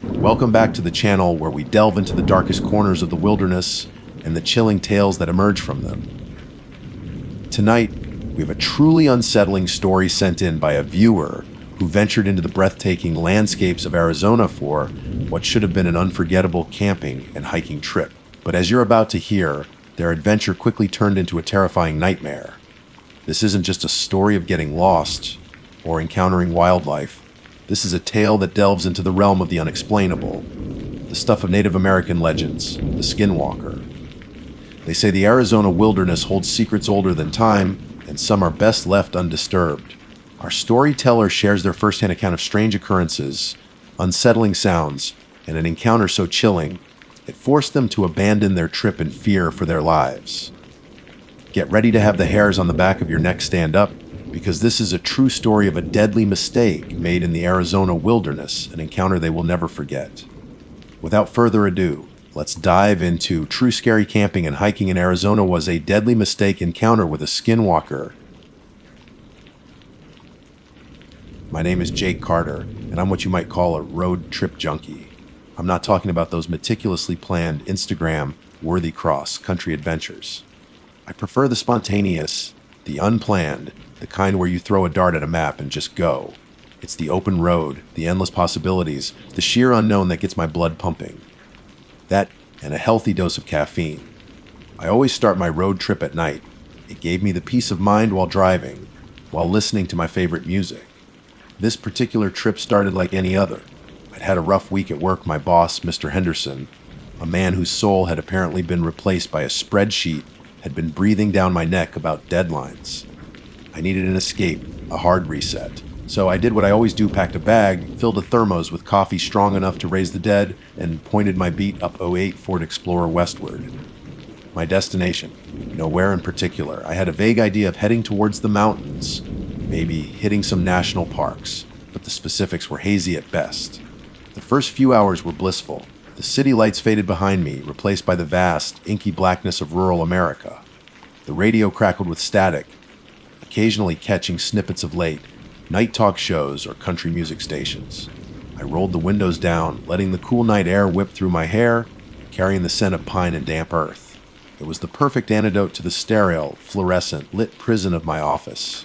Welcome back to the channel where we delve into the darkest corners of the wilderness and the chilling tales that emerge from them. Tonight, we have a truly unsettling story sent in by a viewer who ventured into the breathtaking landscapes of Arizona for what should have been an unforgettable camping and hiking trip. But as you're about to hear, their adventure quickly turned into a terrifying nightmare. This isn't just a story of getting lost or encountering wildlife. This is a tale that delves into the realm of the unexplainable, the stuff of Native American legends, the skinwalker. They say the Arizona wilderness holds secrets older than time, and some are best left undisturbed. Our storyteller shares their firsthand account of strange occurrences, unsettling sounds, and an encounter so chilling, it forced them to abandon their trip in fear for their lives. Get ready to have the hairs on the back of your neck stand up, because this is a true story of a deadly mistake made in the Arizona wilderness, an encounter they will never forget. Without further ado, let's dive into True Scary Camping and Hiking in Arizona Was a Deadly Mistake Encounter with a Skinwalker. My name is Jake Carter, and I'm what you might call a road trip junkie. I'm not talking about those meticulously planned Instagram-worthy cross-country adventures. I prefer the spontaneous, the unplanned, the kind where you throw a dart at a map and just go. It's the open road, the endless possibilities, the sheer unknown that gets my blood pumping. That and a healthy dose of caffeine. I always start my road trip at night. It gave me the peace of mind while driving, while listening to my favorite music. This particular trip started like any other. I'd had a rough week at work. My boss, Mr. Henderson, a man whose soul had apparently been replaced by a spreadsheet, had been breathing down my neck about deadlines. I needed an escape, a hard reset. So I did what I always do, packed a bag, filled a thermos with coffee strong enough to raise the dead, and pointed my beat up '08 Ford Explorer westward. My destination? Nowhere in particular. I had a vague idea of heading towards the mountains, maybe hitting some national parks, but the specifics were hazy at best. The first few hours were blissful. The city lights faded behind me, replaced by the vast, inky blackness of rural America. The radio crackled with static, occasionally catching snippets of late night talk shows or country music stations. I rolled the windows down, letting the cool night air whip through my hair, carrying the scent of pine and damp earth. It was the perfect antidote to the sterile, fluorescent, lit prison of my office.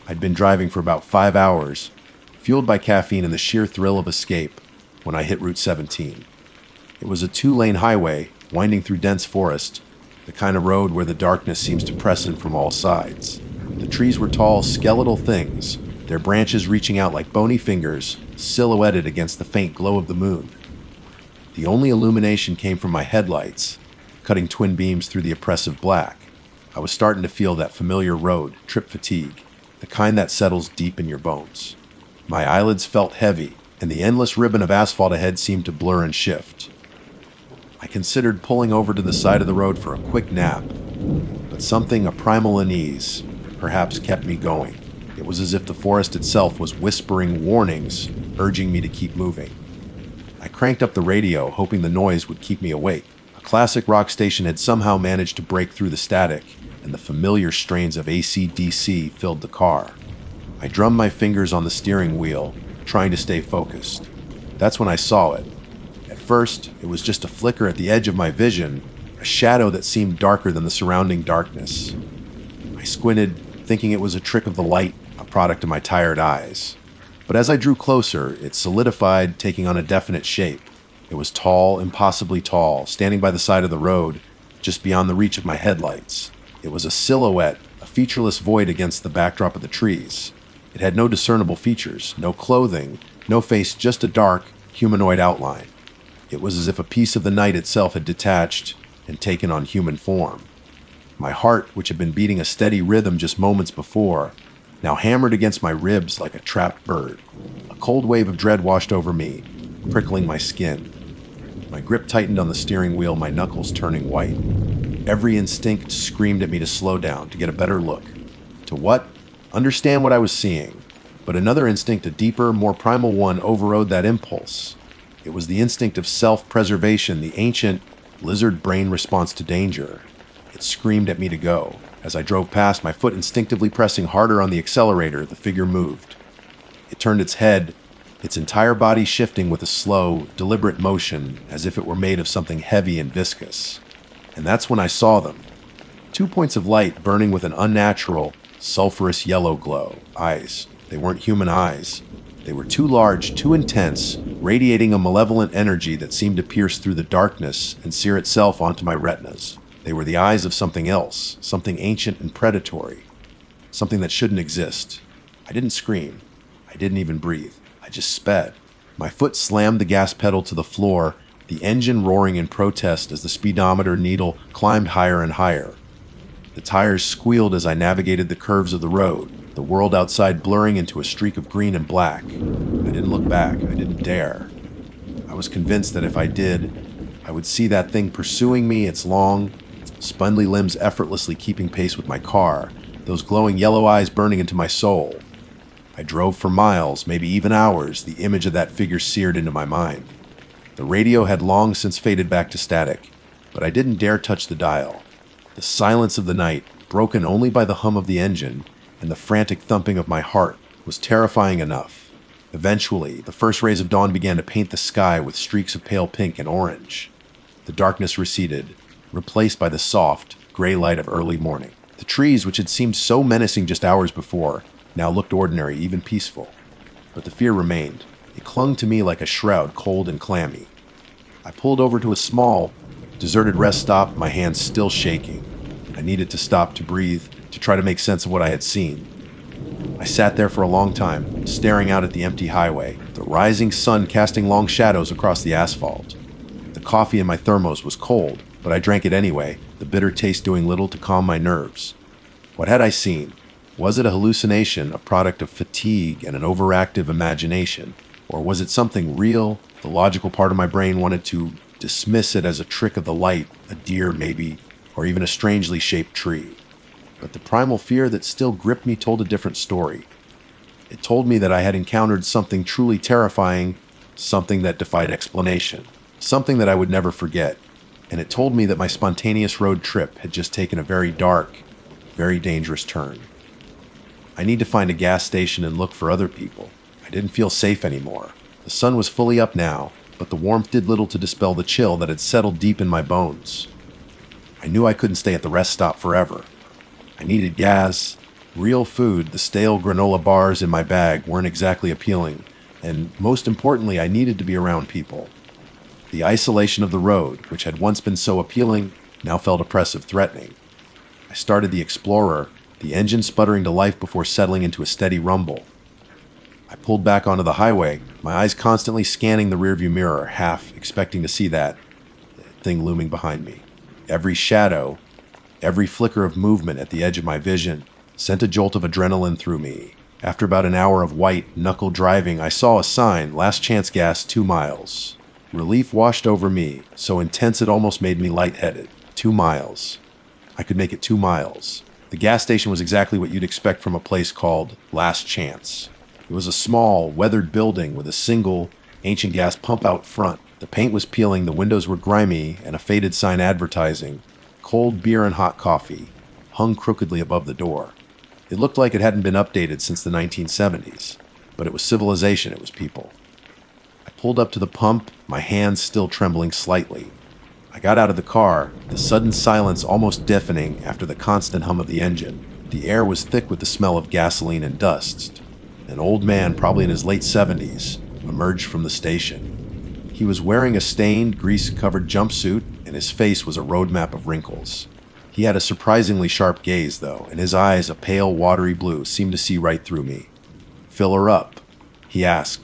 I'd been driving for about 5 hours, fueled by caffeine and the sheer thrill of escape, when I hit Route 17. It was a 2-lane highway, winding through dense forest, the kind of road where the darkness seems to press in from all sides. The trees were tall, skeletal things, their branches reaching out like bony fingers, silhouetted against the faint glow of the moon. The only illumination came from my headlights, cutting twin beams through the oppressive black. I was starting to feel that familiar road trip fatigue, the kind that settles deep in your bones. My eyelids felt heavy, and the endless ribbon of asphalt ahead seemed to blur and shift. I considered pulling over to the side of the road for a quick nap, but something, a primal unease, perhaps kept me going. It was as if the forest itself was whispering warnings, urging me to keep moving. I cranked up the radio, hoping the noise would keep me awake. A classic rock station had somehow managed to break through the static, and the familiar strains of AC/DC filled the car. I drummed my fingers on the steering wheel, trying to stay focused. That's when I saw it. At first, it was just a flicker at the edge of my vision, a shadow that seemed darker than the surrounding darkness. I squinted, thinking it was a trick of the light, a product of my tired eyes. But as I drew closer, it solidified, taking on a definite shape. It was tall, impossibly tall, standing by the side of the road, just beyond the reach of my headlights. It was a silhouette, a featureless void against the backdrop of the trees. It had no discernible features, no clothing, no face, just a dark, humanoid outline. It was as if a piece of the night itself had detached and taken on human form. My heart, which had been beating a steady rhythm just moments before, now hammered against my ribs like a trapped bird. A cold wave of dread washed over me, prickling my skin. My grip tightened on the steering wheel, my knuckles turning white. Every instinct screamed at me to slow down, to get a better look. To what? Understand what I was seeing. But another instinct, a deeper, more primal one, overrode that impulse. It was the instinct of self-preservation, the ancient, lizard brain response to danger. It screamed at me to go. As I drove past, my foot instinctively pressing harder on the accelerator, the figure moved. It turned its head, its entire body shifting with a slow, deliberate motion as if it were made of something heavy and viscous. And that's when I saw them. 2 points of light burning with an unnatural, sulfurous yellow glow. Eyes. They weren't human eyes. They were too large, too intense, radiating a malevolent energy that seemed to pierce through the darkness and sear itself onto my retinas. They were the eyes of something else, something ancient and predatory, something that shouldn't exist. I didn't scream. I didn't even breathe. I just sped. My foot slammed the gas pedal to the floor, the engine roaring in protest as the speedometer needle climbed higher and higher. The tires squealed as I navigated the curves of the road, the world outside blurring into a streak of green and black. I didn't look back. I didn't dare. I was convinced that if I did, I would see that thing pursuing me, its long, spindly limbs effortlessly keeping pace with my car, those glowing yellow eyes burning into my soul. I drove for miles, maybe even hours, the image of that figure seared into my mind. The radio had long since faded back to static, but I didn't dare touch the dial. The silence of the night, broken only by the hum of the engine and the frantic thumping of my heart, was terrifying enough. Eventually, the first rays of dawn began to paint the sky with streaks of pale pink and orange. The darkness receded, replaced by the soft, gray light of early morning. The trees, which had seemed so menacing just hours before, now looked ordinary, even peaceful. But the fear remained. It clung to me like a shroud, cold and clammy. I pulled over to a small, deserted rest stop, my hands still shaking. I needed to stop to breathe, to try to make sense of what I had seen. I sat there for a long time, staring out at the empty highway, the rising sun casting long shadows across the asphalt. The coffee in my thermos was cold, but I drank it anyway, the bitter taste doing little to calm my nerves. What had I seen? Was it a hallucination, a product of fatigue and an overactive imagination? Or was it something real? The logical part of my brain wanted to dismiss it as a trick of the light, a deer maybe, or even a strangely shaped tree. But the primal fear that still gripped me told a different story. It told me that I had encountered something truly terrifying, something that defied explanation, something that I would never forget. And it told me that my spontaneous road trip had just taken a very dark, very dangerous turn. I need to find a gas station and look for other people. I didn't feel safe anymore. The sun was fully up now, but the warmth did little to dispel the chill that had settled deep in my bones. I knew I couldn't stay at the rest stop forever. I needed gas, real food. The stale granola bars in my bag weren't exactly appealing, and most importantly, I needed to be around people. The isolation of the road, which had once been so appealing, now felt oppressive, threatening. I started the Explorer, the engine sputtering to life before settling into a steady rumble. I pulled back onto the highway, my eyes constantly scanning the rearview mirror, half expecting to see that thing looming behind me. Every shadow, every flicker of movement at the edge of my vision sent a jolt of adrenaline through me. After about an hour of white, knuckle driving, I saw a sign, last chance gas, 2 miles. Relief washed over me, so intense it almost made me lightheaded. 2 miles. I could make it 2 miles. The gas station was exactly what you'd expect from a place called Last Chance. It was a small, weathered building with a single, ancient gas pump out front. The paint was peeling, the windows were grimy, and a faded sign advertising cold beer and hot coffee hung crookedly above the door. It looked like it hadn't been updated since the 1970s, but it was civilization, it was people. I pulled up to the pump, my hands still trembling slightly. I got out of the car, the sudden silence almost deafening after the constant hum of the engine. The air was thick with the smell of gasoline and dust. An old man, probably in his late 70s, emerged from the station. He was wearing a stained, grease-covered jumpsuit, and his face was a road map of wrinkles. He had a surprisingly sharp gaze, though, and his eyes, a pale, watery blue, seemed to see right through me. "Fill her up," he asked,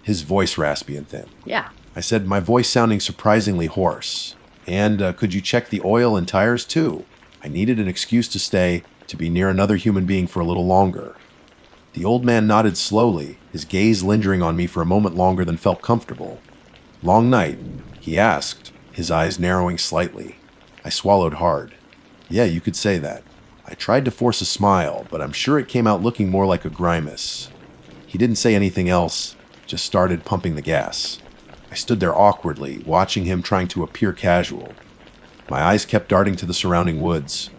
his voice raspy and thin. Yeah. I said, my voice sounding surprisingly hoarse. And could you check the oil and tires, too? I needed an excuse to stay, to be near another human being for a little longer. The old man nodded slowly, his gaze lingering on me for a moment longer than felt comfortable. "Long night?" he asked, his eyes narrowing slightly. I swallowed hard. Yeah, you could say that. I tried to force a smile, but I'm sure it came out looking more like a grimace. He didn't say anything else, just started pumping the gas. I stood there awkwardly, watching him trying to appear casual. My eyes kept darting to the surrounding woods,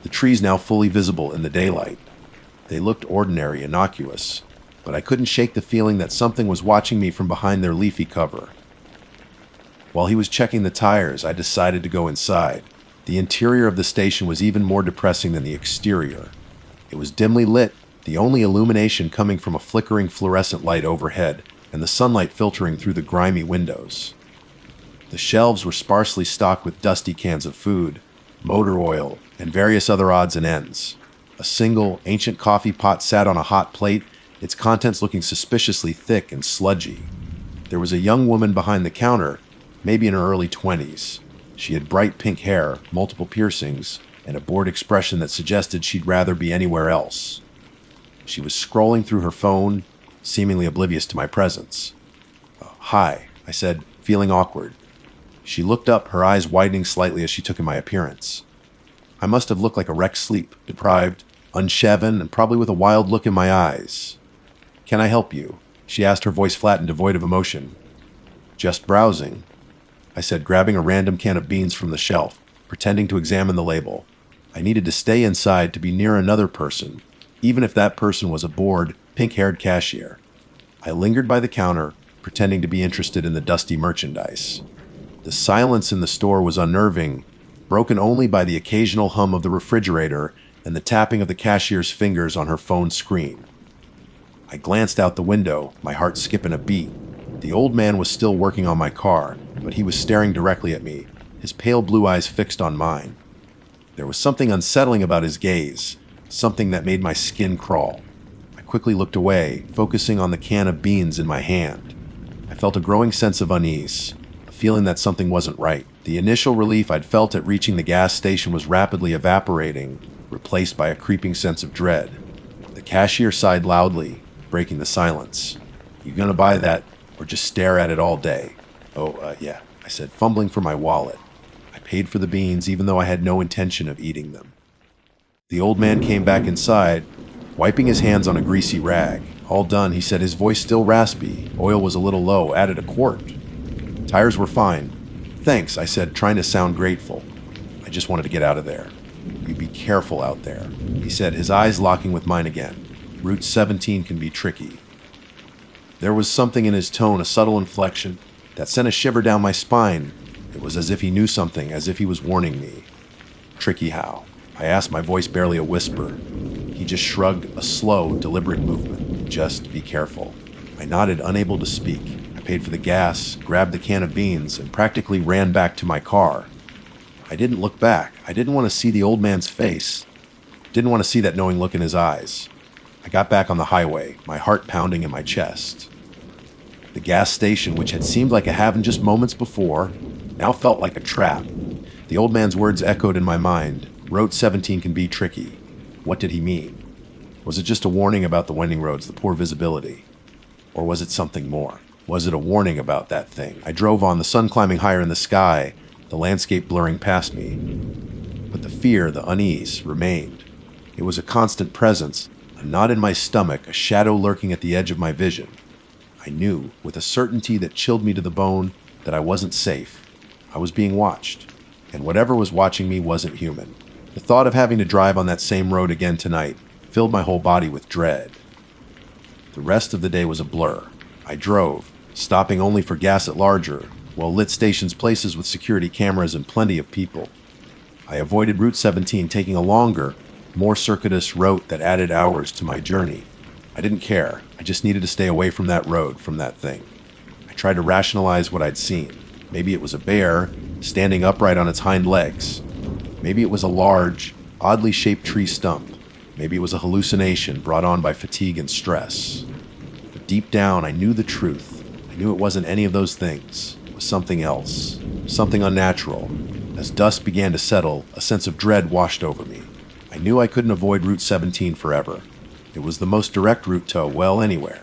the trees now fully visible in the daylight. They looked ordinary, innocuous. but I couldn't shake the feeling that something was watching me from behind their leafy cover. While he was checking the tires, I decided to go inside. The interior of the station was even more depressing than the exterior. It was dimly lit, the only illumination coming from a flickering fluorescent light overhead and the sunlight filtering through the grimy windows. The shelves were sparsely stocked with dusty cans of food, motor oil, and various other odds and ends. A single, ancient coffee pot sat on a hot plate, its contents looking suspiciously thick and sludgy. There was a young woman behind the counter, maybe in her early 20s. She had bright pink hair, multiple piercings, and a bored expression that suggested she'd rather be anywhere else. She was scrolling through her phone, seemingly oblivious to my presence. "Hi," I said, feeling awkward. She looked up, her eyes widening slightly as she took in my appearance. I must have looked like a wrecked sleep, deprived, unshaven, and probably with a wild look in my eyes. "Can I help you?" she asked, her voice flat and devoid of emotion. "Just browsing," I said, grabbing a random can of beans from the shelf, pretending to examine the label. I needed to stay inside to be near another person, even if that person was a bored, pink-haired cashier. I lingered by the counter, pretending to be interested in the dusty merchandise. The silence in the store was unnerving, broken only by the occasional hum of the refrigerator and the tapping of the cashier's fingers on her phone screen. I glanced out the window, my heart skipping a beat. The old man was still working on my car, but he was staring directly at me, his pale blue eyes fixed on mine. There was something unsettling about his gaze, something that made my skin crawl. I quickly looked away, focusing on the can of beans in my hand. I felt a growing sense of unease, a feeling that something wasn't right. The initial relief I'd felt at reaching the gas station was rapidly evaporating, replaced by a creeping sense of dread. The cashier sighed loudly, breaking the silence. "You gonna buy that, or just stare at it all day?" Yeah, I said, fumbling for my wallet. I paid for the beans, even though I had no intention of eating them. The old man came back inside, wiping his hands on a greasy rag. All done, he said, his voice still raspy. Oil was a little low, added a quart. Tires were fine. "Thanks," I said, trying to sound grateful. "I just wanted to get out of there." "You be careful out there," he said, his eyes locking with mine again. "Route 17 can be tricky." There was something in his tone, a subtle inflection, that sent a shiver down my spine. It was as if he knew something, as if he was warning me. "Tricky how?" I asked, my voice barely a whisper. He just shrugged, a slow, deliberate movement. "Just be careful." I nodded, unable to speak. I paid for the gas, grabbed the can of beans, and practically ran back to my car. I didn't look back. I didn't want to see the old man's face. Didn't want to see that knowing look in his eyes. I got back on the highway, my heart pounding in my chest. The gas station, which had seemed like a haven just moments before, now felt like a trap. The old man's words echoed in my mind. Route 17 can be tricky. What did he mean? Was it just a warning about the winding roads, the poor visibility? Or was it something more? Was it a warning about that thing? I drove on, the sun climbing higher in the sky, the landscape blurring past me. But the fear, the unease, remained. It was a constant presence, a knot in my stomach, a shadow lurking at the edge of my vision. I knew, with a certainty that chilled me to the bone, that I wasn't safe. I was being watched, and whatever was watching me wasn't human. The thought of having to drive on that same road again tonight filled my whole body with dread. The rest of the day was a blur. I drove, stopping only for gas at larger, well-lit stations, places with security cameras and plenty of people. I avoided Route 17, taking a longer, more circuitous route that added hours to my journey. I didn't care. I just needed to stay away from that road, from that thing. I tried to rationalize what I'd seen. Maybe it was a bear, standing upright on its hind legs. Maybe it was a large, oddly shaped tree stump. Maybe it was a hallucination brought on by fatigue and stress. But deep down, I knew the truth. I knew it wasn't any of those things. It was something else. Something unnatural. As dusk began to settle, a sense of dread washed over me. I knew I couldn't avoid Route 17 forever. It was the most direct route to, well, anywhere.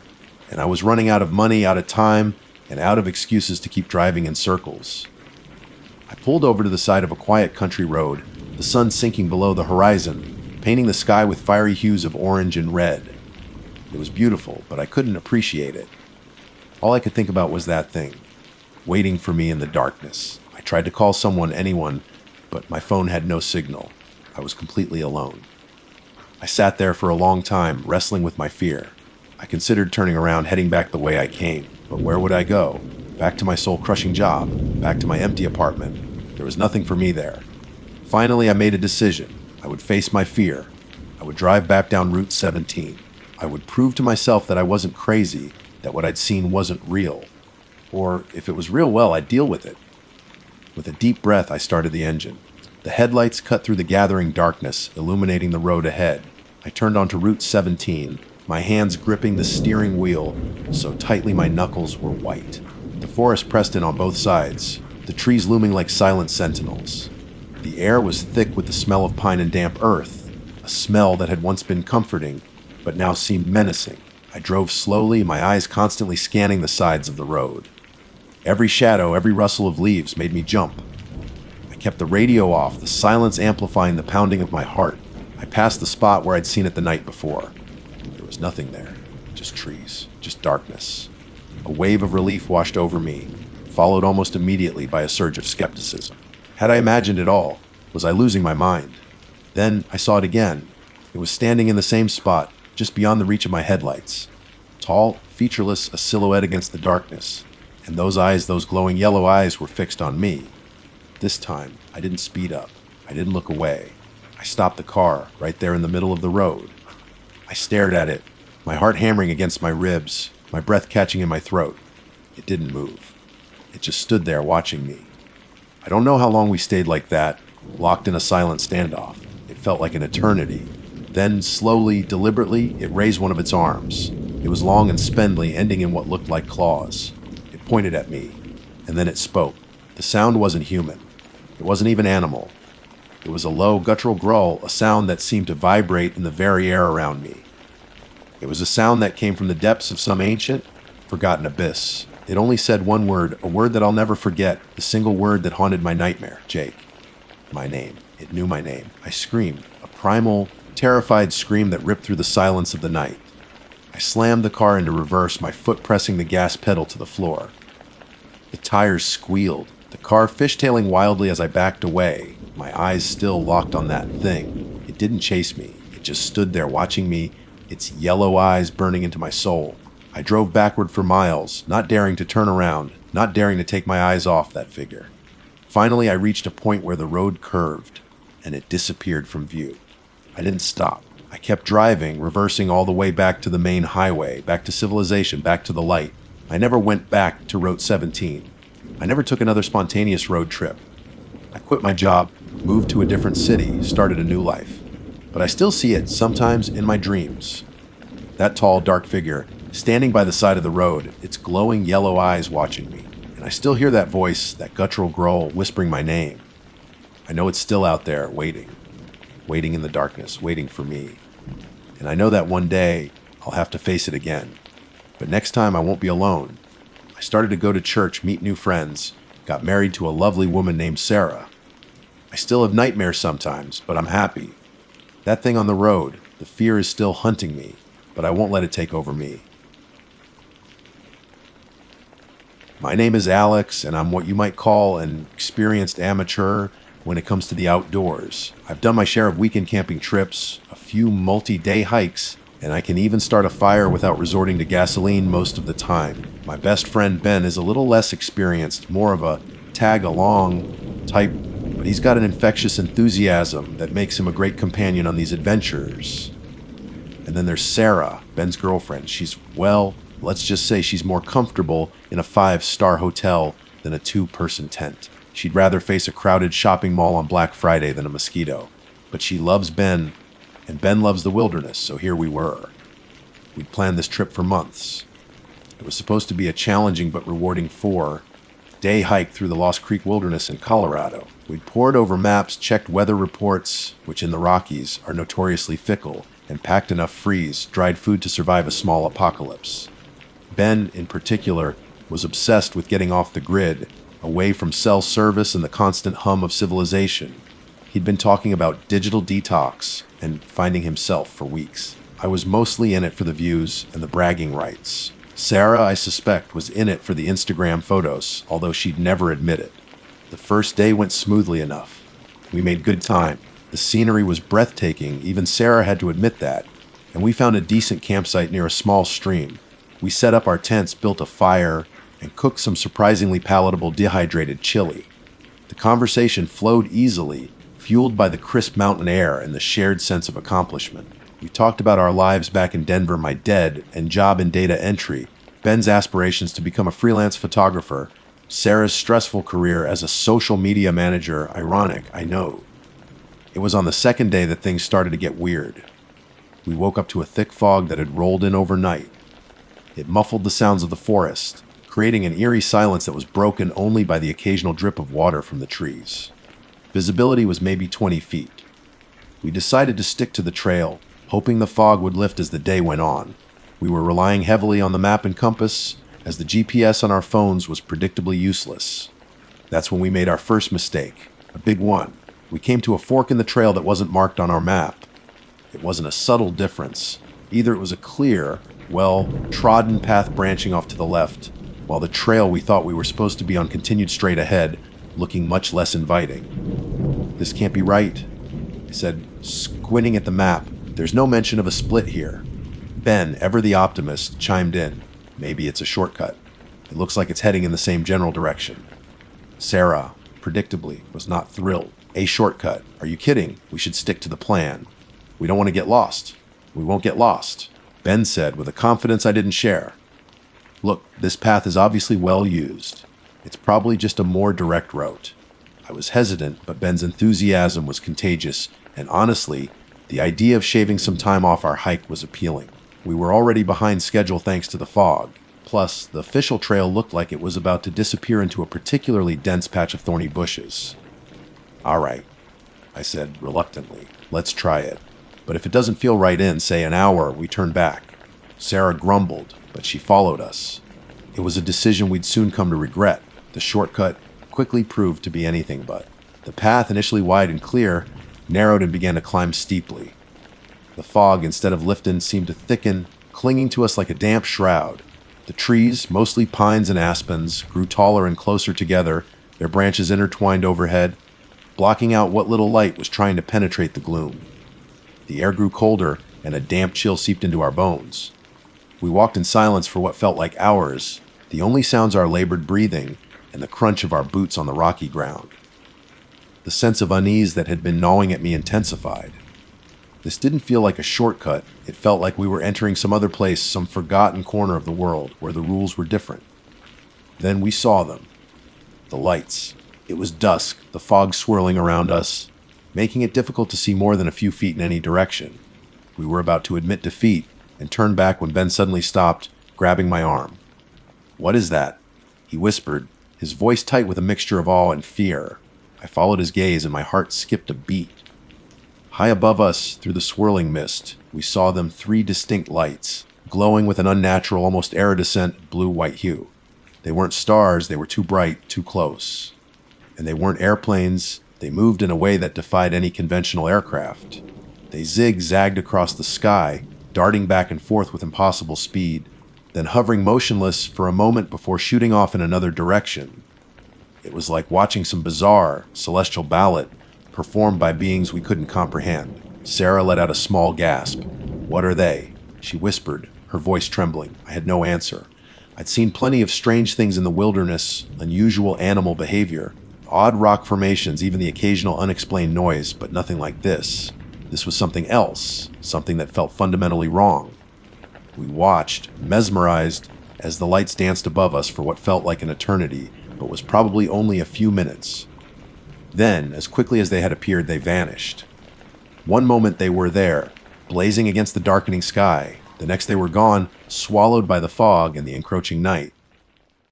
And I was running out of money, out of time, and out of excuses to keep driving in circles. I pulled over to the side of a quiet country road, the sun sinking below the horizon, painting the sky with fiery hues of orange and red. It was beautiful, but I couldn't appreciate it. All I could think about was that thing, waiting for me in the darkness. I tried to call someone, anyone, but my phone had no signal. I was completely alone. I sat there for a long time, wrestling with my fear. I considered turning around, heading back the way I came. But where would I go? Back to my soul-crushing job, back to my empty apartment. There was nothing for me there. Finally, I made a decision. I would face my fear. I would drive back down Route 17. I would prove to myself that I wasn't crazy, that what I'd seen wasn't real. Or if it was real, well, I'd deal with it. With a deep breath, I started the engine. The headlights cut through the gathering darkness, illuminating the road ahead. I turned onto Route 17, my hands gripping the steering wheel so tightly my knuckles were white. The forest pressed in on both sides, the trees looming like silent sentinels. The air was thick with the smell of pine and damp earth, a smell that had once been comforting, but now seemed menacing. I drove slowly, my eyes constantly scanning the sides of the road. Every shadow, every rustle of leaves made me jump. I kept the radio off, the silence amplifying the pounding of my heart. I passed the spot where I'd seen it the night before. There was nothing there, just trees, just darkness. A wave of relief washed over me, followed almost immediately by a surge of skepticism. Had I imagined it all? Was I losing my mind? Then I saw it again. It was standing in the same spot, just beyond the reach of my headlights. Tall, featureless, a silhouette against the darkness. And those eyes, those glowing yellow eyes, were fixed on me. This time, I didn't speed up. I didn't look away. I stopped the car, right there in the middle of the road. I stared at it, my heart hammering against my ribs, my breath catching in my throat. It didn't move. It just stood there watching me. I don't know how long we stayed like that, locked in a silent standoff. It felt like an eternity. Then, slowly, deliberately, it raised one of its arms. It was long and spindly, ending in what looked like claws. It pointed at me, and then it spoke. The sound wasn't human. It wasn't even animal. It was a low, guttural growl, a sound that seemed to vibrate in the very air around me. It was a sound that came from the depths of some ancient, forgotten abyss. It only said one word, a word that I'll never forget, the single word that haunted my nightmare, Jake. My name. It knew my name. I screamed, a primal, terrified scream that ripped through the silence of the night. I slammed the car into reverse, my foot pressing the gas pedal to the floor. The tires squealed, the car fishtailing wildly as I backed away, my eyes still locked on that thing. It didn't chase me. It just stood there watching me, its yellow eyes burning into my soul. I drove backward for miles, not daring to turn around, not daring to take my eyes off that figure. Finally, I reached a point where the road curved, and it disappeared from view. I didn't stop. I kept driving, reversing all the way back to the main highway, back to civilization, back to the light. I never went back to Route 17. I never took another spontaneous road trip. I quit my job, moved to a different city, started a new life. But I still see it, sometimes in my dreams. That tall, dark figure, standing by the side of the road, its glowing yellow eyes watching me. And I still hear that voice, that guttural growl, whispering my name. I know it's still out there, waiting in the darkness, waiting for me. And I know that one day, I'll have to face it again. But next time, I won't be alone. I started to go to church, meet new friends, got married to a lovely woman named Sarah. I still have nightmares sometimes, but I'm happy. That thing on the road, the fear is still hunting me, but I won't let it take over me. My name is Alex, and I'm what you might call an experienced amateur when it comes to the outdoors. I've done my share of weekend camping trips, a few multi-day hikes, and I can even start a fire without resorting to gasoline most of the time. My best friend Ben is a little less experienced, more of a tag-along type, but he's got an infectious enthusiasm that makes him a great companion on these adventures. And then there's Sarah, Ben's girlfriend. She's, well, let's just say she's more comfortable in a 5-star hotel than a 2-person tent. She'd rather face a crowded shopping mall on Black Friday than a mosquito. But she loves Ben, and Ben loves the wilderness, so here we were. We'd planned this trip for months. It was supposed to be a challenging but rewarding 4-day hike through the Lost Creek Wilderness in Colorado. We'd pored over maps, checked weather reports, which in the Rockies are notoriously fickle, and packed enough freeze, dried food to survive a small apocalypse. Ben, in particular, was obsessed with getting off the grid, away from cell service and the constant hum of civilization. He'd been talking about digital detox and finding himself for weeks. I was mostly in it for the views and the bragging rights. Sarah, I suspect, was in it for the Instagram photos, although she'd never admit it. The first day went smoothly enough. We made good time. The scenery was breathtaking, even Sarah had to admit that. and we found a decent campsite near a small stream. We set up our tents, built a fire, and cooked some surprisingly palatable dehydrated chili. The conversation flowed easily, fueled by the crisp mountain air and the shared sense of accomplishment. We talked about our lives back in Denver, my dead and job in data entry, Ben's aspirations to become a freelance photographer, Sarah's stressful career as a social media manager. Ironic, I know. It was on the second day that things started to get weird. We woke up to a thick fog that had rolled in overnight. It muffled the sounds of the forest, creating an eerie silence that was broken only by the occasional drip of water from the trees. Visibility was maybe 20 feet. We decided to stick to the trail, hoping the fog would lift as the day went on. We were relying heavily on the map and compass, as the GPS on our phones was predictably useless. That's when we made our first mistake, a big one. We came to a fork in the trail that wasn't marked on our map. It wasn't a subtle difference. Either it was a clear, well-trodden path branching off to the left, while the trail we thought we were supposed to be on continued straight ahead, looking much less inviting. "This can't be right," I said, squinting at the map. "There's no mention of a split here." Ben, ever the optimist, chimed in. "Maybe it's a shortcut. It looks like it's heading in the same general direction." Sarah, predictably, was not thrilled. "A shortcut? Are you kidding? We should stick to the plan. We don't want to get lost." "We won't get lost," Ben said with a confidence I didn't share. "Look, this path is obviously well used. It's probably just a more direct route." I was hesitant, but Ben's enthusiasm was contagious, and honestly, the idea of shaving some time off our hike was appealing. We were already behind schedule thanks to the fog. Plus, the official trail looked like it was about to disappear into a particularly dense patch of thorny bushes. "All right," I said reluctantly. "Let's try it. But if it doesn't feel right in, say, an hour, we turn back." Sarah grumbled, but she followed us. It was a decision we'd soon come to regret. The shortcut quickly proved to be anything but. The path, initially wide and clear, narrowed and began to climb steeply. The fog, instead of lifting, seemed to thicken, clinging to us like a damp shroud. The trees, mostly pines and aspens, grew taller and closer together, their branches intertwined overhead, blocking out what little light was trying to penetrate the gloom. The air grew colder, and a damp chill seeped into our bones. We walked in silence for what felt like hours, the only sounds our labored breathing and the crunch of our boots on the rocky ground. The sense of unease that had been gnawing at me intensified. This didn't feel like a shortcut. It felt like we were entering some other place, some forgotten corner of the world where the rules were different. Then we saw them. The lights. It was dusk, the fog swirling around us, making it difficult to see more than a few feet in any direction. We were about to admit defeat and turn back when Ben suddenly stopped, grabbing my arm. "What is that?" he whispered, his voice tight with a mixture of awe and fear. I followed his gaze and my heart skipped a beat. High above us, through the swirling mist, we saw them, three distinct lights, glowing with an unnatural, almost iridescent blue-white hue. They weren't stars, they were too bright, too close. And they weren't airplanes, they moved in a way that defied any conventional aircraft. They zigzagged across the sky, darting back and forth with impossible speed, then hovering motionless for a moment before shooting off in another direction. It was like watching some bizarre, celestial ballet performed by beings we couldn't comprehend. Sarah let out a small gasp. "What are they?" she whispered, her voice trembling. I had no answer. I'd seen plenty of strange things in the wilderness, unusual animal behavior, odd rock formations, even the occasional unexplained noise, but nothing like this. This was something else, something that felt fundamentally wrong. We watched, mesmerized, as the lights danced above us for what felt like an eternity, but was probably only a few minutes. Then, as quickly as they had appeared, they vanished. One moment they were there, blazing against the darkening sky. The next they were gone, swallowed by the fog and the encroaching night.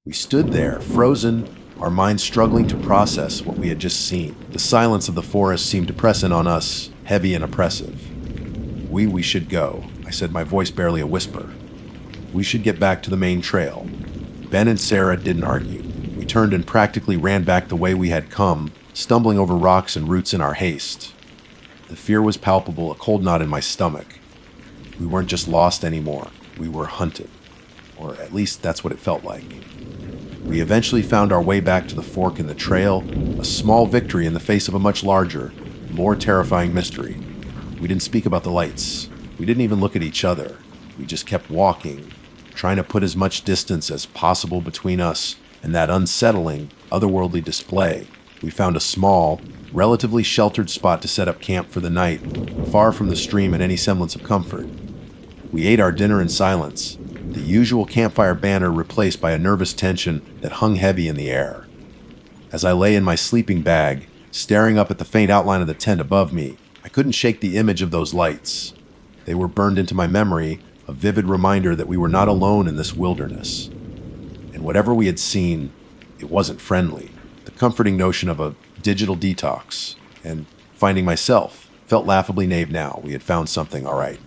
We stood there, frozen, our minds struggling to process what we had just seen. The silence of the forest seemed to press in on us, heavy and oppressive. We should go," I said, my voice barely a whisper. "We should get back to the main trail." Ben and Sarah didn't argue. We turned and practically ran back the way we had come, stumbling over rocks and roots in our haste. The fear was palpable, a cold knot in my stomach. We weren't just lost anymore, we were hunted. Or at least that's what it felt like. We eventually found our way back to the fork in the trail, a small victory in the face of a much larger, more terrifying mystery. We didn't speak about the lights. We didn't even look at each other. We just kept walking, trying to put as much distance as possible between us and that unsettling, otherworldly display. We found a small, relatively sheltered spot to set up camp for the night, far from the stream and any semblance of comfort. We ate our dinner in silence, the usual campfire banter replaced by a nervous tension that hung heavy in the air. As I lay in my sleeping bag, staring up at the faint outline of the tent above me, I couldn't shake the image of those lights. They were burned into my memory, a vivid reminder that we were not alone in this wilderness. And whatever we had seen, it wasn't friendly. The comforting notion of a digital detox, and finding myself, felt laughably naive now. We had found something, all right.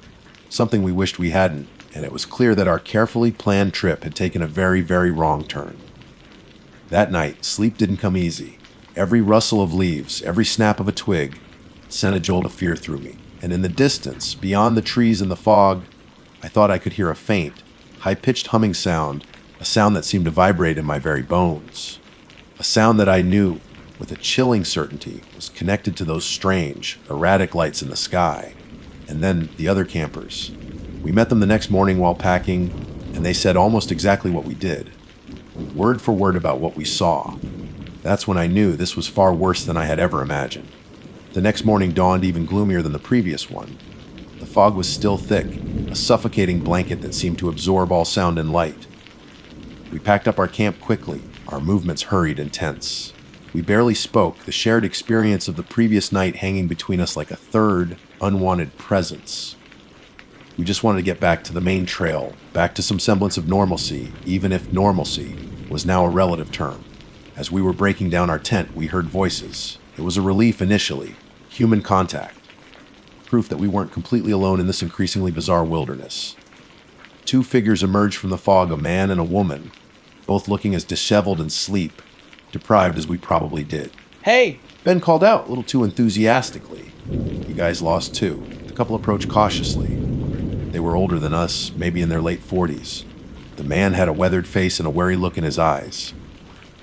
Something we wished we hadn't, and it was clear that our carefully planned trip had taken a very, very wrong turn. That night, sleep didn't come easy. Every rustle of leaves, every snap of a twig, sent a jolt of fear through me. And in the distance, beyond the trees and the fog, I thought I could hear a faint, high-pitched humming sound, a sound that seemed to vibrate in my very bones. A sound that I knew, with a chilling certainty, was connected to those strange, erratic lights in the sky. And then the other campers. We met them the next morning while packing, and they said almost exactly what we did. Word for word about what we saw. That's when I knew this was far worse than I had ever imagined. The next morning dawned even gloomier than the previous one. The fog was still thick, a suffocating blanket that seemed to absorb all sound and light. We packed up our camp quickly, our movements hurried and tense. We barely spoke, the shared experience of the previous night hanging between us like a third, unwanted presence. We just wanted to get back to the main trail, back to some semblance of normalcy, even if normalcy was now a relative term. As we were breaking down our tent, we heard voices. It was a relief initially, human contact. Proof that we weren't completely alone in this increasingly bizarre wilderness. Two figures emerged from the fog, a man and a woman, both looking as disheveled and sleep, deprived as we probably did. Hey! Ben called out, a little too enthusiastically. You guys lost too. The couple approached cautiously. They were older than us, maybe in their late 40s. The man had a weathered face and a wary look in his eyes.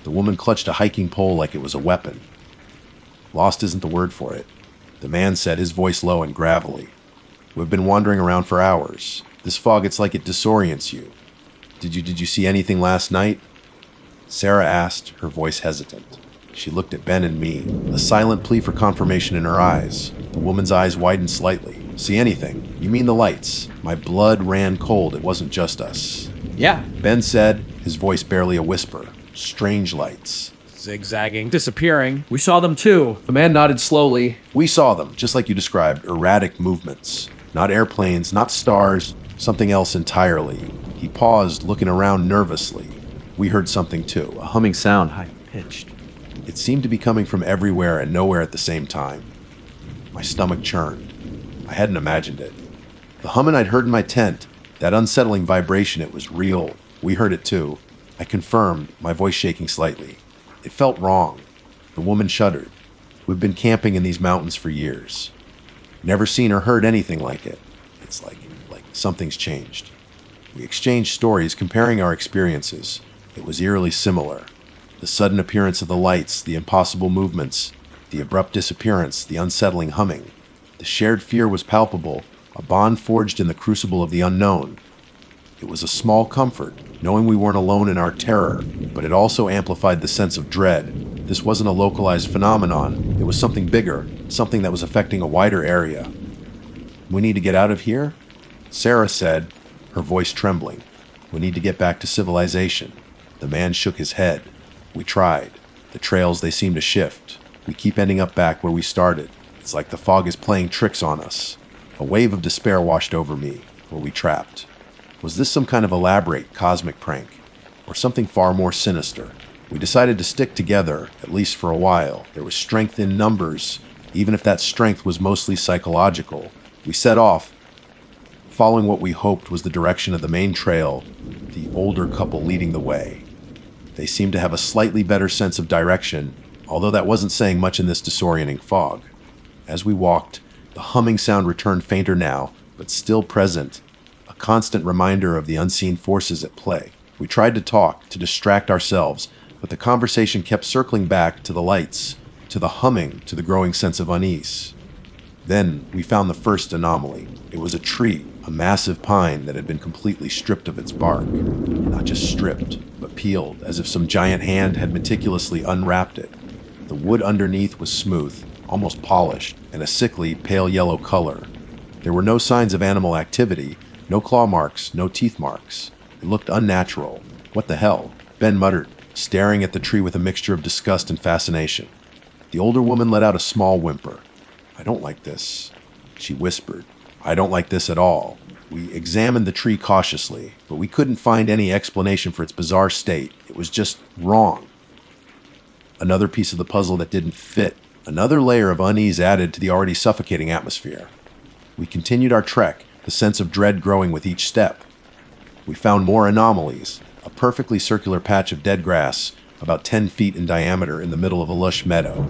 The woman clutched a hiking pole like it was a weapon. Lost isn't the word for it. The man said, his voice low and gravelly. We've been wandering around for hours. This fog, it's like it disorients you. Did you see anything last night? Sarah asked, her voice hesitant. She looked at Ben and me, a silent plea for confirmation in her eyes. The woman's eyes widened slightly. See anything? You mean the lights? My blood ran cold. It wasn't just us. Yeah. Ben said, his voice barely a whisper. Strange lights. Zigzagging, disappearing. We saw them too. The man nodded slowly. We saw them, just like you described, erratic movements. Not airplanes, not stars, something else entirely. He paused, looking around nervously. We heard something too, a humming sound, high-pitched. It seemed to be coming from everywhere and nowhere at the same time. My stomach churned. I hadn't imagined it. The humming I'd heard in my tent, that unsettling vibration, it was real. We heard it too. I confirmed, my voice shaking slightly. It felt wrong. The woman shuddered. We've been camping in these mountains for years. Never seen or heard anything like it. It's like something's changed. We exchanged stories, comparing our experiences. It was eerily similar. The sudden appearance of the lights, the impossible movements, the abrupt disappearance, the unsettling humming. The shared fear was palpable, a bond forged in the crucible of the unknown. It was a small comfort, knowing we weren't alone in our terror, but it also amplified the sense of dread. This wasn't a localized phenomenon. It was something bigger, something that was affecting a wider area. We need to get out of here? Sarah said, her voice trembling. We need to get back to civilization. The man shook his head. We tried. The trails, they seem to shift. We keep ending up back where we started. It's like the fog is playing tricks on us. A wave of despair washed over me. Were we trapped? Was this some kind of elaborate cosmic prank? Or something far more sinister? We decided to stick together, at least for a while. There was strength in numbers, even if that strength was mostly psychological. We set off, following what we hoped was the direction of the main trail, the older couple leading the way. They seemed to have a slightly better sense of direction, although that wasn't saying much in this disorienting fog. As we walked, the humming sound returned fainter now, but still present, a constant reminder of the unseen forces at play. We tried to talk, to distract ourselves, but the conversation kept circling back to the lights, to the humming, to the growing sense of unease. Then we found the first anomaly. It was a tree, a massive pine that had been completely stripped of its bark. Not just stripped, but peeled, as if some giant hand had meticulously unwrapped it. The wood underneath was smooth, almost polished, and a sickly, pale yellow color. There were no signs of animal activity, no claw marks, no teeth marks. It looked unnatural. What the hell? Ben muttered, staring at the tree with a mixture of disgust and fascination. The older woman let out a small whimper. "I don't like this," she whispered. "I don't like this at all." We examined the tree cautiously, but we couldn't find any explanation for its bizarre state. It was just wrong. Another piece of the puzzle that didn't fit. Another layer of unease added to the already suffocating atmosphere. We continued our trek, the sense of dread growing with each step. We found more anomalies, a perfectly circular patch of dead grass, about 10 feet in diameter in the middle of a lush meadow.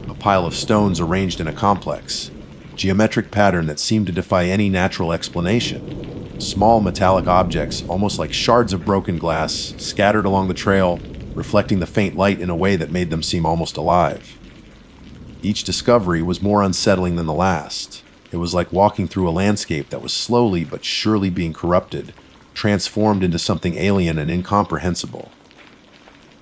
A pile of stones arranged in a complex geometric pattern that seemed to defy any natural explanation. Small metallic objects, almost like shards of broken glass, scattered along the trail, reflecting the faint light in a way that made them seem almost alive. Each discovery was more unsettling than the last. It was like walking through a landscape that was slowly but surely being corrupted, transformed into something alien and incomprehensible.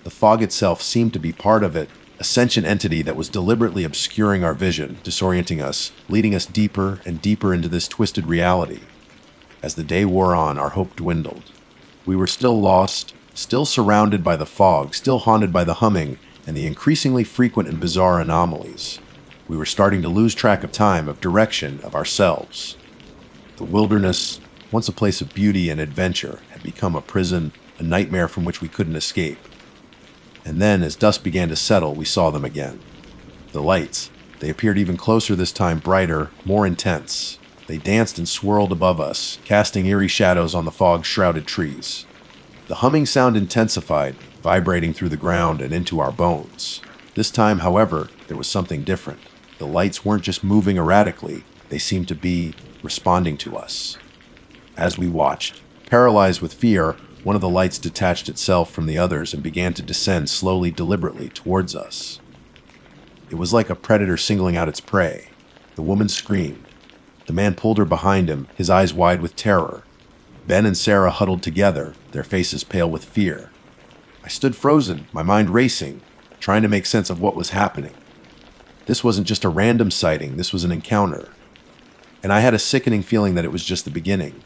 The fog itself seemed to be part of it, a sentient entity that was deliberately obscuring our vision, disorienting us, leading us deeper and deeper into this twisted reality. As the day wore on, our hope dwindled. We were still lost, still surrounded by the fog, still haunted by the humming and the increasingly frequent and bizarre anomalies. We were starting to lose track of time, of direction, of ourselves. The wilderness, once a place of beauty and adventure, had become a prison, a nightmare from which we couldn't escape. And then, as dusk began to settle, we saw them again. The lights. They appeared even closer this time, brighter, more intense. They danced and swirled above us, casting eerie shadows on the fog-shrouded trees. The humming sound intensified, vibrating through the ground and into our bones. This time, however, there was something different. The lights weren't just moving erratically, they seemed to be responding to us. As we watched, paralyzed with fear, one of the lights detached itself from the others and began to descend slowly, deliberately towards us. It was like a predator singling out its prey. The woman screamed. The man pulled her behind him, his eyes wide with terror. Ben and Sarah huddled together, their faces pale with fear. I stood frozen, my mind racing, trying to make sense of what was happening. This wasn't just a random sighting, this was an encounter. And I had a sickening feeling that it was just the beginning.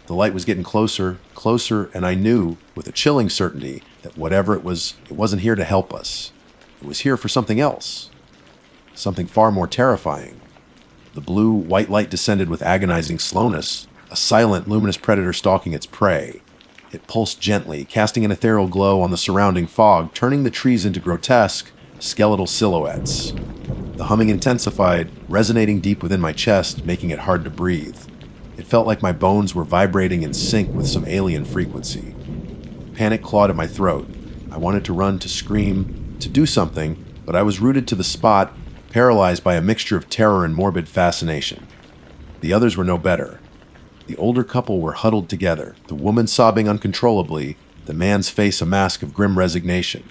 The light was getting closer, closer, and I knew, with a chilling certainty, that whatever it wasn't here to help us. It was here for something else. Something far more terrifying. The blue, white light descended with agonizing slowness, a silent, luminous predator stalking its prey. It pulsed gently, casting an ethereal glow on the surrounding fog, turning the trees into grotesque, skeletal silhouettes. The humming intensified, resonating deep within my chest, making it hard to breathe. It felt like my bones were vibrating in sync with some alien frequency. Panic clawed at my throat. I wanted to run, to scream, to do something, but I was rooted to the spot, paralyzed by a mixture of terror and morbid fascination. The others were no better. The older couple were huddled together, the woman sobbing uncontrollably, the man's face a mask of grim resignation.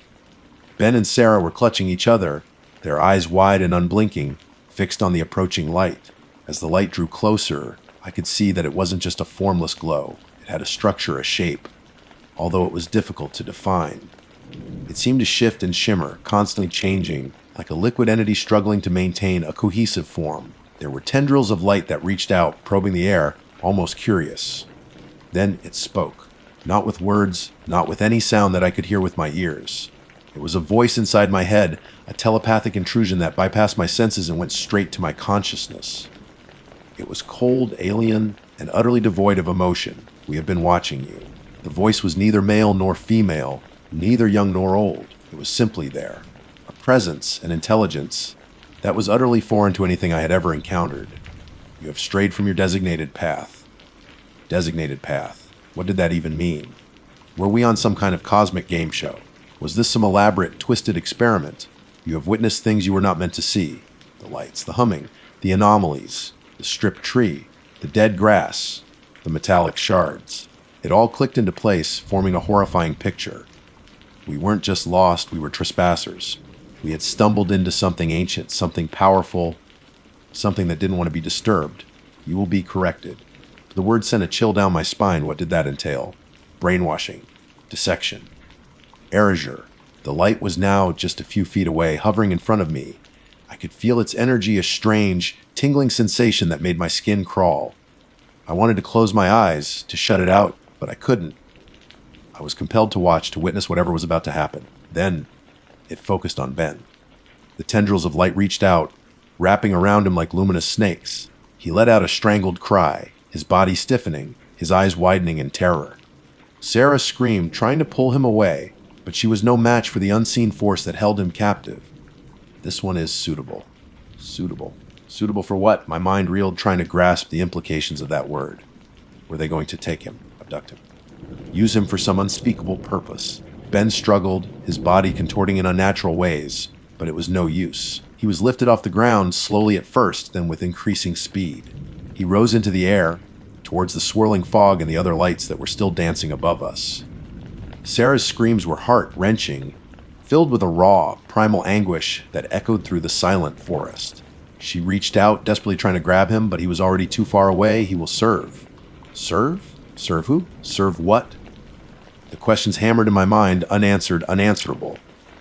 Ben and Sarah were clutching each other, their eyes wide and unblinking, fixed on the approaching light. As the light drew closer, I could see that it wasn't just a formless glow. It had a structure, a shape, although it was difficult to define. It seemed to shift and shimmer, constantly changing, like a liquid entity struggling to maintain a cohesive form. There were tendrils of light that reached out, probing the air, almost curious. Then it spoke, not with words, not with any sound that I could hear with my ears. It was a voice inside my head, a telepathic intrusion that bypassed my senses and went straight to my consciousness. It was cold, alien, and utterly devoid of emotion. "We have been watching you." The voice was neither male nor female, neither young nor old. It was simply there. A presence, an intelligence, that was utterly foreign to anything I had ever encountered. "You have strayed from your designated path." Designated path. What did that even mean? Were we on some kind of cosmic game show? Was this some elaborate, twisted experiment? You have witnessed things you were not meant to see. The lights, the humming, the anomalies, the stripped tree, the dead grass, the metallic shards. It all clicked into place, forming a horrifying picture. We weren't just lost, we were trespassers. We had stumbled into something ancient, something powerful, something that didn't want to be disturbed. You will be corrected. The word sent a chill down my spine. What did that entail? Brainwashing. Dissection. Erasure. The light was now just a few feet away, hovering in front of me. I could feel its energy, a strange, tingling sensation that made my skin crawl. I wanted to close my eyes, to shut it out, but I couldn't. I was compelled to watch, to witness whatever was about to happen. Then, it focused on Ben. The tendrils of light reached out, wrapping around him like luminous snakes. He let out a strangled cry, his body stiffening, his eyes widening in terror. Sarah screamed, trying to pull him away, but she was no match for the unseen force that held him captive. This one is suitable. Suitable. Suitable for what? My mind reeled, trying to grasp the implications of that word. Were they going to take him, abduct him, use him for some unspeakable purpose? Ben struggled, his body contorting in unnatural ways, but it was no use. He was lifted off the ground, slowly at first, then with increasing speed. He rose into the air, towards the swirling fog and the other lights that were still dancing above us. Sarah's screams were heart-wrenching, filled with a raw, primal anguish that echoed through the silent forest. She reached out, desperately trying to grab him, but he was already too far away. He will serve. Serve? Serve who? Serve what? The questions hammered in my mind, unanswered, unanswerable.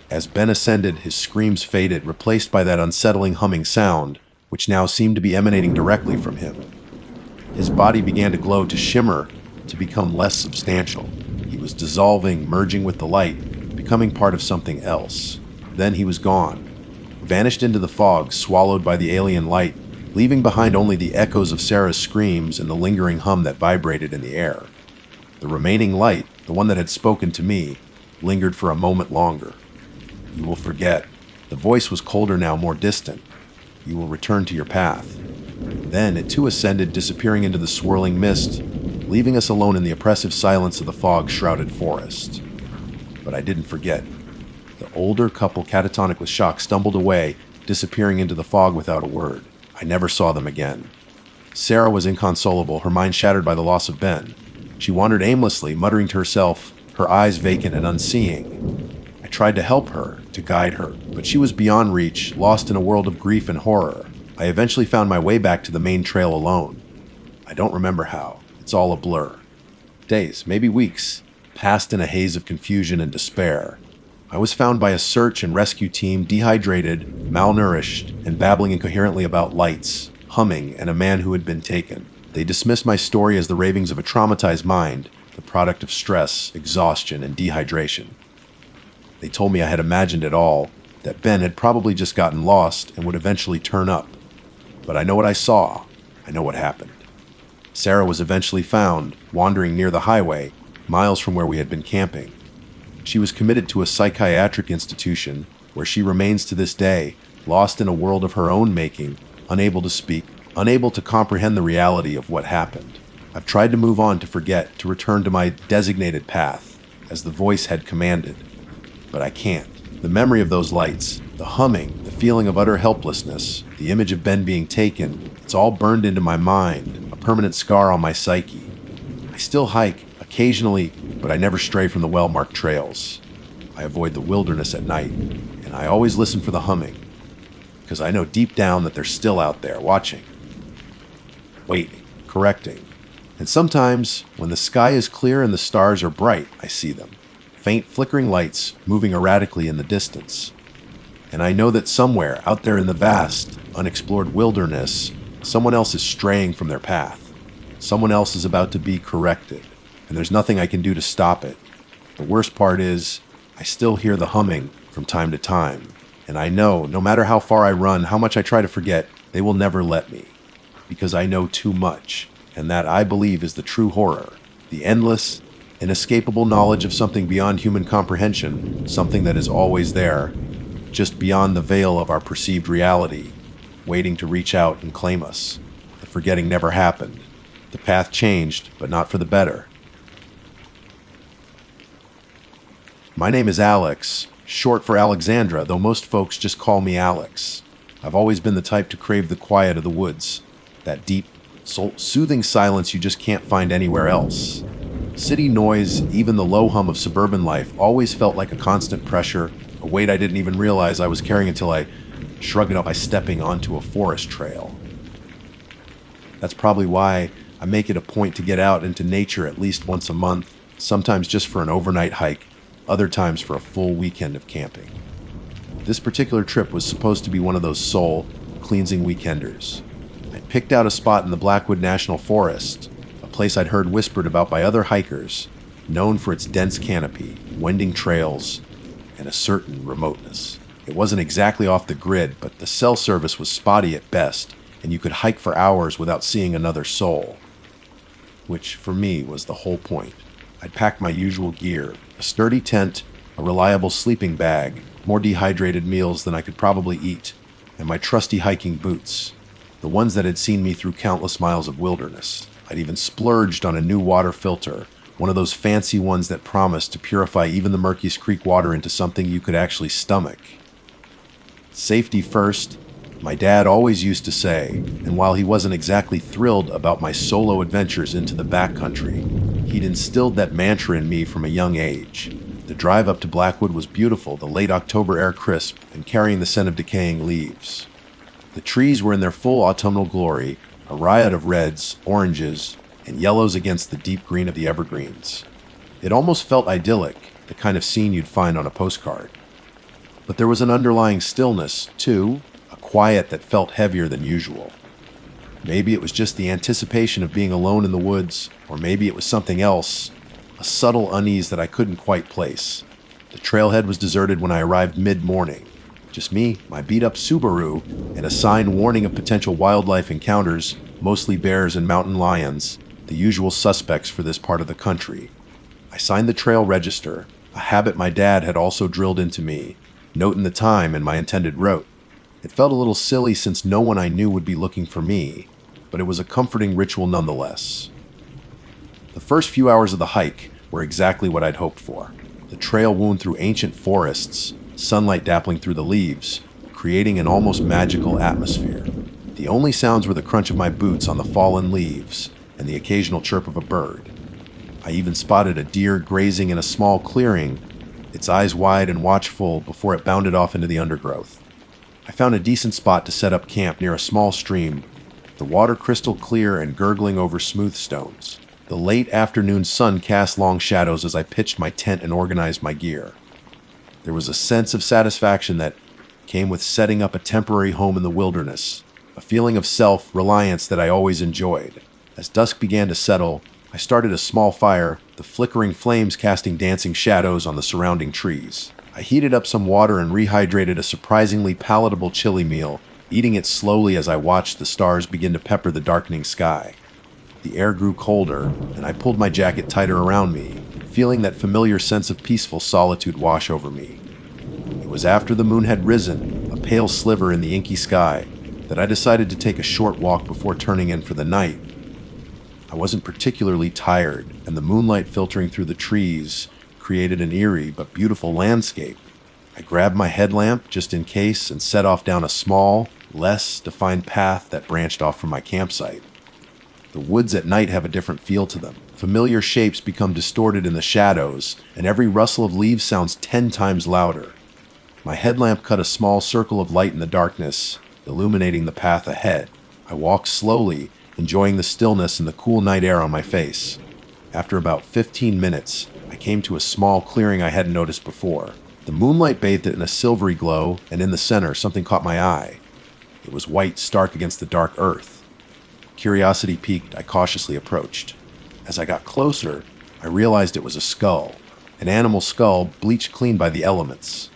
As Ben ascended, his screams faded, replaced by that unsettling humming sound, which now seemed to be emanating directly from him. His body began to glow, to shimmer, to become less substantial. He was dissolving, merging with the light, becoming part of something else. Then he was gone, vanished into the fog, swallowed by the alien light, leaving behind only the echoes of Sarah's screams and the lingering hum that vibrated in the air. The remaining light, the one that had spoken to me, lingered for a moment longer. You will forget. The voice was colder now, more distant. You will return to your path. Then it too ascended, disappearing into the swirling mist, leaving us alone in the oppressive silence of the fog-shrouded forest. But I didn't forget. The older couple, catatonic with shock, stumbled away, disappearing into the fog without a word. I never saw them again. Sarah was inconsolable, her mind shattered by the loss of Ben. She wandered aimlessly, muttering to herself, her eyes vacant and unseeing. I tried to help her, to guide her, but she was beyond reach, lost in a world of grief and horror. I eventually found my way back to the main trail alone. I don't remember how. It's all a blur. Days, maybe weeks, passed in a haze of confusion and despair. I was found by a search and rescue team, dehydrated, malnourished, and babbling incoherently about lights, humming, and a man who had been taken. They dismissed my story as the ravings of a traumatized mind, the product of stress, exhaustion, and dehydration. They told me I had imagined it all, that Ben had probably just gotten lost and would eventually turn up. But I know what I saw. I know what happened. Sarah was eventually found, wandering near the highway, miles from where we had been camping. She was committed to a psychiatric institution, where she remains to this day, lost in a world of her own making, unable to speak, unable to comprehend the reality of what happened. I've tried to move on, to forget, to return to my designated path, as the voice had commanded. But I can't. The memory of those lights, the humming, the feeling of utter helplessness, the image of Ben being taken, it's all burned into my mind, a permanent scar on my psyche. I still hike, occasionally, but I never stray from the well-marked trails. I avoid the wilderness at night, and I always listen for the humming, because I know deep down that they're still out there, watching, waiting, correcting. And sometimes, when the sky is clear and the stars are bright, I see them. Faint flickering lights moving erratically in the distance. And I know that somewhere out there in the vast, unexplored wilderness, someone else is straying from their path. Someone else is about to be corrected, and there's nothing I can do to stop it. The worst part is, I still hear the humming from time to time, and I know, no matter how far I run, how much I try to forget, they will never let me, because I know too much, and that, I believe, is the true horror, the endless, inescapable knowledge of something beyond human comprehension, something that is always there, just beyond the veil of our perceived reality, waiting to reach out and claim us. The forgetting never happened. The path changed, but not for the better. My name is Alex, short for Alexandra, though most folks just call me Alex. I've always been the type to crave the quiet of the woods, that deep, soothing silence you just can't find anywhere else. City noise, even the low hum of suburban life, always felt like a constant pressure, a weight I didn't even realize I was carrying until I shrugged it up by stepping onto a forest trail. That's probably why I make it a point to get out into nature at least once a month, sometimes just for an overnight hike, other times for a full weekend of camping. This particular trip was supposed to be one of those soul-cleansing weekenders. I picked out a spot in the Blackwood National Forest, a place I'd heard whispered about by other hikers, known for its dense canopy, winding trails, and a certain remoteness. It wasn't exactly off the grid, but the cell service was spotty at best, and you could hike for hours without seeing another soul. Which, for me, was the whole point. I'd packed my usual gear, a sturdy tent, a reliable sleeping bag, more dehydrated meals than I could probably eat, and my trusty hiking boots, the ones that had seen me through countless miles of wilderness. I'd even splurged on a new water filter, one of those fancy ones that promised to purify even the murkiest creek water into something you could actually stomach. Safety first, my dad always used to say, and while he wasn't exactly thrilled about my solo adventures into the backcountry, he'd instilled that mantra in me from a young age. The drive up to Blackwood was beautiful, the late October air crisp and carrying the scent of decaying leaves. The trees were in their full autumnal glory, a riot of reds, oranges, and yellows against the deep green of the evergreens. It almost felt idyllic, the kind of scene you'd find on a postcard. But there was an underlying stillness, too, a quiet that felt heavier than usual. Maybe it was just the anticipation of being alone in the woods, or maybe it was something else, a subtle unease that I couldn't quite place. The trailhead was deserted when I arrived mid-morning. Just me, my beat-up Subaru, and a sign warning of potential wildlife encounters, mostly bears and mountain lions, the usual suspects for this part of the country. I signed the trail register, a habit my dad had also drilled into me, noting the time and my intended route. It felt a little silly since no one I knew would be looking for me, but it was a comforting ritual nonetheless. The first few hours of the hike were exactly what I'd hoped for. The trail wound through ancient forests, sunlight dappling through the leaves, creating an almost magical atmosphere. The only sounds were the crunch of my boots on the fallen leaves and the occasional chirp of a bird. I even spotted a deer grazing in a small clearing, its eyes wide and watchful before it bounded off into the undergrowth. I found a decent spot to set up camp near a small stream, the water crystal clear and gurgling over smooth stones. The late afternoon sun cast long shadows as I pitched my tent and organized my gear. There was a sense of satisfaction that came with setting up a temporary home in the wilderness, a feeling of self-reliance that I always enjoyed. As dusk began to settle, I started a small fire, the flickering flames casting dancing shadows on the surrounding trees. I heated up some water and rehydrated a surprisingly palatable chili meal, eating it slowly as I watched the stars begin to pepper the darkening sky. The air grew colder, and I pulled my jacket tighter around me, feeling that familiar sense of peaceful solitude wash over me. It was after the moon had risen, a pale sliver in the inky sky, that I decided to take a short walk before turning in for the night. I wasn't particularly tired, and the moonlight filtering through the trees created an eerie but beautiful landscape. I grabbed my headlamp just in case and set off down a small, less defined path that branched off from my campsite. The woods at night have a different feel to them. Familiar shapes become distorted in the shadows, and every rustle of leaves sounds 10 times louder. My headlamp cut a small circle of light in the darkness, illuminating the path ahead. I walked slowly, enjoying the stillness and the cool night air on my face. After about 15 minutes, I came to a small clearing I hadn't noticed before. The moonlight bathed it in a silvery glow, and in the center, something caught my eye. It was white, stark against the dark earth. Curiosity piqued, I cautiously approached. As I got closer, I realized it was a skull, an animal skull bleached clean by the elements.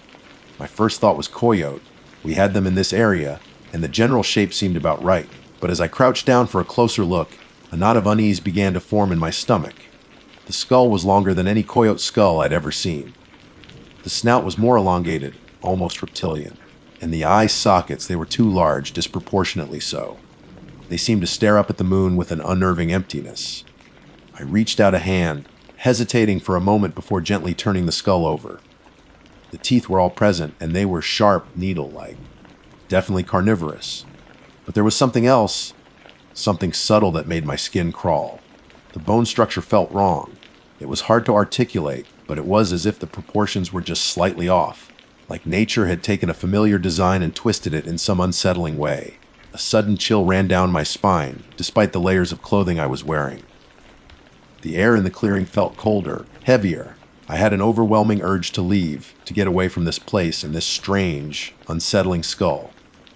My first thought was coyote. We had them in this area, and the general shape seemed about right. But as I crouched down for a closer look, a knot of unease began to form in my stomach. The skull was longer than any coyote skull I'd ever seen. The snout was more elongated, almost reptilian, and the eye sockets, they were too large, disproportionately so. They seemed to stare up at the moon with an unnerving emptiness. I reached out a hand, hesitating for a moment before gently turning the skull over. The teeth were all present, and they were sharp, needle-like. Definitely carnivorous. But there was something else, something subtle that made my skin crawl. The bone structure felt wrong. It was hard to articulate, but it was as if the proportions were just slightly off, like nature had taken a familiar design and twisted it in some unsettling way. A sudden chill ran down my spine, despite the layers of clothing I was wearing. The air in the clearing felt colder, heavier. I had an overwhelming urge to leave, to get away from this place and this strange, unsettling skull.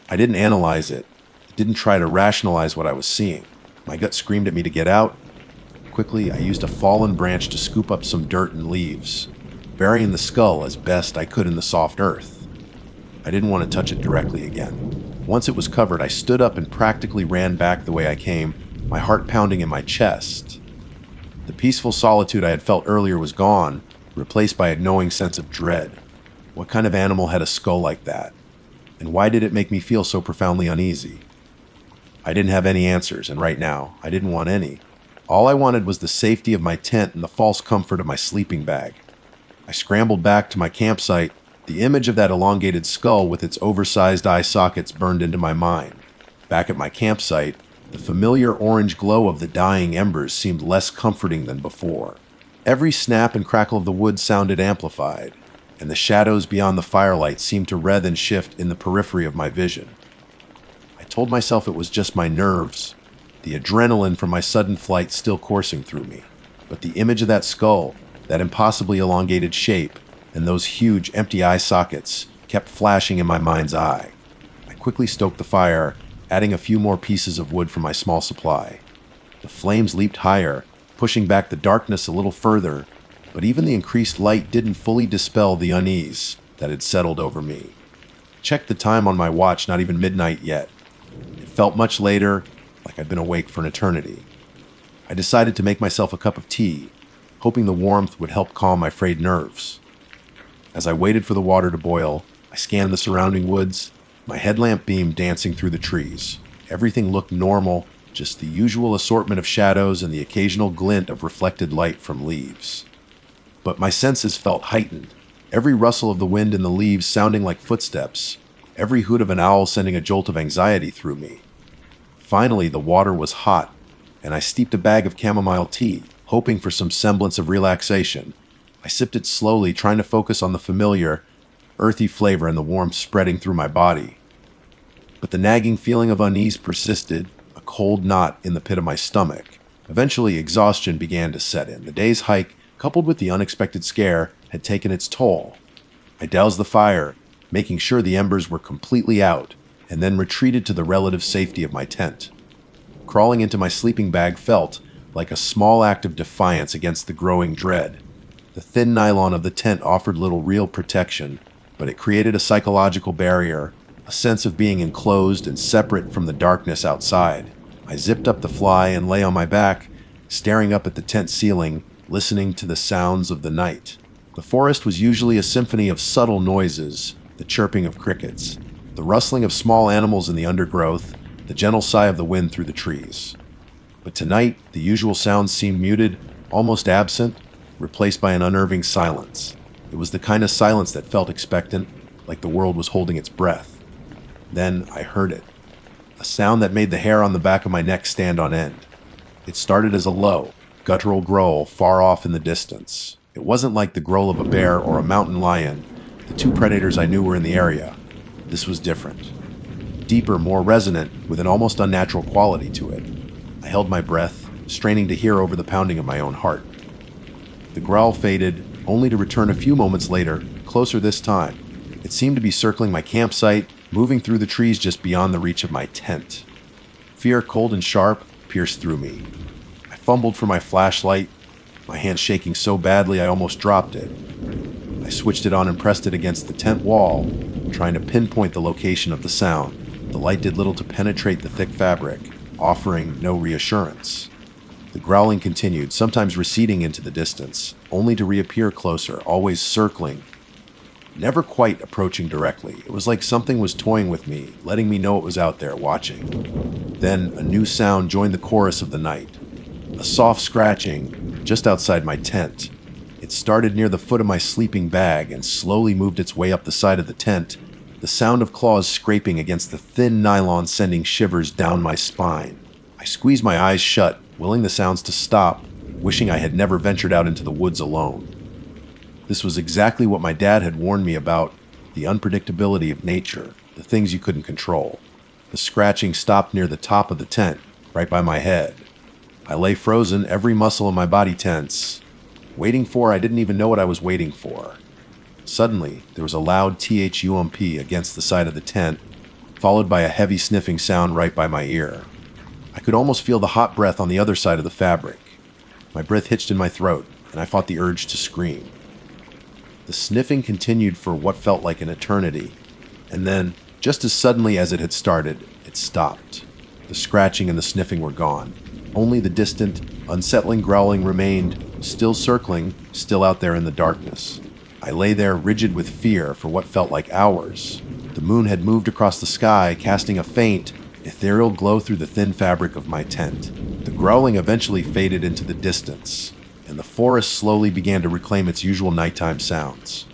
I didn't analyze it. I didn't try to rationalize what I was seeing. My gut screamed at me to get out. Quickly, I used a fallen branch to scoop up some dirt and leaves, burying the skull as best I could in the soft earth. I didn't want to touch it directly again. Once it was covered, I stood up and practically ran back the way I came, my heart pounding in my chest. The peaceful solitude I had felt earlier was gone, replaced by a gnawing sense of dread. What kind of animal had a skull like that? And why did it make me feel so profoundly uneasy? I didn't have any answers, and right now, I didn't want any. All I wanted was the safety of my tent and the false comfort of my sleeping bag. I scrambled back to my campsite, the image of that elongated skull with its oversized eye sockets burned into my mind. Back at my campsite, the familiar orange glow of the dying embers seemed less comforting than before. Every snap and crackle of the wood sounded amplified, and the shadows beyond the firelight seemed to writhe and shift in the periphery of my vision. I told myself it was just my nerves, the adrenaline from my sudden flight still coursing through me. But the image of that skull, that impossibly elongated shape, and those huge empty eye sockets kept flashing in my mind's eye. I quickly stoked the fire, adding a few more pieces of wood from my small supply. The flames leaped higher, pushing back the darkness a little further, but even the increased light didn't fully dispel the unease that had settled over me. I checked the time on my watch, not even midnight yet. It felt much later, like I'd been awake for an eternity. I decided to make myself a cup of tea, hoping the warmth would help calm my frayed nerves. As I waited for the water to boil, I scanned the surrounding woods, my headlamp beam dancing through the trees. Everything looked normal, just the usual assortment of shadows and the occasional glint of reflected light from leaves. But my senses felt heightened, every rustle of the wind in the leaves sounding like footsteps, every hoot of an owl sending a jolt of anxiety through me. Finally, the water was hot, and I steeped a bag of chamomile tea, hoping for some semblance of relaxation. I sipped it slowly, trying to focus on the familiar, earthy flavor and the warmth spreading through my body. But the nagging feeling of unease persisted, a cold knot in the pit of my stomach. Eventually, exhaustion began to set in. The day's hike, coupled with the unexpected scare, had taken its toll. I doused the fire, making sure the embers were completely out, and then retreated to the relative safety of my tent. Crawling into my sleeping bag felt like a small act of defiance against the growing dread. The thin nylon of the tent offered little real protection, but it created a psychological barrier, a sense of being enclosed and separate from the darkness outside. I zipped up the fly and lay on my back, staring up at the tent ceiling, listening to the sounds of the night. The forest was usually a symphony of subtle noises, the chirping of crickets, the rustling of small animals in the undergrowth, the gentle sigh of the wind through the trees. But tonight, the usual sounds seemed muted, almost absent, replaced by an unnerving silence. It was the kind of silence that felt expectant, like the world was holding its breath. Then I heard it, a sound that made the hair on the back of my neck stand on end. It started as a low, guttural growl far off in the distance. It wasn't like the growl of a bear or a mountain lion, the two predators I knew were in the area. This was different. Deeper, more resonant, with an almost unnatural quality to it. I held my breath, straining to hear over the pounding of my own heart. The growl faded, only to return a few moments later, closer this time. It seemed to be circling my campsite, moving through the trees just beyond the reach of my tent. Fear, cold and sharp, pierced through me. I fumbled for my flashlight, my hand shaking so badly I almost dropped it. I switched it on and pressed it against the tent wall, trying to pinpoint the location of the sound. The light did little to penetrate the thick fabric, offering no reassurance. The growling continued, sometimes receding into the distance, only to reappear closer, always circling, never quite approaching directly. It was like something was toying with me, letting me know it was out there, watching. Then a new sound joined the chorus of the night, a soft scratching just outside my tent. It started near the foot of my sleeping bag and slowly moved its way up the side of the tent, the sound of claws scraping against the thin nylon sending shivers down my spine. I squeezed my eyes shut, willing the sounds to stop, wishing I had never ventured out into the woods alone. This was exactly what my dad had warned me about, the unpredictability of nature, the things you couldn't control. The scratching stopped near the top of the tent, right by my head. I lay frozen, every muscle in my body tense, waiting for I didn't even know what I was waiting for. Suddenly, there was a loud thump against the side of the tent, followed by a heavy sniffing sound right by my ear. I could almost feel the hot breath on the other side of the fabric. My breath hitched in my throat, and I fought the urge to scream. The sniffing continued for what felt like an eternity, and then, just as suddenly as it had started, it stopped. The scratching and the sniffing were gone. Only the distant, unsettling growling remained, still circling, still out there in the darkness. I lay there rigid with fear for what felt like hours. The moon had moved across the sky, casting a faint, ethereal glow through the thin fabric of my tent. The growling eventually faded into the distance, and the forest slowly began to reclaim its usual nighttime sounds.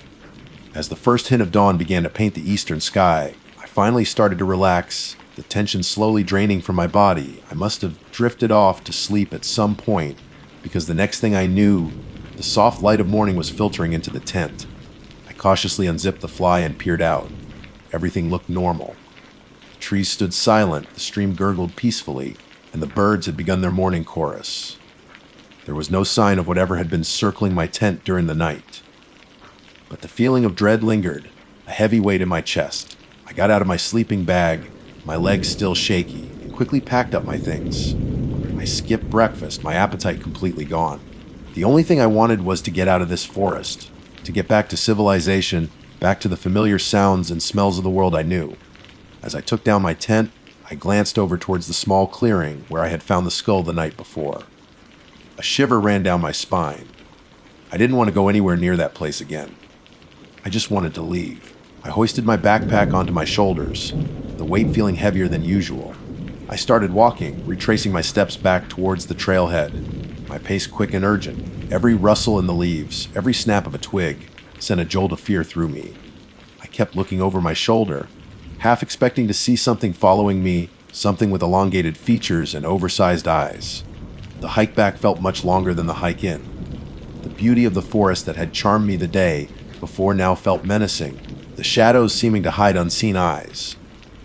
As the first hint of dawn began to paint the eastern sky, I finally started to relax, the tension slowly draining from my body. I must have drifted off to sleep at some point, because the next thing I knew, the soft light of morning was filtering into the tent. I cautiously unzipped the fly and peered out. Everything looked normal. The trees stood silent, the stream gurgled peacefully, and the birds had begun their morning chorus. There was no sign of whatever had been circling my tent during the night. But the feeling of dread lingered, a heavy weight in my chest. I got out of my sleeping bag, my legs still shaky, and quickly packed up my things. I skipped breakfast, my appetite completely gone. The only thing I wanted was to get out of this forest, to get back to civilization, back to the familiar sounds and smells of the world I knew. As I took down my tent, I glanced over towards the small clearing where I had found the skull the night before. A shiver ran down my spine. I didn't want to go anywhere near that place again. I just wanted to leave. I hoisted my backpack onto my shoulders, the weight feeling heavier than usual. I started walking, retracing my steps back towards the trailhead, my pace quick and urgent. Every rustle in the leaves, every snap of a twig, sent a jolt of fear through me. I kept looking over my shoulder, half expecting to see something following me, something with elongated features and oversized eyes. The hike back felt much longer than the hike in. The beauty of the forest that had charmed me the day before now felt menacing, the shadows seeming to hide unseen eyes.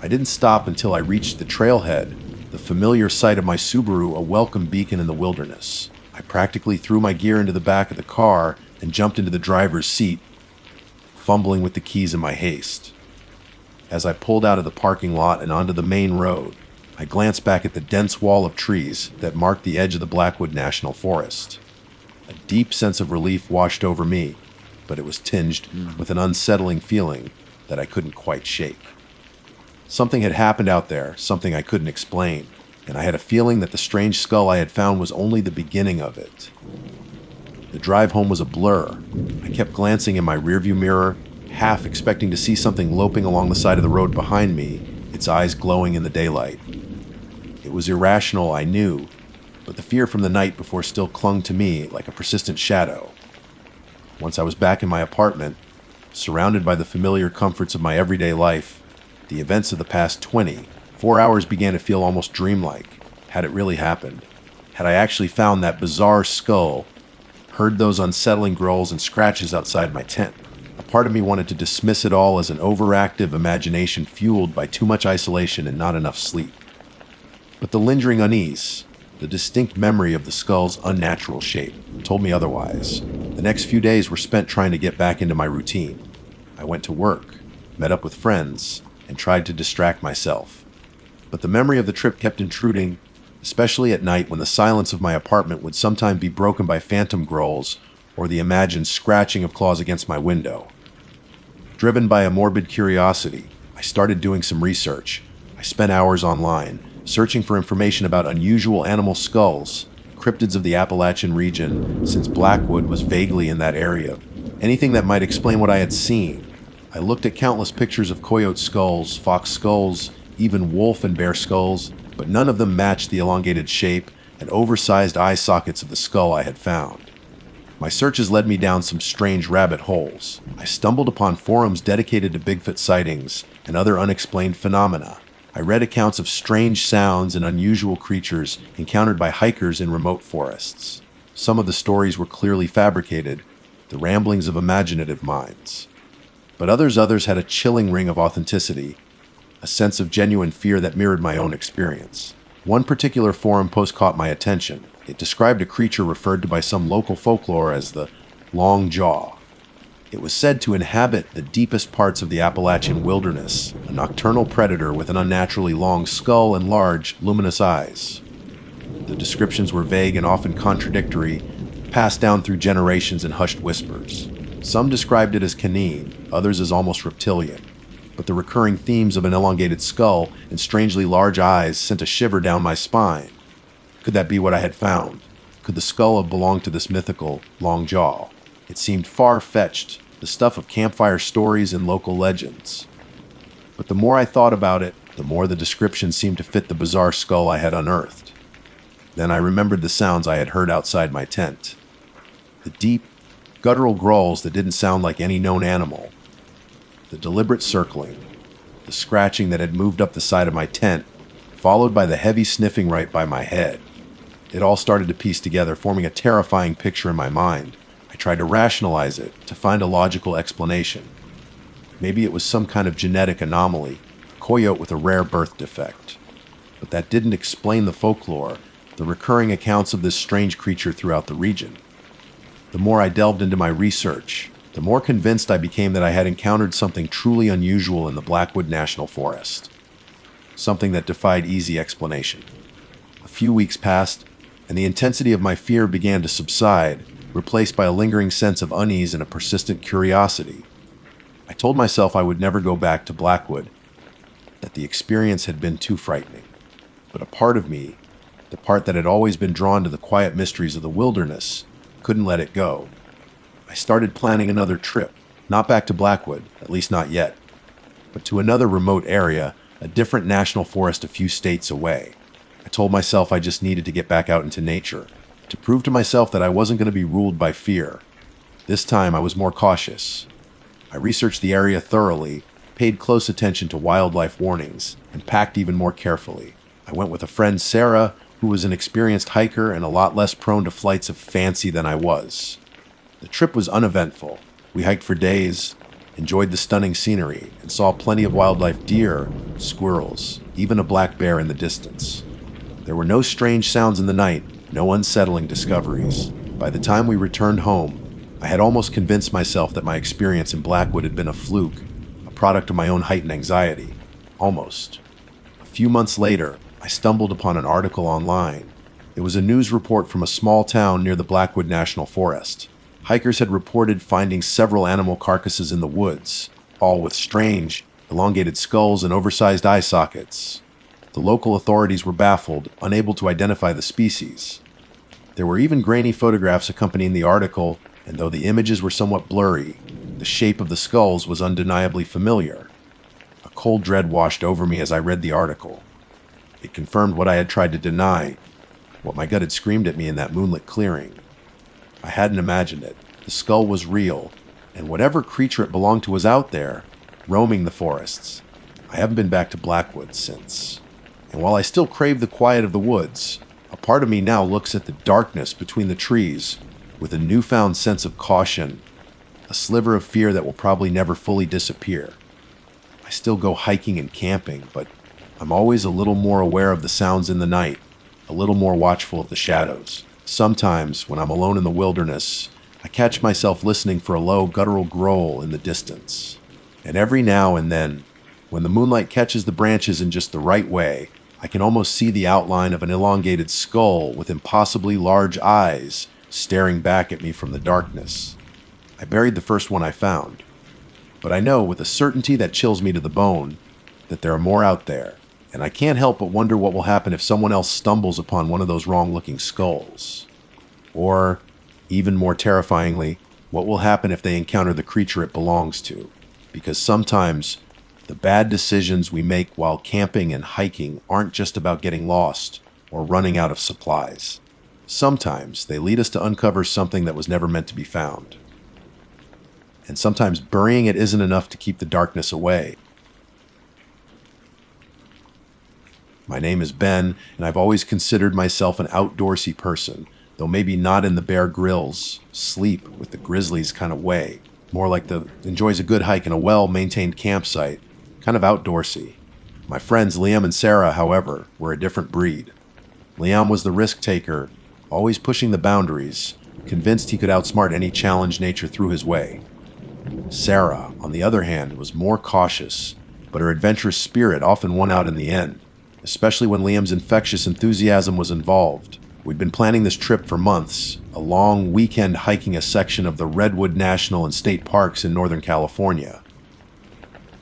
I didn't stop until I reached the trailhead, the familiar sight of my Subaru a welcome beacon in the wilderness. I practically threw my gear into the back of the car and jumped into the driver's seat, fumbling with the keys in my haste. As I pulled out of the parking lot and onto the main road, I glanced back at the dense wall of trees that marked the edge of the Blackwood National Forest. A deep sense of relief washed over me, but it was tinged with an unsettling feeling that I couldn't quite shake. Something had happened out there, something I couldn't explain, and I had a feeling that the strange skull I had found was only the beginning of it. The drive home was a blur. I kept glancing in my rearview mirror, half expecting to see something loping along the side of the road behind me, its eyes glowing in the daylight. It was irrational, I knew, but the fear from the night before still clung to me like a persistent shadow. Once I was back in my apartment, surrounded by the familiar comforts of my everyday life, the events of the past 24 hours began to feel almost dreamlike. Had it really happened? Had I actually found that bizarre skull, heard those unsettling growls and scratches outside my tent? A part of me wanted to dismiss it all as an overactive imagination fueled by too much isolation and not enough sleep. But the lingering unease, the distinct memory of the skull's unnatural shape, told me otherwise. The next few days were spent trying to get back into my routine. I went to work, met up with friends, and tried to distract myself. But the memory of the trip kept intruding, especially at night when the silence of my apartment would sometimes be broken by phantom growls or the imagined scratching of claws against my window. Driven by a morbid curiosity, I started doing some research. I spent hours online, searching for information about unusual animal skulls, cryptids of the Appalachian region, since Blackwood was vaguely in that area. Anything that might explain what I had seen. I looked at countless pictures of coyote skulls, fox skulls, even wolf and bear skulls, but none of them matched the elongated shape and oversized eye sockets of the skull I had found. My searches led me down some strange rabbit holes. I stumbled upon forums dedicated to Bigfoot sightings and other unexplained phenomena. I read accounts of strange sounds and unusual creatures encountered by hikers in remote forests. Some of the stories were clearly fabricated, the ramblings of imaginative minds. But others had a chilling ring of authenticity. a sense of genuine fear that mirrored my own experience. One particular forum post caught my attention. It described a creature referred to by some local folklore as the Long Jaw. It was said to inhabit the deepest parts of the Appalachian wilderness, a nocturnal predator with an unnaturally long skull and large, luminous eyes. The descriptions were vague and often contradictory, passed down through generations in hushed whispers. Some described it as canine, others as almost reptilian, but the recurring themes of an elongated skull and strangely large eyes sent a shiver down my spine. Could that be what I had found? Could the skull have belonged to this mythical Long Jaw? It seemed far-fetched, the stuff of campfire stories and local legends. But the more I thought about it, the more the description seemed to fit the bizarre skull I had unearthed. Then I remembered the sounds I had heard outside my tent. The deep, guttural growls that didn't sound like any known animal. The deliberate circling. The scratching that had moved up the side of my tent, followed by the heavy sniffing right by my head. It all started to piece together, forming a terrifying picture in my mind. I tried to rationalize it, to find a logical explanation. Maybe it was some kind of genetic anomaly, a coyote with a rare birth defect. But that didn't explain the folklore, the recurring accounts of this strange creature throughout the region. The more I delved into my research, the more convinced I became that I had encountered something truly unusual in the Blackwood National Forest. Something that defied easy explanation. A few weeks passed, and the intensity of my fear began to subside, replaced by a lingering sense of unease and a persistent curiosity. I told myself I would never go back to Blackwood, that the experience had been too frightening. But a part of me, the part that had always been drawn to the quiet mysteries of the wilderness, couldn't let it go. I started planning another trip, not back to Blackwood, at least not yet, but to another remote area, a different national forest a few states away. I told myself I just needed to get back out into nature, to prove to myself that I wasn't going to be ruled by fear. This time I was more cautious. I researched the area thoroughly, paid close attention to wildlife warnings, and packed even more carefully. I went with a friend, Sarah, who was an experienced hiker and a lot less prone to flights of fancy than I was. The trip was uneventful. We hiked for days, enjoyed the stunning scenery, and saw plenty of wildlife: deer, squirrels, even a black bear in the distance. There were no strange sounds in the night, no unsettling discoveries. By the time we returned home, I had almost convinced myself that my experience in Blackwood had been a fluke, a product of my own heightened anxiety. Almost. A few months later, I stumbled upon an article online. It was a news report from a small town near the Blackwood National Forest. Hikers had reported finding several animal carcasses in the woods, all with strange, elongated skulls and oversized eye sockets. The local authorities were baffled, unable to identify the species. There were even grainy photographs accompanying the article, and though the images were somewhat blurry, the shape of the skulls was undeniably familiar. A cold dread washed over me as I read the article. It confirmed what I had tried to deny, what my gut had screamed at me in that moonlit clearing. I hadn't imagined it. The skull was real, and whatever creature it belonged to was out there, roaming the forests. I haven't been back to Blackwood since. And while I still crave the quiet of the woods, a part of me now looks at the darkness between the trees with a newfound sense of caution, a sliver of fear that will probably never fully disappear. I still go hiking and camping, but I'm always a little more aware of the sounds in the night, a little more watchful of the shadows. Sometimes, when I'm alone in the wilderness, I catch myself listening for a low, guttural growl in the distance. And every now and then, when the moonlight catches the branches in just the right way, I can almost see the outline of an elongated skull with impossibly large eyes staring back at me from the darkness. I buried the first one I found, but I know with a certainty that chills me to the bone that there are more out there, and I can't help but wonder what will happen if someone else stumbles upon one of those wrong-looking skulls. Or, even more terrifyingly, what will happen if they encounter the creature it belongs to? Because sometimes the bad decisions we make while camping and hiking aren't just about getting lost or running out of supplies. Sometimes they lead us to uncover something that was never meant to be found. And sometimes burying it isn't enough to keep the darkness away. My name is Ben, and I've always considered myself an outdoorsy person, though maybe not in the Bear Grylls, sleep with the grizzlies kind of way. More like the enjoys a good hike in a well-maintained campsite, kind of outdoorsy. My friends Liam and Sarah, however, were a different breed. Liam was the risk taker, always pushing the boundaries, convinced he could outsmart any challenge nature threw his way. Sarah, on the other hand, was more cautious, but her adventurous spirit often won out in the end, especially when Liam's infectious enthusiasm was involved. We'd been planning this trip for months, a long weekend hiking a section of the Redwood National and State Parks in Northern California.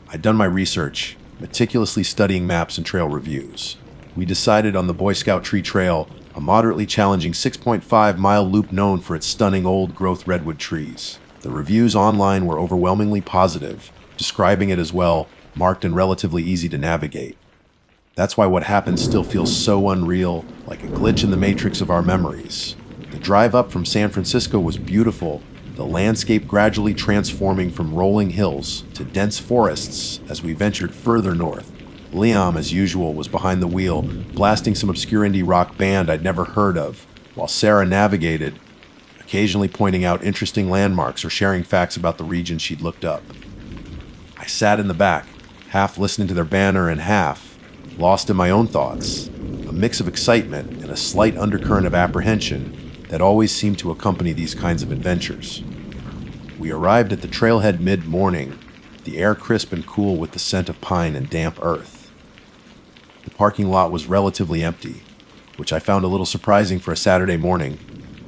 I'd done my research, meticulously studying maps and trail reviews. We decided on the Boy Scout Tree Trail, a moderately challenging 6.5-mile loop known for its stunning old-growth redwood trees. The reviews online were overwhelmingly positive, describing it as well, marked and relatively easy to navigate. That's why what happened still feels so unreal, like a glitch in the matrix of our memories. The drive up from San Francisco was beautiful, the landscape gradually transforming from rolling hills to dense forests as we ventured further north. Liam, as usual, was behind the wheel, blasting some obscure indie rock band I'd never heard of, while Sarah navigated, occasionally pointing out interesting landmarks or sharing facts about the region she'd looked up. I sat in the back, half listening to their banter and half lost in my own thoughts, a mix of excitement and a slight undercurrent of apprehension that always seemed to accompany these kinds of adventures. We arrived at the trailhead mid-morning, the air crisp and cool with the scent of pine and damp earth. The parking lot was relatively empty, which I found a little surprising for a Saturday morning,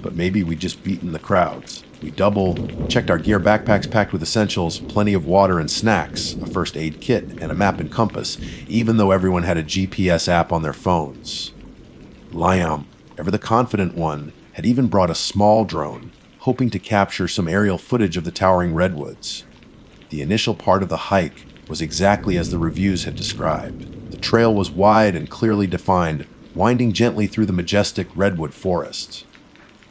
but maybe we'd just beaten the crowds. We checked our gear, backpacks packed with essentials, plenty of water and snacks, a first aid kit, and a map and compass, even though everyone had a GPS app on their phones. Liam, ever the confident one, had even brought a small drone, hoping to capture some aerial footage of the towering redwoods. The initial part of the hike was exactly as the reviews had described. The trail was wide and clearly defined, winding gently through the majestic redwood forests.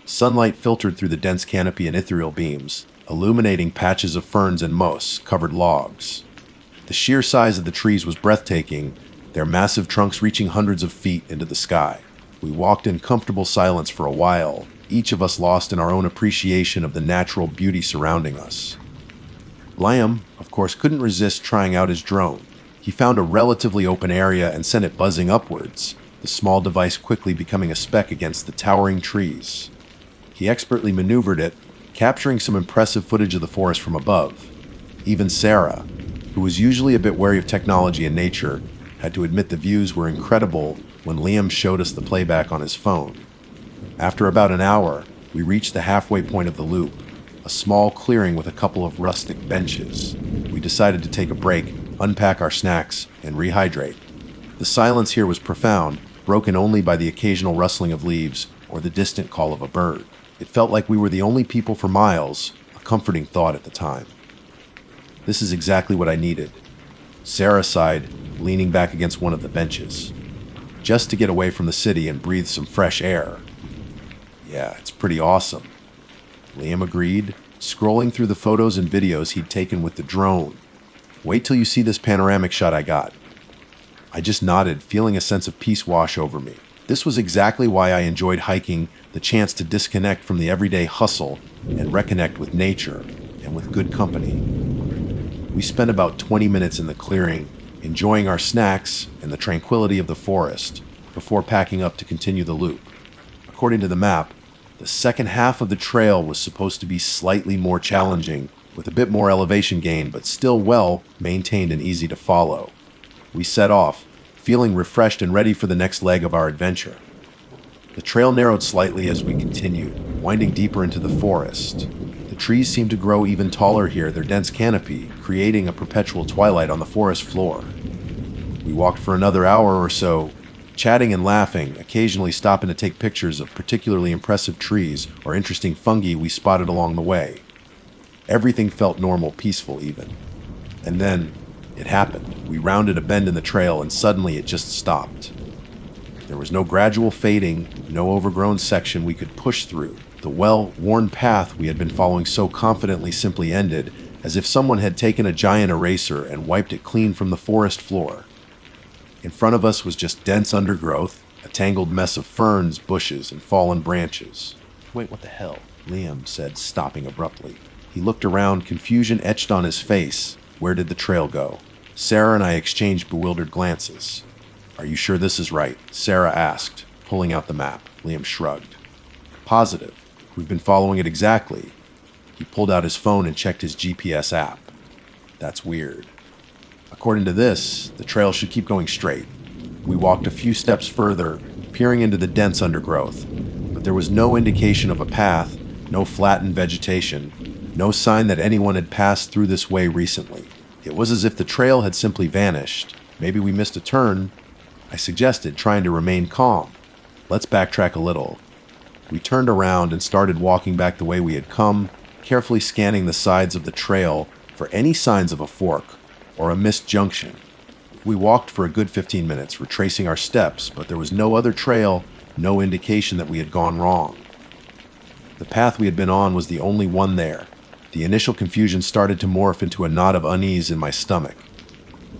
Sunlight filtered through the dense canopy and ethereal beams, illuminating patches of ferns and moss-covered logs. The sheer size of the trees was breathtaking, their massive trunks reaching hundreds of feet into the sky. We walked in comfortable silence for a while, each of us lost in our own appreciation of the natural beauty surrounding us. Liam, of course, couldn't resist trying out his drone. He found a relatively open area and sent it buzzing upwards, the small device quickly becoming a speck against the towering trees. He expertly maneuvered it, capturing some impressive footage of the forest from above. Even Sarah, who was usually a bit wary of technology and nature, had to admit the views were incredible when Liam showed us the playback on his phone. After about an hour, we reached the halfway point of the loop, a small clearing with a couple of rustic benches. We decided to take a break, unpack our snacks, and rehydrate. The silence here was profound, broken only by the occasional rustling of leaves or the distant call of a bird. It felt like we were the only people for miles, a comforting thought at the time. This is exactly what I needed. Sarah sighed, leaning back against one of the benches. Just to get away from the city and breathe some fresh air. Yeah, it's pretty awesome. Liam agreed, scrolling through the photos and videos he'd taken with the drone. Wait till you see this panoramic shot I got. I just nodded, feeling a sense of peace wash over me. This was exactly why I enjoyed hiking, the chance to disconnect from the everyday hustle and reconnect with nature and with good company. We spent about 20 minutes in the clearing, enjoying our snacks and the tranquility of the forest, before packing up to continue the loop. According to the map, the second half of the trail was supposed to be slightly more challenging, with a bit more elevation gain, but still well maintained and easy to follow. We set off, feeling refreshed and ready for the next leg of our adventure. The trail narrowed slightly as we continued, winding deeper into the forest. The trees seemed to grow even taller here, their dense canopy creating a perpetual twilight on the forest floor. We walked for another hour or so, chatting and laughing, occasionally stopping to take pictures of particularly impressive trees or interesting fungi we spotted along the way. Everything felt normal, peaceful even. And then, it happened. We rounded a bend in the trail and suddenly it just stopped. There was no gradual fading, no overgrown section we could push through. The well-worn path we had been following so confidently simply ended, as if someone had taken a giant eraser and wiped it clean from the forest floor. In front of us was just dense undergrowth, a tangled mess of ferns, bushes, and fallen branches. "Wait, what the hell?" Liam said, stopping abruptly. He looked around, confusion etched on his face. Where did the trail go? Sarah and I exchanged bewildered glances. "Are you sure this is right?" Sarah asked, pulling out the map. Liam shrugged. "Positive. We've been following it exactly." He pulled out his phone and checked his GPS app. "That's weird. According to this, the trail should keep going straight." We walked a few steps further, peering into the dense undergrowth, but there was no indication of a path, no flattened vegetation, no sign that anyone had passed through this way recently. It was as if the trail had simply vanished. Maybe we missed a turn, I suggested, trying to remain calm. "Let's backtrack a little." We turned around and started walking back the way we had come, carefully scanning the sides of the trail for any signs of a fork or a missed junction. We walked for a good 15 minutes, retracing our steps, but there was no other trail, no indication that we had gone wrong. The path we had been on was the only one there. The initial confusion started to morph into a knot of unease in my stomach.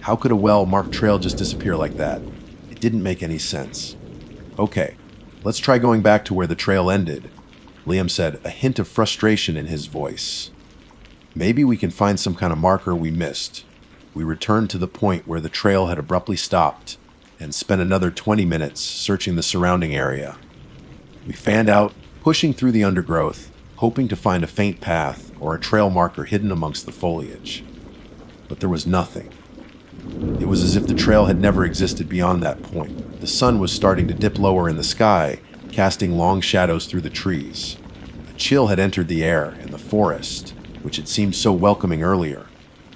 How could a well-marked trail just disappear like that? It didn't make any sense. "Okay, let's try going back to where the trail ended," Liam said, a hint of frustration in his voice. "Maybe we can find some kind of marker we missed." We returned to the point where the trail had abruptly stopped and spent another 20 minutes searching the surrounding area. We fanned out, pushing through the undergrowth, hoping to find a faint path or a trail marker hidden amongst the foliage. But there was nothing. It was as if the trail had never existed beyond that point. The sun was starting to dip lower in the sky, casting long shadows through the trees. A chill had entered the air, and the forest, which had seemed so welcoming earlier,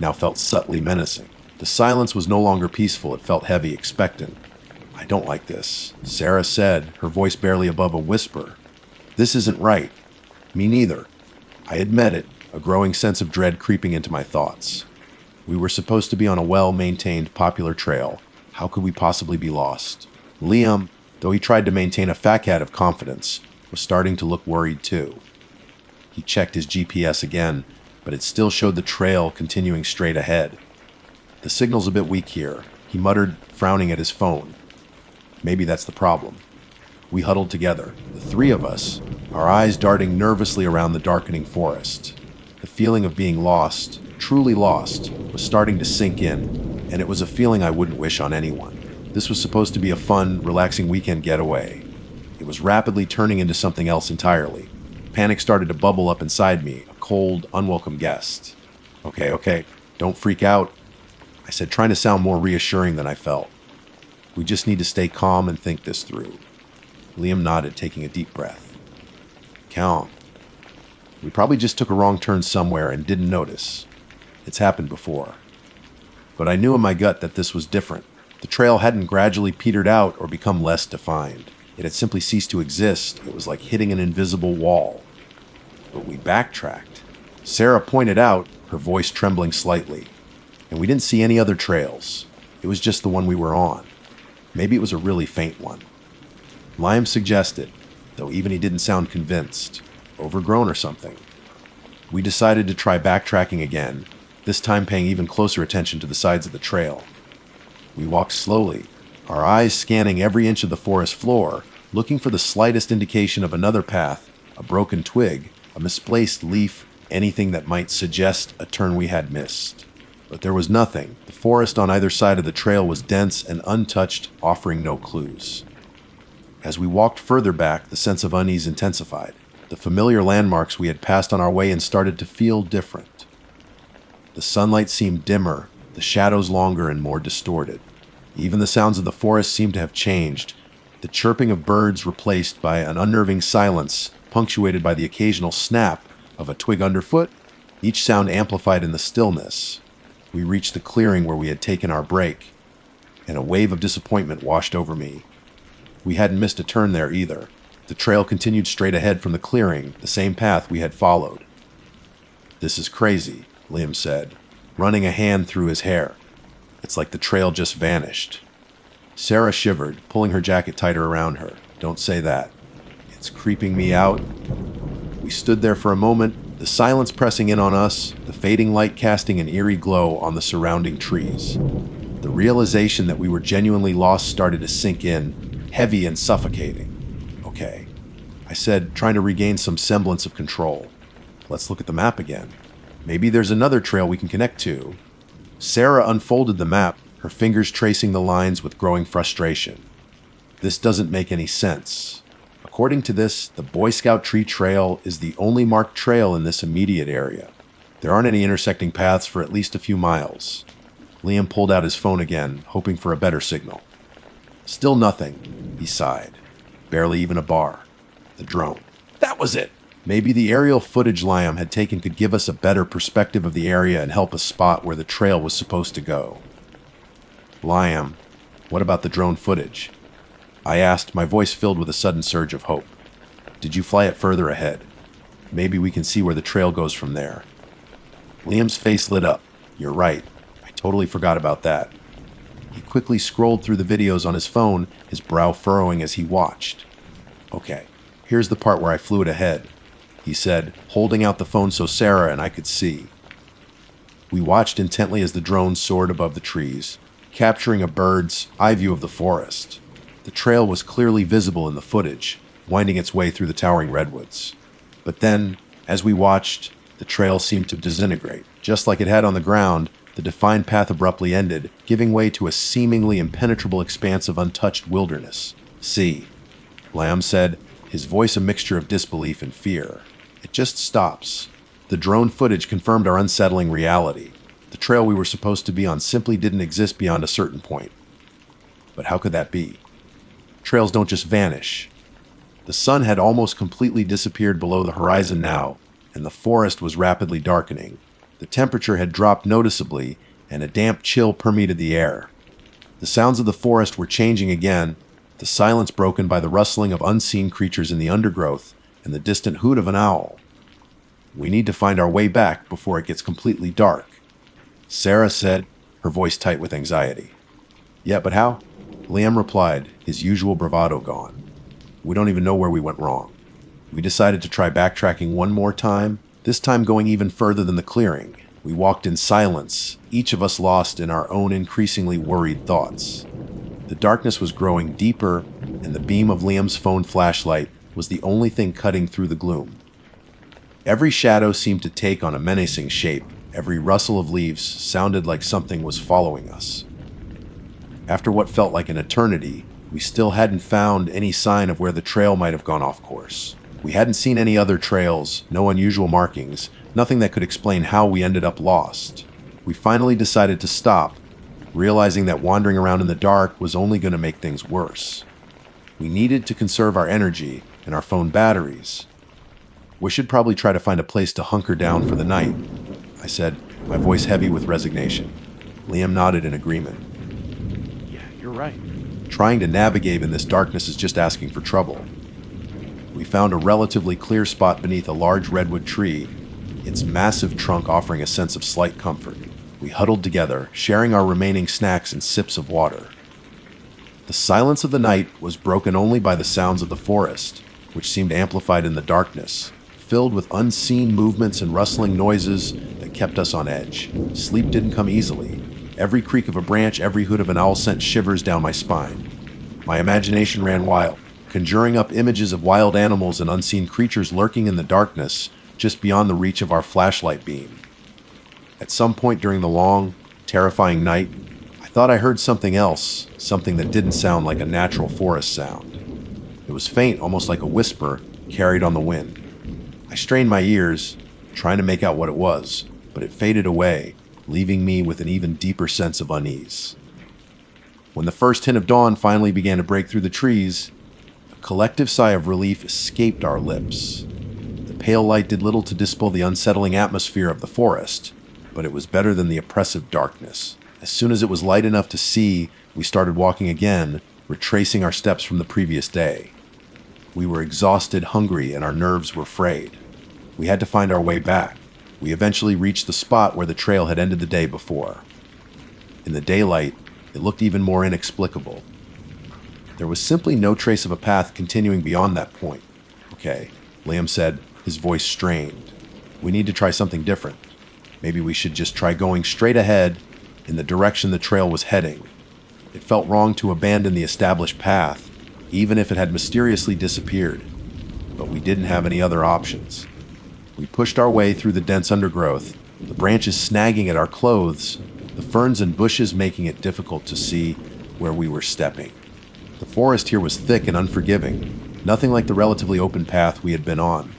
now felt subtly menacing. The silence was no longer peaceful, it felt heavy, expectant. "I don't like this," Sarah said, her voice barely above a whisper. "This isn't right." "Me neither." I admit it, a growing sense of dread creeping into my thoughts. We were supposed to be on a well-maintained, popular trail. How could we possibly be lost? Liam, though he tried to maintain a facade of confidence, was starting to look worried too. He checked his GPS again, but it still showed the trail continuing straight ahead. "The signal's a bit weak here," he muttered, frowning at his phone. "Maybe that's the problem." We huddled together, the three of us, our eyes darting nervously around the darkening forest. The feeling of being lost, truly lost, was starting to sink in, and it was a feeling I wouldn't wish on anyone. This was supposed to be a fun, relaxing weekend getaway. It was rapidly turning into something else entirely. Panic started to bubble up inside me, a cold, unwelcome guest. Okay, don't freak out," I said, trying to sound more reassuring than I felt. "We just need to stay calm and think this through." Liam nodded, taking a deep breath. "Calm. We probably just took a wrong turn somewhere and didn't notice. It's happened before." But I knew in my gut that this was different. The trail hadn't gradually petered out or become less defined. It had simply ceased to exist. It was like hitting an invisible wall. But we backtracked. Sarah pointed out, her voice trembling slightly, and we didn't see any other trails. It was just the one we were on. Maybe it was a really faint one. Liam suggested, though even he didn't sound convinced. Overgrown or something. We decided to try backtracking again, this time paying even closer attention to the sides of the trail. We walked slowly, our eyes scanning every inch of the forest floor, looking for the slightest indication of another path, a broken twig, a misplaced leaf, anything that might suggest a turn we had missed. But there was nothing. The forest on either side of the trail was dense and untouched, offering no clues. As we walked further back, the sense of unease intensified. The familiar landmarks we had passed on our way and started to feel different. The sunlight seemed dimmer, the shadows longer and more distorted. Even the sounds of the forest seemed to have changed, the chirping of birds replaced by an unnerving silence, punctuated by the occasional snap of a twig underfoot, each sound amplified in the stillness. We reached the clearing where we had taken our break, and a wave of disappointment washed over me. We hadn't missed a turn there either. The trail continued straight ahead from the clearing, the same path we had followed. "This is crazy," Liam said, running a hand through his hair. "It's like the trail just vanished." Sarah shivered, pulling her jacket tighter around her. "Don't say that. It's creeping me out." We stood there for a moment, the silence pressing in on us, the fading light casting an eerie glow on the surrounding trees. The realization that we were genuinely lost started to sink in, heavy and suffocating. "Okay," I said, trying to regain some semblance of control. "Let's look at the map again. Maybe there's another trail we can connect to." Sarah unfolded the map, her fingers tracing the lines with growing frustration. This doesn't make any sense. According to this, the Boy Scout Tree Trail is the only marked trail in this immediate area. There aren't any intersecting paths for at least a few miles. Liam pulled out his phone again, hoping for a better signal. Still nothing, he sighed. Barely even a bar. The drone. That was it! Maybe the aerial footage Liam had taken could give us a better perspective of the area and help us spot where the trail was supposed to go. Liam, what about the drone footage? I asked, my voice filled with a sudden surge of hope. Did you fly it further ahead? Maybe we can see where the trail goes from there. Liam's face lit up. You're right. I totally forgot about that. He quickly scrolled through the videos on his phone, his brow furrowing as he watched. Okay, here's the part where I flew it ahead, he said, holding out the phone so Sarah and I could see. We watched intently as the drone soared above the trees, capturing a bird's eye view of the forest. The trail was clearly visible in the footage, winding its way through the towering redwoods. But then, as we watched, the trail seemed to disintegrate. Just like it had on the ground, the defined path abruptly ended, giving way to a seemingly impenetrable expanse of untouched wilderness. See, Liam said, his voice a mixture of disbelief and fear. It just stops. The drone footage confirmed our unsettling reality. The trail we were supposed to be on simply didn't exist beyond a certain point. But how could that be? Trails don't just vanish. The sun had almost completely disappeared below the horizon now, and the forest was rapidly darkening. The temperature had dropped noticeably, and a damp chill permeated the air. The sounds of the forest were changing again, the silence broken by the rustling of unseen creatures in the undergrowth and the distant hoot of an owl. We need to find our way back before it gets completely dark, Sarah said, her voice tight with anxiety. Yeah, but how? Liam replied, his usual bravado gone. We don't even know where we went wrong. We decided to try backtracking one more time, this time going even further than the clearing. We walked in silence, each of us lost in our own increasingly worried thoughts. The darkness was growing deeper, and the beam of Liam's phone flashlight was the only thing cutting through the gloom. Every shadow seemed to take on a menacing shape. Every rustle of leaves sounded like something was following us. After what felt like an eternity, we still hadn't found any sign of where the trail might have gone off course. We hadn't seen any other trails, no unusual markings, nothing that could explain how we ended up lost. We finally decided to stop, realizing that wandering around in the dark was only going to make things worse. We needed to conserve our energy and our phone batteries. We should probably try to find a place to hunker down for the night, I said, my voice heavy with resignation. Liam nodded in agreement. Yeah, you're right. Trying to navigate in this darkness is just asking for trouble. We found a relatively clear spot beneath a large redwood tree, its massive trunk offering a sense of slight comfort. We huddled together, sharing our remaining snacks and sips of water. The silence of the night was broken only by the sounds of the forest, which seemed amplified in the darkness, filled with unseen movements and rustling noises that kept us on edge. Sleep didn't come easily. Every creak of a branch, every hoot of an owl sent shivers down my spine. My imagination ran wild, conjuring up images of wild animals and unseen creatures lurking in the darkness just beyond the reach of our flashlight beam. At some point during the long, terrifying night, I thought I heard something else, something that didn't sound like a natural forest sound. It was faint, almost like a whisper, carried on the wind. I strained my ears, trying to make out what it was, but it faded away, leaving me with an even deeper sense of unease. When the first hint of dawn finally began to break through the trees, a collective sigh of relief escaped our lips. The pale light did little to dispel the unsettling atmosphere of the forest, but it was better than the oppressive darkness. As soon as it was light enough to see, we started walking again, retracing our steps from the previous day. We were exhausted, hungry, and our nerves were frayed. We had to find our way back. We eventually reached the spot where the trail had ended the day before. In the daylight, it looked even more inexplicable. There was simply no trace of a path continuing beyond that point. Okay, Liam said, his voice strained. We need to try something different. Maybe we should just try going straight ahead in the direction the trail was heading. It felt wrong to abandon the established path, even if it had mysteriously disappeared. But we didn't have any other options. We pushed our way through the dense undergrowth, the branches snagging at our clothes, the ferns and bushes making it difficult to see where we were stepping. The forest here was thick and unforgiving, nothing like the relatively open path we had been on.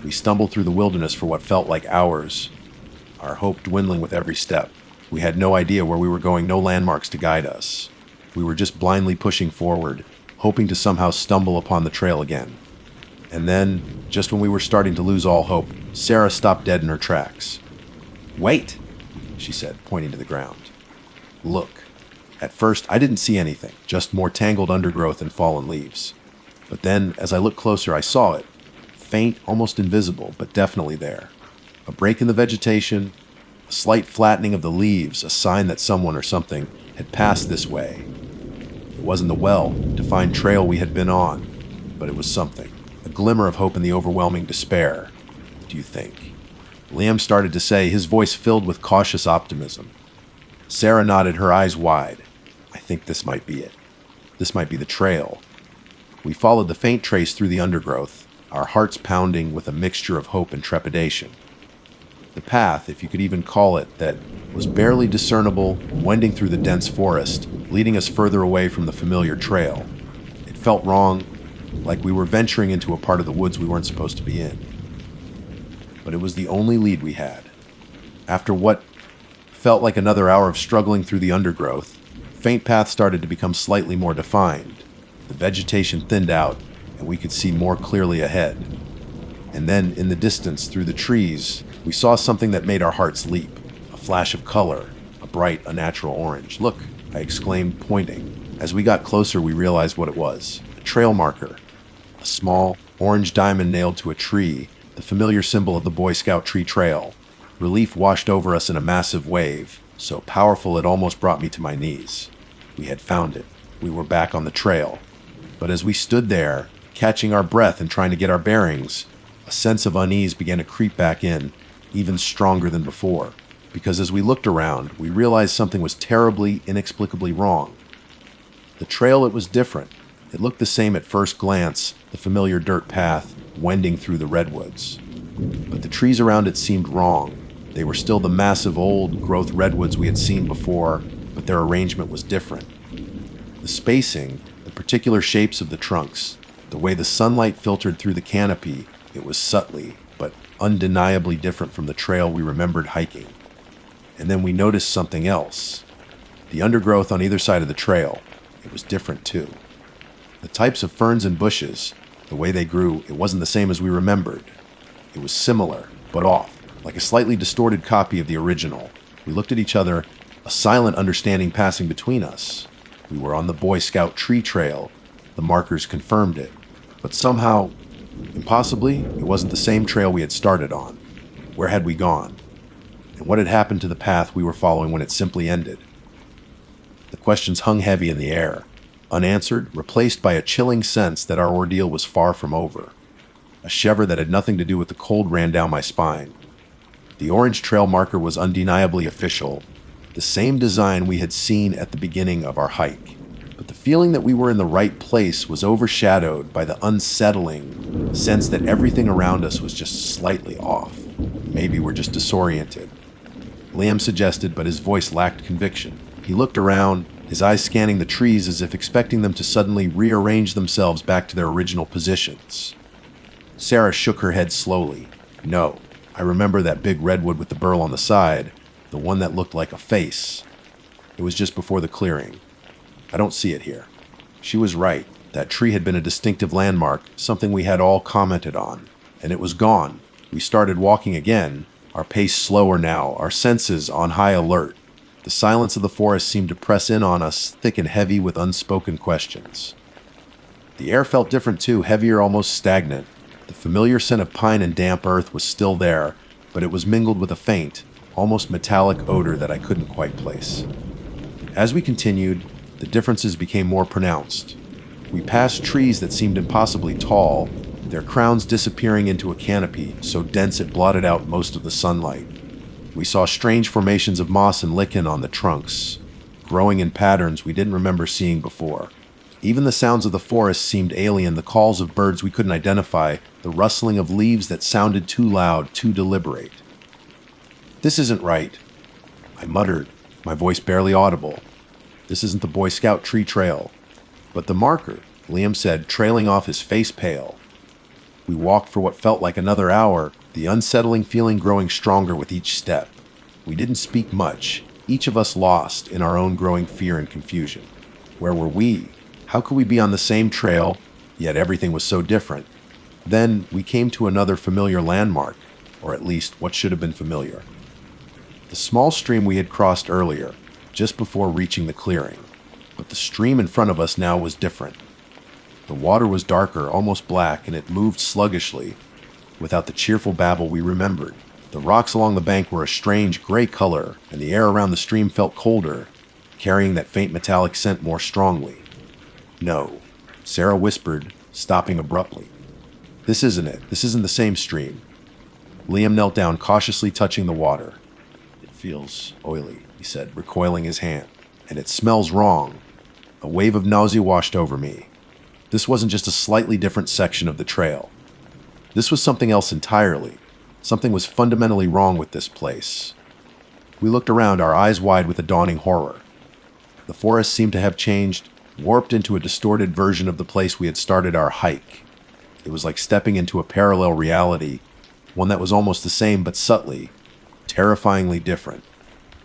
We stumbled through the wilderness for what felt like hours, our hope dwindling with every step. We had no idea where we were going, no landmarks to guide us. We were just blindly pushing forward, hoping to somehow stumble upon the trail again. And then, just when we were starting to lose all hope, Sarah stopped dead in her tracks. "Wait," she said, pointing to the ground. "Look." At first, I didn't see anything, just more tangled undergrowth and fallen leaves. But then, as I looked closer, I saw it. Faint, almost invisible, but definitely there. A break in the vegetation, a slight flattening of the leaves, a sign that someone or something had passed this way. It wasn't the well-defined trail we had been on, but it was something. A glimmer of hope in the overwhelming despair. "Do you think?" Liam started to say, his voice filled with cautious optimism. Sarah nodded, her eyes wide. "I think this might be it. This might be the trail." We followed the faint trace through the undergrowth, our hearts pounding with a mixture of hope and trepidation. The path, if you could even call it that, was barely discernible, wending through the dense forest, leading us further away from the familiar trail. It felt wrong, like we were venturing into a part of the woods we weren't supposed to be in. But it was the only lead we had. After what felt like another hour of struggling through the undergrowth, the faint path started to become slightly more defined. The vegetation thinned out, and we could see more clearly ahead. And then, in the distance, through the trees, we saw something that made our hearts leap. A flash of color, a bright, unnatural orange. "Look," I exclaimed, pointing. As we got closer, we realized what it was. A trail marker. A small, orange diamond nailed to a tree, the familiar symbol of the Boy Scout tree trail. Relief washed over us in a massive wave, so powerful it almost brought me to my knees. We had found it. We were back on the trail. But as we stood there, catching our breath and trying to get our bearings, a sense of unease began to creep back in, even stronger than before. Because as we looked around, we realized something was terribly, inexplicably wrong. The trail, it was different. It looked the same at first glance, the familiar dirt path wending through the redwoods. But the trees around it seemed wrong. They were still the massive old-growth redwoods we had seen before, but their arrangement was different. The spacing, the particular shapes of the trunks, the way the sunlight filtered through the canopy, it was subtly, but undeniably different from the trail we remembered hiking. And then we noticed something else. The undergrowth on either side of the trail, it was different too. The types of ferns and bushes, the way they grew, it wasn't the same as we remembered. It was similar, but off, like a slightly distorted copy of the original. We looked at each other, a silent understanding passing between us. We were on the Boy Scout tree trail. The markers confirmed it. But somehow, impossibly, it wasn't the same trail we had started on. Where had we gone? And what had happened to the path we were following when it simply ended? The questions hung heavy in the air, unanswered, replaced by a chilling sense that our ordeal was far from over. A shiver that had nothing to do with the cold ran down my spine. The orange trail marker was undeniably official, the same design we had seen at the beginning of our hike. But the feeling that we were in the right place was overshadowed by the unsettling sense that everything around us was just slightly off. Maybe we're just disoriented. Liam suggested, but his voice lacked conviction. He looked around, his eyes scanning the trees as if expecting them to suddenly rearrange themselves back to their original positions. Sarah shook her head slowly. "No, I remember that big redwood with the burl on the side, the one that looked like a face. It was just before the clearing. I don't see it here." She was right. That tree had been a distinctive landmark, something we had all commented on. And it was gone. We started walking again, our pace slower now, our senses on high alert. The silence of the forest seemed to press in on us, thick and heavy with unspoken questions. The air felt different too, heavier, almost stagnant. The familiar scent of pine and damp earth was still there, but it was mingled with a faint, almost metallic odor that I couldn't quite place. As we continued, the differences became more pronounced. We passed trees that seemed impossibly tall, their crowns disappearing into a canopy so dense it blotted out most of the sunlight. We saw strange formations of moss and lichen on the trunks, growing in patterns we didn't remember seeing before. Even the sounds of the forest seemed alien, the calls of birds we couldn't identify, the rustling of leaves that sounded too loud, too deliberate. "This isn't right," I muttered, my voice barely audible. This isn't the Boy Scout tree trail. But the marker, Liam said, trailing off, his face pale. We walked for what felt like another hour, the unsettling feeling growing stronger with each step. We didn't speak much, each of us lost in our own growing fear and confusion. Where were we? How could we be on the same trail, yet everything was so different? Then we came to another familiar landmark, or at least what should have been familiar. The small stream we had crossed earlier, just before reaching the clearing. But the stream in front of us now was different. The water was darker, almost black, and it moved sluggishly, without the cheerful babble we remembered. The rocks along the bank were a strange gray color, and the air around the stream felt colder, carrying that faint metallic scent more strongly. No, Sarah whispered, stopping abruptly. This isn't it. This isn't the same stream. Liam knelt down, cautiously touching the water. It feels oily, he said, recoiling his hand. And it smells wrong. A wave of nausea washed over me. This wasn't just a slightly different section of the trail. This was something else entirely. Something was fundamentally wrong with this place. We looked around, our eyes wide with a dawning horror. The forest seemed to have changed, warped into a distorted version of the place we had started our hike. It was like stepping into a parallel reality, one that was almost the same but subtly, terrifyingly different.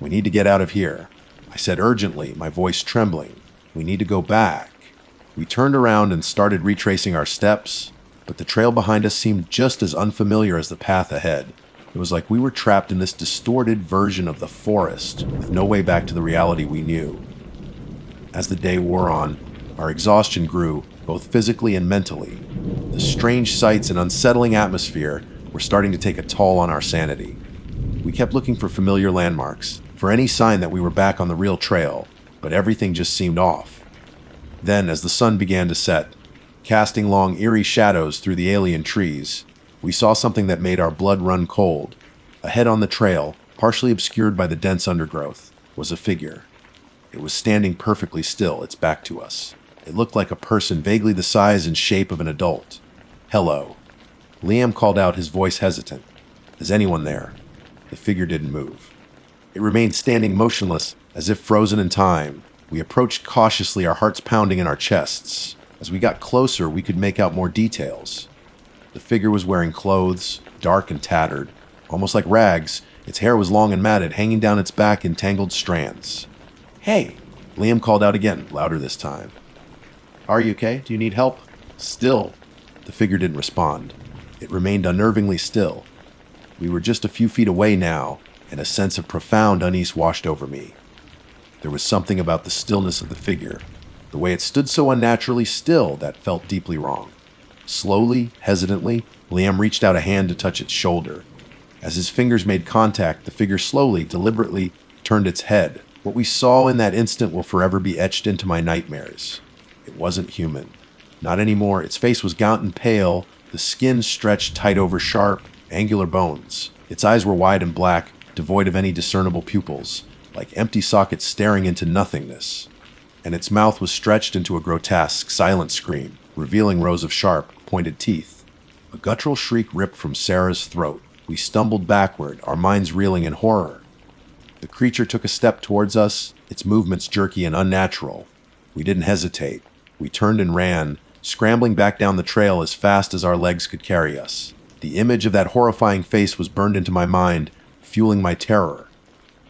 We need to get out of here, I said urgently, my voice trembling. We need to go back. We turned around and started retracing our steps, but the trail behind us seemed just as unfamiliar as the path ahead. It was like we were trapped in this distorted version of the forest, with no way back to the reality we knew. As the day wore on, our exhaustion grew, both physically and mentally. The strange sights and unsettling atmosphere were starting to take a toll on our sanity. We kept looking for familiar landmarks, for any sign that we were back on the real trail, but everything just seemed off. Then, as the sun began to set, casting long, eerie shadows through the alien trees, we saw something that made our blood run cold. Ahead on the trail, partially obscured by the dense undergrowth, was a figure. It was standing perfectly still, its back to us. It looked like a person vaguely the size and shape of an adult. Hello. Liam called out, his voice hesitant. Is anyone there? The figure didn't move. It remained standing motionless, as if frozen in time. We approached cautiously, our hearts pounding in our chests. As we got closer, we could make out more details. The figure was wearing clothes, dark and tattered, almost like rags. Its hair was long and matted, hanging down its back in tangled strands. Hey, Liam called out again, louder this time. Are you okay? Do you need help? Still. The figure didn't respond. It remained unnervingly still. We were just a few feet away now, and a sense of profound unease washed over me. There was something about the stillness of the figure, the way it stood so unnaturally still, that felt deeply wrong. Slowly, hesitantly, Liam reached out a hand to touch its shoulder. As his fingers made contact, the figure slowly, deliberately turned its head. What we saw in that instant will forever be etched into my nightmares. It wasn't human. Not anymore. Its face was gaunt and pale, the skin stretched tight over sharp, angular bones. Its eyes were wide and black, devoid of any discernible pupils, like empty sockets staring into nothingness. And its mouth was stretched into a grotesque, silent scream, revealing rows of sharp, pointed teeth. A guttural shriek ripped from Sarah's throat. We stumbled backward, our minds reeling in horror. The creature took a step towards us, its movements jerky and unnatural. We didn't hesitate. We turned and ran, scrambling back down the trail as fast as our legs could carry us. The image of that horrifying face was burned into my mind, fueling my terror.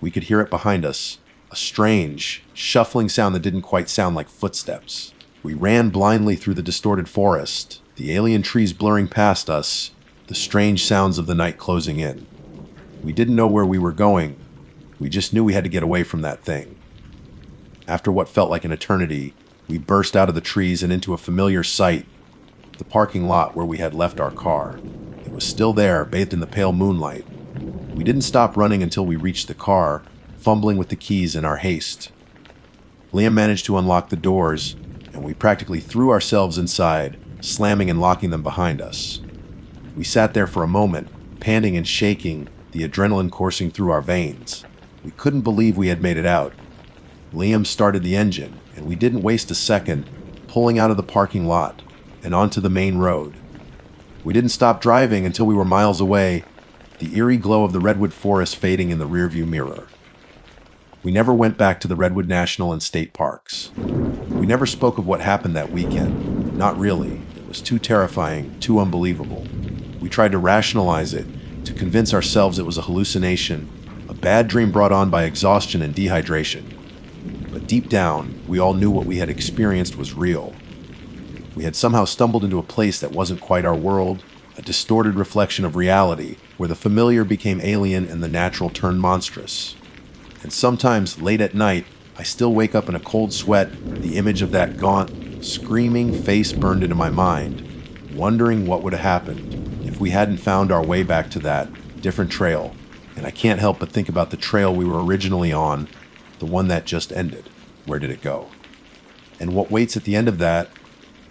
We could hear it behind us, a strange, shuffling sound that didn't quite sound like footsteps. We ran blindly through the distorted forest, the alien trees blurring past us, the strange sounds of the night closing in. We didn't know where we were going. We just knew we had to get away from that thing. After what felt like an eternity, we burst out of the trees and into a familiar sight, the parking lot where we had left our car. It was still there, bathed in the pale moonlight. We didn't stop running until we reached the car, fumbling with the keys in our haste. Liam managed to unlock the doors, and we practically threw ourselves inside, slamming and locking them behind us. We sat there for a moment, panting and shaking, the adrenaline coursing through our veins. We couldn't believe we had made it out. Liam started the engine, and we didn't waste a second, pulling out of the parking lot and onto the main road. We didn't stop driving until we were miles away, the eerie glow of the redwood forest fading in the rearview mirror. We never went back to the Redwood National and State Parks. We never spoke of what happened that weekend. Not really. It was too terrifying, too unbelievable. We tried to rationalize it, to convince ourselves it was a hallucination, a bad dream brought on by exhaustion and dehydration. But deep down, we all knew what we had experienced was real. We had somehow stumbled into a place that wasn't quite our world, a distorted reflection of reality, where the familiar became alien and the natural turned monstrous. And sometimes, late at night, I still wake up in a cold sweat, the image of that gaunt, screaming face burned into my mind, wondering what would have happened if we hadn't found our way back to that different trail. And I can't help but think about the trail we were originally on, the one that just ended. Where did it go? And what waits at the end of that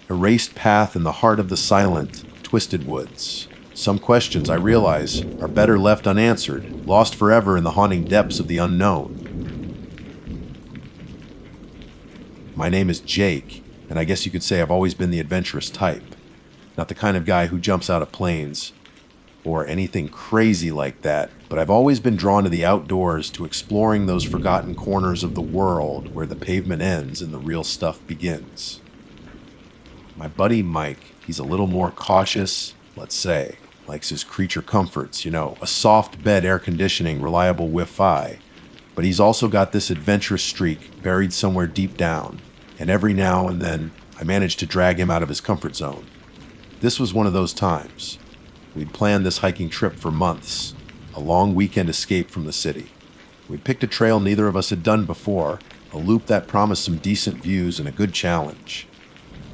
erased path in the heart of the silent, twisted woods? Some questions, I realize, are better left unanswered, lost forever in the haunting depths of the unknown. My name is Jake, and I guess you could say I've always been the adventurous type. Not the kind of guy who jumps out of planes, or anything crazy like that, but I've always been drawn to the outdoors, to exploring those forgotten corners of the world where the pavement ends and the real stuff begins. My buddy Mike, he's a little more cautious, let's say. Likes his creature comforts, a soft bed, air conditioning, reliable Wi-Fi. But he's also got this adventurous streak buried somewhere deep down. And every now and then, I manage to drag him out of his comfort zone. This was one of those times. We'd planned this hiking trip for months. A long weekend escape from the city. We'd picked a trail neither of us had done before, a loop that promised some decent views and a good challenge.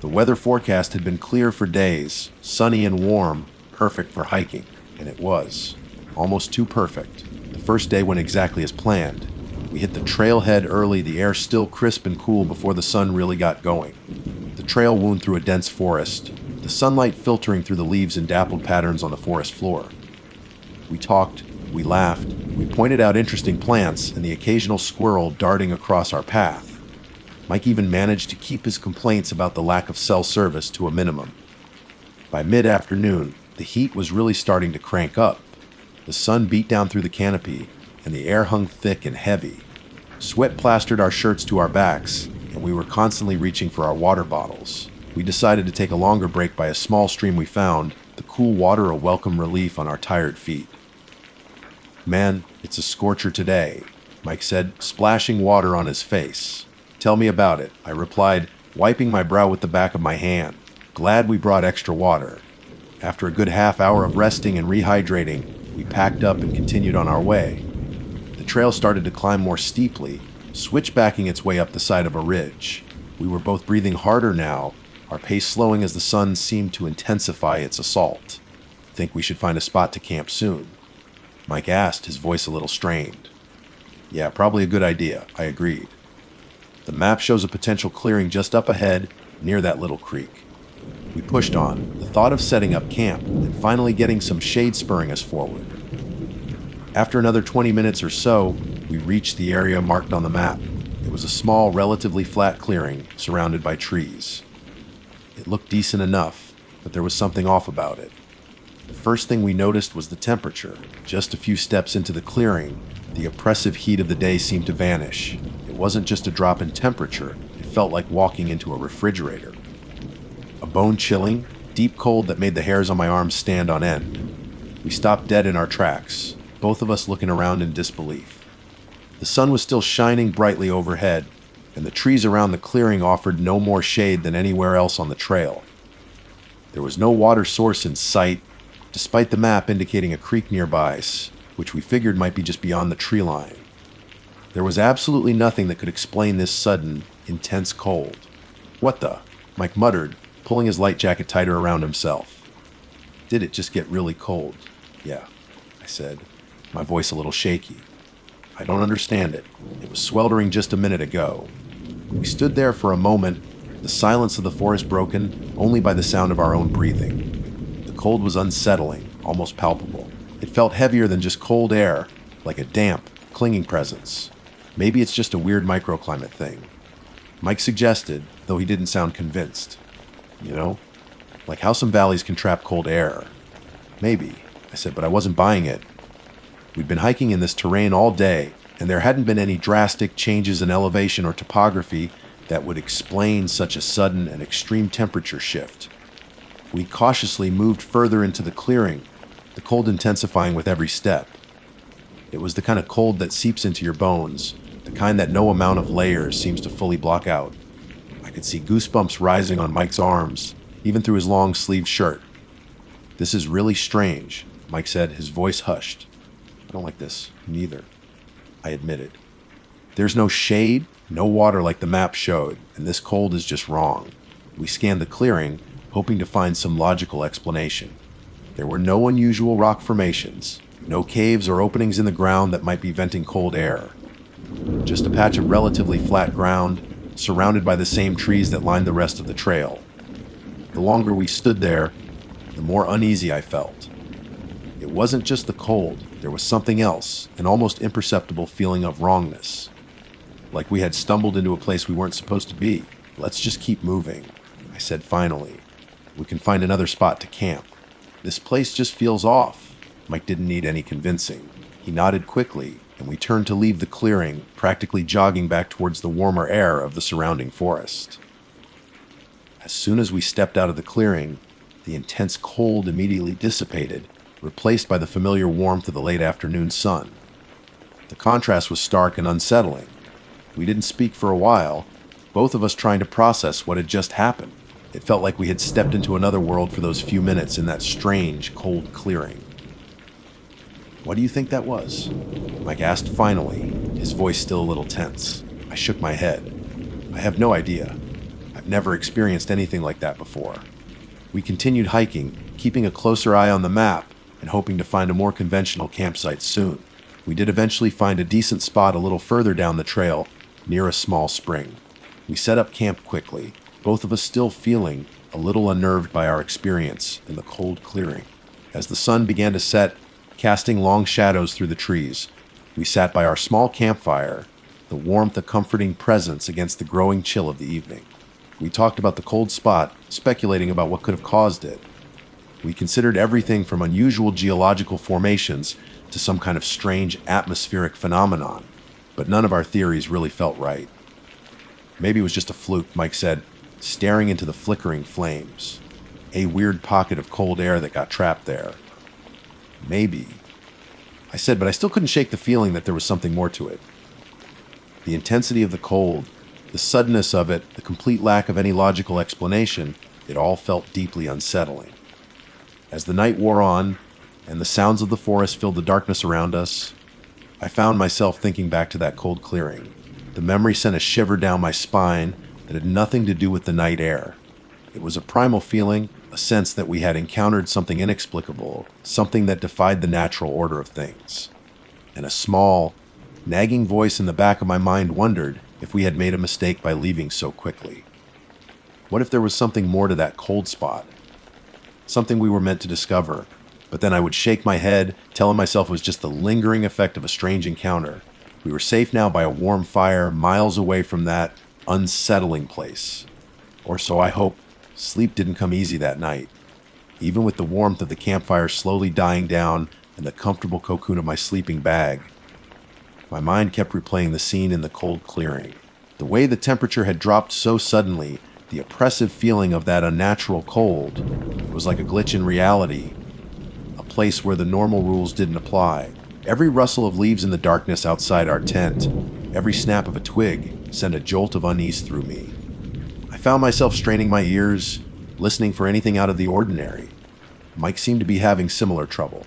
The weather forecast had been clear for days, sunny and warm, perfect for hiking, and it was. Almost too perfect. The first day went exactly as planned. We hit the trailhead early, the air still crisp and cool before the sun really got going. The trail wound through a dense forest, the sunlight filtering through the leaves in dappled patterns on the forest floor. We talked, we laughed, we pointed out interesting plants and the occasional squirrel darting across our path. Mike even managed to keep his complaints about the lack of cell service to a minimum. By mid-afternoon, the heat was really starting to crank up. The sun beat down through the canopy, and the air hung thick and heavy. Sweat plastered our shirts to our backs, and we were constantly reaching for our water bottles. We decided to take a longer break by a small stream we found, the cool water a welcome relief on our tired feet. "Man, it's a scorcher today," Mike said, splashing water on his face. "Tell me about it," I replied, wiping my brow with the back of my hand. Glad we brought extra water. After a good half hour of resting and rehydrating, we packed up and continued on our way. The trail started to climb more steeply, switchbacking its way up the side of a ridge. We were both breathing harder now, our pace slowing as the sun seemed to intensify its assault. "Think we should find a spot to camp soon?" Mike asked, his voice a little strained. "Yeah, probably a good idea," I agreed. "The map shows a potential clearing just up ahead, near that little creek." We pushed on, the thought of setting up camp and finally getting some shade spurring us forward. After another 20 minutes or so, we reached the area marked on the map. It was a small, relatively flat clearing surrounded by trees. It looked decent enough, but there was something off about it. The first thing we noticed was the temperature. Just a few steps into the clearing, the oppressive heat of the day seemed to vanish. It wasn't just a drop in temperature, it felt like walking into a refrigerator. A bone-chilling, deep cold that made the hairs on my arms stand on end. We stopped dead in our tracks, both of us looking around in disbelief. The sun was still shining brightly overhead, and the trees around the clearing offered no more shade than anywhere else on the trail. There was no water source in sight, despite the map indicating a creek nearby, which we figured might be just beyond the tree line. There was absolutely nothing that could explain this sudden, intense cold. "What the?" Mike muttered, pulling his light jacket tighter around himself. "Did it just get really cold?" "Yeah," I said, my voice a little shaky. "I don't understand it. It was sweltering just a minute ago." We stood there for a moment, the silence of the forest broken only by the sound of our own breathing. The cold was unsettling, almost palpable. It felt heavier than just cold air, like a damp, clinging presence. Maybe it's just a weird microclimate thing. Mike suggested, though he didn't sound convinced. Like how some valleys can trap cold air. "Maybe," I said, but I wasn't buying it. We'd been hiking in this terrain all day, and there hadn't been any drastic changes in elevation or topography that would explain such a sudden and extreme temperature shift. We cautiously moved further into the clearing, the cold intensifying with every step. It was the kind of cold that seeps into your bones, the kind that no amount of layers seems to fully block out. I could see goosebumps rising on Mike's arms, even through his long-sleeved shirt. "This is really strange," Mike said, his voice hushed. "I don't like this, neither," I admitted. "There's no shade, no water like the map showed, and this cold is just wrong." We scanned the clearing, hoping to find some logical explanation. There were no unusual rock formations, no caves or openings in the ground that might be venting cold air. Just a patch of relatively flat ground, surrounded by the same trees that lined the rest of the trail. The longer we stood there, the more uneasy I felt. It wasn't just the cold, there was something else, an almost imperceptible feeling of wrongness. Like we had stumbled into a place we weren't supposed to be. "Let's just keep moving," I said finally. "We can find another spot to camp. This place just feels off." Mike didn't need any convincing. He nodded quickly, and we turned to leave the clearing, practically jogging back towards the warmer air of the surrounding forest. As soon as we stepped out of the clearing, the intense cold immediately dissipated, replaced by the familiar warmth of the late afternoon sun. The contrast was stark and unsettling. We didn't speak for a while, both of us trying to process what had just happened. It felt like we had stepped into another world for those few minutes in that strange, cold clearing. "What do you think that was?" Mike asked finally, his voice still a little tense. I shook my head. "I have no idea. I've never experienced anything like that before." We continued hiking, keeping a closer eye on the map and hoping to find a more conventional campsite soon. We did eventually find a decent spot a little further down the trail, near a small spring. We set up camp quickly, both of us still feeling a little unnerved by our experience in the cold clearing. As the sun began to set, casting long shadows through the trees, we sat by our small campfire, the warmth a comforting presence against the growing chill of the evening. We talked about the cold spot, speculating about what could have caused it. We considered everything from unusual geological formations to some kind of strange atmospheric phenomenon, but none of our theories really felt right. "Maybe it was just a fluke," Mike said, staring into the flickering flames. "A weird pocket of cold air that got trapped there." "Maybe," I said, but I still couldn't shake the feeling that there was something more to it. The intensity of the cold, the suddenness of it, the complete lack of any logical explanation, it all felt deeply unsettling. As the night wore on, and the sounds of the forest filled the darkness around us, I found myself thinking back to that cold clearing. The memory sent a shiver down my spine that had nothing to do with the night air. It was a primal feeling, a sense that we had encountered something inexplicable, something that defied the natural order of things. And a small, nagging voice in the back of my mind wondered if we had made a mistake by leaving so quickly. What if there was something more to that cold spot? Something we were meant to discover, but then I would shake my head, telling myself it was just the lingering effect of a strange encounter. We were safe now by a warm fire, miles away from that unsettling place. Or so I hoped. Sleep didn't come easy that night. Even with the warmth of the campfire slowly dying down and the comfortable cocoon of my sleeping bag, my mind kept replaying the scene in the cold clearing. The way the temperature had dropped so suddenly, the oppressive feeling of that unnatural cold, it was like a glitch in reality, a place where the normal rules didn't apply. Every rustle of leaves in the darkness outside our tent, every snap of a twig, sent a jolt of unease through me. I found myself straining my ears, listening for anything out of the ordinary. Mike seemed to be having similar trouble.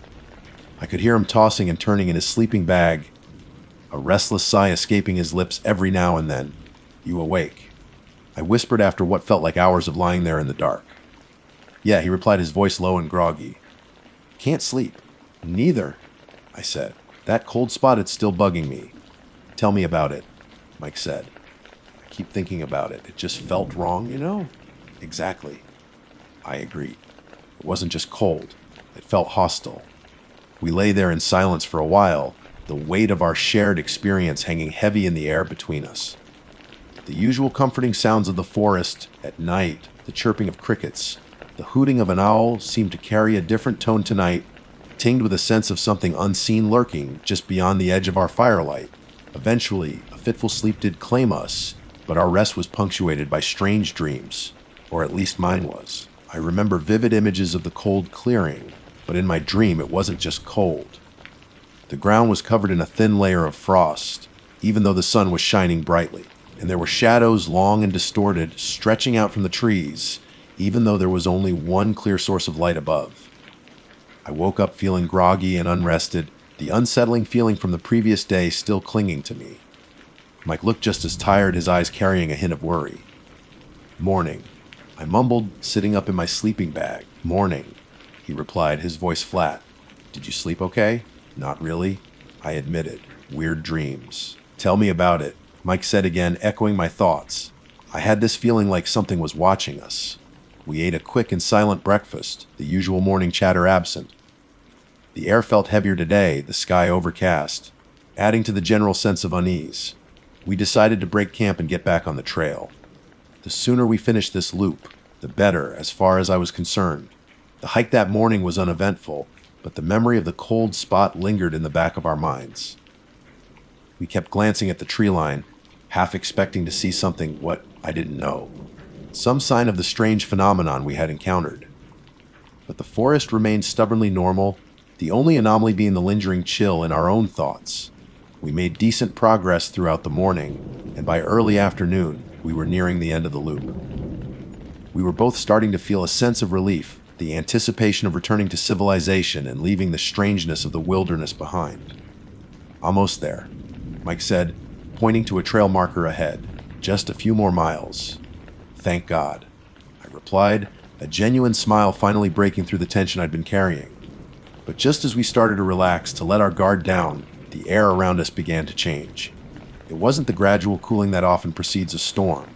I could hear him tossing and turning in his sleeping bag, a restless sigh escaping his lips every now and then. "You awake?" I whispered after what felt like hours of lying there in the dark. "Yeah," he replied, his voice low and groggy. "Can't sleep." "Neither," I said. "That cold spot is still bugging me." "Tell me about it," Mike said. "I keep thinking about it. It just felt wrong, you know?" "Exactly." I agreed. It wasn't just cold. It felt hostile. We lay there in silence for a while, the weight of our shared experience hanging heavy in the air between us. The usual comforting sounds of the forest at night, the chirping of crickets, the hooting of an owl seemed to carry a different tone tonight, tinged with a sense of something unseen lurking just beyond the edge of our firelight. Eventually, a fitful sleep did claim us, but our rest was punctuated by strange dreams, or at least mine was. I remember vivid images of the cold clearing, but in my dream it wasn't just cold. The ground was covered in a thin layer of frost, even though the sun was shining brightly, and there were shadows, long and distorted, stretching out from the trees, even though there was only one clear source of light above. I woke up feeling groggy and unrested, the unsettling feeling from the previous day still clinging to me. Mike looked just as tired, his eyes carrying a hint of worry. "Morning," I mumbled, sitting up in my sleeping bag. "Morning," he replied, his voice flat. "Did you sleep okay?" "Not really," I admitted. "Weird dreams." "Tell me about it," Mike said again, echoing my thoughts. I had this feeling like something was watching us. We ate a quick and silent breakfast, the usual morning chatter absent. The air felt heavier today, the sky overcast, adding to the general sense of unease. We decided to break camp and get back on the trail. The sooner we finished this loop, the better, as far as I was concerned. The hike that morning was uneventful, but the memory of the cold spot lingered in the back of our minds. We kept glancing at the tree line, half expecting to see something, what I didn't know. Some sign of the strange phenomenon we had encountered. But the forest remained stubbornly normal, the only anomaly being the lingering chill in our own thoughts. We made decent progress throughout the morning, and by early afternoon, we were nearing the end of the loop. We were both starting to feel a sense of relief, the anticipation of returning to civilization and leaving the strangeness of the wilderness behind. "Almost there," Mike said, pointing to a trail marker ahead. "Just a few more miles." "Thank God," I replied, a genuine smile finally breaking through the tension I'd been carrying. But just as we started to relax, to let our guard down, the air around us began to change. It wasn't the gradual cooling that often precedes a storm.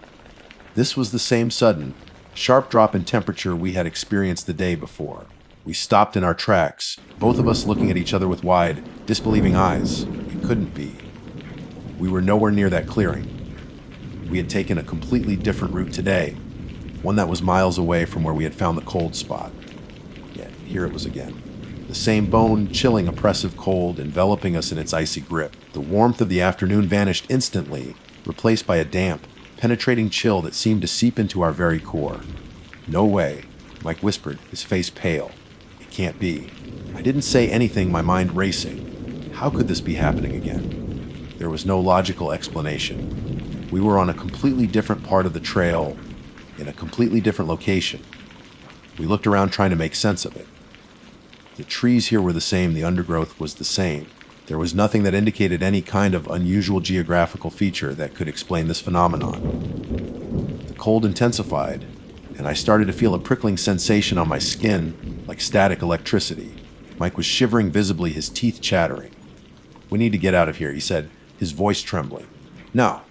This was the same sudden, sharp drop in temperature we had experienced the day before. We stopped in our tracks, both of us looking at each other with wide, disbelieving eyes. It couldn't be. We were nowhere near that clearing. We had taken a completely different route today, one that was miles away from where we had found the cold spot. Yet here it was again. The same bone-chilling, oppressive cold enveloping us in its icy grip. The warmth of the afternoon vanished instantly, replaced by a damp, penetrating chill that seemed to seep into our very core. "No way," Mike whispered, his face pale. "It can't be." I didn't say anything, my mind racing. How could this be happening again? There was no logical explanation. We were on a completely different part of the trail, in a completely different location. We looked around trying to make sense of it. The trees here were the same, the undergrowth was the same. There was nothing that indicated any kind of unusual geographical feature that could explain this phenomenon. The cold intensified, and I started to feel a prickling sensation on my skin, like static electricity. Mike was shivering visibly, his teeth chattering. "We need to get out of here," he said, his voice trembling. "No."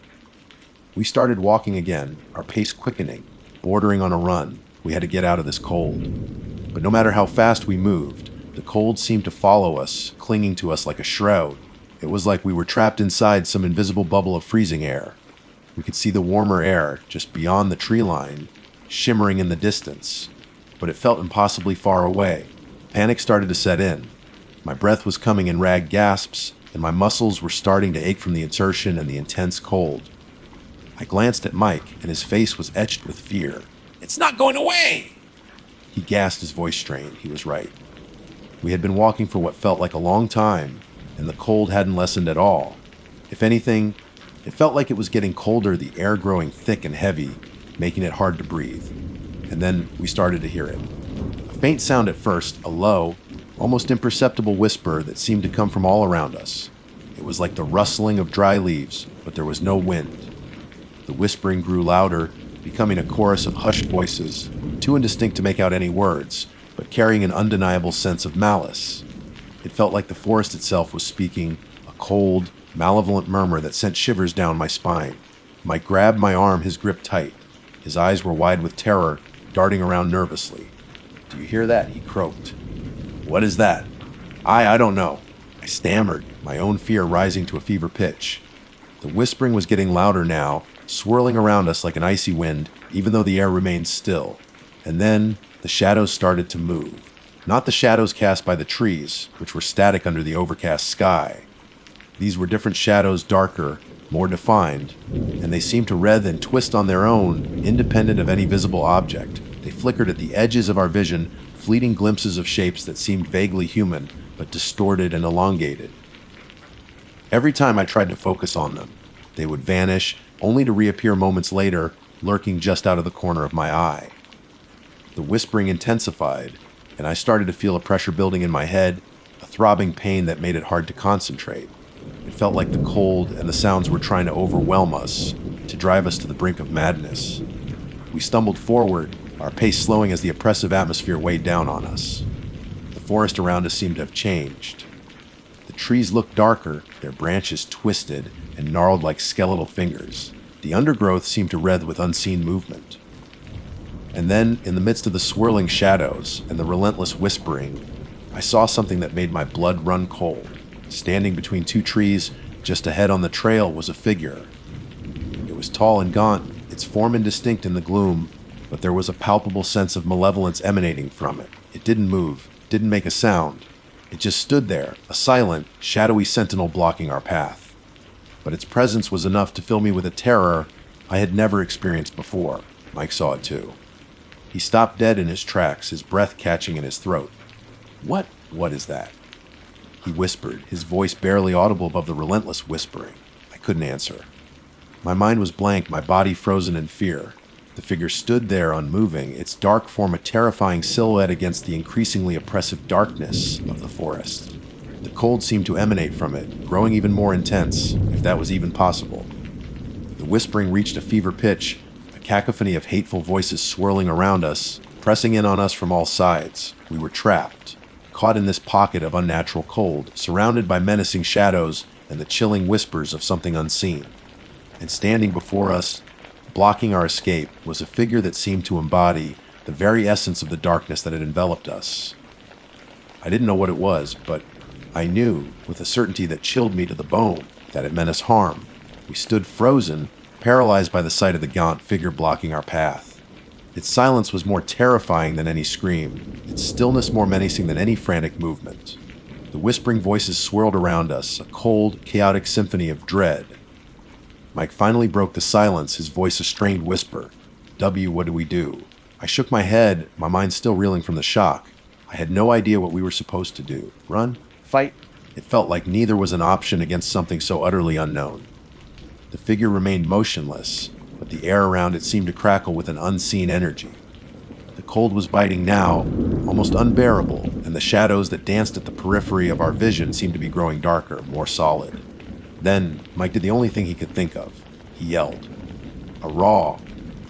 We started walking again, our pace quickening, bordering on a run. We had to get out of this cold. But no matter how fast we moved, the cold seemed to follow us, clinging to us like a shroud. It was like we were trapped inside some invisible bubble of freezing air. We could see the warmer air, just beyond the tree line, shimmering in the distance. But it felt impossibly far away. Panic started to set in. My breath was coming in ragged gasps, and my muscles were starting to ache from the insertion and the intense cold. I glanced at Mike, and his face was etched with fear. "It's not going away!" He gasped, his voice strained. He was right. We had been walking for what felt like a long time, and the cold hadn't lessened at all. If anything, it felt like it was getting colder, the air growing thick and heavy, making it hard to breathe. And then we started to hear it. A faint sound at first, a low, almost imperceptible whisper that seemed to come from all around us. It was like the rustling of dry leaves, but there was no wind. The whispering grew louder, becoming a chorus of hushed voices, too indistinct to make out any words, but carrying an undeniable sense of malice. It felt like the forest itself was speaking, a cold, malevolent murmur that sent shivers down my spine. Mike grabbed my arm, his grip tight. His eyes were wide with terror, darting around nervously. "Do you hear that?" he croaked. "What is that?" I don't know," I stammered, my own fear rising to a fever pitch. The whispering was getting louder now, swirling around us like an icy wind, even though the air remained still. And then the shadows started to move. Not the shadows cast by the trees, which were static under the overcast sky. These were different shadows, darker, more defined, and they seemed to writhe and twist on their own, independent of any visible object. They flickered at the edges of our vision, fleeting glimpses of shapes that seemed vaguely human, but distorted and elongated. Every time I tried to focus on them, they would vanish, only to reappear moments later, lurking just out of the corner of my eye. The whispering intensified, and I started to feel a pressure building in my head, a throbbing pain that made it hard to concentrate. It felt like the cold and the sounds were trying to overwhelm us, to drive us to the brink of madness. We stumbled forward, our pace slowing as the oppressive atmosphere weighed down on us. The forest around us seemed to have changed. The trees looked darker, their branches twisted and gnarled like skeletal fingers. The undergrowth seemed to writhe with unseen movement. And then, in the midst of the swirling shadows and the relentless whispering, I saw something that made my blood run cold. Standing between two trees, just ahead on the trail, was a figure. It was tall and gaunt, its form indistinct in the gloom, but there was a palpable sense of malevolence emanating from it. It didn't move, didn't make a sound. It just stood there, a silent, shadowy sentinel blocking our path. But its presence was enough to fill me with a terror I had never experienced before. Mike saw it too. He stopped dead in his tracks, his breath catching in his throat. What is that?" he whispered, his voice barely audible above the relentless whispering. I couldn't answer. My mind was blank, my body frozen in fear. The figure stood there unmoving, its dark form a terrifying silhouette against the increasingly oppressive darkness of the forest. The cold seemed to emanate from it, growing even more intense, if that was even possible. The whispering reached a fever pitch, a cacophony of hateful voices swirling around us, pressing in on us from all sides. We were trapped, caught in this pocket of unnatural cold, surrounded by menacing shadows and the chilling whispers of something unseen. And standing before us, blocking our escape, was a figure that seemed to embody the very essence of the darkness that had enveloped us. I didn't know what it was, but I knew, with a certainty that chilled me to the bone, that it meant us harm. We stood frozen, paralyzed by the sight of the gaunt figure blocking our path. Its silence was more terrifying than any scream, its stillness more menacing than any frantic movement. The whispering voices swirled around us, a cold, chaotic symphony of dread. Mike finally broke the silence, his voice a strained whisper. "W, what do we do?" I shook my head, my mind still reeling from the shock. I had no idea what we were supposed to do. Run? Fight? It felt like neither was an option against something so utterly unknown. The figure remained motionless, but the air around it seemed to crackle with an unseen energy. The cold was biting now, almost unbearable, and the shadows that danced at the periphery of our vision seemed to be growing darker, more solid. Then, Mike did the only thing he could think of. He yelled. A raw,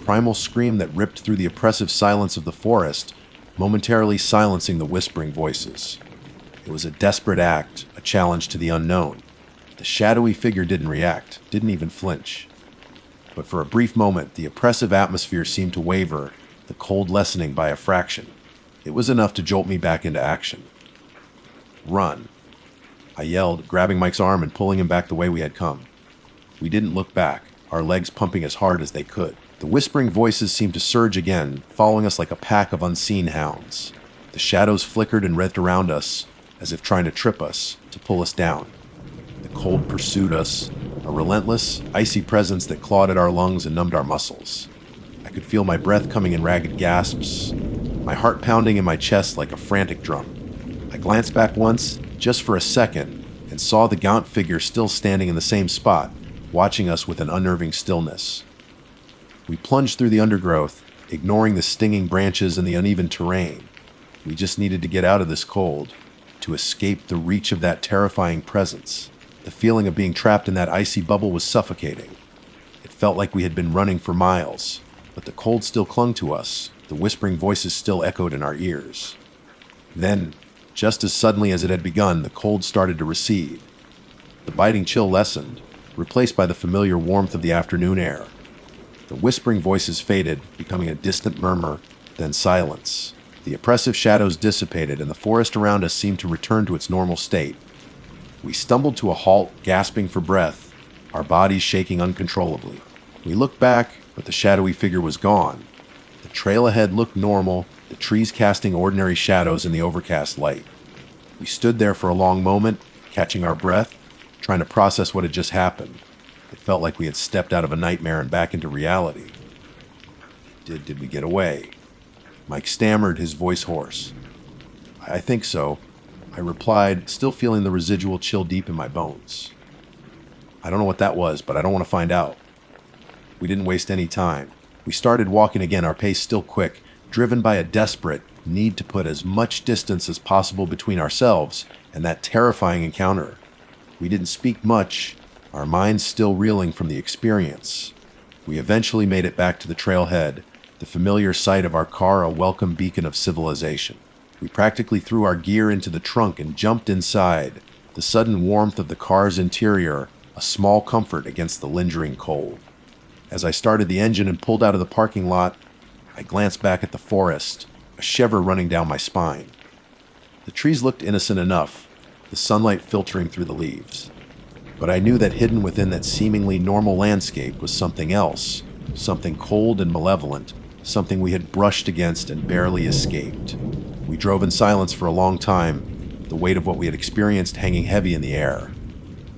primal scream that ripped through the oppressive silence of the forest, momentarily silencing the whispering voices. It was a desperate act, a challenge to the unknown. The shadowy figure didn't react, didn't even flinch. But for a brief moment, the oppressive atmosphere seemed to waver, the cold lessening by a fraction. It was enough to jolt me back into action. "Run!" I yelled, grabbing Mike's arm and pulling him back the way we had come. We didn't look back, our legs pumping as hard as they could. The whispering voices seemed to surge again, following us like a pack of unseen hounds. The shadows flickered and writhed around us, as if trying to trip us, to pull us down. The cold pursued us, a relentless, icy presence that clawed at our lungs and numbed our muscles. I could feel my breath coming in ragged gasps, my heart pounding in my chest like a frantic drum. I glanced back once, just for a second, and saw the gaunt figure still standing in the same spot, watching us with an unnerving stillness. We plunged through the undergrowth, ignoring the stinging branches and the uneven terrain. We just needed to get out of this cold, to escape the reach of that terrifying presence. The feeling of being trapped in that icy bubble was suffocating. It felt like we had been running for miles, but the cold still clung to us, the whispering voices still echoed in our ears. Then, just as suddenly as it had begun, the cold started to recede. The biting chill lessened, replaced by the familiar warmth of the afternoon air. The whispering voices faded, becoming a distant murmur, then silence. The oppressive shadows dissipated, and the forest around us seemed to return to its normal state. We stumbled to a halt, gasping for breath, our bodies shaking uncontrollably. We looked back, but the shadowy figure was gone. The trail ahead looked normal, the trees casting ordinary shadows in the overcast light. We stood there for a long moment, catching our breath, trying to process what had just happened. It felt like we had stepped out of a nightmare and back into reality. Did we get away? Mike stammered, his voice hoarse. I think so, I replied, still feeling the residual chill deep in my bones. I don't know what that was, but I don't want to find out. We didn't waste any time. We started walking again, our pace still quick, driven by a desperate need to put as much distance as possible between ourselves and that terrifying encounter. We didn't speak much, our minds still reeling from the experience. We eventually made it back to the trailhead, the familiar sight of our car a welcome beacon of civilization. We practically threw our gear into the trunk and jumped inside, the sudden warmth of the car's interior a small comfort against the lingering cold. As I started the engine and pulled out of the parking lot, I glanced back at the forest, a shiver running down my spine. The trees looked innocent enough, the sunlight filtering through the leaves. But I knew that hidden within that seemingly normal landscape was something else, something cold and malevolent, something we had brushed against and barely escaped. We drove in silence for a long time, the weight of what we had experienced hanging heavy in the air.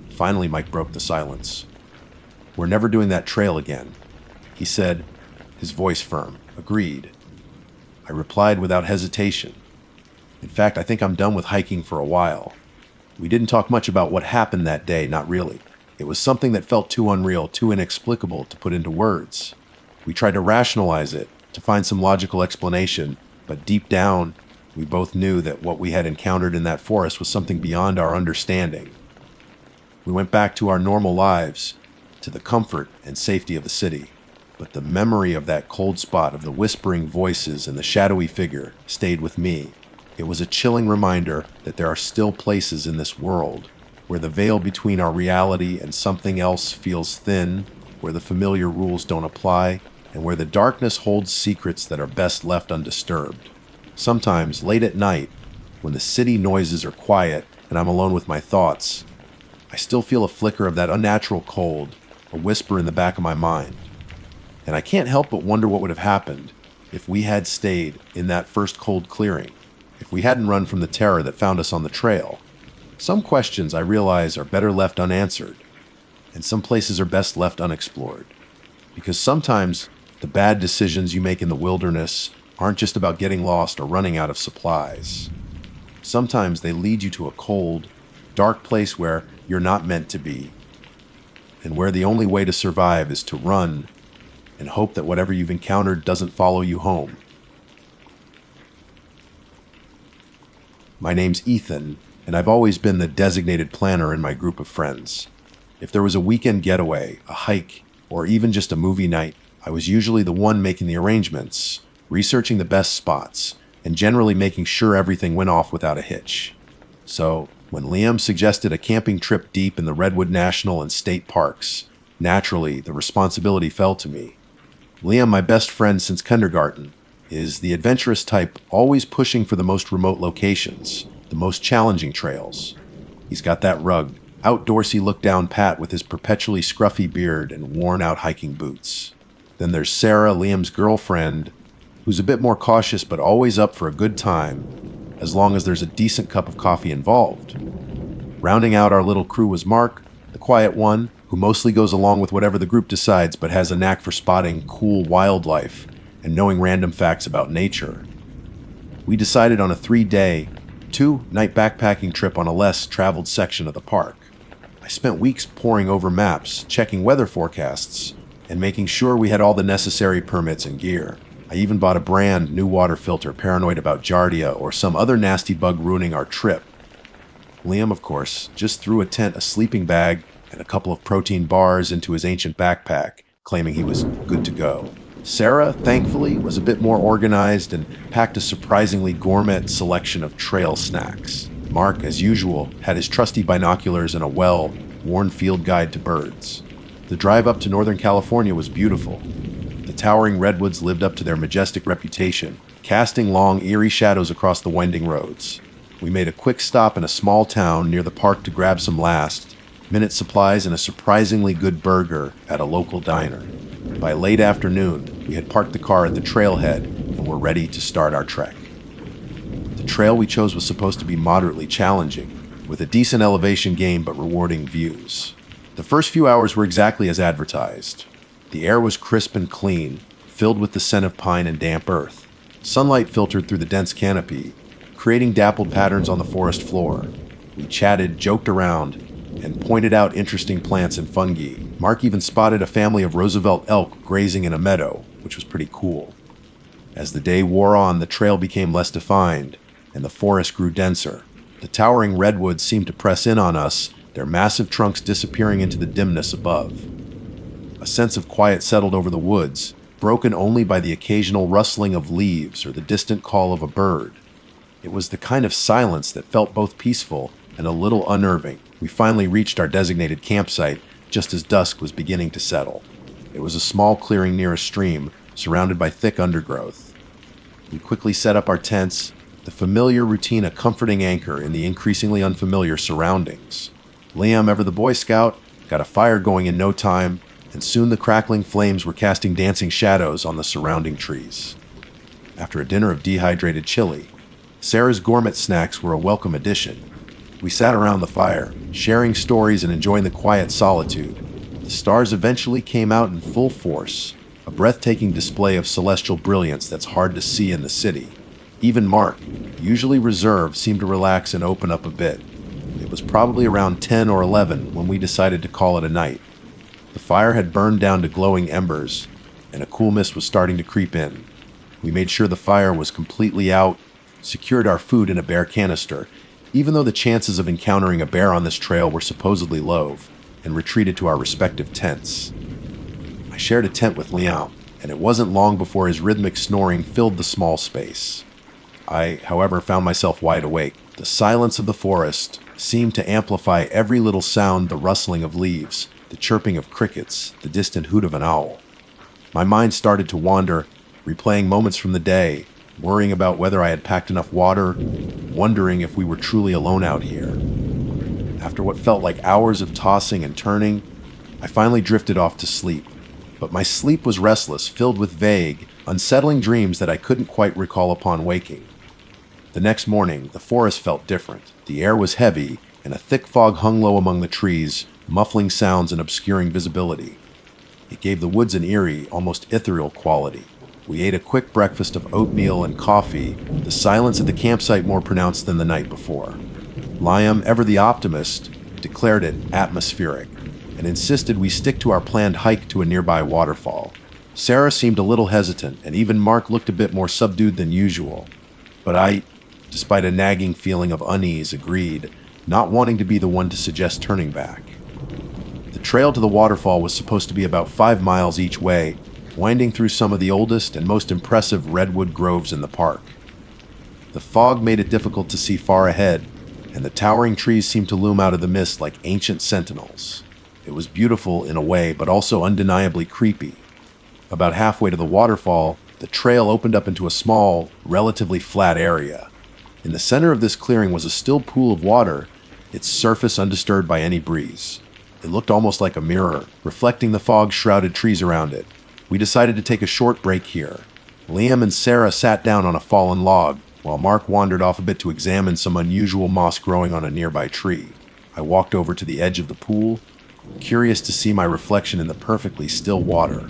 Finally, Mike broke the silence. We're never doing that trail again, he said, his voice firm. Agreed. I replied without hesitation. In fact, I think I'm done with hiking for a while. We didn't talk much about what happened that day, not really. It was something that felt too unreal, too inexplicable to put into words. We tried to rationalize it, to find some logical explanation, but deep down, we both knew that what we had encountered in that forest was something beyond our understanding. We went back to our normal lives, to the comfort and safety of the city. But the memory of that cold spot, of the whispering voices and the shadowy figure, stayed with me. It was a chilling reminder that there are still places in this world where the veil between our reality and something else feels thin, where the familiar rules don't apply, and where the darkness holds secrets that are best left undisturbed. Sometimes, late at night, when the city noises are quiet and I'm alone with my thoughts, I still feel a flicker of that unnatural cold, a whisper in the back of my mind. And I can't help but wonder what would have happened if we had stayed in that first cold clearing, if we hadn't run from the terror that found us on the trail. Some questions, I realize, are better left unanswered, and some places are best left unexplored. Because sometimes the bad decisions you make in the wilderness aren't just about getting lost or running out of supplies. Sometimes they lead you to a cold, dark place where you're not meant to be, and where the only way to survive is to run and hope that whatever you've encountered doesn't follow you home. My name's Ethan, and I've always been the designated planner in my group of friends. If there was a weekend getaway, a hike, or even just a movie night, I was usually the one making the arrangements, researching the best spots, and generally making sure everything went off without a hitch. So, when Liam suggested a camping trip deep in the Redwood National and State Parks, naturally, the responsibility fell to me. Liam, my best friend since kindergarten, is the adventurous type, always pushing for the most remote locations, the most challenging trails. He's got that rugged, outdoorsy look-down Pat with his perpetually scruffy beard and worn-out hiking boots. Then there's Sarah, Liam's girlfriend, who's a bit more cautious but always up for a good time, as long as there's a decent cup of coffee involved. Rounding out our little crew was Mark, the quiet one, who mostly goes along with whatever the group decides but has a knack for spotting cool wildlife and knowing random facts about nature. We decided on a 3-day, 2-night backpacking trip on a less traveled section of the park. I spent weeks poring over maps, checking weather forecasts, and making sure we had all the necessary permits and gear. I even bought a brand new water filter, paranoid about giardia or some other nasty bug ruining our trip. Liam, of course, just threw a tent, a sleeping bag, and a couple of protein bars into his ancient backpack, claiming he was good to go. Sarah, thankfully, was a bit more organized and packed a surprisingly gourmet selection of trail snacks. Mark, as usual, had his trusty binoculars and a well-worn field guide to birds. The drive up to Northern California was beautiful. The towering redwoods lived up to their majestic reputation, casting long, eerie shadows across the winding roads. We made a quick stop in a small town near the park to grab some last-minute supplies and a surprisingly good burger at a local diner. By late afternoon, we had parked the car at the trailhead and were ready to start our trek. The trail we chose was supposed to be moderately challenging. with a decent elevation gain but rewarding views. The first few hours were exactly as advertised. The air was crisp and clean, filled with the scent of pine and damp earth. Sunlight filtered through the dense canopy, creating dappled patterns on the forest floor. We chatted, joked around, and pointed out interesting plants and fungi. Mark even spotted a family of Roosevelt elk grazing in a meadow, which was pretty cool. As the day wore on, the trail became less defined, and the forest grew denser. The towering redwoods seemed to press in on us, their massive trunks disappearing into the dimness above. A sense of quiet settled over the woods, broken only by the occasional rustling of leaves or the distant call of a bird. It was the kind of silence that felt both peaceful and a little unnerving. We finally reached our designated campsite just as dusk was beginning to settle. It was a small clearing near a stream, surrounded by thick undergrowth. We quickly set up our tents, the familiar routine a comforting anchor in the increasingly unfamiliar surroundings. Liam, ever the Boy Scout, got a fire going in no time, and soon the crackling flames were casting dancing shadows on the surrounding trees. After a dinner of dehydrated chili, Sarah's gourmet snacks were a welcome addition. We sat around the fire, sharing stories and enjoying the quiet solitude. The stars eventually came out in full force, a breathtaking display of celestial brilliance that's hard to see in the city. Even Mark, usually reserved, seemed to relax and open up a bit. It was probably around 10 or 11 when we decided to call it a night. The fire had burned down to glowing embers, and a cool mist was starting to creep in. We made sure the fire was completely out, secured our food in a bear canister, even though the chances of encountering a bear on this trail were supposedly low, and retreated to our respective tents. I shared a tent with Liam, and it wasn't long before his rhythmic snoring filled the small space. I, however, found myself wide awake. The silence of the forest seemed to amplify every little sound, the rustling of leaves, the chirping of crickets, the distant hoot of an owl. My mind started to wander, replaying moments from the day, worrying about whether I had packed enough water, wondering if we were truly alone out here. After what felt like hours of tossing and turning, I finally drifted off to sleep. But my sleep was restless, filled with vague, unsettling dreams that I couldn't quite recall upon waking. The next morning, the forest felt different. The air was heavy, and a thick fog hung low among the trees, muffling sounds and obscuring visibility. It gave the woods an eerie, almost ethereal quality. We ate a quick breakfast of oatmeal and coffee, the silence at the campsite more pronounced than the night before. Liam, ever the optimist, declared it atmospheric, and insisted we stick to our planned hike to a nearby waterfall. Sarah seemed a little hesitant, and even Mark looked a bit more subdued than usual. But I, despite a nagging feeling of unease, agreed, not wanting to be the one to suggest turning back. The trail to the waterfall was supposed to be about 5 miles each way, winding through some of the oldest and most impressive redwood groves in the park. The fog made it difficult to see far ahead, and the towering trees seemed to loom out of the mist like ancient sentinels. It was beautiful in a way, but also undeniably creepy. About halfway to the waterfall, the trail opened up into a small, relatively flat area. In the center of this clearing was a still pool of water, its surface undisturbed by any breeze. It looked almost like a mirror, reflecting the fog-shrouded trees around it. We decided to take a short break here. Liam and Sarah sat down on a fallen log, while Mark wandered off a bit to examine some unusual moss growing on a nearby tree. I walked over to the edge of the pool, curious to see my reflection in the perfectly still water.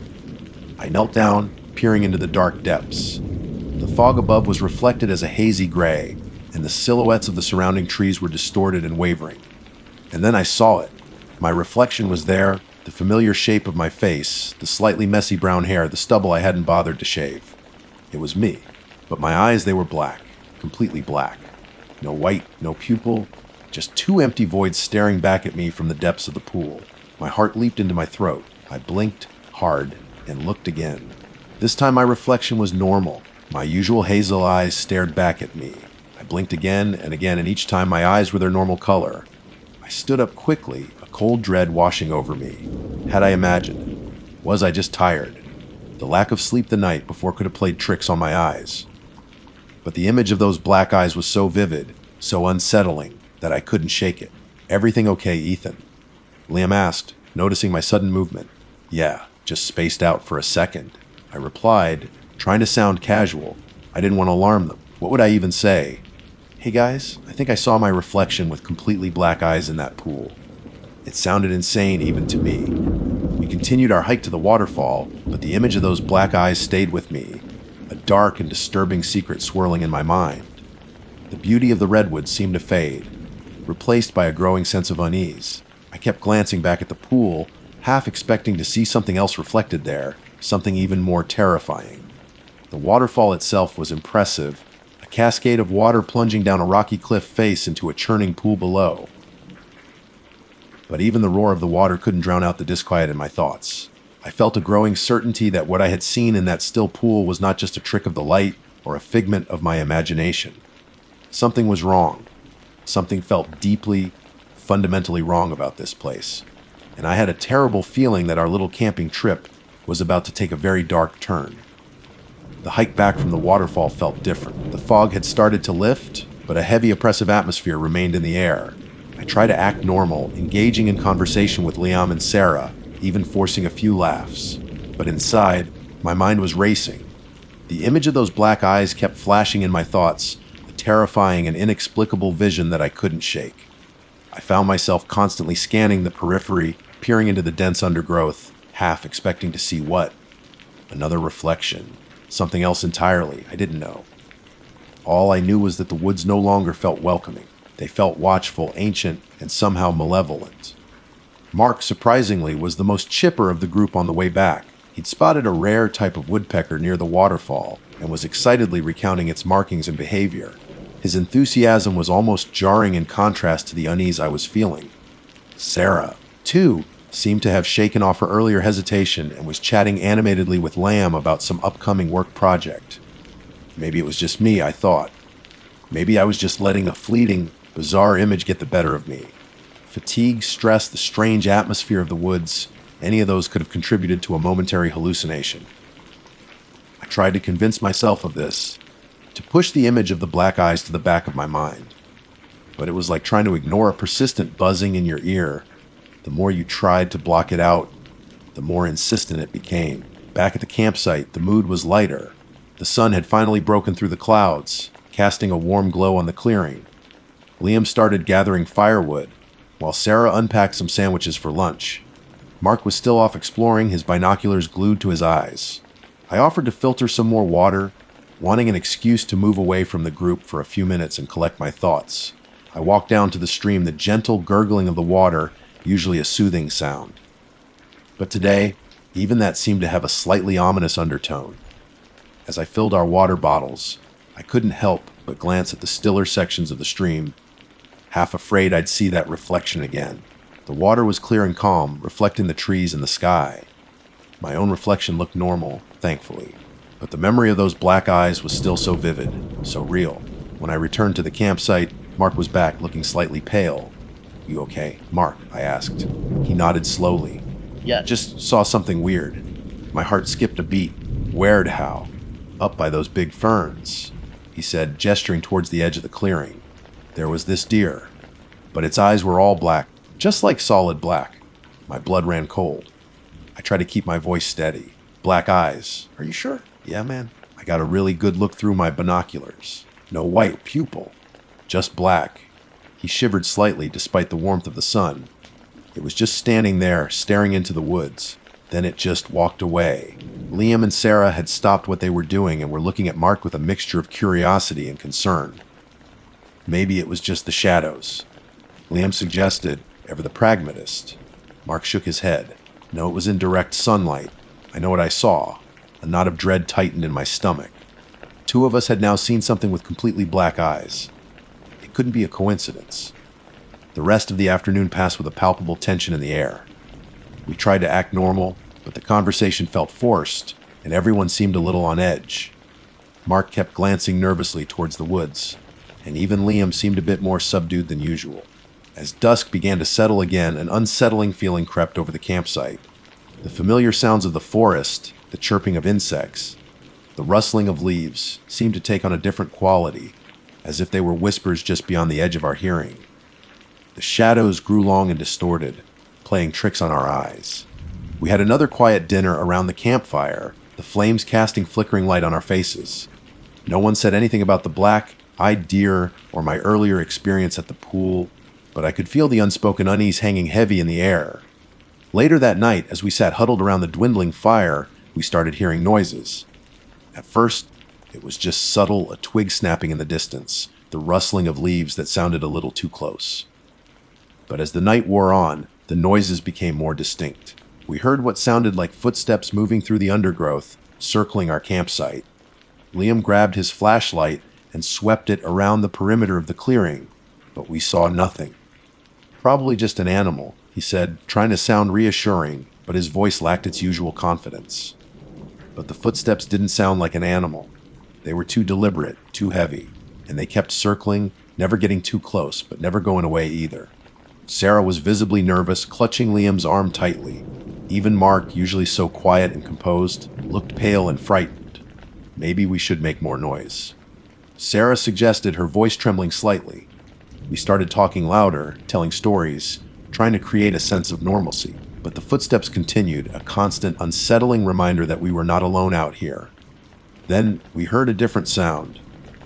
I knelt down, peering into the dark depths. The fog above was reflected as a hazy gray, and the silhouettes of the surrounding trees were distorted and wavering. And then I saw it. My reflection was there, the familiar shape of my face, the slightly messy brown hair, the stubble I hadn't bothered to shave. It was me, but my eyes, they were black, completely black. No white, no pupil, just 2 empty voids staring back at me from the depths of the pool. My heart leaped into my throat. I blinked hard and looked again. This time my reflection was normal. My usual hazel eyes stared back at me. I blinked again, and each time my eyes were their normal color. I stood up quickly, a cold dread washing over me. Had I imagined? Was I just tired? The lack of sleep the night before could have played tricks on my eyes. But the image of those black eyes was so vivid, so unsettling, that I couldn't shake it. "Everything okay, Ethan?" Liam asked, noticing my sudden movement. "Yeah, just spaced out for a second," I replied, trying to sound casual. I didn't want to alarm them. What would I even say? Hey guys, I think I saw my reflection with completely black eyes in that pool. It sounded insane even to me. We continued our hike to the waterfall, but the image of those black eyes stayed with me, a dark and disturbing secret swirling in my mind. The beauty of the redwoods seemed to fade, replaced by a growing sense of unease. I kept glancing back at the pool, half expecting to see something else reflected there, something even more terrifying. The waterfall itself was impressive, a cascade of water plunging down a rocky cliff face into a churning pool below. But even the roar of the water couldn't drown out the disquiet in my thoughts. I felt a growing certainty that what I had seen in that still pool was not just a trick of the light or a figment of my imagination. Something was wrong. Something felt deeply, fundamentally wrong about this place. And I had a terrible feeling that our little camping trip was about to take a very dark turn. The hike back from the waterfall felt different. The fog had started to lift, but a heavy, oppressive atmosphere remained in the air. I tried to act normal, engaging in conversation with Liam and Sarah, even forcing a few laughs. But inside, my mind was racing. The image of those black eyes kept flashing in my thoughts, a terrifying and inexplicable vision that I couldn't shake. I found myself constantly scanning the periphery, peering into the dense undergrowth, half expecting to see what? Another reflection. Something else entirely. I didn't know. All I knew was that the woods no longer felt welcoming. They felt watchful, ancient, and somehow malevolent. Mark, surprisingly, was the most chipper of the group on the way back. He'd spotted a rare type of woodpecker near the waterfall and was excitedly recounting its markings and behavior. His enthusiasm was almost jarring in contrast to the unease I was feeling. Sarah, too, seemed to have shaken off her earlier hesitation and was chatting animatedly with Lamb about some upcoming work project. Maybe it was just me, I thought. Maybe I was just letting a fleeting, bizarre image get the better of me. Fatigue, stress, the strange atmosphere of the woods, any of those could have contributed to a momentary hallucination. I tried to convince myself of this, to push the image of the black eyes to the back of my mind. But it was like trying to ignore a persistent buzzing in your ear. The more you tried to block it out, the more insistent it became. Back at the campsite, the mood was lighter. The sun had finally broken through the clouds, casting a warm glow on the clearing. Liam started gathering firewood, while Sarah unpacked some sandwiches for lunch. Mark was still off exploring, his binoculars glued to his eyes. I offered to filter some more water, wanting an excuse to move away from the group for a few minutes and collect my thoughts. I walked down to the stream, the gentle gurgling of the water, usually a soothing sound. But today, even that seemed to have a slightly ominous undertone. As I filled our water bottles, I couldn't help but glance at the stiller sections of the stream, half afraid I'd see that reflection again. The water was clear and calm, reflecting the trees and the sky. My own reflection looked normal, thankfully, but the memory of those black eyes was still so vivid, so real. When I returned to the campsite, Mark was back, looking slightly pale. "You okay, Mark?" I asked. He nodded slowly. Yeah. "Just saw something weird." My heart skipped a beat. "Where'd how?" "Up by those big ferns," he said, gesturing towards the edge of the clearing. "There was this deer, but its eyes were all black, just like solid black." My blood ran cold. I tried to keep my voice steady. "Black eyes. Are you sure?" "Yeah, man. I got a really good look through my binoculars. No white pupil, just black." He shivered slightly despite the warmth of the sun. It was just standing there, staring into the woods. Then it just walked away. Liam and Sarah had stopped what they were doing and were looking at Mark with a mixture of curiosity and concern. Maybe it was just the shadows. Liam suggested, ever the pragmatist. Mark shook his head. "No, it was in direct sunlight. I know what I saw." A knot of dread tightened in my stomach. Two of us had now seen something with completely black eyes. It couldn't be a coincidence. The rest of the afternoon passed with a palpable tension in the air. We tried to act normal, but the conversation felt forced, and everyone seemed a little on edge. Mark kept glancing nervously towards the woods, and even Liam seemed a bit more subdued than usual. As dusk began to settle again, an unsettling feeling crept over the campsite. The familiar sounds of the forest, the chirping of insects, the rustling of leaves, seemed to take on a different quality, as if they were whispers just beyond the edge of our hearing. The shadows grew long and distorted, playing tricks on our eyes. We had another quiet dinner around the campfire, the flames casting flickering light on our faces. No one said anything about the black, eyed deer or my earlier experience at the pool, but I could feel the unspoken unease hanging heavy in the air. Later that night, as we sat huddled around the dwindling fire, we started hearing noises. At first, it was just subtle, a twig snapping in the distance, the rustling of leaves that sounded a little too close. But as the night wore on, the noises became more distinct. We heard what sounded like footsteps moving through the undergrowth, circling our campsite. Liam grabbed his flashlight and swept it around the perimeter of the clearing, but we saw nothing. Probably just an animal, he said, trying to sound reassuring, but his voice lacked its usual confidence. But the footsteps didn't sound like an animal. They were too deliberate, too heavy, and they kept circling, never getting too close, but never going away either. Sarah was visibly nervous, clutching Liam's arm tightly. Even Mark, usually so quiet and composed, looked pale and frightened. Maybe we should make more noise. Sarah suggested, her voice trembling slightly. We started talking louder, telling stories, trying to create a sense of normalcy. But the footsteps continued, a constant, unsettling reminder that we were not alone out here. Then we heard a different sound.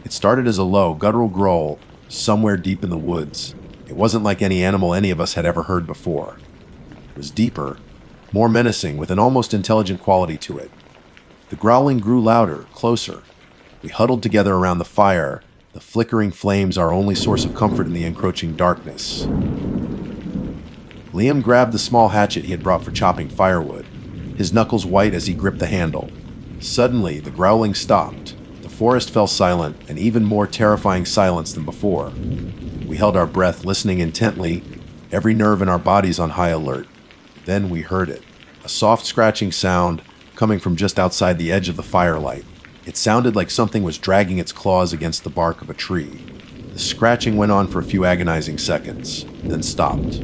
It started as a low, guttural growl somewhere deep in the woods. It wasn't like any animal any of us had ever heard before. It was deeper, more menacing, with an almost intelligent quality to it. The growling grew louder, closer. We huddled together around the fire, the flickering flames our only source of comfort in the encroaching darkness. Liam grabbed the small hatchet he had brought for chopping firewood, his knuckles white as he gripped the handle. Suddenly, the growling stopped. The forest fell silent, an even more terrifying silence than before. We held our breath, listening intently, every nerve in our bodies on high alert. Then we heard it, a soft scratching sound coming from just outside the edge of the firelight. It sounded like something was dragging its claws against the bark of a tree. The scratching went on for a few agonizing seconds, then stopped.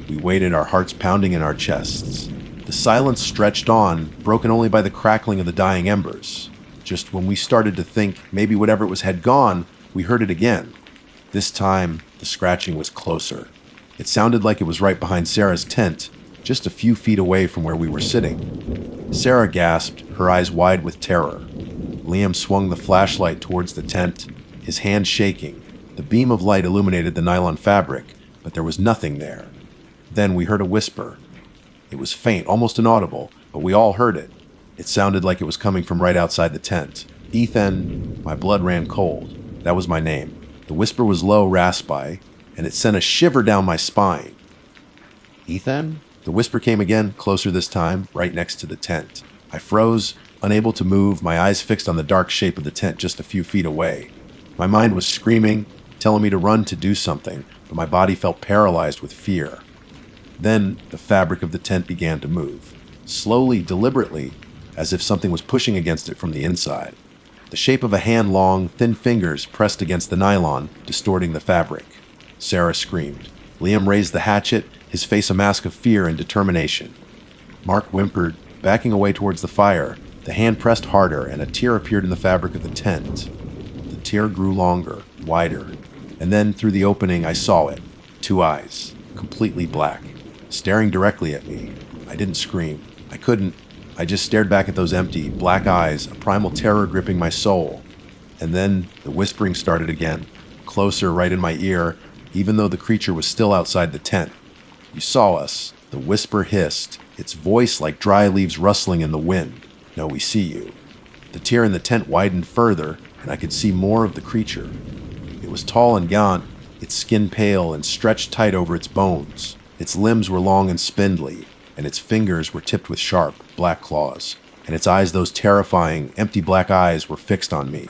We waited, our hearts pounding in our chests. The silence stretched on, broken only by the crackling of the dying embers. Just when we started to think maybe whatever it was had gone, we heard it again. This time, the scratching was closer. It sounded like it was right behind Sarah's tent, just a few feet away from where we were sitting. Sarah gasped, her eyes wide with terror. Liam swung the flashlight towards the tent, his hand shaking. The beam of light illuminated the nylon fabric, but there was nothing there. Then we heard a whisper. It was faint, almost inaudible, but we all heard it. It sounded like it was coming from right outside the tent. Ethan, my blood ran cold. That was my name. The whisper was low, raspy, and it sent a shiver down my spine. Ethan? The whisper came again, closer this time, right next to the tent. I froze, unable to move, my eyes fixed on the dark shape of the tent just a few feet away. My mind was screaming, telling me to run, to do something, but my body felt paralyzed with fear. Then the fabric of the tent began to move, slowly, deliberately, as if something was pushing against it from the inside. The shape of a hand-long, thin fingers pressed against the nylon, distorting the fabric. Sarah screamed. Liam raised the hatchet, his face a mask of fear and determination. Mark whimpered, backing away towards the fire. The hand pressed harder, and a tear appeared in the fabric of the tent. The tear grew longer, wider, and then through the opening I saw it. 2 eyes, completely black, staring directly at me. I didn't scream. I couldn't. I just stared back at those empty, black eyes, a primal terror gripping my soul. And then the whispering started again, closer, right in my ear, even though the creature was still outside the tent. You saw us. The whisper hissed, its voice like dry leaves rustling in the wind. No, we see you. The tear in the tent widened further, and I could see more of the creature. It was tall and gaunt, its skin pale and stretched tight over its bones. Its limbs were long and spindly, and its fingers were tipped with sharp, black claws. And its eyes, those terrifying, empty black eyes, were fixed on me.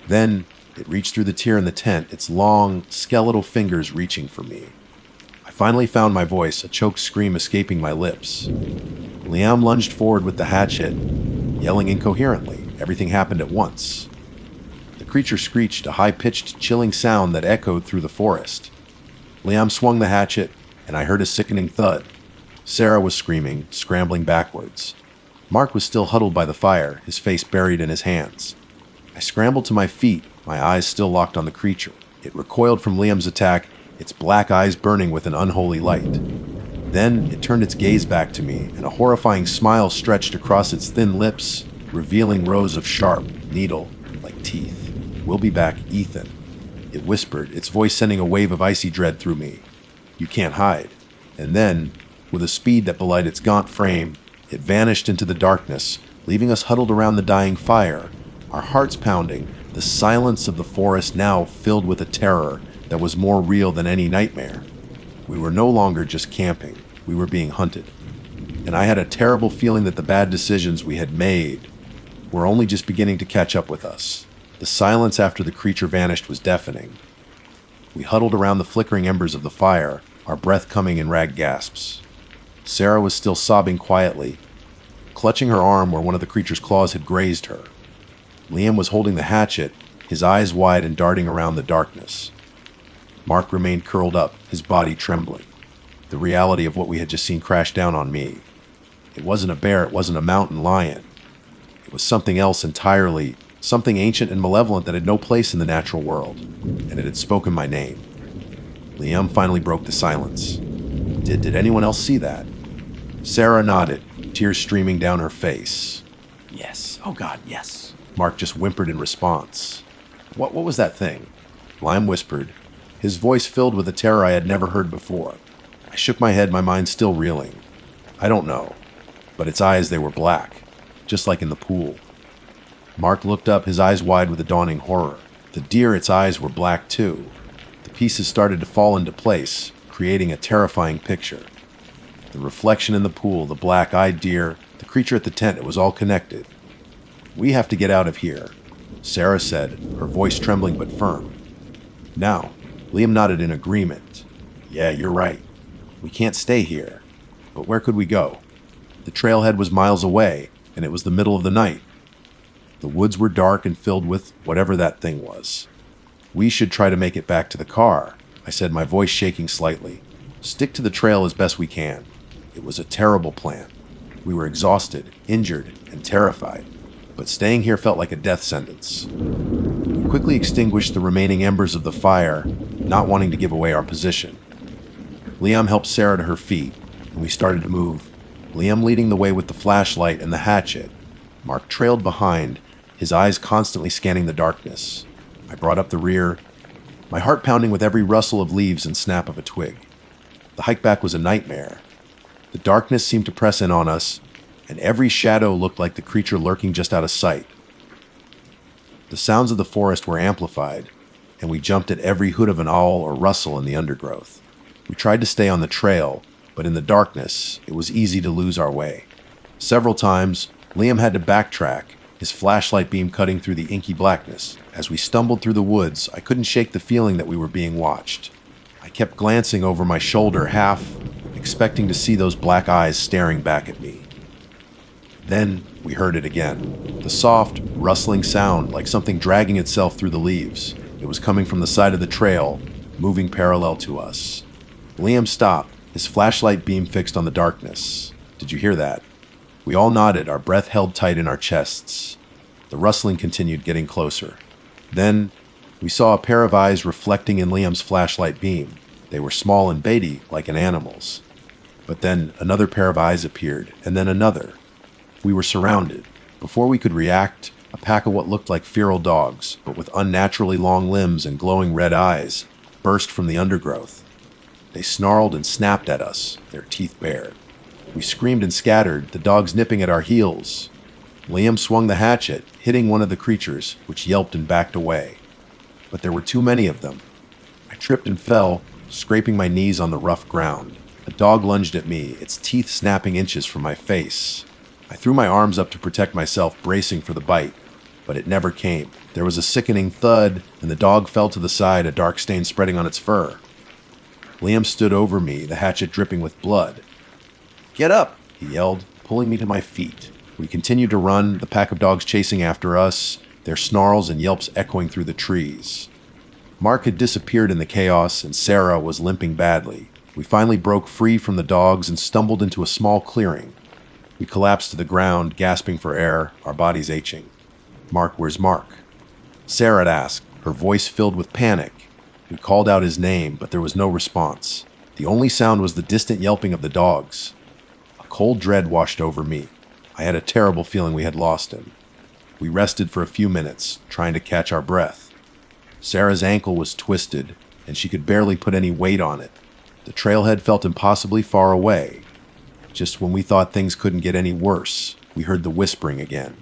Then it reached through the tear in the tent, its long, skeletal fingers reaching for me. I finally found my voice, a choked scream escaping my lips. Liam lunged forward with the hatchet, yelling incoherently. Everything happened at once. The creature screeched, a high-pitched, chilling sound that echoed through the forest. Liam swung the hatchet, and I heard a sickening thud. Sarah was screaming, scrambling backwards. Mark was still huddled by the fire, his face buried in his hands. I scrambled to my feet, my eyes still locked on the creature. It recoiled from Liam's attack, its black eyes burning with an unholy light. Then it turned its gaze back to me, and a horrifying smile stretched across its thin lips, revealing rows of sharp, needle-like teeth. "We'll be back, Ethan." It whispered, its voice sending a wave of icy dread through me. "You can't hide." And then, with a speed that belied its gaunt frame, it vanished into the darkness, leaving us huddled around the dying fire, our hearts pounding, the silence of the forest now filled with a terror that was more real than any nightmare. We were no longer just camping, we were being hunted. And I had a terrible feeling that the bad decisions we had made were only just beginning to catch up with us. The silence after the creature vanished was deafening. We huddled around the flickering embers of the fire, our breath coming in ragged gasps. Sarah was still sobbing quietly, clutching her arm where one of the creature's claws had grazed her. Liam was holding the hatchet, his eyes wide and darting around the darkness. Mark remained curled up, his body trembling. The reality of what we had just seen crashed down on me. It wasn't a bear, it wasn't a mountain lion. It was something else entirely, something ancient and malevolent that had no place in the natural world, and it had spoken my name. Liam finally broke the silence. Did anyone else see that? Sarah nodded, tears streaming down her face. Yes. Oh God, yes. Mark just whimpered in response. What was that thing? Liam whispered, his voice filled with a terror I had never heard before. I shook my head, my mind still reeling. I don't know, but its eyes, they were black, just like in the pool. Mark looked up, his eyes wide with a dawning horror. The deer, its eyes were black too. The pieces started to fall into place, creating a terrifying picture. The reflection in the pool, the black-eyed deer, the creature at the tent, it was all connected. "We have to get out of here," Sarah said, her voice trembling but firm. "Now." Liam nodded in agreement. "Yeah, you're right. We can't stay here. But where could we go?" The trailhead was miles away, and it was the middle of the night. The woods were dark and filled with whatever that thing was. "We should try to make it back to the car," I said, my voice shaking slightly. "Stick to the trail as best we can." It was a terrible plan. We were exhausted, injured, and terrified, but staying here felt like a death sentence. We quickly extinguished the remaining embers of the fire, not wanting to give away our position. Liam helped Sarah to her feet, and we started to move, Liam leading the way with the flashlight and the hatchet. Mark trailed behind, his eyes constantly scanning the darkness. I brought up the rear, my heart pounding with every rustle of leaves and snap of a twig. The hike back was a nightmare. The darkness seemed to press in on us, and every shadow looked like the creature lurking just out of sight. The sounds of the forest were amplified, and we jumped at every hoot of an owl or rustle in the undergrowth. We tried to stay on the trail, but in the darkness, it was easy to lose our way. Several times, Liam had to backtrack, his flashlight beam cutting through the inky blackness. As we stumbled through the woods, I couldn't shake the feeling that we were being watched. I kept glancing over my shoulder, half expecting to see those black eyes staring back at me. Then we heard it again. The soft, rustling sound, like something dragging itself through the leaves. It was coming from the side of the trail, moving parallel to us. Liam stopped, his flashlight beam fixed on the darkness. "Did you hear that?" We all nodded, our breath held tight in our chests. The rustling continued, getting closer. Then we saw a pair of eyes reflecting in Liam's flashlight beam. They were small and beady, like an animal's. But then another pair of eyes appeared, and then another. We were surrounded. Before we could react, a pack of what looked like feral dogs, but with unnaturally long limbs and glowing red eyes, burst from the undergrowth. They snarled and snapped at us, their teeth bared. We screamed and scattered, the dogs nipping at our heels. Liam swung the hatchet, hitting one of the creatures, which yelped and backed away. But there were too many of them. I tripped and fell, scraping my knees on the rough ground. A dog lunged at me, its teeth snapping inches from my face. I threw my arms up to protect myself, bracing for the bite, but it never came. There was a sickening thud, and the dog fell to the side, a dark stain spreading on its fur. Liam stood over me, the hatchet dripping with blood. "Get up!" he yelled, pulling me to my feet. We continued to run, the pack of dogs chasing after us, their snarls and yelps echoing through the trees. Mark had disappeared in the chaos, and Sarah was limping badly. We finally broke free from the dogs and stumbled into a small clearing. We collapsed to the ground, gasping for air, our bodies aching. "Mark, where's Mark?" Sarah had asked, her voice filled with panic. We called out his name, but there was no response. The only sound was the distant yelping of the dogs. A cold dread washed over me. I had a terrible feeling we had lost him. We rested for a few minutes, trying to catch our breath. Sarah's ankle was twisted, and she could barely put any weight on it. The trailhead felt impossibly far away. Just when we thought things couldn't get any worse, we heard the whispering again.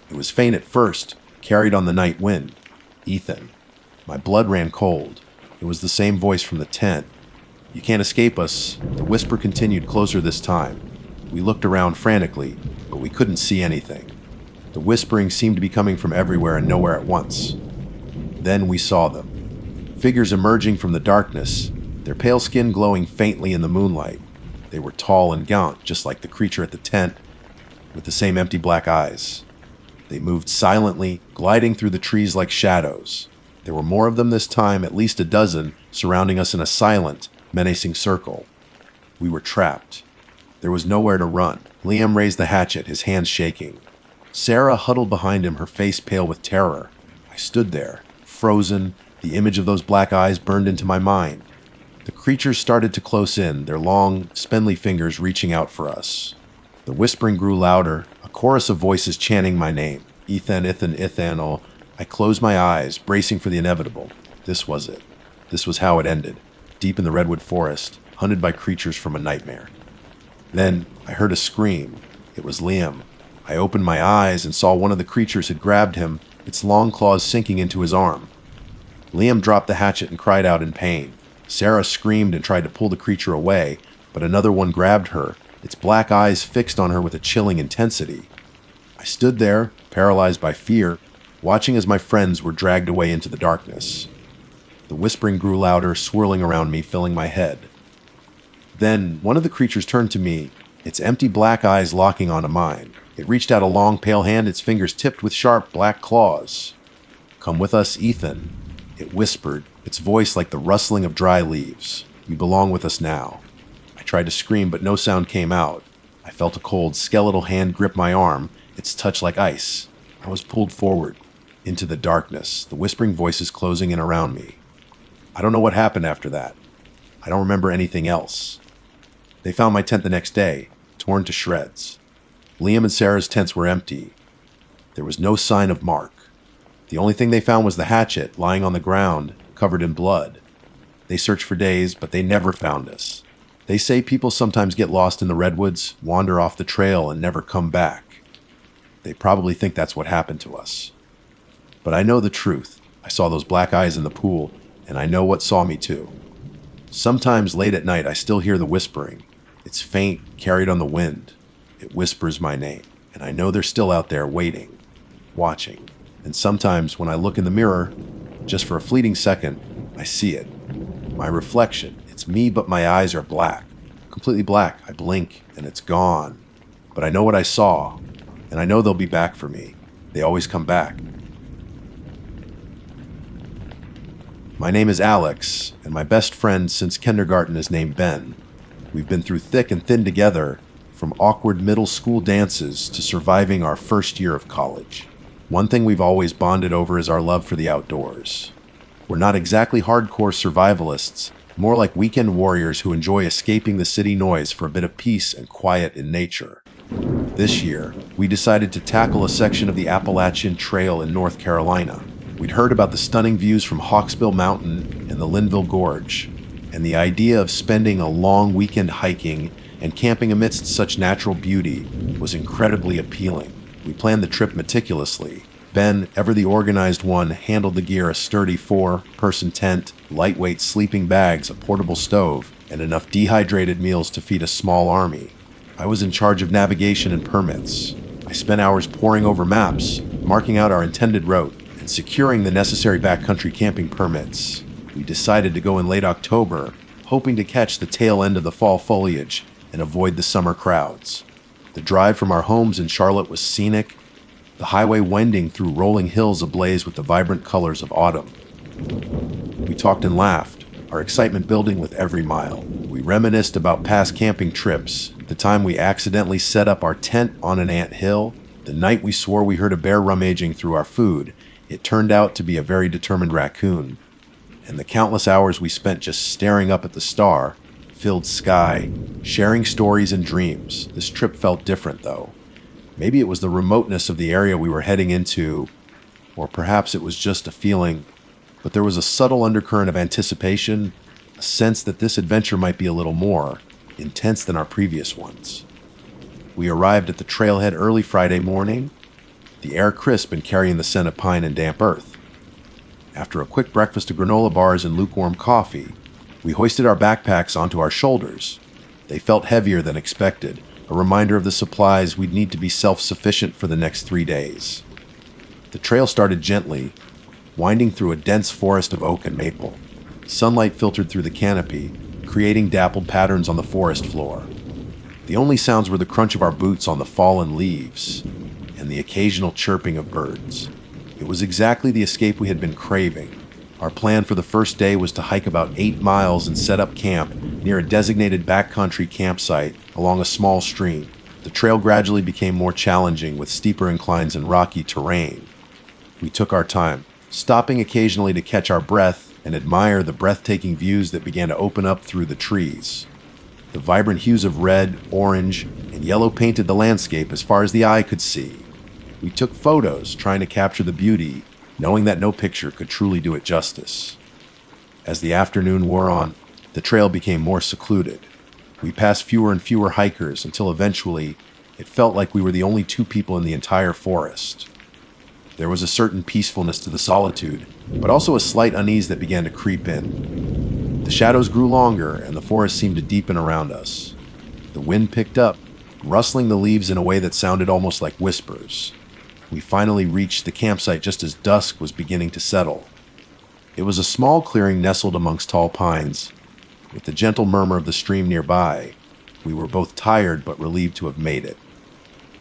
It was faint at first, carried on the night wind. Ethan. My blood ran cold. It was the same voice from the tent. You can't escape us. The whisper continued closer this time. We looked around frantically, but we couldn't see anything. The whispering seemed to be coming from everywhere and nowhere at once. Then we saw them. Figures emerging from the darkness, their pale skin glowing faintly in the moonlight. They were tall and gaunt, just like the creature at the tent, with the same empty black eyes. They moved silently, gliding through the trees like shadows. There were more of them this time, at least a dozen, surrounding us in a silent, menacing circle. We were trapped. There was nowhere to run. Liam raised the hatchet, his hands shaking. Sarah huddled behind him, her face pale with terror. I stood there, frozen. The image of those black eyes burned into my mind. The creatures started to close in, their long, spindly fingers reaching out for us. The whispering grew louder, a chorus of voices chanting my name. Ethan, Ethan, Ethan. Oh, I closed my eyes, bracing for the inevitable. This was it. This was how it ended. Deep in the redwood forest, hunted by creatures from a nightmare. Then I heard a scream. It was Liam. I opened my eyes and saw one of the creatures had grabbed him, its long claws sinking into his arm. Liam dropped the hatchet and cried out in pain. Sarah screamed and tried to pull the creature away, but another one grabbed her, its black eyes fixed on her with a chilling intensity. I stood there, paralyzed by fear, watching as my friends were dragged away into the darkness. The whispering grew louder, swirling around me, filling my head. Then one of the creatures turned to me, its empty black eyes locking onto mine. It reached out a long, pale hand, its fingers tipped with sharp, black claws. "Come with us, Ethan," it whispered, its voice like the rustling of dry leaves. "You belong with us now." I tried to scream, but no sound came out. I felt a cold, skeletal hand grip my arm, its touch like ice. I was pulled forward, into the darkness, the whispering voices closing in around me. I don't know what happened after that. I don't remember anything else. They found my tent the next day, torn to shreds. Liam and Sarah's tents were empty. There was no sign of Mark. The only thing they found was the hatchet lying on the ground, covered in blood. They searched for days, but they never found us. They say people sometimes get lost in the redwoods, wander off the trail, and never come back. They probably think that's what happened to us. But I know the truth. I saw those black eyes in the pool, and I know what saw me too. Sometimes late at night I still hear the whispering. It's faint, carried on the wind. It whispers my name, and I know they're still out there waiting, watching. And sometimes when I look in the mirror, just for a fleeting second, I see it. My reflection. It's me, but my eyes are black. Completely black. I blink, and it's gone. But I know what I saw, and I know they'll be back for me. They always come back. My name is Alex, and my best friend since kindergarten is named Ben. We've been through thick and thin together, from awkward middle school dances to surviving our first year of college. One thing we've always bonded over is our love for the outdoors. We're not exactly hardcore survivalists, more like weekend warriors who enjoy escaping the city noise for a bit of peace and quiet in nature. This year, we decided to tackle a section of the Appalachian Trail in North Carolina. We'd heard about the stunning views from Hawksbill Mountain and the Linville Gorge, and the idea of spending a long weekend hiking and camping amidst such natural beauty was incredibly appealing. We planned the trip meticulously. Ben, ever the organized one, handled the gear: a sturdy 4-person tent, lightweight sleeping bags, a portable stove, and enough dehydrated meals to feed a small army. I was in charge of navigation and permits. I spent hours poring over maps, marking out our intended route, and securing the necessary backcountry camping permits. We decided to go in late October, hoping to catch the tail end of the fall foliage and avoid the summer crowds. The drive from our homes in Charlotte was scenic, the highway wending through rolling hills ablaze with the vibrant colors of autumn. We talked and laughed, our excitement building with every mile. We reminisced about past camping trips, the time we accidentally set up our tent on an ant hill, the night we swore we heard a bear rummaging through our food. It turned out to be a very determined raccoon. And the countless hours we spent just staring up at the star-filled sky, sharing stories and dreams. This trip felt different, though. Maybe it was the remoteness of the area we were heading into, or perhaps it was just a feeling but there was a subtle undercurrent of anticipation, a sense that this adventure might be a little more intense than our previous ones. We arrived at the trailhead early Friday morning, the air crisp and carrying the scent of pine and damp earth. After a quick breakfast of granola bars and lukewarm coffee, we hoisted our backpacks onto our shoulders. They felt heavier than expected, a reminder of the supplies we'd need to be self-sufficient for the next 3 days. The trail started gently, winding through a dense forest of oak and maple. Sunlight filtered through the canopy, creating dappled patterns on the forest floor. The only sounds were the crunch of our boots on the fallen leaves and the occasional chirping of birds. It was exactly the escape we had been craving. Our plan for the first day was to hike about 8 miles and set up camp near a designated backcountry campsite along a small stream. The trail gradually became more challenging with steeper inclines and rocky terrain. We took our time, stopping occasionally to catch our breath and admire the breathtaking views that began to open up through the trees. The vibrant hues of red, orange, and yellow painted the landscape as far as the eye could see. We took photos, trying to capture the beauty, knowing that no picture could truly do it justice. As the afternoon wore on, the trail became more secluded. We passed fewer and fewer hikers until eventually it felt like we were the only 2 people in the entire forest. There was a certain peacefulness to the solitude, but also a slight unease that began to creep in. The shadows grew longer and the forest seemed to deepen around us. The wind picked up, rustling the leaves in a way that sounded almost like whispers. We finally reached the campsite just as dusk was beginning to settle. It was a small clearing nestled amongst tall pines. With the gentle murmur of the stream nearby, we were both tired but relieved to have made it.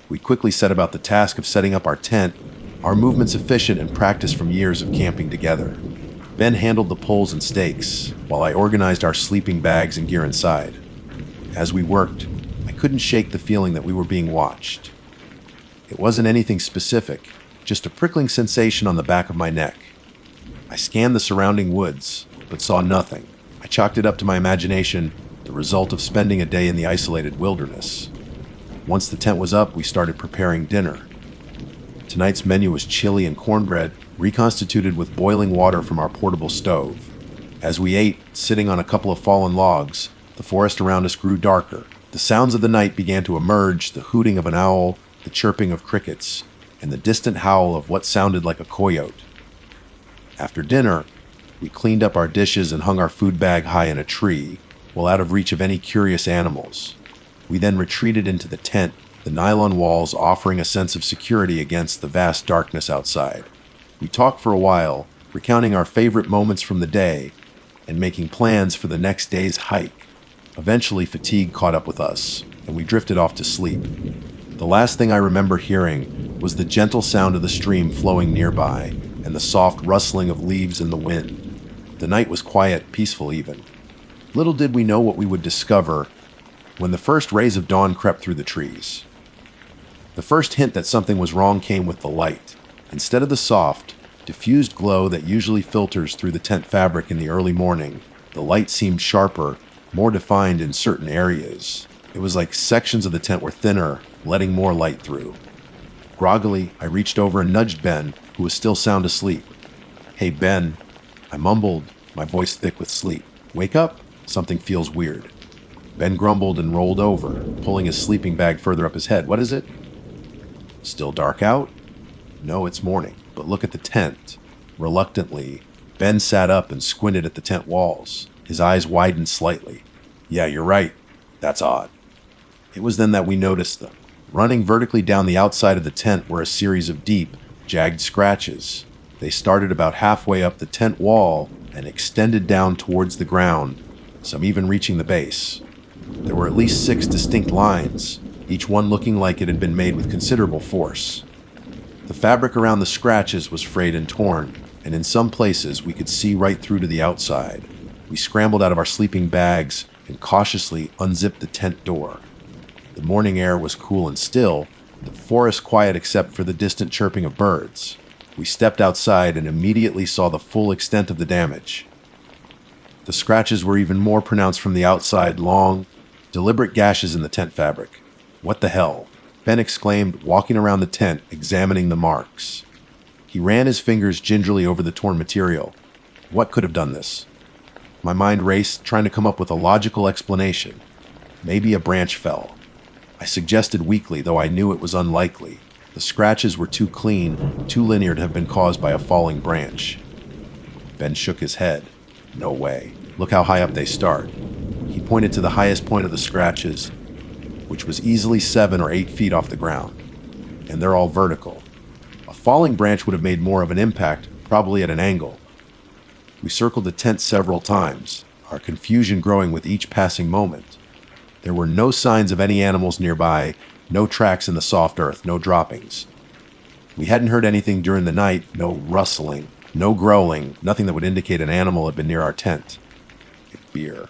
We quickly set about the task of setting up our tent, our movements efficient and practiced from years of camping together. Ben handled the poles and stakes, while I organized our sleeping bags and gear inside. As we worked, I couldn't shake the feeling that we were being watched. It wasn't anything specific, just a prickling sensation on the back of my neck. I scanned the surrounding woods, but saw nothing. I chalked it up to my imagination, the result of spending a day in the isolated wilderness. Once the tent was up, we started preparing dinner. Tonight's menu was chili and cornbread, reconstituted with boiling water from our portable stove. As we ate, sitting on a couple of fallen logs, the forest around us grew darker. The sounds of the night began to emerge, the hooting of an owl, the chirping of crickets, and the distant howl of what sounded like a coyote. After dinner, we cleaned up our dishes and hung our food bag high in a tree, well out of reach of any curious animals. We then retreated into the tent, the nylon walls offering a sense of security against the vast darkness outside. We talked for a while, recounting our favorite moments from the day and making plans for the next day's hike. Eventually, fatigue caught up with us, and we drifted off to sleep. The last thing I remember hearing was the gentle sound of the stream flowing nearby and the soft rustling of leaves in the wind. The night was quiet, peaceful even. Little did we know what we would discover when the first rays of dawn crept through the trees. The first hint that something was wrong came with the light. Instead of the soft, diffused glow that usually filters through the tent fabric in the early morning, the light seemed sharper, more defined in certain areas. It was like sections of the tent were thinner, letting more light through. Groggily, I reached over and nudged Ben, who was still sound asleep. "Hey, Ben," I mumbled, my voice thick with sleep. "Wake up. Something feels weird." Ben grumbled and rolled over, pulling his sleeping bag further up his head. "What is it?" "Still dark out?" "No, it's morning, but look at the tent." Reluctantly, Ben sat up and squinted at the tent walls. His eyes widened slightly. "Yeah, you're right. That's odd." It was then that we noticed them. Running vertically down the outside of the tent were a series of deep, jagged scratches. They started about halfway up the tent wall and extended down towards the ground, some even reaching the base. There were at least 6 distinct lines, each one looking like it had been made with considerable force. The fabric around the scratches was frayed and torn, and in some places we could see right through to the outside. We scrambled out of our sleeping bags and cautiously unzipped the tent door. The morning air was cool and still, the forest quiet except for the distant chirping of birds. We stepped outside and immediately saw the full extent of the damage. The scratches were even more pronounced from the outside, long, deliberate gashes in the tent fabric. "What the hell?" Ben exclaimed, walking around the tent, examining the marks. He ran his fingers gingerly over the torn material. What could have done this? My mind raced, trying to come up with a logical explanation. Maybe a branch fell. I suggested weakly, though I knew it was unlikely. The scratches were too clean, too linear to have been caused by a falling branch. Ben shook his head. No way. Look how high up they start. He pointed to the highest point of the scratches, which was easily 7 or 8 feet off the ground. And they're all vertical. A falling branch would have made more of an impact, probably at an angle. We circled the tent several times, our confusion growing with each passing moment. There were no signs of any animals nearby, no tracks in the soft earth, no droppings. We hadn't heard anything during the night, no rustling, no growling, nothing that would indicate an animal had been near our tent. Beer.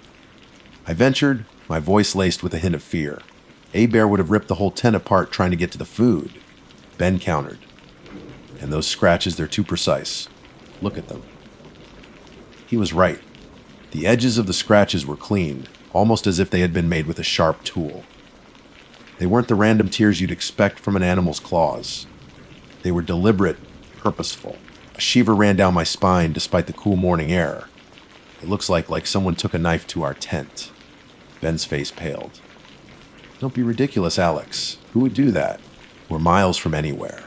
I ventured, my voice laced with a hint of fear. A bear would have ripped the whole tent apart trying to get to the food. Ben countered. And those scratches, they're too precise. Look at them. He was right. The edges of the scratches were clean, almost as if they had been made with a sharp tool. They weren't the random tears you'd expect from an animal's claws. They were deliberate, purposeful. A shiver ran down my spine despite the cool morning air. It looks like someone took a knife to our tent. Ben's face paled. Don't be ridiculous, Alex. Who would do that? We're miles from anywhere.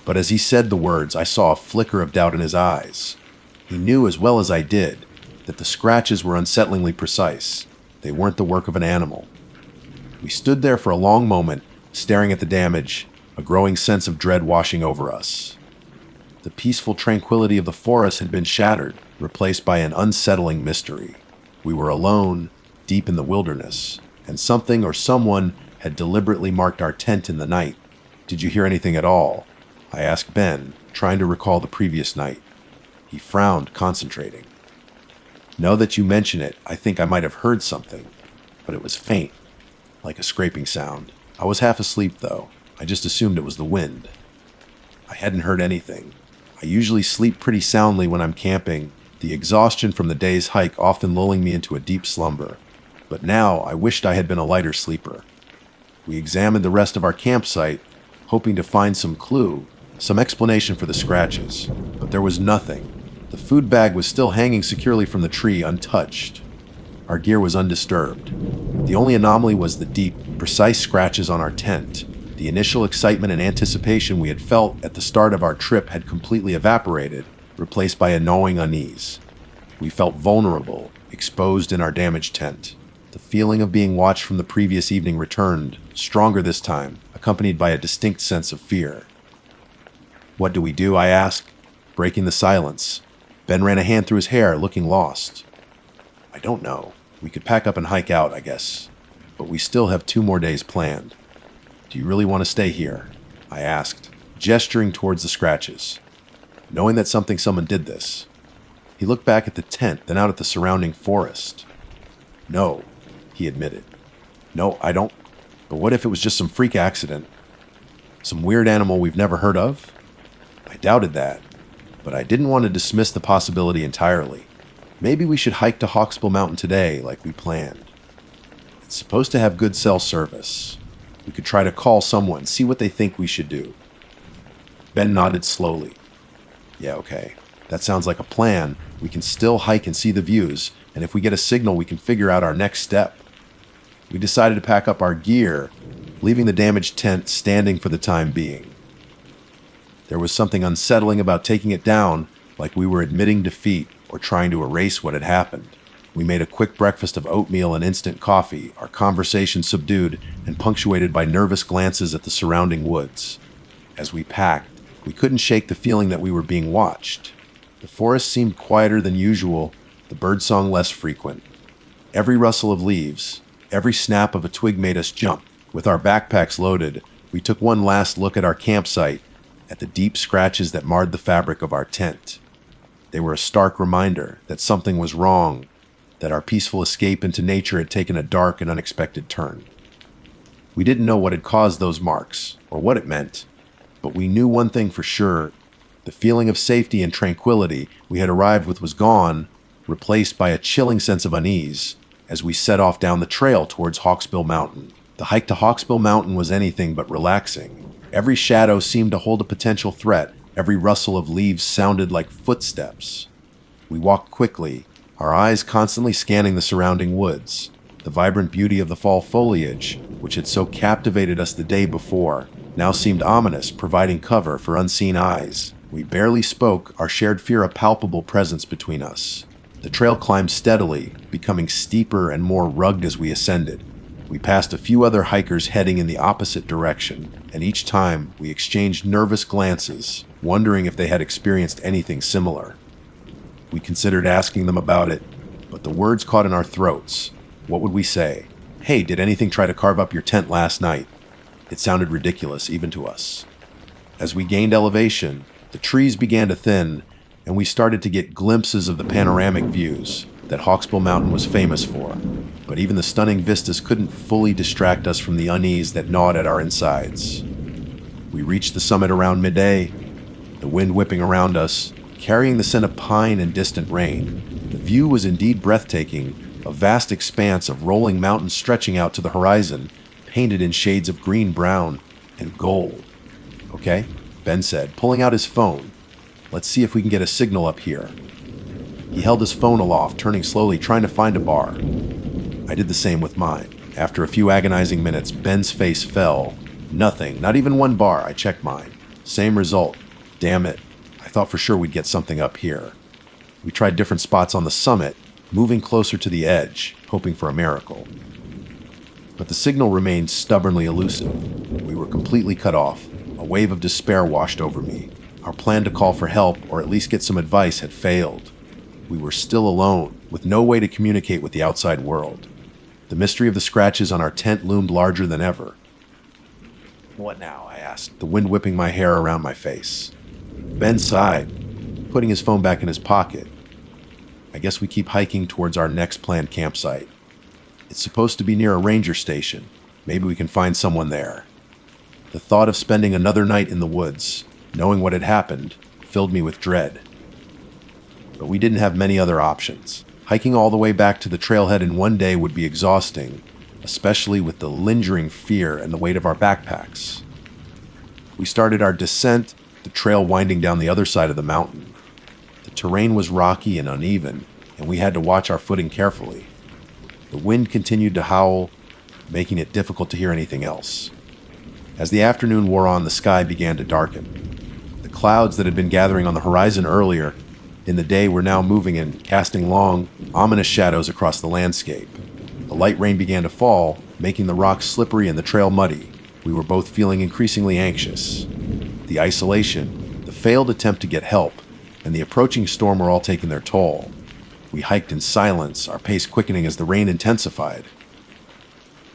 But as he said the words, I saw a flicker of doubt in his eyes. He knew as well as I did that the scratches were unsettlingly precise. They weren't the work of an animal. We stood there for a long moment, staring at the damage, a growing sense of dread washing over us. The peaceful tranquility of the forest had been shattered, replaced by an unsettling mystery. We were alone, deep in the wilderness, and something or someone had deliberately marked our tent in the night. Did you hear anything at all? I asked Ben, trying to recall the previous night. He frowned, concentrating. Now that you mention it, I think I might have heard something, but it was faint, like a scraping sound. I was half asleep, though. I just assumed it was the wind. I hadn't heard anything. I usually sleep pretty soundly when I'm camping, the exhaustion from the day's hike often lulling me into a deep slumber. But now I wished I had been a lighter sleeper. We examined the rest of our campsite, hoping to find some clue, some explanation for the scratches, but there was nothing. The food bag was still hanging securely from the tree, untouched. Our gear was undisturbed. The only anomaly was the deep, precise scratches on our tent. The initial excitement and anticipation we had felt at the start of our trip had completely evaporated, replaced by a gnawing unease. We felt vulnerable, exposed in our damaged tent. The feeling of being watched from the previous evening returned, stronger this time, accompanied by a distinct sense of fear. What do we do? I asked, breaking the silence. Ben ran a hand through his hair, looking lost. I don't know. We could pack up and hike out, I guess. But we still have 2 more days planned. Do you really want to stay here? I asked, gesturing towards the scratches. Knowing that someone did this. He looked back at the tent, then out at the surrounding forest. No, he admitted. No, I don't. But what if it was just some freak accident? Some weird animal we've never heard of? I doubted that, but I didn't want to dismiss the possibility entirely. Maybe we should hike to Hawksbill Mountain today, like we planned. It's supposed to have good cell service. We could try to call someone, see what they think we should do. Ben nodded slowly. Yeah, okay. That sounds like a plan. We can still hike and see the views, and if we get a signal, we can figure out our next step. We decided to pack up our gear, leaving the damaged tent standing for the time being. There was something unsettling about taking it down, like we were admitting defeat or trying to erase what had happened. We made a quick breakfast of oatmeal and instant coffee, our conversation subdued and punctuated by nervous glances at the surrounding woods. As we packed, we couldn't shake the feeling that we were being watched. The forest seemed quieter than usual, the birdsong less frequent. Every rustle of leaves, every snap of a twig made us jump. With our backpacks loaded, we took one last look at our campsite, at the deep scratches that marred the fabric of our tent. They were a stark reminder that something was wrong, that our peaceful escape into nature had taken a dark and unexpected turn. We didn't know what had caused those marks, or what it meant, but we knew one thing for sure. The feeling of safety and tranquility we had arrived with was gone, replaced by a chilling sense of unease as we set off down the trail towards Hawksbill Mountain. The hike to Hawksbill Mountain was anything but relaxing. Every shadow seemed to hold a potential threat. Every rustle of leaves sounded like footsteps. We walked quickly, our eyes constantly scanning the surrounding woods. The vibrant beauty of the fall foliage, which had so captivated us the day before, now seemed ominous, providing cover for unseen eyes. We barely spoke, our shared fear a palpable presence between us. The trail climbed steadily, becoming steeper and more rugged as we ascended. We passed a few other hikers heading in the opposite direction, and each time we exchanged nervous glances, wondering if they had experienced anything similar. We considered asking them about it, but the words caught in our throats. What would we say? Hey, did anything try to carve up your tent last night? It sounded ridiculous, even to us. As we gained elevation, the trees began to thin, and we started to get glimpses of the panoramic views that Hawksbill Mountain was famous for. But even the stunning vistas couldn't fully distract us from the unease that gnawed at our insides. We reached the summit around midday, the wind whipping around us, carrying the scent of pine and distant rain. The view was indeed breathtaking, a vast expanse of rolling mountains stretching out to the horizon, painted in shades of green, brown, and gold. Okay, Ben said, pulling out his phone. Let's see if we can get a signal up here. He held his phone aloft, turning slowly, trying to find a bar. I did the same with mine. After a few agonizing minutes, Ben's face fell. Nothing, not even one bar. I checked mine. Same result. Damn it. I thought for sure we'd get something up here. We tried different spots on the summit, moving closer to the edge, hoping for a miracle. But the signal remained stubbornly elusive. We were completely cut off. A wave of despair washed over me. Our plan to call for help, or at least get some advice, had failed. We were still alone, with no way to communicate with the outside world. The mystery of the scratches on our tent loomed larger than ever. What now? I asked, the wind whipping my hair around my face. Ben sighed, putting his phone back in his pocket. I guess we keep hiking towards our next planned campsite. It's supposed to be near a ranger station. Maybe we can find someone there. The thought of spending another night in the woods, knowing what had happened, filled me with dread. But we didn't have many other options. Hiking all the way back to the trailhead in one day would be exhausting, especially with the lingering fear and the weight of our backpacks. We started our descent, the trail winding down the other side of the mountain. The terrain was rocky and uneven, and we had to watch our footing carefully. The wind continued to howl, making it difficult to hear anything else. As the afternoon wore on, the sky began to darken. The clouds that had been gathering on the horizon earlier in the day were now moving and casting long, ominous shadows across the landscape. The light rain began to fall, making the rocks slippery and the trail muddy. We were both feeling increasingly anxious. The isolation, the failed attempt to get help, and the approaching storm were all taking their toll. We hiked in silence, our pace quickening as the rain intensified.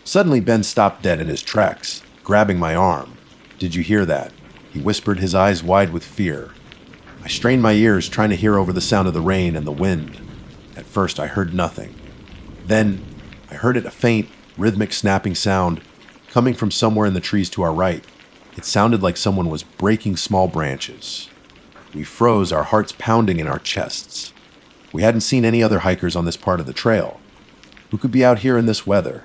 Suddenly, Ben stopped dead in his tracks, grabbing my arm. "Did you hear that?" He whispered, his eyes wide with fear. I strained my ears, trying to hear over the sound of the rain and the wind. At first, I heard nothing. Then, I heard it, a faint, rhythmic snapping sound, coming from somewhere in the trees to our right. It sounded like someone was breaking small branches. We froze, our hearts pounding in our chests. We hadn't seen any other hikers on this part of the trail. Who could be out here in this weather?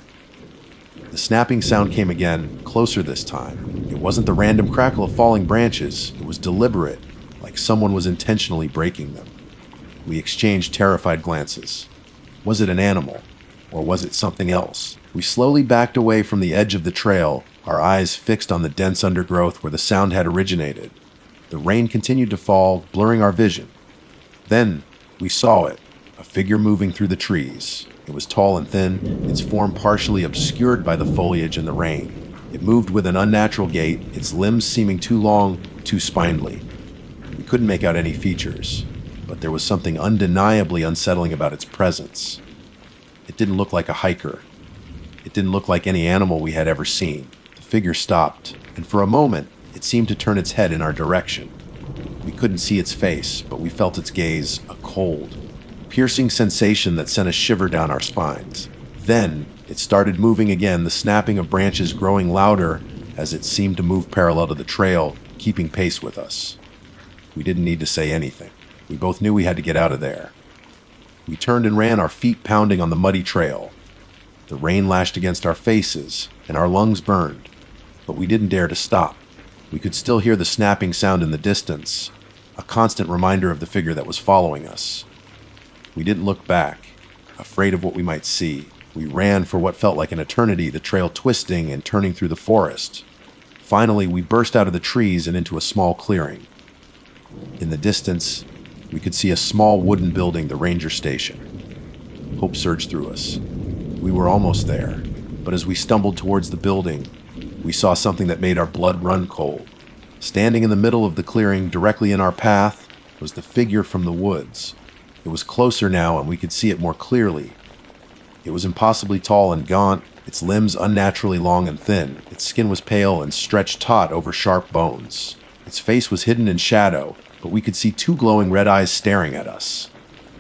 The snapping sound came again, closer this time. It wasn't the random crackle of falling branches. It was deliberate, like someone was intentionally breaking them. We exchanged terrified glances. Was it an animal? Or was it something else? We slowly backed away from the edge of the trail, our eyes fixed on the dense undergrowth where the sound had originated. The rain continued to fall, blurring our vision. Then, we saw it, a figure moving through the trees. It was tall and thin, its form partially obscured by the foliage and the rain. It moved with an unnatural gait, its limbs seeming too long, too spindly. We couldn't make out any features, but there was something undeniably unsettling about its presence. It didn't look like a hiker. It didn't look like any animal we had ever seen. The figure stopped, and for a moment, it seemed to turn its head in our direction. We couldn't see its face, but we felt its gaze, a cold, piercing sensation that sent a shiver down our spines. Then, it started moving again, the snapping of branches growing louder as it seemed to move parallel to the trail, keeping pace with us. We didn't need to say anything. We both knew we had to get out of there. We turned and ran, our feet pounding on the muddy trail. The rain lashed against our faces, and our lungs burned, but we didn't dare to stop. We could still hear the snapping sound in the distance, a constant reminder of the figure that was following us. We didn't look back, afraid of what we might see. We ran for what felt like an eternity, the trail twisting and turning through the forest. Finally, we burst out of the trees and into a small clearing. In the distance, we could see a small wooden building, the ranger station. Hope surged through us. We were almost there, but as we stumbled towards the building, we saw something that made our blood run cold. Standing in the middle of the clearing, directly in our path, was the figure from the woods. It was closer now, and we could see it more clearly. It was impossibly tall and gaunt, its limbs unnaturally long and thin. Its skin was pale and stretched taut over sharp bones. Its face was hidden in shadow, but we could see two glowing red eyes staring at us.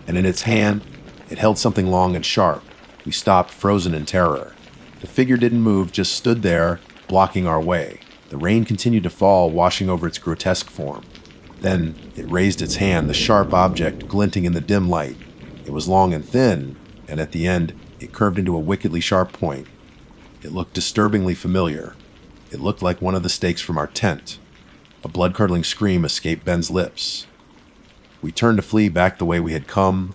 And in its hand, it held something long and sharp. We stopped, frozen in terror. The figure didn't move, just stood there, blocking our way. The rain continued to fall, washing over its grotesque form. Then it raised its hand, the sharp object glinting in the dim light. It was long and thin, and at the end, it curved into a wickedly sharp point. It looked disturbingly familiar. It looked like one of the stakes from our tent. A blood-curdling scream escaped Ben's lips. We turned to flee back the way we had come,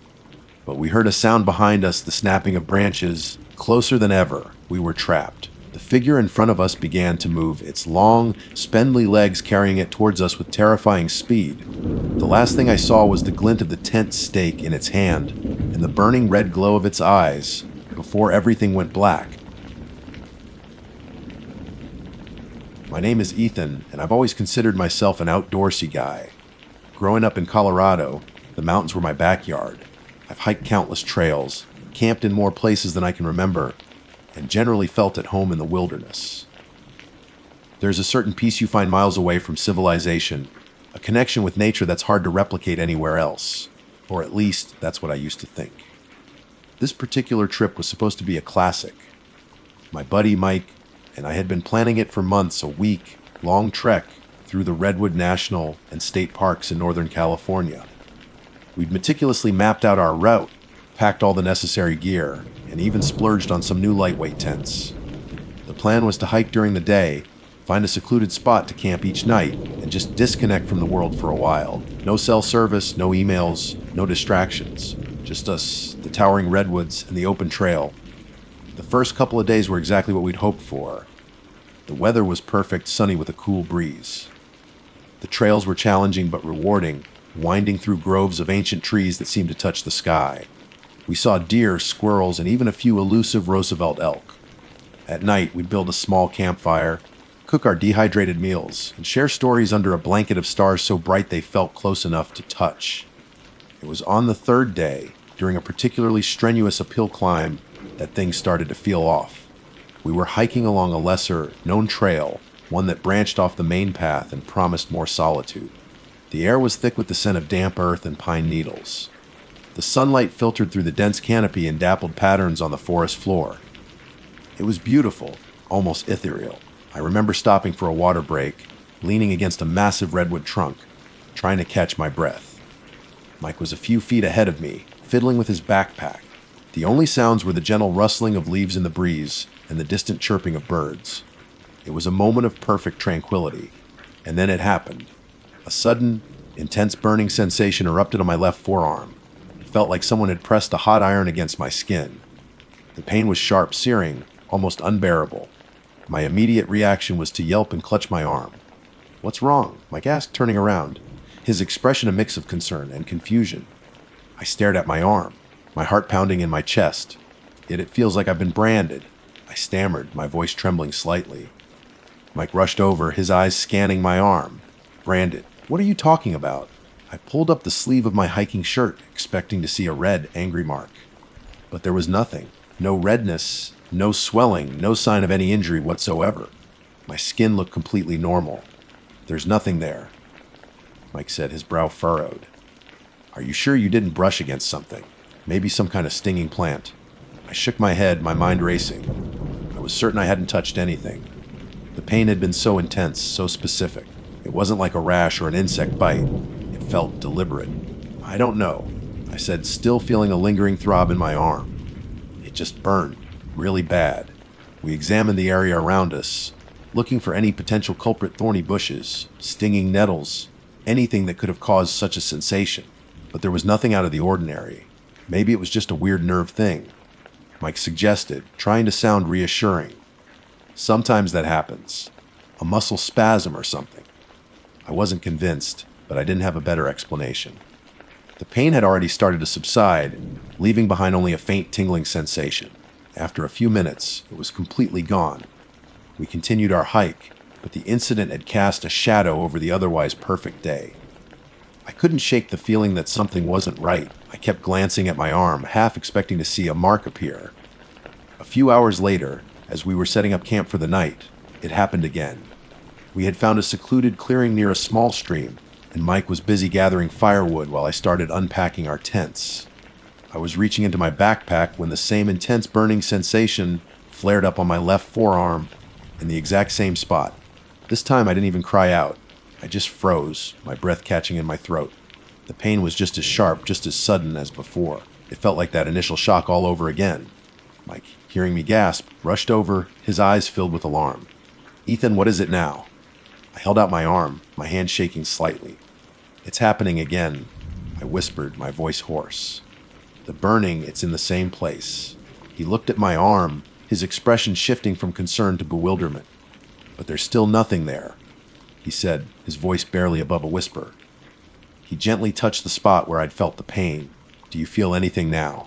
but we heard a sound behind us, the snapping of branches. Closer than ever, we were trapped. The figure in front of us began to move, its long, spindly legs carrying it towards us with terrifying speed. The last thing I saw was the glint of the tent stake in its hand and the burning red glow of its eyes before everything went black. My name is Ethan, and I've always considered myself an outdoorsy guy. Growing up in Colorado, the mountains were my backyard. I've hiked countless trails, camped in more places than I can remember, and generally felt at home in the wilderness. There's a certain peace you find miles away from civilization, a connection with nature that's hard to replicate anywhere else, or at least that's what I used to think. This particular trip was supposed to be a classic. My buddy Mike and I had been planning it for months, a week-long trek through the Redwood National and State Parks in Northern California. We'd meticulously mapped out our route, packed all the necessary gear, and even splurged on some new lightweight tents. The plan was to hike during the day, find a secluded spot to camp each night, and just disconnect from the world for a while. No cell service, no emails, no distractions. Just us, the towering redwoods, and the open trail. The first couple of days were exactly what we'd hoped for. The weather was perfect, sunny with a cool breeze. The trails were challenging but rewarding, winding through groves of ancient trees that seemed to touch the sky. We saw deer, squirrels, and even a few elusive Roosevelt elk. At night, we'd build a small campfire, cook our dehydrated meals, and share stories under a blanket of stars so bright they felt close enough to touch. It was on the third day, during a particularly strenuous uphill climb, that things started to feel off. We were hiking along a lesser-known trail, one that branched off the main path and promised more solitude. The air was thick with the scent of damp earth and pine needles. The sunlight filtered through the dense canopy and dappled patterns on the forest floor. It was beautiful, almost ethereal. I remember stopping for a water break, leaning against a massive redwood trunk, trying to catch my breath. Mike was a few feet ahead of me, fiddling with his backpack. The only sounds were the gentle rustling of leaves in the breeze and the distant chirping of birds. It was a moment of perfect tranquility, and then it happened. A sudden, intense burning sensation erupted on my left forearm. It felt like someone had pressed a hot iron against my skin. The pain was sharp, searing, almost unbearable. My immediate reaction was to yelp and clutch my arm. "What's wrong?" Mike asked, turning around, his expression a mix of concern and confusion. I stared at my arm, my heart pounding in my chest. Yet it feels like I've been branded. I stammered, my voice trembling slightly. Mike rushed over, his eyes scanning my arm. "Branded? What are you talking about?" I pulled up the sleeve of my hiking shirt, expecting to see a red, angry mark. But there was nothing. No redness, no swelling, no sign of any injury whatsoever. My skin looked completely normal. "There's nothing there," Mike said, his brow furrowed. "Are you sure you didn't brush against something? Maybe some kind of stinging plant?" I shook my head, my mind racing. I was certain I hadn't touched anything. The pain had been so intense, so specific. It wasn't like a rash or an insect bite. It felt deliberate. "I don't know," I said, still feeling a lingering throb in my arm. It just burned, really bad. We examined the area around us, looking for any potential culprit: thorny bushes, stinging nettles, anything that could have caused such a sensation. But there was nothing out of the ordinary. Maybe it was just a weird nerve thing, Mike suggested, trying to sound reassuring. Sometimes that happens. A muscle spasm or something. I wasn't convinced, but I didn't have a better explanation. The pain had already started to subside, leaving behind only a faint tingling sensation. After a few minutes, it was completely gone. We continued our hike, but the incident had cast a shadow over the otherwise perfect day. I couldn't shake the feeling that something wasn't right. I kept glancing at my arm, half expecting to see a mark appear. A few hours later, as we were setting up camp for the night, it happened again. We had found a secluded clearing near a small stream, and Mike was busy gathering firewood while I started unpacking our tents. I was reaching into my backpack when the same intense burning sensation flared up on my left forearm in the exact same spot. This time I didn't even cry out. I just froze, my breath catching in my throat. The pain was just as sharp, just as sudden as before. It felt like that initial shock all over again. Mike, hearing me gasp, rushed over, his eyes filled with alarm. "Ethan, what is it now?" I held out my arm, my hand shaking slightly. "It's happening again," I whispered, my voice hoarse. "The burning, it's in the same place." He looked at my arm, his expression shifting from concern to bewilderment. "But there's still nothing there," he said, his voice barely above a whisper. He gently touched the spot where I'd felt the pain. "Do you feel anything now?"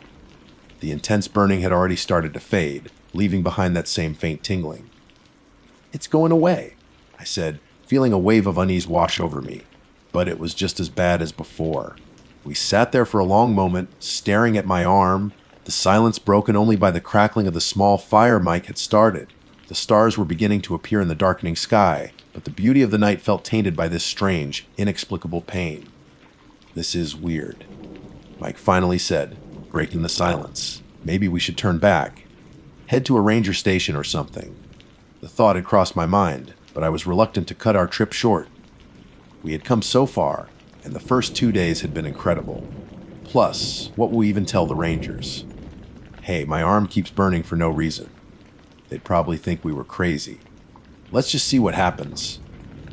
The intense burning had already started to fade, leaving behind that same faint tingling. "It's going away," I said, feeling a wave of unease wash over me. But it was just as bad as before. We sat there for a long moment, staring at my arm, the silence broken only by the crackling of the small fire Mike had started. The stars were beginning to appear in the darkening sky, but the beauty of the night felt tainted by this strange, inexplicable pain. "This is weird," Mike finally said, breaking the silence. "Maybe we should turn back. Head to a ranger station or something." The thought had crossed my mind, but I was reluctant to cut our trip short. We had come so far, and the first 2 days had been incredible. Plus, what will we even tell the rangers? Hey, my arm keeps burning for no reason. They'd probably think we were crazy. "Let's just see what happens,"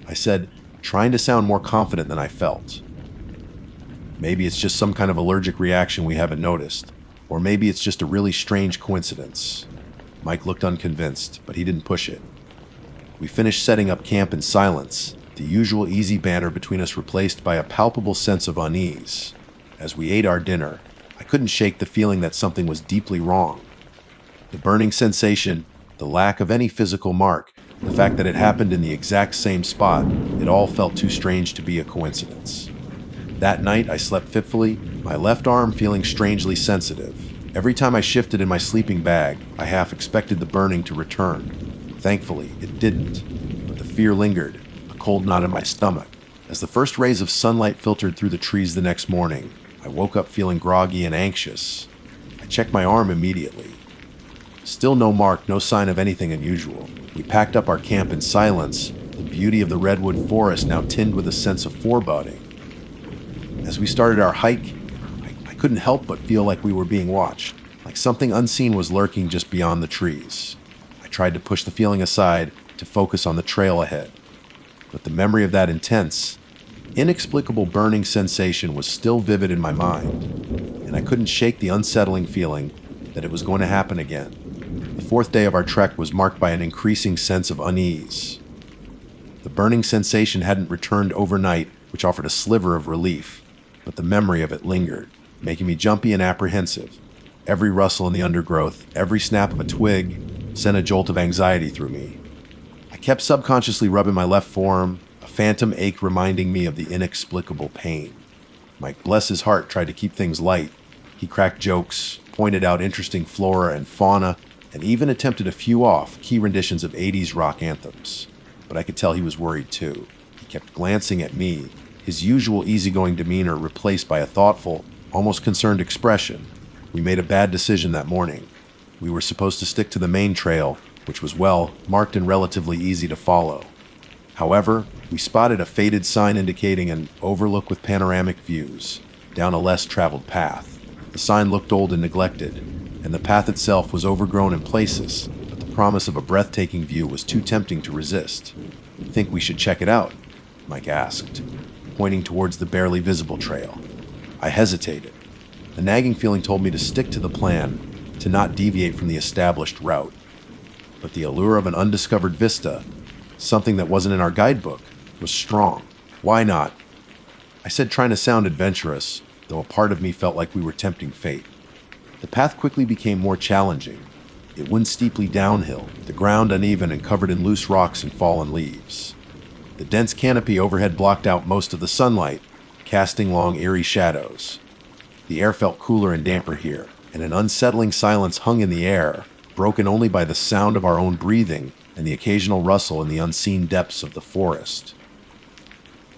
I said, trying to sound more confident than I felt. "Maybe it's just some kind of allergic reaction we haven't noticed, or maybe it's just a really strange coincidence." Mike looked unconvinced, but he didn't push it. We finished setting up camp in silence, the usual easy banter between us replaced by a palpable sense of unease. As we ate our dinner, I couldn't shake the feeling that something was deeply wrong. The burning sensation, the lack of any physical mark, the fact that it happened in the exact same spot, it all felt too strange to be a coincidence. That night, I slept fitfully, my left arm feeling strangely sensitive. Every time I shifted in my sleeping bag, I half expected the burning to return. Thankfully, it didn't, but the fear lingered, a cold knot in my stomach. As the first rays of sunlight filtered through the trees the next morning, I woke up feeling groggy and anxious. I checked my arm immediately. Still no mark, no sign of anything unusual. We packed up our camp in silence, the beauty of the redwood forest now tinged with a sense of foreboding. As we started our hike, I couldn't help but feel like we were being watched, like something unseen was lurking just beyond the trees. I tried to push the feeling aside, to focus on the trail ahead. But the memory of that intense, inexplicable burning sensation was still vivid in my mind, and I couldn't shake the unsettling feeling that it was going to happen again. The fourth day of our trek was marked by an increasing sense of unease. The burning sensation hadn't returned overnight, which offered a sliver of relief, but the memory of it lingered, making me jumpy and apprehensive. Every rustle in the undergrowth, every snap of a twig, sent a jolt of anxiety through me. I kept subconsciously rubbing my left forearm, a phantom ache reminding me of the inexplicable pain. Mike, bless his heart, tried to keep things light. He cracked jokes, pointed out interesting flora and fauna, and even attempted a few off-key renditions of 80s rock anthems. But I could tell he was worried too. He kept glancing at me, his usual easygoing demeanor replaced by a thoughtful, almost concerned expression. We made a bad decision that morning. We were supposed to stick to the main trail, which was well marked and relatively easy to follow. However, we spotted a faded sign indicating an overlook with panoramic views down a less traveled path. The sign looked old and neglected, and the path itself was overgrown in places, but the promise of a breathtaking view was too tempting to resist. "Think we should check it out?" Mike asked, pointing towards the barely visible trail. I hesitated. A nagging feeling told me to stick to the plan, to not deviate from the established route. But the allure of an undiscovered vista, something that wasn't in our guidebook, was strong. Why not? I said, trying to sound adventurous, though a part of me felt like we were tempting fate. The path quickly became more challenging. It went steeply downhill, the ground uneven and covered in loose rocks and fallen leaves. The dense canopy overhead blocked out most of the sunlight, casting long, eerie shadows. The air felt cooler and damper here, and an unsettling silence hung in the air, broken only by the sound of our own breathing and the occasional rustle in the unseen depths of the forest.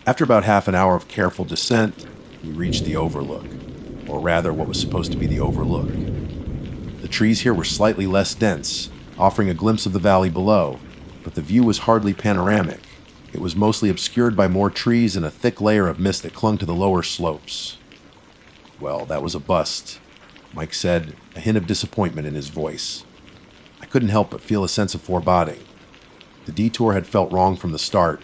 After about half an hour of careful descent, we reached the overlook, or rather what was supposed to be the overlook. The trees here were slightly less dense, offering a glimpse of the valley below, but the view was hardly panoramic. It was mostly obscured by more trees and a thick layer of mist that clung to the lower slopes. Well, that was a bust, Mike said, a hint of disappointment in his voice. I couldn't help but feel a sense of foreboding. The detour had felt wrong from the start,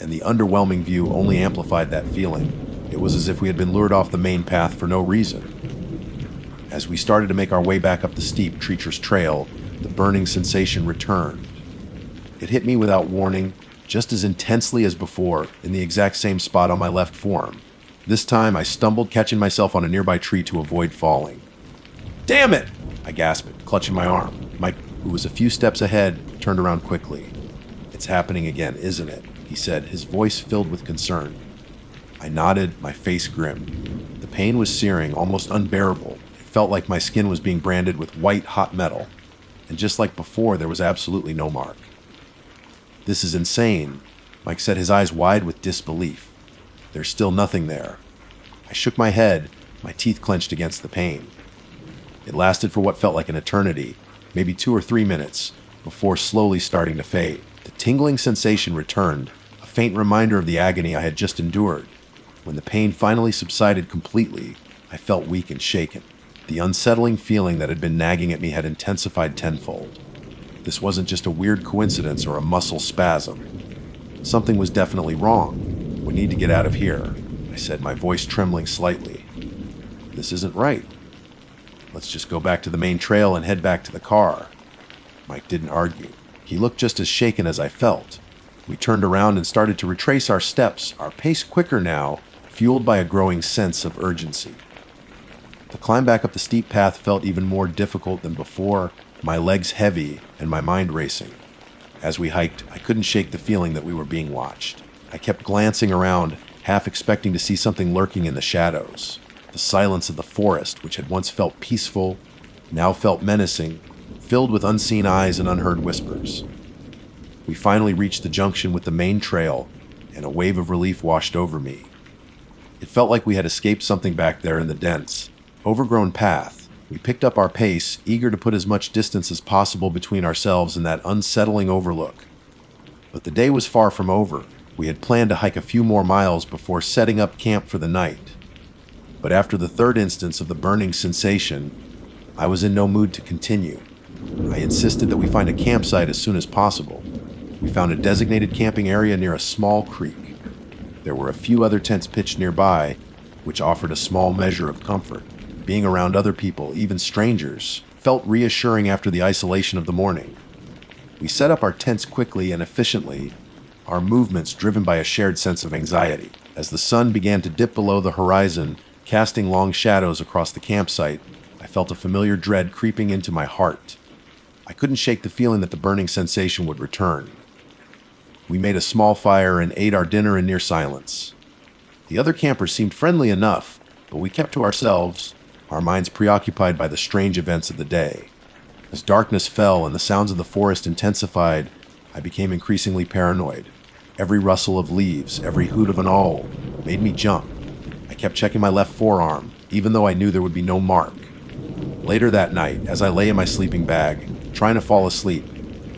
and the underwhelming view only amplified that feeling. It was as if we had been lured off the main path for no reason. As we started to make our way back up the steep, treacherous trail, the burning sensation returned. It hit me without warning, just as intensely as before, in the exact same spot on my left forearm. This time, I stumbled, catching myself on a nearby tree to avoid falling. "Damn it!" I gasped, clutching my arm. Mike, who was a few steps ahead, turned around quickly. "It's happening again, isn't it?" he said, his voice filled with concern. I nodded, my face grim. The pain was searing, almost unbearable. It felt like my skin was being branded with white, hot metal. And just like before, there was absolutely no mark. "This is insane," Mike said, his eyes wide with disbelief. "There's still nothing there." I shook my head, my teeth clenched against the pain. It lasted for what felt like an eternity, maybe 2 or 3 minutes, before slowly starting to fade. The tingling sensation returned, a faint reminder of the agony I had just endured. When the pain finally subsided completely, I felt weak and shaken. The unsettling feeling that had been nagging at me had intensified tenfold. This wasn't just a weird coincidence or a muscle spasm. Something was definitely wrong. "We need to get out of here," I said, my voice trembling slightly. "This isn't right. Let's just go back to the main trail and head back to the car." Mike didn't argue. He looked just as shaken as I felt. We turned around and started to retrace our steps, our pace quicker now, fueled by a growing sense of urgency. The climb back up the steep path felt even more difficult than before, my legs heavy and my mind racing. As we hiked, I couldn't shake the feeling that we were being watched. I kept glancing around, half expecting to see something lurking in the shadows. The silence of the forest, which had once felt peaceful, now felt menacing, filled with unseen eyes and unheard whispers. We finally reached the junction with the main trail, and a wave of relief washed over me. It felt like we had escaped something back there in the dense, overgrown path. We picked up our pace, eager to put as much distance as possible between ourselves and that unsettling overlook. But the day was far from over. We had planned to hike a few more miles before setting up camp for the night. But after the third instance of the burning sensation, I was in no mood to continue. I insisted that we find a campsite as soon as possible. We found a designated camping area near a small creek. There were a few other tents pitched nearby, which offered a small measure of comfort. Being around other people, even strangers, felt reassuring after the isolation of the morning. We set up our tents quickly and efficiently, our movements driven by a shared sense of anxiety. As the sun began to dip below the horizon, casting long shadows across the campsite, I felt a familiar dread creeping into my heart. I couldn't shake the feeling that the burning sensation would return. We made a small fire and ate our dinner in near silence. The other campers seemed friendly enough, but we kept to ourselves, our minds preoccupied by the strange events of the day. As darkness fell and the sounds of the forest intensified, I became increasingly paranoid. Every rustle of leaves, every hoot of an owl, made me jump. I kept checking my left forearm, even though I knew there would be no mark. Later that night, as I lay in my sleeping bag, trying to fall asleep,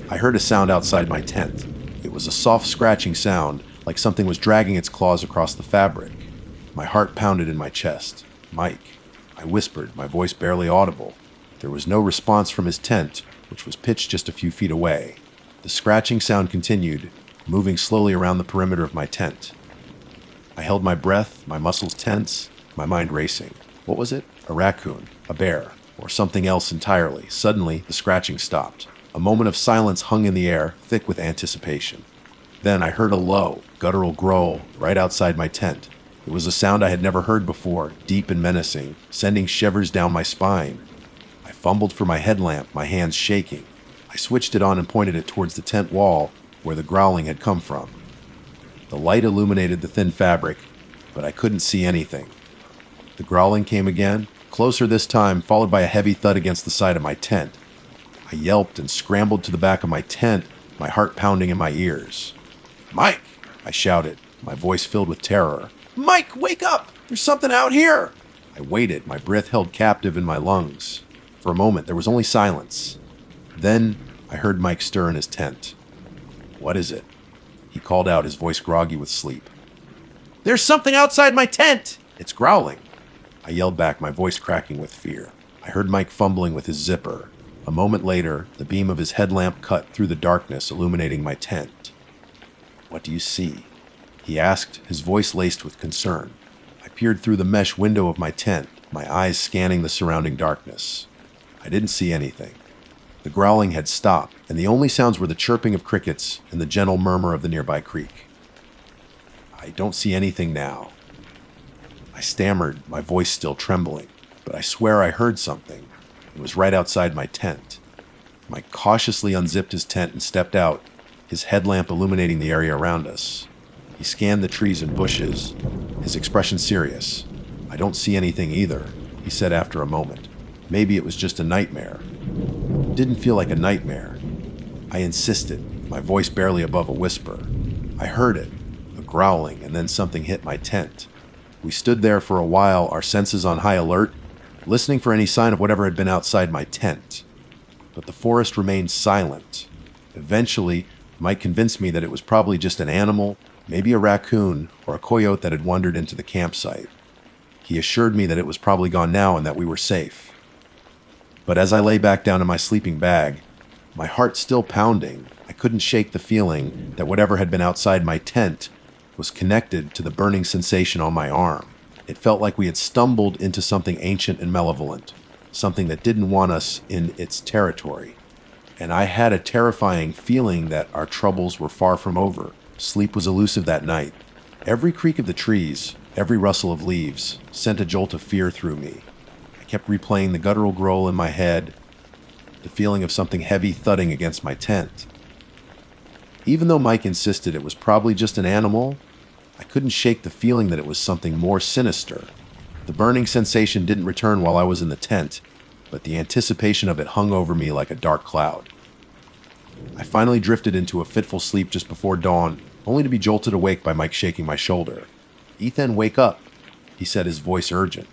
I heard a sound outside my tent. It was a soft scratching sound, like something was dragging its claws across the fabric. My heart pounded in my chest. "Mike," I whispered, my voice barely audible. There was no response from his tent, which was pitched just a few feet away. The scratching sound continued, moving slowly around the perimeter of my tent. I held my breath, my muscles tense, my mind racing. What was it? A raccoon, a bear, or something else entirely. Suddenly, the scratching stopped. A moment of silence hung in the air, thick with anticipation. Then I heard a low, guttural growl right outside my tent. It was a sound I had never heard before, deep and menacing, sending shivers down my spine. I fumbled for my headlamp, my hands shaking. I switched it on and pointed it towards the tent wall where the growling had come from. The light illuminated the thin fabric, but I couldn't see anything. The growling came again, closer this time, followed by a heavy thud against the side of my tent. I yelped and scrambled to the back of my tent, my heart pounding in my ears. "Mike!" I shouted, my voice filled with terror. "Mike, wake up! There's something out here!" I waited, my breath held captive in my lungs. For a moment, there was only silence. Then I heard Mike stir in his tent. "What is it?" He called out, his voice groggy with sleep. "There's something outside my tent! It's growling." I yelled back, my voice cracking with fear. I heard Mike fumbling with his zipper. A moment later, the beam of his headlamp cut through the darkness, illuminating my tent. "What do you see?" he asked, his voice laced with concern. I peered through the mesh window of my tent, my eyes scanning the surrounding darkness. I didn't see anything. The growling had stopped, and the only sounds were the chirping of crickets and the gentle murmur of the nearby creek. "I don't see anything now." I stammered, my voice still trembling, but I swear I heard something. It was right outside my tent. Mike cautiously unzipped his tent and stepped out, his headlamp illuminating the area around us. He scanned the trees and bushes, his expression serious. "I don't see anything either," he said after a moment. "Maybe it was just a nightmare." It didn't feel like a nightmare. I insisted, my voice barely above a whisper. I heard it, a growling, and then something hit my tent. We stood there for a while, our senses on high alert, listening for any sign of whatever had been outside my tent. But the forest remained silent. Eventually, Mike convinced me that it was probably just an animal, maybe a raccoon or a coyote that had wandered into the campsite. He assured me that it was probably gone now and that we were safe. But as I lay back down in my sleeping bag, my heart still pounding, I couldn't shake the feeling that whatever had been outside my tent was connected to the burning sensation on my arm. It felt like we had stumbled into something ancient and malevolent, something that didn't want us in its territory. And I had a terrifying feeling that our troubles were far from over. Sleep was elusive that night. Every creak of the trees, every rustle of leaves, sent a jolt of fear through me. I kept replaying the guttural growl in my head, the feeling of something heavy thudding against my tent. Even though Mike insisted it was probably just an animal, I couldn't shake the feeling that it was something more sinister. The burning sensation didn't return while I was in the tent, but the anticipation of it hung over me like a dark cloud. I finally drifted into a fitful sleep just before dawn, only to be jolted awake by Mike shaking my shoulder. "Ethan, wake up," he said, his voice urgent.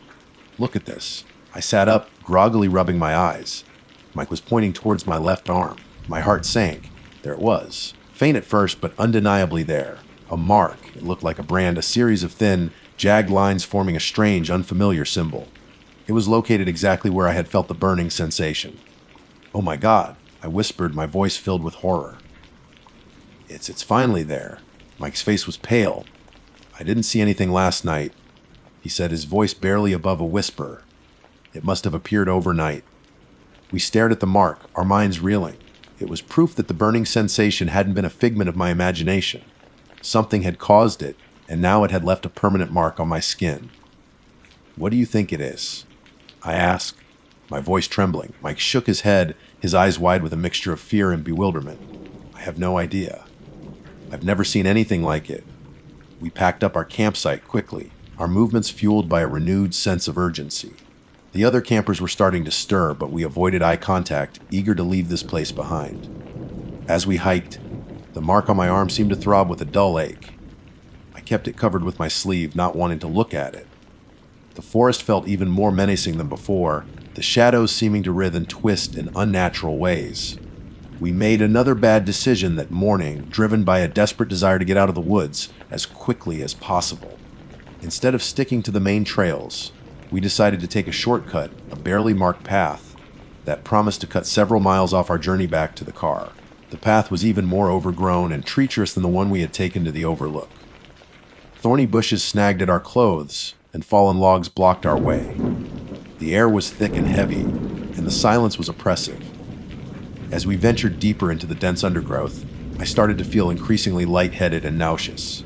"Look at this." I sat up, groggily rubbing my eyes. Mike was pointing towards my left arm. My heart sank. There it was. Faint at first, but undeniably there. A mark. It looked like a brand, a series of thin, jagged lines forming a strange, unfamiliar symbol. It was located exactly where I had felt the burning sensation. "Oh my God," I whispered, my voice filled with horror. It's finally there." Mike's face was pale. "I didn't see anything last night," he said, his voice barely above a whisper. "It must have appeared overnight." We stared at the mark, our minds reeling. It was proof that the burning sensation hadn't been a figment of my imagination. Something had caused it, and now it had left a permanent mark on my skin. "What do you think it is?" I asked, my voice trembling. Mike shook his head, his eyes wide with a mixture of fear and bewilderment. "I have no idea. I've never seen anything like it." We packed up our campsite quickly, our movements fueled by a renewed sense of urgency. The other campers were starting to stir, but we avoided eye contact, eager to leave this place behind. As we hiked, the mark on my arm seemed to throb with a dull ache. I kept it covered with my sleeve, not wanting to look at it. The forest felt even more menacing than before, the shadows seeming to writhe and twist in unnatural ways. We made another bad decision that morning, driven by a desperate desire to get out of the woods as quickly as possible. Instead of sticking to the main trails, we decided to take a shortcut, a barely marked path, that promised to cut several miles off our journey back to the car. The path was even more overgrown and treacherous than the one we had taken to the overlook. Thorny bushes snagged at our clothes, and fallen logs blocked our way. The air was thick and heavy, and the silence was oppressive. As we ventured deeper into the dense undergrowth, I started to feel increasingly lightheaded and nauseous.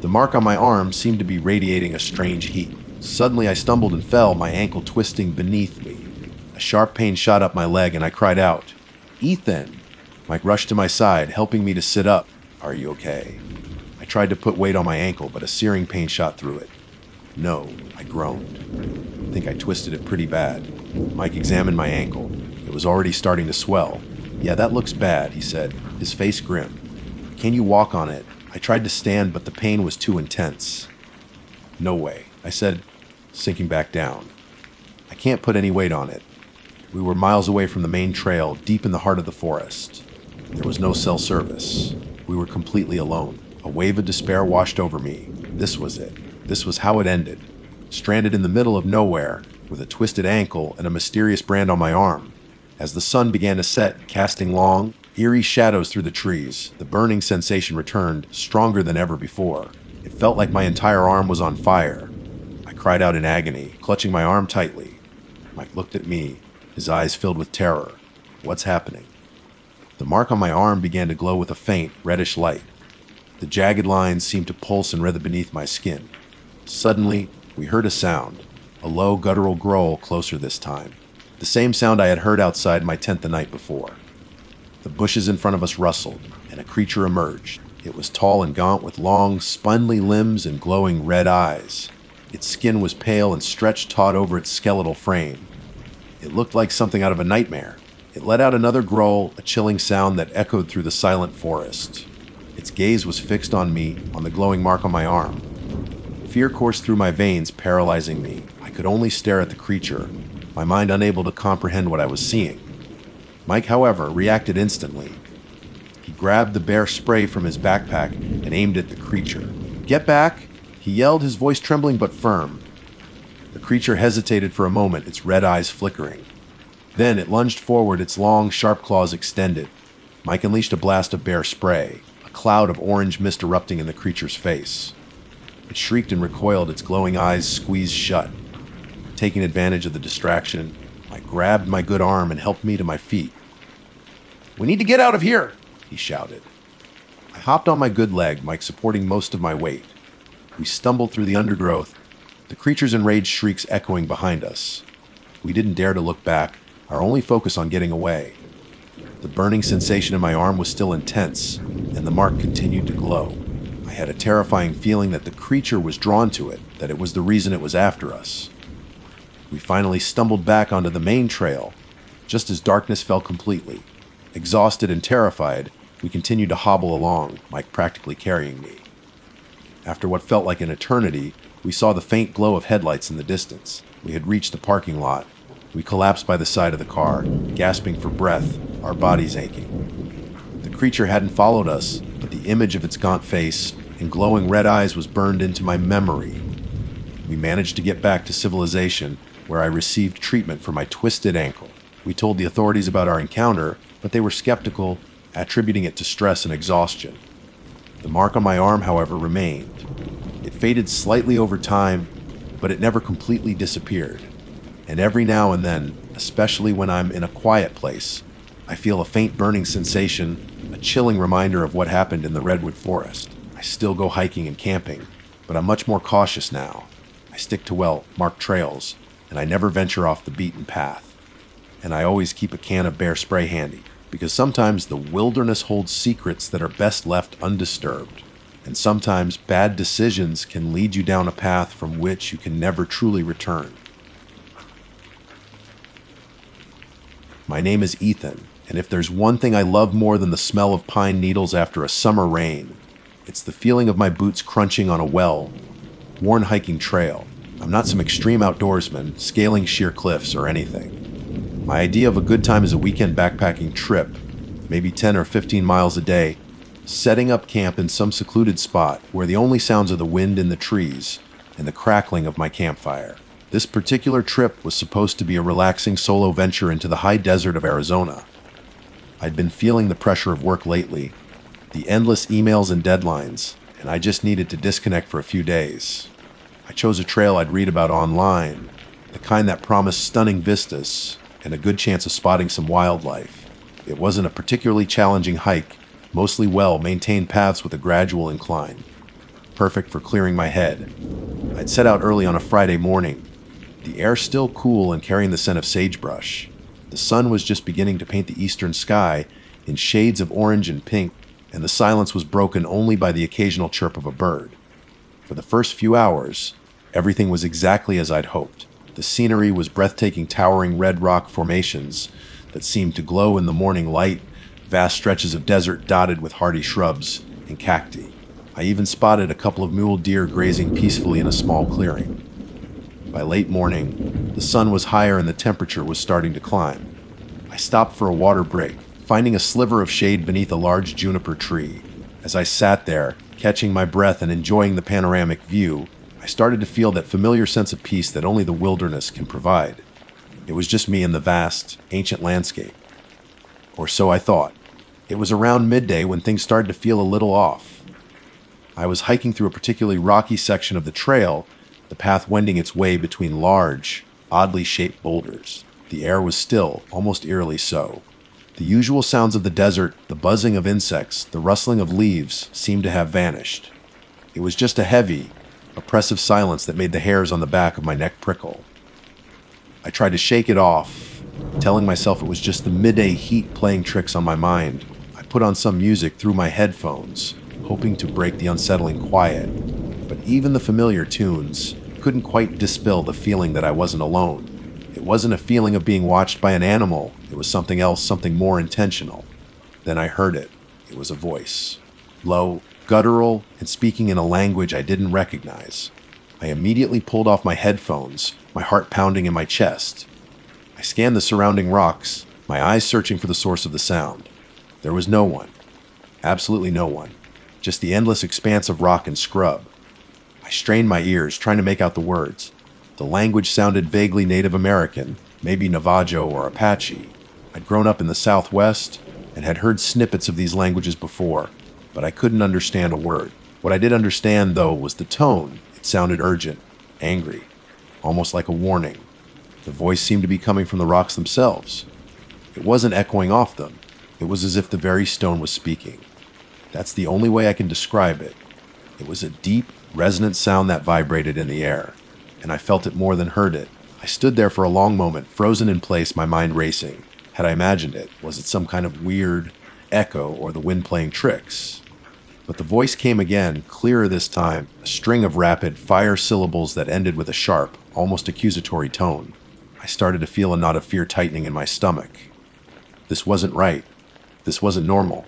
The mark on my arm seemed to be radiating a strange heat. Suddenly I stumbled and fell, my ankle twisting beneath me. A sharp pain shot up my leg and I cried out, "Ethan!" Mike rushed to my side, helping me to sit up. "Are you okay?" I tried to put weight on my ankle, but a searing pain shot through it. "No," I groaned. "I think I twisted it pretty bad." Mike examined my ankle. It was already starting to swell. "Yeah, that looks bad," he said, his face grim. "Can you walk on it?" I tried to stand, but the pain was too intense. "No way," I said, sinking back down. "I can't put any weight on it." We were miles away from the main trail, deep in the heart of the forest. There was no cell service. We were completely alone. A wave of despair washed over me. This was it. This was how it ended. Stranded in the middle of nowhere, with a twisted ankle and a mysterious brand on my arm. As the sun began to set, casting long, eerie shadows through the trees, the burning sensation returned, stronger than ever before. It felt like my entire arm was on fire. I cried out in agony, clutching my arm tightly. Mike looked at me, his eyes filled with terror. "What's happening?" The mark on my arm began to glow with a faint, reddish light. The jagged lines seemed to pulse and writhe beneath my skin. Suddenly, we heard a sound, a low, guttural growl closer this time. The same sound I had heard outside my tent the night before. The bushes in front of us rustled, and a creature emerged. It was tall and gaunt with long, spindly limbs and glowing red eyes. Its skin was pale and stretched taut over its skeletal frame. It looked like something out of a nightmare. It let out another growl, a chilling sound that echoed through the silent forest. Its gaze was fixed on me, on the glowing mark on my arm. Fear coursed through my veins, paralyzing me. I could only stare at the creature, my mind unable to comprehend what I was seeing. Mike, however, reacted instantly. He grabbed the bear spray from his backpack and aimed at the creature. "Get back!" he yelled, his voice trembling but firm. The creature hesitated for a moment, its red eyes flickering. Then it lunged forward, its long, sharp claws extended. Mike unleashed a blast of bear spray, a cloud of orange mist erupting in the creature's face. It shrieked and recoiled, its glowing eyes squeezed shut. Taking advantage of the distraction, Mike grabbed my good arm and helped me to my feet. "We need to get out of here!" he shouted. I hopped on my good leg, Mike supporting most of my weight. We stumbled through the undergrowth, the creature's enraged shrieks echoing behind us. We didn't dare to look back, our only focus on getting away. The burning sensation in my arm was still intense, and the mark continued to glow. I had a terrifying feeling that the creature was drawn to it, that it was the reason it was after us. We finally stumbled back onto the main trail, just as darkness fell completely. Exhausted and terrified, we continued to hobble along, Mike practically carrying me. After what felt like an eternity, we saw the faint glow of headlights in the distance. We had reached the parking lot. We collapsed by the side of the car, gasping for breath, our bodies aching. The creature hadn't followed us, but the image of its gaunt face and glowing red eyes was burned into my memory. We managed to get back to civilization, where I received treatment for my twisted ankle. We told the authorities about our encounter, but they were skeptical, attributing it to stress and exhaustion. The mark on my arm, however, remained. It faded slightly over time, but it never completely disappeared. And every now and then, especially when I'm in a quiet place, I feel a faint burning sensation, a chilling reminder of what happened in the redwood forest. I still go hiking and camping, but I'm much more cautious now. I stick to well-marked trails, and I never venture off the beaten path. And I always keep a can of bear spray handy, because sometimes the wilderness holds secrets that are best left undisturbed. And sometimes bad decisions can lead you down a path from which you can never truly return. My name is Ethan, and if there's one thing I love more than the smell of pine needles after a summer rain, it's the feeling of my boots crunching on a well-worn hiking trail. I'm not some extreme outdoorsman, scaling sheer cliffs or anything. My idea of a good time is a weekend backpacking trip, maybe 10 or 15 miles a day, setting up camp in some secluded spot where the only sounds are the wind in the trees and the crackling of my campfire. This particular trip was supposed to be a relaxing solo venture into the high desert of Arizona. I'd been feeling the pressure of work lately, the endless emails and deadlines, and I just needed to disconnect for a few days. I chose a trail I'd read about online, the kind that promised stunning vistas and a good chance of spotting some wildlife. It wasn't a particularly challenging hike, mostly well-maintained paths with a gradual incline. Perfect for clearing my head. I'd set out early on a Friday morning, the air still cool and carrying the scent of sagebrush. The sun was just beginning to paint the eastern sky in shades of orange and pink, and the silence was broken only by the occasional chirp of a bird. For the first few hours, everything was exactly as I'd hoped. The scenery was breathtaking, towering red rock formations that seemed to glow in the morning light, vast stretches of desert dotted with hardy shrubs and cacti. I even spotted a couple of mule deer grazing peacefully in a small clearing. By late morning, the sun was higher and the temperature was starting to climb. I stopped for a water break, finding a sliver of shade beneath a large juniper tree. As I sat there, catching my breath and enjoying the panoramic view, I started to feel that familiar sense of peace that only the wilderness can provide. It was just me and the vast, ancient landscape. Or so I thought. It was around midday when things started to feel a little off. I was hiking through a particularly rocky section of the trail, the path wending its way between large, oddly shaped boulders. The air was still, almost eerily so. The usual sounds of the desert, the buzzing of insects, the rustling of leaves, seemed to have vanished. It was just a heavy, oppressive silence that made the hairs on the back of my neck prickle. I tried to shake it off, telling myself it was just the midday heat playing tricks on my mind. I put on some music through my headphones, hoping to break the unsettling quiet. But even the familiar tunes couldn't quite dispel the feeling that I wasn't alone. It wasn't a feeling of being watched by an animal. It was something else, something more intentional. Then I heard it. It was a voice. Low, guttural, and speaking in a language I didn't recognize. I immediately pulled off my headphones, my heart pounding in my chest. I scanned the surrounding rocks, my eyes searching for the source of the sound. There was no one. Absolutely no one. Just the endless expanse of rock and scrub. I strained my ears, trying to make out the words. The language sounded vaguely Native American, maybe Navajo or Apache. I'd grown up in the Southwest and had heard snippets of these languages before, but I couldn't understand a word. What I did understand, though, was the tone. It sounded urgent, angry, almost like a warning. The voice seemed to be coming from the rocks themselves. It wasn't echoing off them. It was as if the very stone was speaking. That's the only way I can describe it. It was a deep, resonant sound that vibrated in the air, and I felt it more than heard it. I stood there for a long moment, frozen in place, my mind racing. Had I imagined it? Was it some kind of weird echo or the wind playing tricks? But the voice came again, clearer this time, a string of rapid, fire syllables that ended with a sharp, almost accusatory tone. I started to feel a knot of fear tightening in my stomach. This wasn't right. This wasn't normal.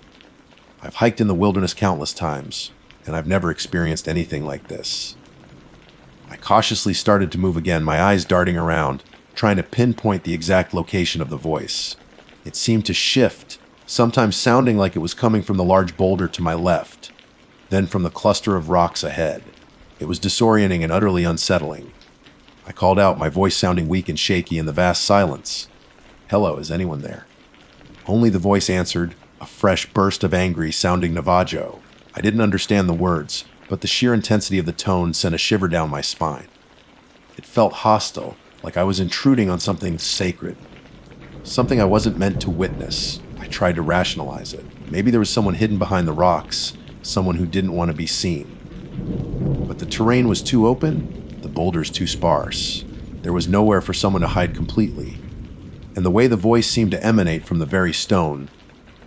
I've hiked in the wilderness countless times, and I've never experienced anything like this. I cautiously started to move again, my eyes darting around, trying to pinpoint the exact location of the voice. It seemed to shift, sometimes sounding like it was coming from the large boulder to my left, then from the cluster of rocks ahead. It was disorienting and utterly unsettling. I called out, my voice sounding weak and shaky in the vast silence. "Hello, is anyone there?" Only the voice answered, a fresh burst of angry sounding Navajo. I didn't understand the words, but the sheer intensity of the tone sent a shiver down my spine. It felt hostile, like I was intruding on something sacred, something I wasn't meant to witness. I tried to rationalize it. Maybe there was someone hidden behind the rocks, someone who didn't want to be seen. But the terrain was too open, the boulders too sparse. There was nowhere for someone to hide completely. And the way the voice seemed to emanate from the very stone,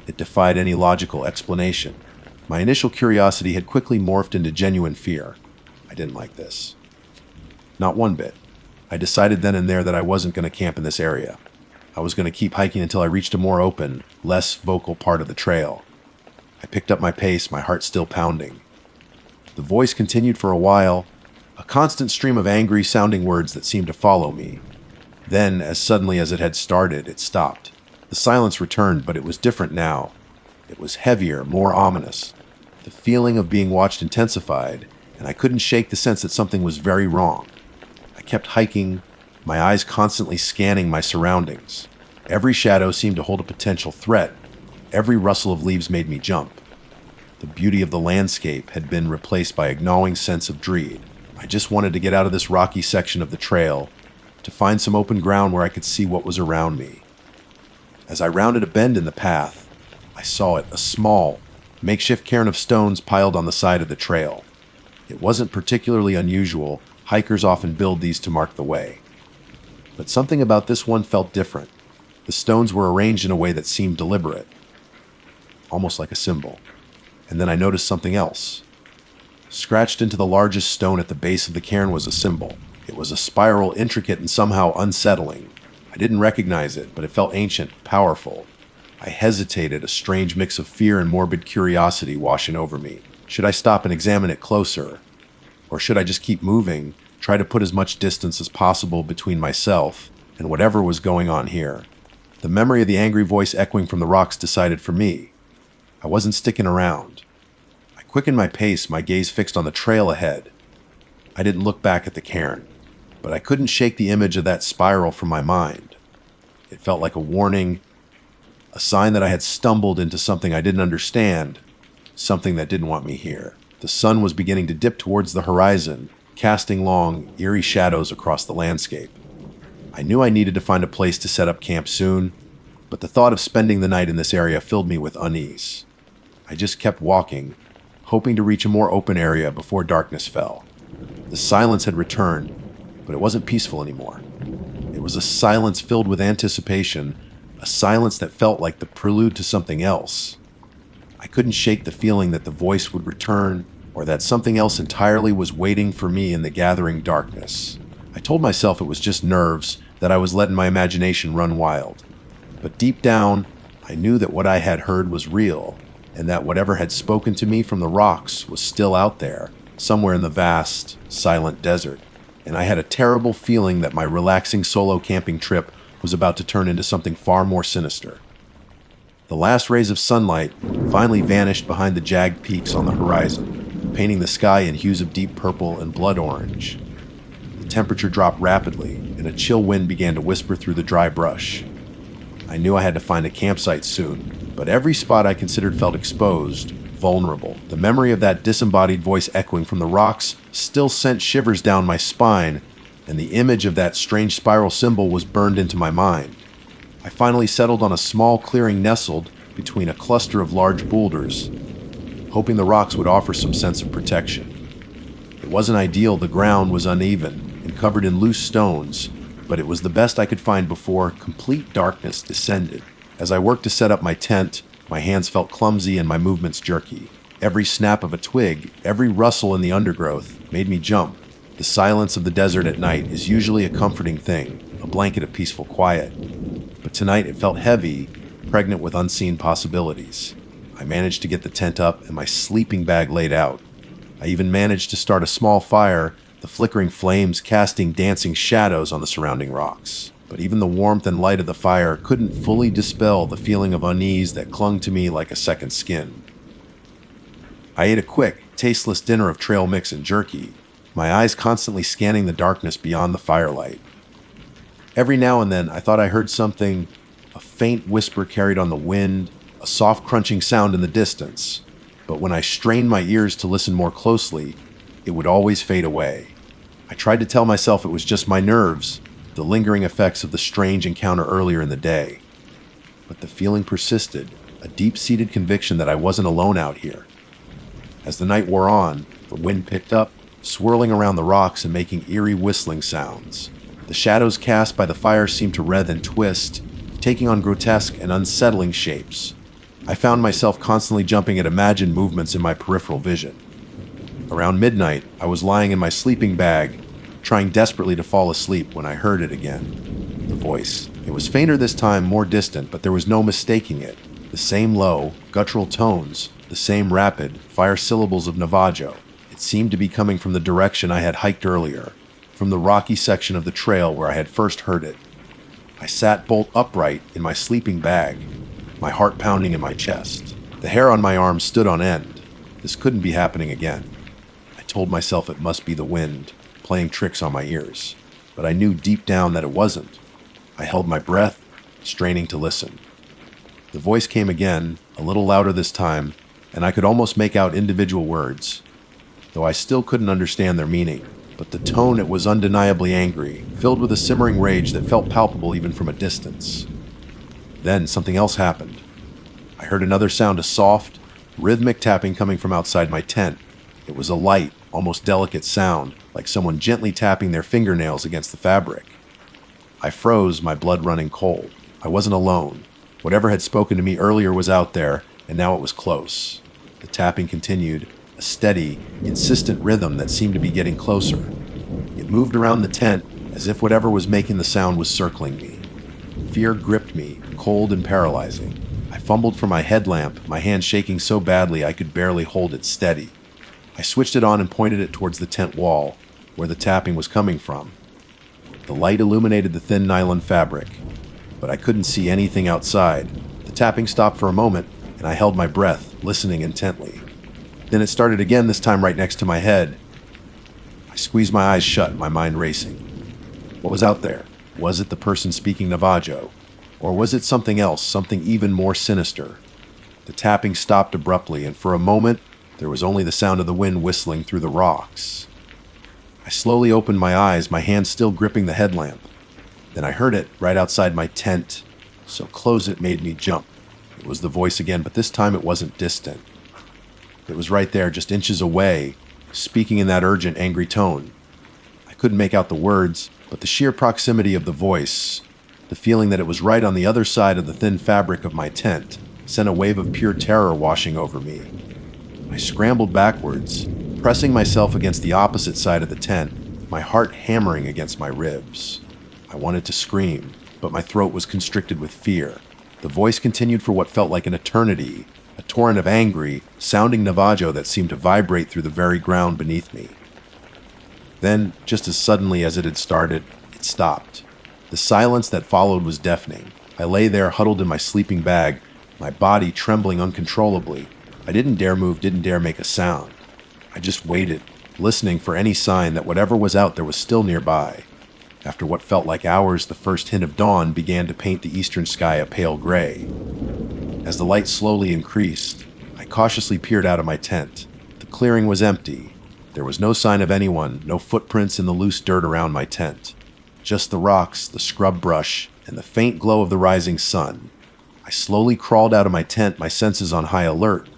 it defied any logical explanation. My initial curiosity had quickly morphed into genuine fear. I didn't like this. Not one bit. I decided then and there that I wasn't going to camp in this area. I was going to keep hiking until I reached a more open, less vocal part of the trail. I picked up my pace, my heart still pounding. The voice continued for a while, a constant stream of angry-sounding words that seemed to follow me. Then, as suddenly as it had started, it stopped. The silence returned, but it was different now. It was heavier, more ominous. The feeling of being watched intensified, and I couldn't shake the sense that something was very wrong. I kept hiking, my eyes constantly scanning my surroundings. Every shadow seemed to hold a potential threat. Every rustle of leaves made me jump. The beauty of the landscape had been replaced by a gnawing sense of dread. I just wanted to get out of this rocky section of the trail to find some open ground where I could see what was around me. As I rounded a bend in the path, I saw it, a small, makeshift cairn of stones piled on the side of the trail. It wasn't particularly unusual. Hikers often build these to mark the way. But something about this one felt different. The stones were arranged in a way that seemed deliberate, almost like a symbol. And then I noticed something else. Scratched into the largest stone at the base of the cairn was a symbol. It was a spiral, intricate, and somehow unsettling. I didn't recognize it, but it felt ancient, powerful. I hesitated, a strange mix of fear and morbid curiosity washing over me. Should I stop and examine it closer? Or should I just keep moving, try to put as much distance as possible between myself and whatever was going on here? The memory of the angry voice echoing from the rocks decided for me. I wasn't sticking around. I quickened my pace, my gaze fixed on the trail ahead. I didn't look back at the cairn, but I couldn't shake the image of that spiral from my mind. It felt like a warning, a sign that I had stumbled into something I didn't understand, something that didn't want me here. The sun was beginning to dip towards the horizon, casting long, eerie shadows across the landscape. I knew I needed to find a place to set up camp soon, but the thought of spending the night in this area filled me with unease. I just kept walking, hoping to reach a more open area before darkness fell. The silence had returned, but it wasn't peaceful anymore. It was a silence filled with anticipation, a silence that felt like the prelude to something else. I couldn't shake the feeling that the voice would return, or that something else entirely was waiting for me in the gathering darkness. I told myself it was just nerves, that I was letting my imagination run wild. But deep down, I knew that what I had heard was real, and that whatever had spoken to me from the rocks was still out there, somewhere in the vast, silent desert. And I had a terrible feeling that my relaxing solo camping trip was about to turn into something far more sinister. The last rays of sunlight finally vanished behind the jagged peaks on the horizon, painting the sky in hues of deep purple and blood orange. The temperature dropped rapidly, and a chill wind began to whisper through the dry brush. I knew I had to find a campsite soon, but every spot I considered felt exposed, vulnerable. The memory of that disembodied voice echoing from the rocks still sent shivers down my spine, and the image of that strange spiral symbol was burned into my mind. I finally settled on a small clearing nestled between a cluster of large boulders, hoping the rocks would offer some sense of protection. It wasn't ideal. The ground was uneven and covered in loose stones, but it was the best I could find before complete darkness descended. As I worked to set up my tent, my hands felt clumsy and my movements jerky. Every snap of a twig, every rustle in the undergrowth made me jump. The silence of the desert at night is usually a comforting thing, a blanket of peaceful quiet. But tonight it felt heavy, pregnant with unseen possibilities. I managed to get the tent up and my sleeping bag laid out. I even managed to start a small fire, the flickering flames casting dancing shadows on the surrounding rocks. But even the warmth and light of the fire couldn't fully dispel the feeling of unease that clung to me like a second skin. I ate a quick, tasteless dinner of trail mix and jerky, my eyes constantly scanning the darkness beyond the firelight. Every now and then, I thought I heard something, a faint whisper carried on the wind, a soft crunching sound in the distance. But when I strained my ears to listen more closely, it would always fade away. I tried to tell myself it was just my nerves, the lingering effects of the strange encounter earlier in the day. But the feeling persisted, a deep-seated conviction that I wasn't alone out here. As the night wore on, the wind picked up, swirling around the rocks and making eerie whistling sounds. The shadows cast by the fire seemed to writhe and twist, taking on grotesque and unsettling shapes. I found myself constantly jumping at imagined movements in my peripheral vision. Around midnight, I was lying in my sleeping bag, trying desperately to fall asleep when I heard it again. The voice. It was fainter this time, more distant, but there was no mistaking it. The same low, guttural tones, the same rapid, fire syllables of Navajo. It seemed to be coming from the direction I had hiked earlier, from the rocky section of the trail where I had first heard it. I sat bolt upright in my sleeping bag, my heart pounding in my chest. The hair on my arms stood on end. This couldn't be happening again. I told myself it must be the wind, playing tricks on my ears, but I knew deep down that it wasn't. I held my breath, straining to listen. The voice came again, a little louder this time, and I could almost make out individual words, though I still couldn't understand their meaning. but the tone, it was undeniably angry, filled with a simmering rage that felt palpable even from a distance. Then something else happened. I heard another sound, a soft, rhythmic tapping coming from outside my tent. It was a light, almost delicate sound, like someone gently tapping their fingernails against the fabric. I froze, my blood running cold. I wasn't alone. Whatever had spoken to me earlier was out there, and now it was close. The tapping continued, a steady, insistent rhythm that seemed to be getting closer. It moved around the tent as if whatever was making the sound was circling me. Fear gripped me, cold and paralyzing. I fumbled for my headlamp, my hand shaking so badly I could barely hold it steady. I switched it on and pointed it towards the tent wall, where the tapping was coming from. The light illuminated the thin nylon fabric, but I couldn't see anything outside. The tapping stopped for a moment, and I held my breath, listening intently. Then it started again, this time right next to my head. I squeezed my eyes shut, my mind racing. What was out there? Was it the person speaking Navajo? Or was it something else, something even more sinister? The tapping stopped abruptly, and for a moment, there was only the sound of the wind whistling through the rocks. I slowly opened my eyes, my hand still gripping the headlamp. Then I heard it right outside my tent, so close it made me jump. It was the voice again, but this time it wasn't distant. It was right there, just inches away, speaking in that urgent, angry tone. I couldn't make out the words, but the sheer proximity of the voice, the feeling that it was right on the other side of the thin fabric of my tent, sent a wave of pure terror washing over me. I scrambled backwards, pressing myself against the opposite side of the tent, my heart hammering against my ribs. I wanted to scream, but my throat was constricted with fear. The voice continued for what felt like an eternity, a torrent of angry, sounding Navajo that seemed to vibrate through the very ground beneath me. Then, just as suddenly as it had started, it stopped. The silence that followed was deafening. I lay there huddled in my sleeping bag, my body trembling uncontrollably. I didn't dare move, didn't dare make a sound. I just waited, listening for any sign that whatever was out there was still nearby. After what felt like hours, the first hint of dawn began to paint the eastern sky a pale gray. As the light slowly increased, I cautiously peered out of my tent. The clearing was empty. There was no sign of anyone, no footprints in the loose dirt around my tent. Just the rocks, the scrub brush, and the faint glow of the rising sun. I slowly crawled out of my tent, my senses on high alert.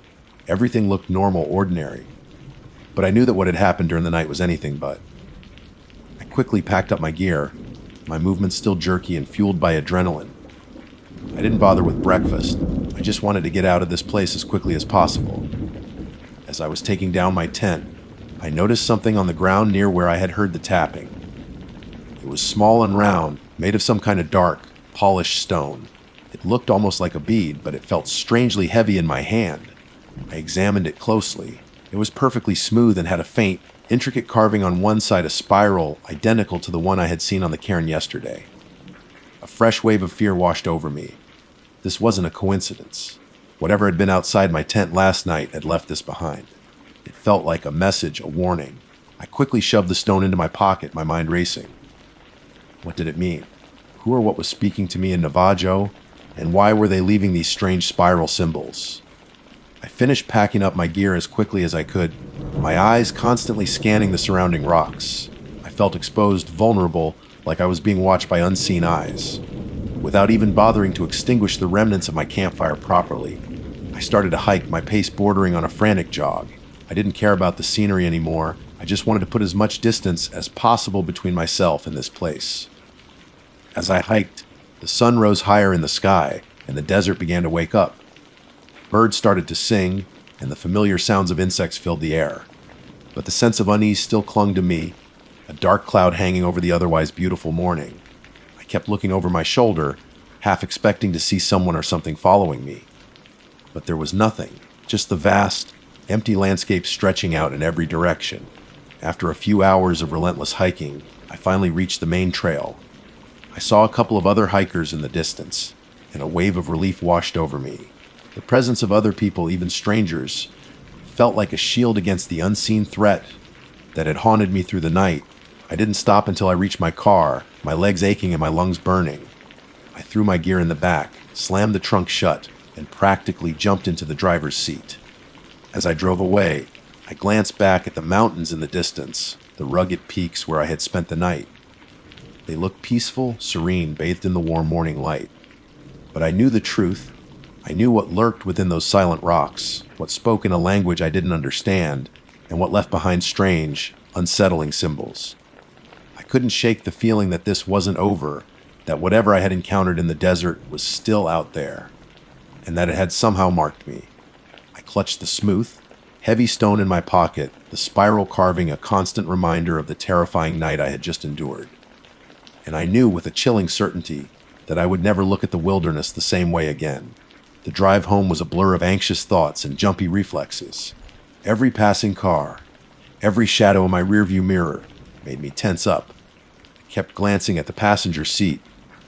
Everything looked normal, ordinary. But I knew that what had happened during the night was anything but. I quickly packed up my gear, my movements still jerky and fueled by adrenaline. I didn't bother with breakfast. I just wanted to get out of this place as quickly as possible. As I was taking down my tent, I noticed something on the ground near where I had heard the tapping. It was small and round, made of some kind of dark, polished stone. It looked almost like a bead, but it felt strangely heavy in my hand. I examined it closely. It was perfectly smooth and had a faint, intricate carving on one side, a spiral identical to the one I had seen on the cairn yesterday. A fresh wave of fear washed over me. This wasn't a coincidence. Whatever had been outside my tent last night had left this behind. It felt like a message, a warning. I quickly shoved the stone into my pocket, my mind racing. What did it mean? Who or what was speaking to me in Navajo? And why were they leaving these strange spiral symbols? I finished packing up my gear as quickly as I could, my eyes constantly scanning the surrounding rocks. I felt exposed, vulnerable, like I was being watched by unseen eyes. Without even bothering to extinguish the remnants of my campfire properly, I started to hike, my pace bordering on a frantic jog. I didn't care about the scenery anymore. I just wanted to put as much distance as possible between myself and this place. As I hiked, the sun rose higher in the sky, and the desert began to wake up. Birds started to sing, and the familiar sounds of insects filled the air. But the sense of unease still clung to me, a dark cloud hanging over the otherwise beautiful morning. I kept looking over my shoulder, half expecting to see someone or something following me. But there was nothing, just the vast, empty landscape stretching out in every direction. After a few hours of relentless hiking, I finally reached the main trail. I saw a couple of other hikers in the distance, and a wave of relief washed over me. The presence of other people, even strangers, felt like a shield against the unseen threat that had haunted me through the night. I didn't stop until I reached my car, my legs aching and my lungs burning. I threw my gear in the back, slammed the trunk shut, and practically jumped into the driver's seat. As I drove away, I glanced back at the mountains in the distance, the rugged peaks where I had spent the night. They looked peaceful, serene, bathed in the warm morning light. But I knew the truth. I knew what lurked within those silent rocks, what spoke in a language I didn't understand, and what left behind strange, unsettling symbols. I couldn't shake the feeling that this wasn't over, that whatever I had encountered in the desert was still out there, and that it had somehow marked me. I clutched the smooth, heavy stone in my pocket, the spiral carving a constant reminder of the terrifying night I had just endured. And I knew with a chilling certainty that I would never look at the wilderness the same way again. The drive home was a blur of anxious thoughts and jumpy reflexes. Every passing car, every shadow in my rearview mirror made me tense up. I kept glancing at the passenger seat,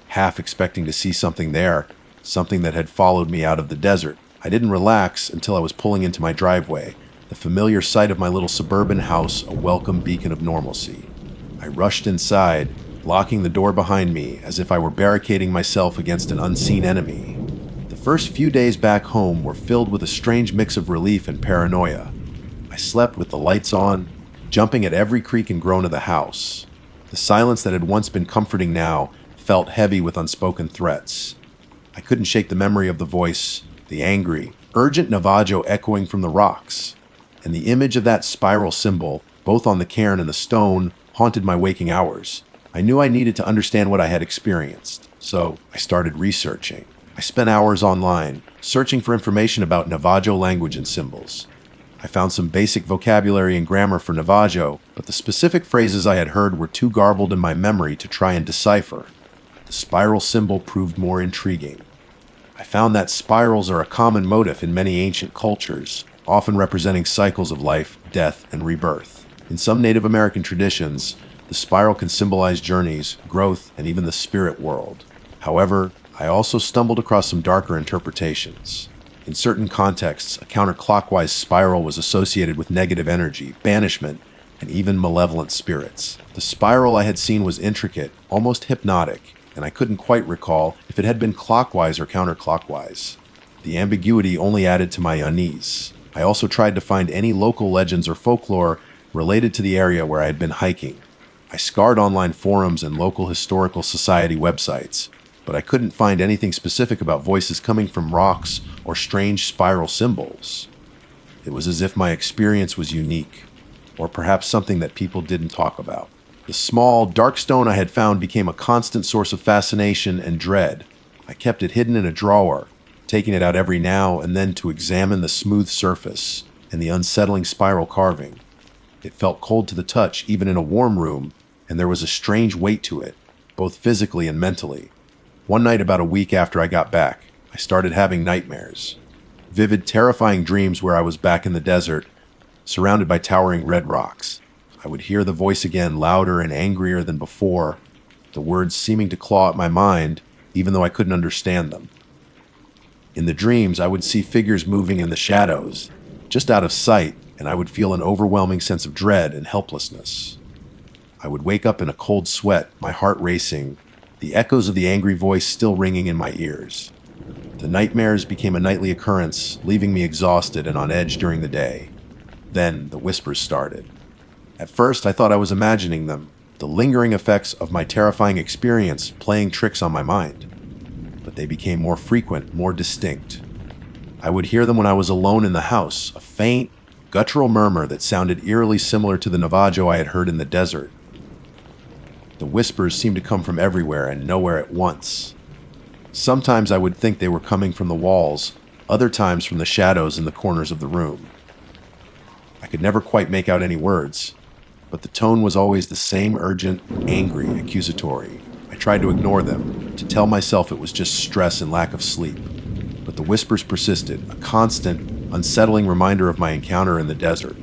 half expecting to see something there, something that had followed me out of the desert. I didn't relax until I was pulling into my driveway, the familiar sight of my little suburban house a welcome beacon of normalcy. I rushed inside, locking the door behind me as if I were barricading myself against an unseen enemy. The first few days back home were filled with a strange mix of relief and paranoia. I slept with the lights on, jumping at every creak and groan of the house. The silence that had once been comforting now felt heavy with unspoken threats. I couldn't shake the memory of the voice, the angry, urgent Navajo echoing from the rocks, and the image of that spiral symbol, both on the cairn and the stone, haunted my waking hours. I knew I needed to understand what I had experienced, so I started researching. I spent hours online, searching for information about Navajo language and symbols. I found some basic vocabulary and grammar for Navajo, but the specific phrases I had heard were too garbled in my memory to try and decipher. The spiral symbol proved more intriguing. I found that spirals are a common motif in many ancient cultures, often representing cycles of life, death, and rebirth. In some Native American traditions, the spiral can symbolize journeys, growth, and even the spirit world. However, I also stumbled across some darker interpretations. In certain contexts, a counterclockwise spiral was associated with negative energy, banishment, and even malevolent spirits. The spiral I had seen was intricate, almost hypnotic, and I couldn't quite recall if it had been clockwise or counterclockwise. The ambiguity only added to my unease. I also tried to find any local legends or folklore related to the area where I had been hiking. I scoured online forums and local historical society websites, but I couldn't find anything specific about voices coming from rocks or strange spiral symbols. It was as if my experience was unique, or perhaps something that people didn't talk about. The small, dark stone I had found became a constant source of fascination and dread. I kept it hidden in a drawer, taking it out every now and then to examine the smooth surface and the unsettling spiral carving. It felt cold to the touch, even in a warm room, and there was a strange weight to it, both physically and mentally. One night about a week after I got back, I started having nightmares. Vivid, terrifying dreams where I was back in the desert, surrounded by towering red rocks. I would hear the voice again, louder and angrier than before, the words seeming to claw at my mind, even though I couldn't understand them. In the dreams, I would see figures moving in the shadows, just out of sight, and I would feel an overwhelming sense of dread and helplessness. I would wake up in a cold sweat, my heart racing, the echoes of the angry voice still ringing in my ears. The nightmares became a nightly occurrence, leaving me exhausted and on edge during the day. Then the whispers started. At first, I thought I was imagining them, the lingering effects of my terrifying experience playing tricks on my mind. But they became more frequent, more distinct. I would hear them when I was alone in the house, a faint, guttural murmur that sounded eerily similar to the Navajo I had heard in the desert. The whispers seemed to come from everywhere and nowhere at once. Sometimes I would think they were coming from the walls, other times from the shadows in the corners of the room. I could never quite make out any words, but the tone was always the same urgent, angry, accusatory. I tried to ignore them, to tell myself it was just stress and lack of sleep. But the whispers persisted, a constant, unsettling reminder of my encounter in the desert.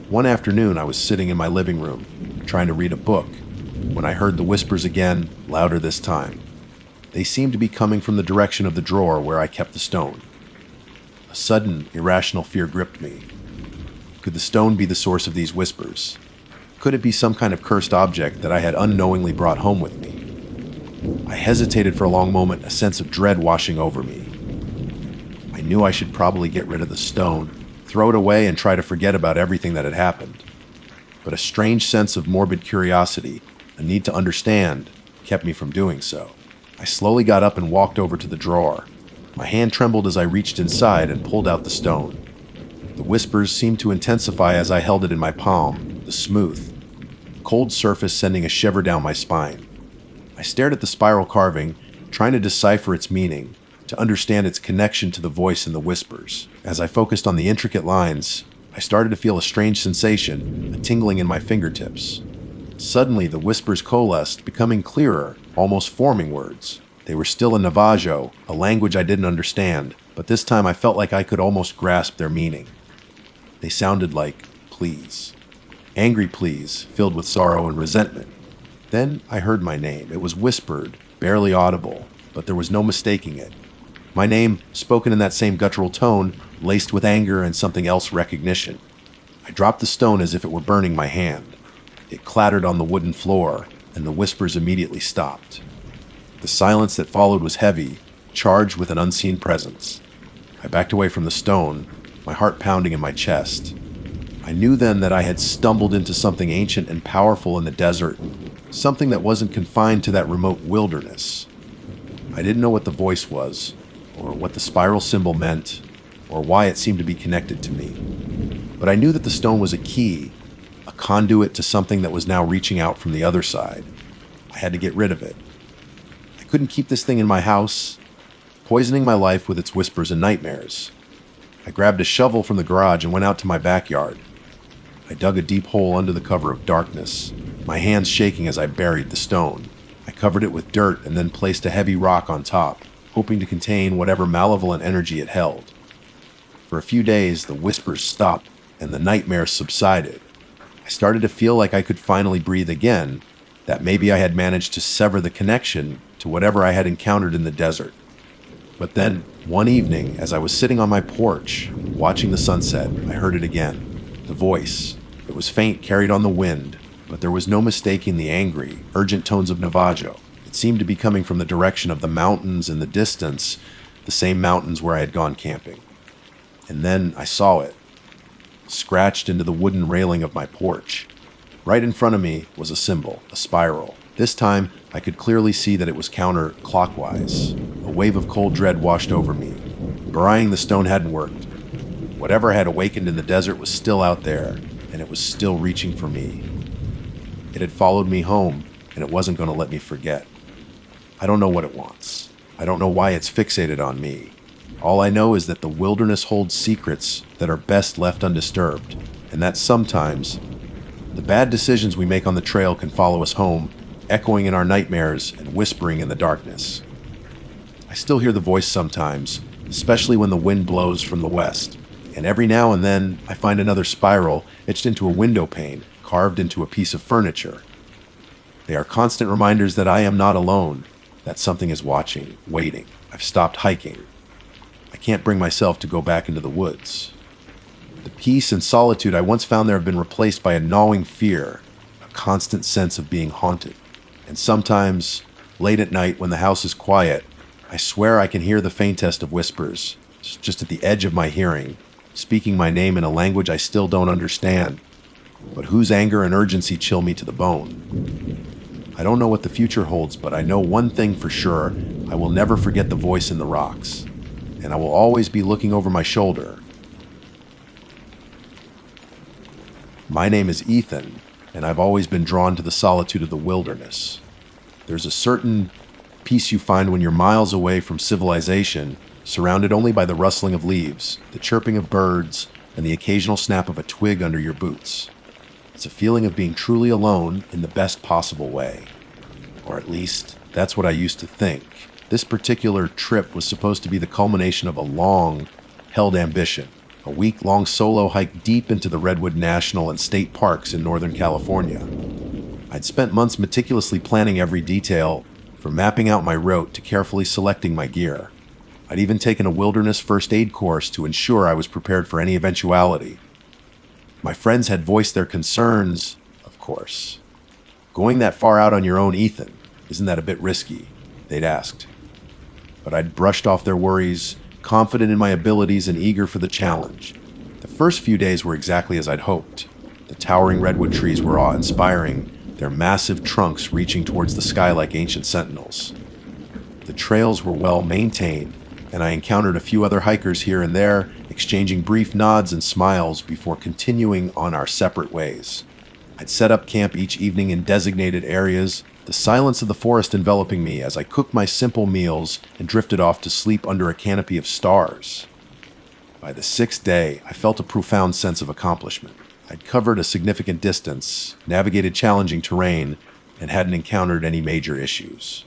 One afternoon, I was sitting in my living room, trying to read a book, when I heard the whispers again, louder this time. They seemed to be coming from the direction of the drawer where I kept the stone. A sudden, irrational fear gripped me. Could the stone be the source of these whispers? Could it be some kind of cursed object that I had unknowingly brought home with me? I hesitated for a long moment, a sense of dread washing over me. I knew I should probably get rid of the stone, throw it away, and try to forget about everything that had happened. but a strange sense of morbid curiosity, a need to understand, kept me from doing so. I slowly got up and walked over to the drawer. My hand trembled as I reached inside and pulled out the stone. The whispers seemed to intensify as I held it in my palm, the smooth, cold surface sending a shiver down my spine. I stared at the spiral carving, trying to decipher its meaning, to understand its connection to the voice in the whispers. As I focused on the intricate lines, I started to feel a strange sensation, a tingling in my fingertips. Suddenly, the whispers coalesced, becoming clearer, almost forming words. They were still in Navajo, a language I didn't understand, but this time I felt like I could almost grasp their meaning. They sounded like pleas. Angry pleas, filled with sorrow and resentment. Then I heard my name. It was whispered, barely audible, but there was no mistaking it. My name, spoken in that same guttural tone, laced with anger and something else recognition. I dropped the stone as if it were burning my hand. It clattered on the wooden floor, and the whispers immediately stopped. The silence that followed was heavy, charged with an unseen presence. I backed away from the stone, my heart pounding in my chest. I knew then that I had stumbled into something ancient and powerful in the desert, something that wasn't confined to that remote wilderness. I didn't know what the voice was, or what the spiral symbol meant, or why it seemed to be connected to me. But I knew that the stone was a key, a conduit to something that was now reaching out from the other side. I had to get rid of it. I couldn't keep this thing in my house, poisoning my life with its whispers and nightmares. I grabbed a shovel from the garage and went out to my backyard. I dug a deep hole under the cover of darkness, my hands shaking as I buried the stone. I covered it with dirt and then placed a heavy rock on top, hoping to contain whatever malevolent energy it held. For a few days, the whispers stopped and the nightmares subsided. I started to feel like I could finally breathe again, that maybe I had managed to sever the connection to whatever I had encountered in the desert. But then, one evening, as I was sitting on my porch, watching the sunset, I heard it again. The voice. It was faint, carried on the wind, but there was no mistaking the angry, urgent tones of Navajo. It seemed to be coming from the direction of the mountains in the distance, the same mountains where I had gone camping. And then I saw it, scratched into the wooden railing of my porch. Right in front of me was a symbol, a spiral. This time, I could clearly see that it was counterclockwise. A wave of cold dread washed over me. Burying the stone hadn't worked. Whatever had awakened in the desert was still out there, and it was still reaching for me. It had followed me home, and it wasn't going to let me forget. I don't know what it wants. I don't know why it's fixated on me. All I know is that the wilderness holds secrets that are best left undisturbed, and that sometimes the bad decisions we make on the trail can follow us home, echoing in our nightmares and whispering in the darkness. I still hear the voice sometimes, especially when the wind blows from the west, and every now and then I find another spiral etched into a window pane, carved into a piece of furniture. They are constant reminders that I am not alone, that something is watching, waiting. I've stopped hiking. I can't bring myself to go back into the woods. The peace and solitude I once found there have been replaced by a gnawing fear, a constant sense of being haunted. And sometimes, late at night when the house is quiet, I swear I can hear the faintest of whispers, just at the edge of my hearing, speaking my name in a language I still don't understand, but whose anger and urgency chill me to the bone. I don't know what the future holds, but I know one thing for sure: I will never forget the voice in the rocks, and I will always be looking over my shoulder. My name is Ethan, and I've always been drawn to the solitude of the wilderness. There's a certain peace you find when you're miles away from civilization, surrounded only by the rustling of leaves, the chirping of birds, and the occasional snap of a twig under your boots. It's a feeling of being truly alone in the best possible way. Or at least, that's what I used to think. This particular trip was supposed to be the culmination of a long-held ambition. A week-long solo hike deep into the Redwood National and State Parks in Northern California. I'd spent months meticulously planning every detail, from mapping out my route to carefully selecting my gear. I'd even taken a wilderness first aid course to ensure I was prepared for any eventuality. My friends had voiced their concerns, of course. "Going that far out on your own, Ethan, isn't that a bit risky?" they'd asked. But I'd brushed off their worries, confident in my abilities and eager for the challenge. The first few days were exactly as I'd hoped. The towering redwood trees were awe-inspiring, their massive trunks reaching towards the sky like ancient sentinels. The trails were well maintained, and I encountered a few other hikers here and there, exchanging brief nods and smiles before continuing on our separate ways. I'd set up camp each evening in designated areas, the silence of the forest enveloping me as I cooked my simple meals and drifted off to sleep under a canopy of stars. By the sixth day, I felt a profound sense of accomplishment. I'd covered a significant distance, navigated challenging terrain, and hadn't encountered any major issues.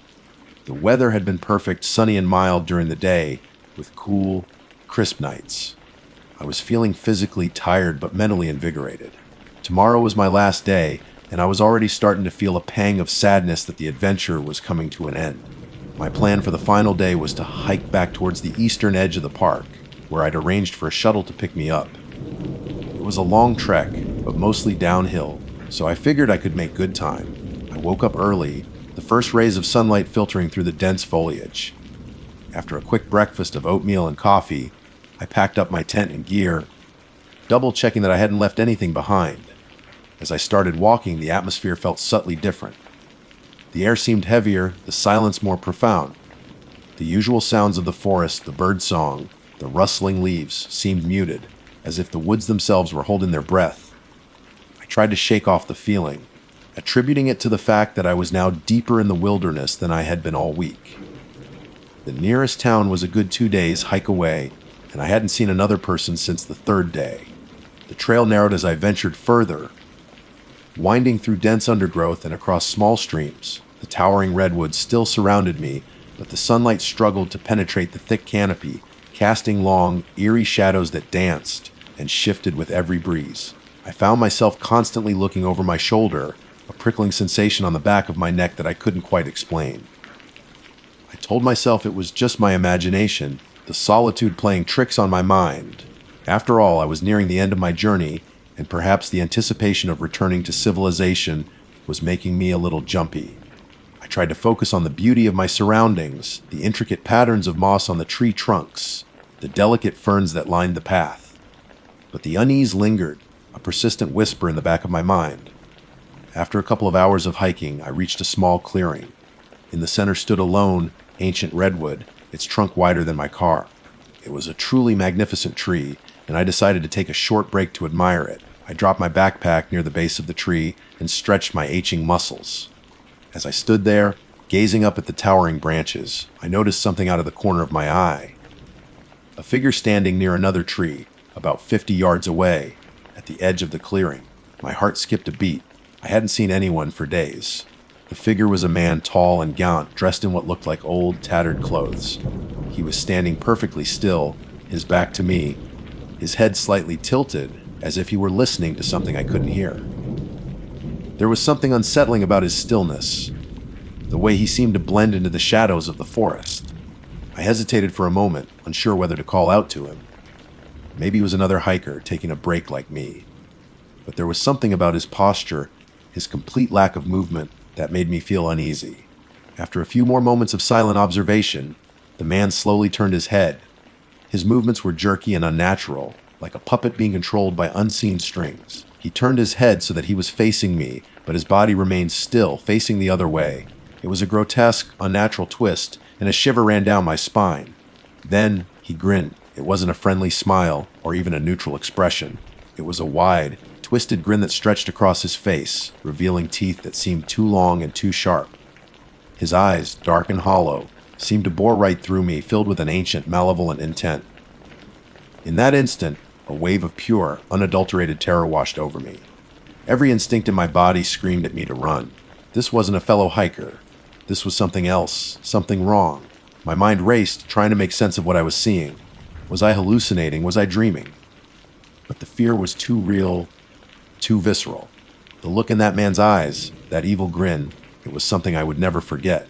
The weather had been perfect, sunny and mild during the day, with cool, crisp nights. I was feeling physically tired but mentally invigorated. Tomorrow was my last day, and I was already starting to feel a pang of sadness that the adventure was coming to an end. My plan for the final day was to hike back towards the eastern edge of the park, where I'd arranged for a shuttle to pick me up. It was a long trek, but mostly downhill, so I figured I could make good time. I woke up early, the first rays of sunlight filtering through the dense foliage. After a quick breakfast of oatmeal and coffee, I packed up my tent and gear, double-checking that I hadn't left anything behind. As I started walking, the atmosphere felt subtly different. The air seemed heavier, the silence more profound. The usual sounds of the forest, the bird song, the rustling leaves, seemed muted, as if the woods themselves were holding their breath. I tried to shake off the feeling, attributing it to the fact that I was now deeper in the wilderness than I had been all week. The nearest town was a good 2 days' hike away, and I hadn't seen another person since the third day. The trail narrowed as I ventured further, winding through dense undergrowth and across small streams. The towering redwoods still surrounded me, but the sunlight struggled to penetrate the thick canopy, casting long, eerie shadows that danced and shifted with every breeze. I found myself constantly looking over my shoulder, a prickling sensation on the back of my neck that I couldn't quite explain. I told myself it was just my imagination, the solitude playing tricks on my mind. After all, I was nearing the end of my journey, and perhaps the anticipation of returning to civilization was making me a little jumpy. I tried to focus on the beauty of my surroundings, the intricate patterns of moss on the tree trunks, the delicate ferns that lined the path. But the unease lingered, a persistent whisper in the back of my mind. After a couple of hours of hiking, I reached a small clearing. In the center stood a lone, ancient redwood, its trunk wider than my car. It was a truly magnificent tree, and I decided to take a short break to admire it. I dropped my backpack near the base of the tree and stretched my aching muscles. As I stood there, gazing up at the towering branches, I noticed something out of the corner of my eye. A figure standing near another tree, about 50 yards away, at the edge of the clearing. My heart skipped a beat. I hadn't seen anyone for days. The figure was a man tall and gaunt, dressed in what looked like old, tattered clothes. He was standing perfectly still, his back to me, his head slightly tilted, as if he were listening to something I couldn't hear. There was something unsettling about his stillness, the way he seemed to blend into the shadows of the forest. I hesitated for a moment, unsure whether to call out to him. Maybe he was another hiker taking a break like me. But there was something about his posture, his complete lack of movement, that made me feel uneasy. After a few more moments of silent observation, the man slowly turned his head. His movements were jerky and unnatural, like a puppet being controlled by unseen strings. He turned his head so that he was facing me, but his body remained still, facing the other way. It was a grotesque, unnatural twist, and a shiver ran down my spine. Then he grinned. It wasn't a friendly smile or even a neutral expression. It was a wide, twisted grin that stretched across his face, revealing teeth that seemed too long and too sharp. His eyes, dark and hollow, seemed to bore right through me, filled with an ancient, malevolent intent. In that instant, a wave of pure, unadulterated terror washed over me. Every instinct in my body screamed at me to run. This wasn't a fellow hiker. This was something else, something wrong. My mind raced, trying to make sense of what I was seeing. Was I hallucinating? Was I dreaming? But the fear was too real, too visceral. The look in that man's eyes, that evil grin, it was something I would never forget.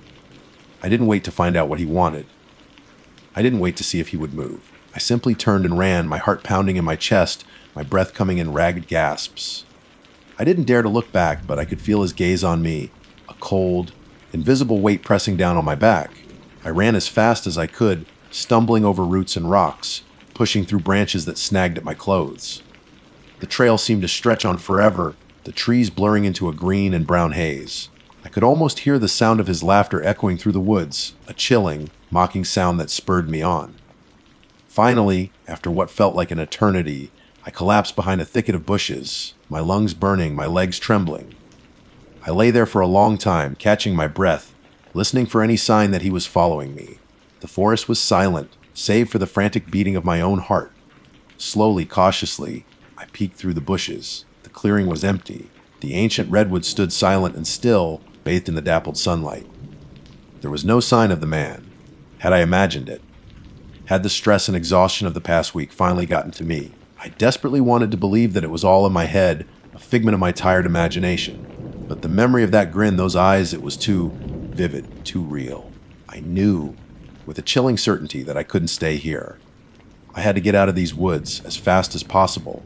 I didn't wait to find out what he wanted. I didn't wait to see if he would move. I simply turned and ran, my heart pounding in my chest, my breath coming in ragged gasps. I didn't dare to look back, but I could feel his gaze on me, a cold, invisible weight pressing down on my back. I ran as fast as I could, stumbling over roots and rocks, pushing through branches that snagged at my clothes. The trail seemed to stretch on forever, the trees blurring into a green and brown haze. I could almost hear the sound of his laughter echoing through the woods, a chilling, mocking sound that spurred me on. Finally, after what felt like an eternity, I collapsed behind a thicket of bushes, my lungs burning, my legs trembling. I lay there for a long time, catching my breath, listening for any sign that he was following me. The forest was silent, save for the frantic beating of my own heart. Slowly, cautiously, I peeked through the bushes. The clearing was empty. The ancient redwood stood silent and still, bathed in the dappled sunlight. There was no sign of the man. Had I imagined it? Had the stress and exhaustion of the past week finally gotten to me? I desperately wanted to believe that it was all in my head, a figment of my tired imagination. But the memory of that grin, those eyes, it was too vivid, too real. I knew, with a chilling certainty, that I couldn't stay here. I had to get out of these woods as fast as possible.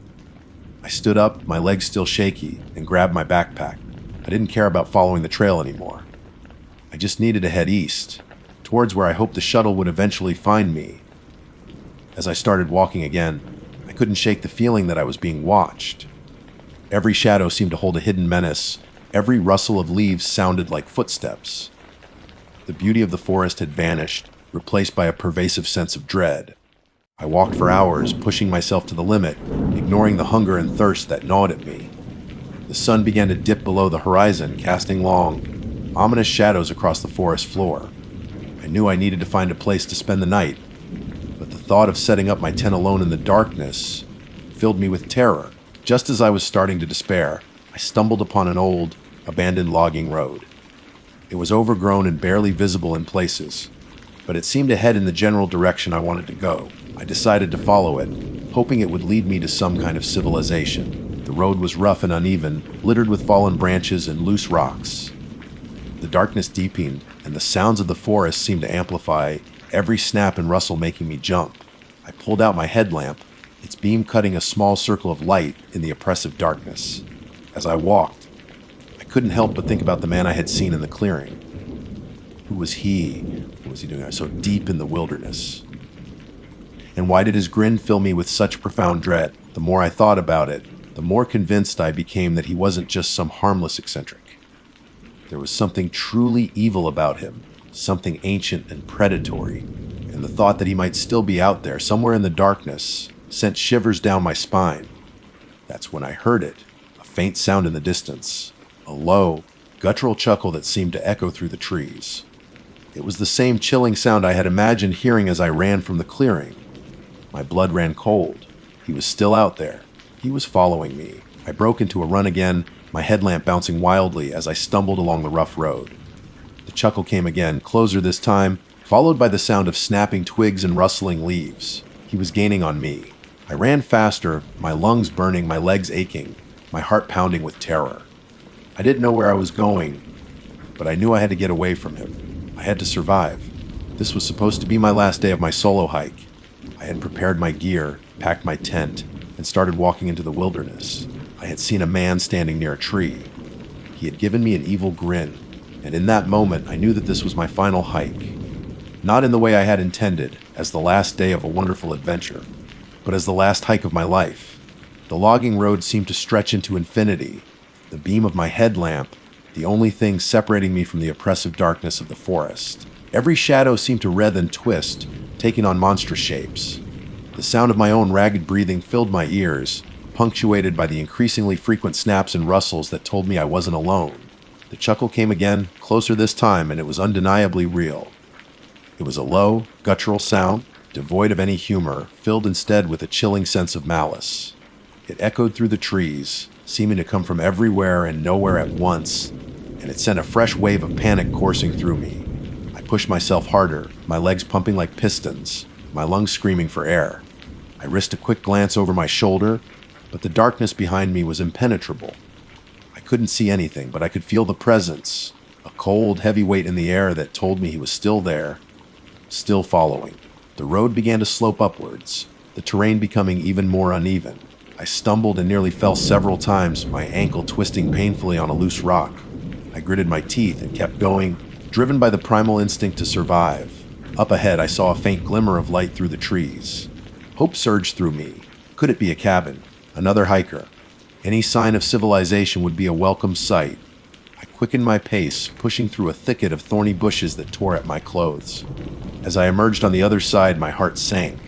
I stood up, my legs still shaky, and grabbed my backpack. I didn't care about following the trail anymore. I just needed to head east, towards where I hoped the shuttle would eventually find me. As I started walking again, I couldn't shake the feeling that I was being watched. Every shadow seemed to hold a hidden menace. Every rustle of leaves sounded like footsteps. The beauty of the forest had vanished, replaced by a pervasive sense of dread. I walked for hours, pushing myself to the limit, ignoring the hunger and thirst that gnawed at me. The sun began to dip below the horizon, casting long, ominous shadows across the forest floor. I knew I needed to find a place to spend the night, but the thought of setting up my tent alone in the darkness filled me with terror. Just as I was starting to despair, I stumbled upon an old, abandoned logging road. It was overgrown and barely visible in places, but it seemed to head in the general direction I wanted to go. I decided to follow it, hoping it would lead me to some kind of civilization. The road was rough and uneven, littered with fallen branches and loose rocks. The darkness deepened, and the sounds of the forest seemed to amplify, every snap and rustle making me jump. I pulled out my headlamp, its beam cutting a small circle of light in the oppressive darkness. As I walked, I couldn't help but think about the man I had seen in the clearing. Who was he? What was he doing so deep in the wilderness? And why did his grin fill me with such profound dread? The more I thought about it, the more convinced I became that he wasn't just some harmless eccentric. There was something truly evil about him, something ancient and predatory, and the thought that he might still be out there, somewhere in the darkness, sent shivers down my spine. That's when I heard it, a faint sound in the distance, a low, guttural chuckle that seemed to echo through the trees. It was the same chilling sound I had imagined hearing as I ran from the clearing. My blood ran cold. He was still out there. He was following me. I broke into a run again, my headlamp bouncing wildly as I stumbled along the rough road. The chuckle came again, closer this time, followed by the sound of snapping twigs and rustling leaves. He was gaining on me. I ran faster, my lungs burning, my legs aching, my heart pounding with terror. I didn't know where I was going, but I knew I had to get away from him. I had to survive. This was supposed to be my last day of my solo hike. I had prepared my gear, packed my tent, and started walking into the wilderness. I had seen a man standing near a tree. He had given me an evil grin, and in that moment I knew that this was my final hike. Not in the way I had intended, as the last day of a wonderful adventure, but as the last hike of my life. The logging road seemed to stretch into infinity. The beam of my headlamp, the only thing separating me from the oppressive darkness of the forest. Every shadow seemed to writhe and twist, taking on monstrous shapes. The sound of my own ragged breathing filled my ears, punctuated by the increasingly frequent snaps and rustles that told me I wasn't alone. The chuckle came again, closer this time, and it was undeniably real. It was a low, guttural sound, devoid of any humor, filled instead with a chilling sense of malice. It echoed through the trees, seeming to come from everywhere and nowhere at once, and it sent a fresh wave of panic coursing through me. I pushed myself harder, my legs pumping like pistons, my lungs screaming for air. I risked a quick glance over my shoulder, but the darkness behind me was impenetrable. I couldn't see anything, but I could feel the presence, a cold, heavy weight in the air that told me he was still there, still following. The road began to slope upwards, the terrain becoming even more uneven. I stumbled and nearly fell several times, my ankle twisting painfully on a loose rock. I gritted my teeth and kept going, driven by the primal instinct to survive. Up ahead, I saw a faint glimmer of light through the trees. Hope surged through me. Could it be a cabin? Another hiker. Any sign of civilization would be a welcome sight. I quickened my pace, pushing through a thicket of thorny bushes that tore at my clothes. As I emerged on the other side, my heart sank.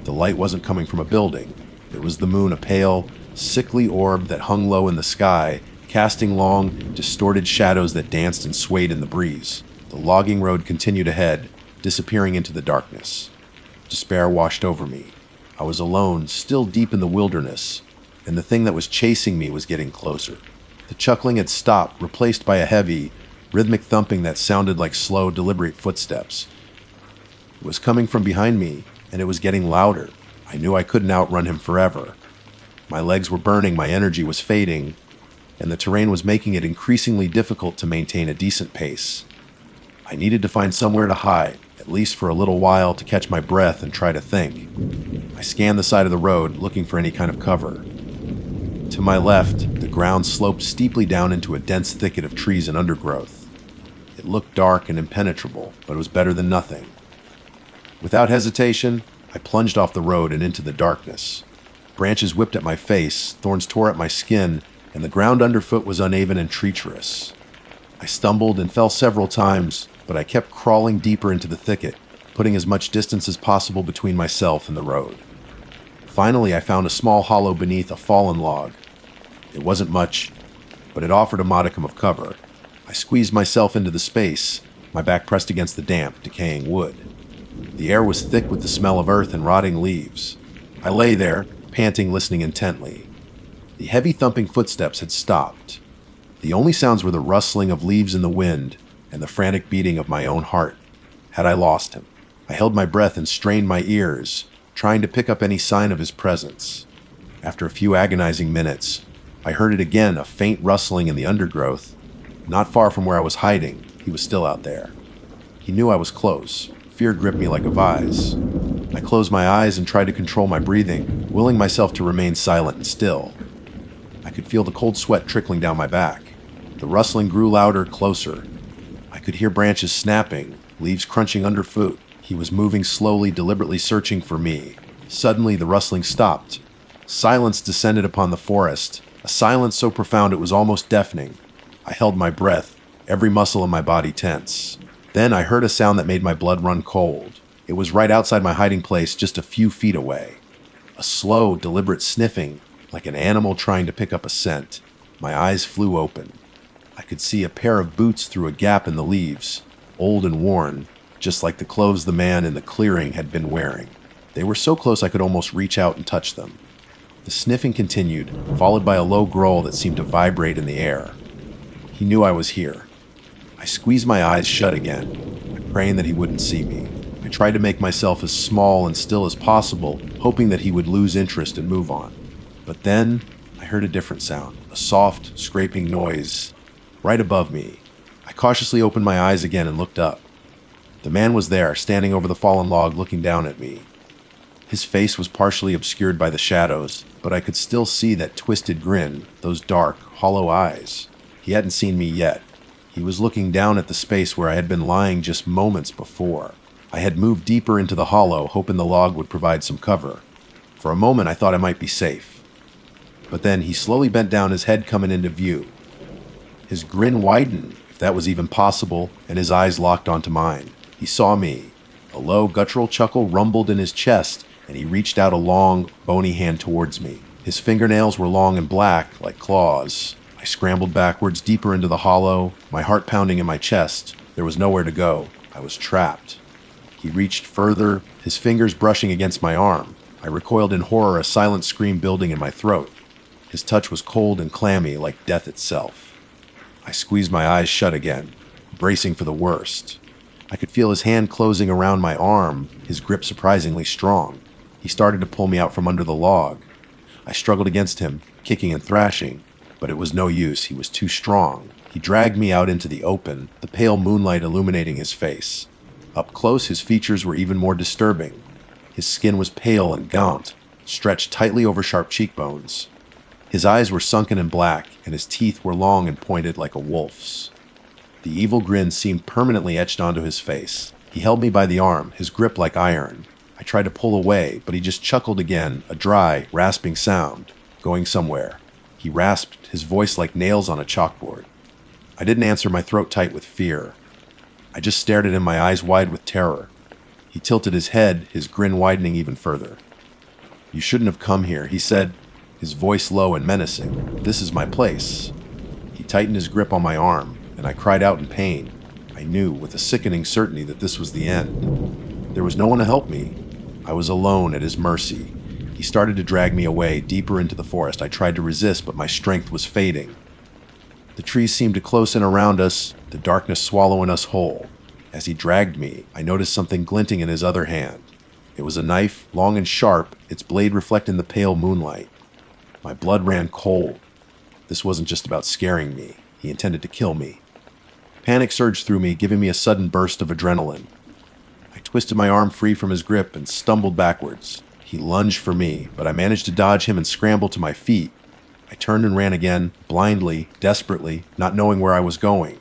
The light wasn't coming from a building. It was the moon, a pale, sickly orb that hung low in the sky, casting long, distorted shadows that danced and swayed in the breeze. The logging road continued ahead, disappearing into the darkness. Despair washed over me. I was alone, still deep in the wilderness, and the thing that was chasing me was getting closer. The chuckling had stopped, replaced by a heavy, rhythmic thumping that sounded like slow, deliberate footsteps. It was coming from behind me, and it was getting louder. I knew I couldn't outrun him forever. My legs were burning, my energy was fading, and the terrain was making it increasingly difficult to maintain a decent pace. I needed to find somewhere to hide, at least for a little while, to catch my breath and try to think. I scanned the side of the road, looking for any kind of cover. To my left, the ground sloped steeply down into a dense thicket of trees and undergrowth. It looked dark and impenetrable, but it was better than nothing. Without hesitation, I plunged off the road and into the darkness. Branches whipped at my face, thorns tore at my skin, and the ground underfoot was uneven and treacherous. I stumbled and fell several times, but I kept crawling deeper into the thicket, putting as much distance as possible between myself and the road. Finally, I found a small hollow beneath a fallen log. It wasn't much, but it offered a modicum of cover. I squeezed myself into the space, my back pressed against the damp, decaying wood. The air was thick with the smell of earth and rotting leaves. I lay there, panting, listening intently. The heavy thumping footsteps had stopped. The only sounds were the rustling of leaves in the wind and the frantic beating of my own heart. Had I lost him? I held my breath and strained my ears, trying to pick up any sign of his presence. After a few agonizing minutes, I heard it again, a faint rustling in the undergrowth. Not far from where I was hiding, he was still out there. He knew I was close. Fear gripped me like a vise. I closed my eyes and tried to control my breathing, willing myself to remain silent and still. I could feel the cold sweat trickling down my back. The rustling grew louder, closer. I could hear branches snapping, leaves crunching underfoot. He was moving slowly, deliberately searching for me. Suddenly, the rustling stopped. Silence descended upon the forest, a silence so profound it was almost deafening. I held my breath, every muscle in my body tense. Then I heard a sound that made my blood run cold. It was right outside my hiding place, just a few feet away. A slow, deliberate sniffing, like an animal trying to pick up a scent. My eyes flew open. I could see a pair of boots through a gap in the leaves, old and worn, just like the clothes the man in the clearing had been wearing. They were so close I could almost reach out and touch them. The sniffing continued, followed by a low growl that seemed to vibrate in the air. He knew I was here. I squeezed my eyes shut again, praying that he wouldn't see me. I tried to make myself as small and still as possible, hoping that he would lose interest and move on. But then, I heard a different sound, a soft, scraping noise, right above me. I cautiously opened my eyes again and looked up. The man was there, standing over the fallen log, looking down at me. His face was partially obscured by the shadows, but I could still see that twisted grin, those dark, hollow eyes. He hadn't seen me yet. He was looking down at the space where I had been lying just moments before. I had moved deeper into the hollow, hoping the log would provide some cover. For a moment, I thought I might be safe. But then he slowly bent down, his head coming into view. His grin widened, if that was even possible, and his eyes locked onto mine. He saw me. A low, guttural chuckle rumbled in his chest, and he reached out a long, bony hand towards me. His fingernails were long and black, like claws. I scrambled backwards, deeper into the hollow, my heart pounding in my chest. There was nowhere to go. I was trapped. He reached further, his fingers brushing against my arm. I recoiled in horror, a silent scream building in my throat. His touch was cold and clammy, like death itself. I squeezed my eyes shut again, bracing for the worst. I could feel his hand closing around my arm, his grip surprisingly strong. He started to pull me out from under the log. I struggled against him, kicking and thrashing, but it was no use. He was too strong. He dragged me out into the open, the pale moonlight illuminating his face. Up close, his features were even more disturbing. His skin was pale and gaunt, stretched tightly over sharp cheekbones. His eyes were sunken and black, and his teeth were long and pointed like a wolf's. The evil grin seemed permanently etched onto his face. He held me by the arm, his grip like iron. I tried to pull away, but he just chuckled again, a dry, rasping sound. going somewhere. He rasped, his voice like nails on a chalkboard. I didn't answer, my throat tight with fear. I just stared at him, my eyes wide with terror. He tilted his head, his grin widening even further. "You shouldn't have come here," he said, his voice low and menacing. "This is my place." He tightened his grip on my arm, and I cried out in pain. I knew with a sickening certainty that this was the end. There was no one to help me. I was alone at his mercy. He started to drag me away, deeper into the forest. I tried to resist, but my strength was fading. The trees seemed to close in around us, the darkness swallowing us whole. As he dragged me, I noticed something glinting in his other hand. It was a knife, long and sharp, its blade reflecting the pale moonlight. My blood ran cold. This wasn't just about scaring me. He intended to kill me. Panic surged through me, giving me a sudden burst of adrenaline. I twisted my arm free from his grip and stumbled backwards. He lunged for me, but I managed to dodge him and scramble to my feet. I turned and ran again, blindly, desperately, not knowing where I was going.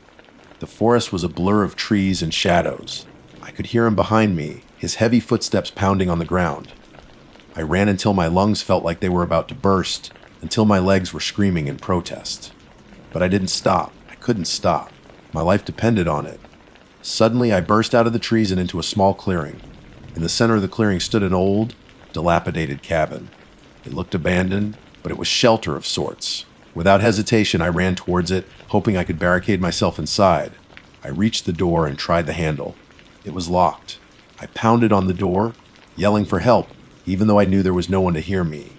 The forest was a blur of trees and shadows. I could hear him behind me, his heavy footsteps pounding on the ground. I ran until my lungs felt like they were about to burst, until my legs were screaming in protest. But I didn't stop. I couldn't stop. My life depended on it. Suddenly, I burst out of the trees and into a small clearing. In the center of the clearing stood an old, dilapidated cabin. It looked abandoned, but it was shelter of sorts. Without hesitation, I ran towards it, hoping I could barricade myself inside. I reached the door and tried the handle. It was locked. I pounded on the door, yelling for help, even though I knew there was no one to hear me.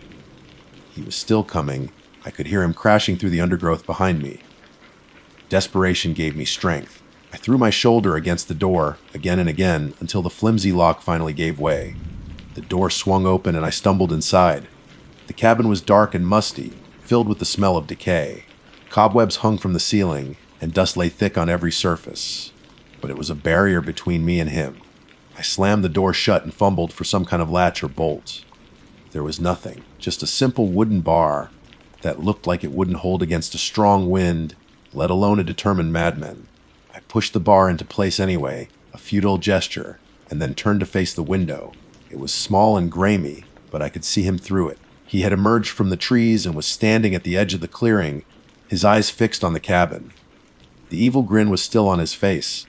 He was still coming. I could hear him crashing through the undergrowth behind me. Desperation gave me strength. I threw my shoulder against the door again and again until the flimsy lock finally gave way. The door swung open and I stumbled inside. The cabin was dark and musty, filled with the smell of decay. Cobwebs hung from the ceiling, and dust lay thick on every surface. But it was a barrier between me and him. I slammed the door shut and fumbled for some kind of latch or bolt. There was nothing, just a simple wooden bar that looked like it wouldn't hold against a strong wind, let alone a determined madman. I pushed the bar into place anyway, a futile gesture, and then turned to face the window. It was small and grimy, but I could see him through it. He had emerged from the trees and was standing at the edge of the clearing, his eyes fixed on the cabin. The evil grin was still on his face.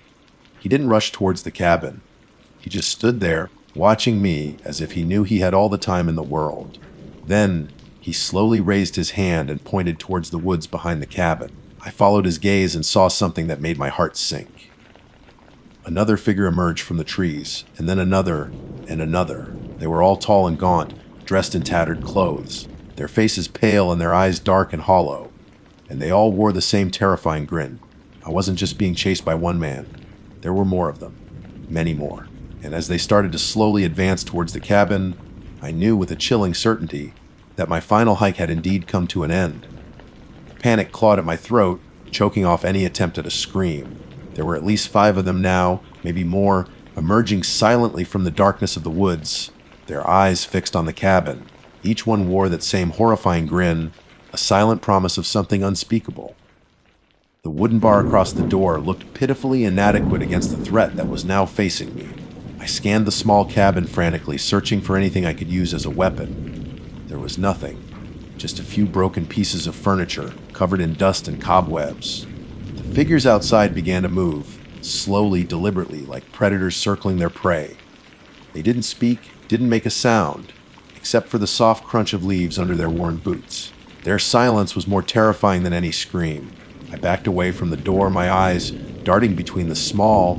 He didn't rush towards the cabin. He just stood there, watching me as if he knew he had all the time in the world. Then, he slowly raised his hand and pointed towards the woods behind the cabin. I followed his gaze and saw something that made my heart sink. Another figure emerged from the trees, and then another, and another. They were all tall and gaunt, dressed in tattered clothes, their faces pale and their eyes dark and hollow, and they all wore the same terrifying grin. I wasn't just being chased by one man. There were more of them, many more, and as they started to slowly advance towards the cabin, I knew with a chilling certainty that my final hike had indeed come to an end. Panic clawed at my throat, choking off any attempt at a scream. There were at least 5 of them now, maybe more, emerging silently from the darkness of the woods, their eyes fixed on the cabin. Each one wore that same horrifying grin, a silent promise of something unspeakable. The wooden bar across the door looked pitifully inadequate against the threat that was now facing me. I scanned the small cabin frantically, searching for anything I could use as a weapon. There was nothing. Just a few broken pieces of furniture, covered in dust and cobwebs. The figures outside began to move, slowly, deliberately, like predators circling their prey. They didn't speak, didn't make a sound, except for the soft crunch of leaves under their worn boots. Their silence was more terrifying than any scream. I backed away from the door, my eyes darting between the small,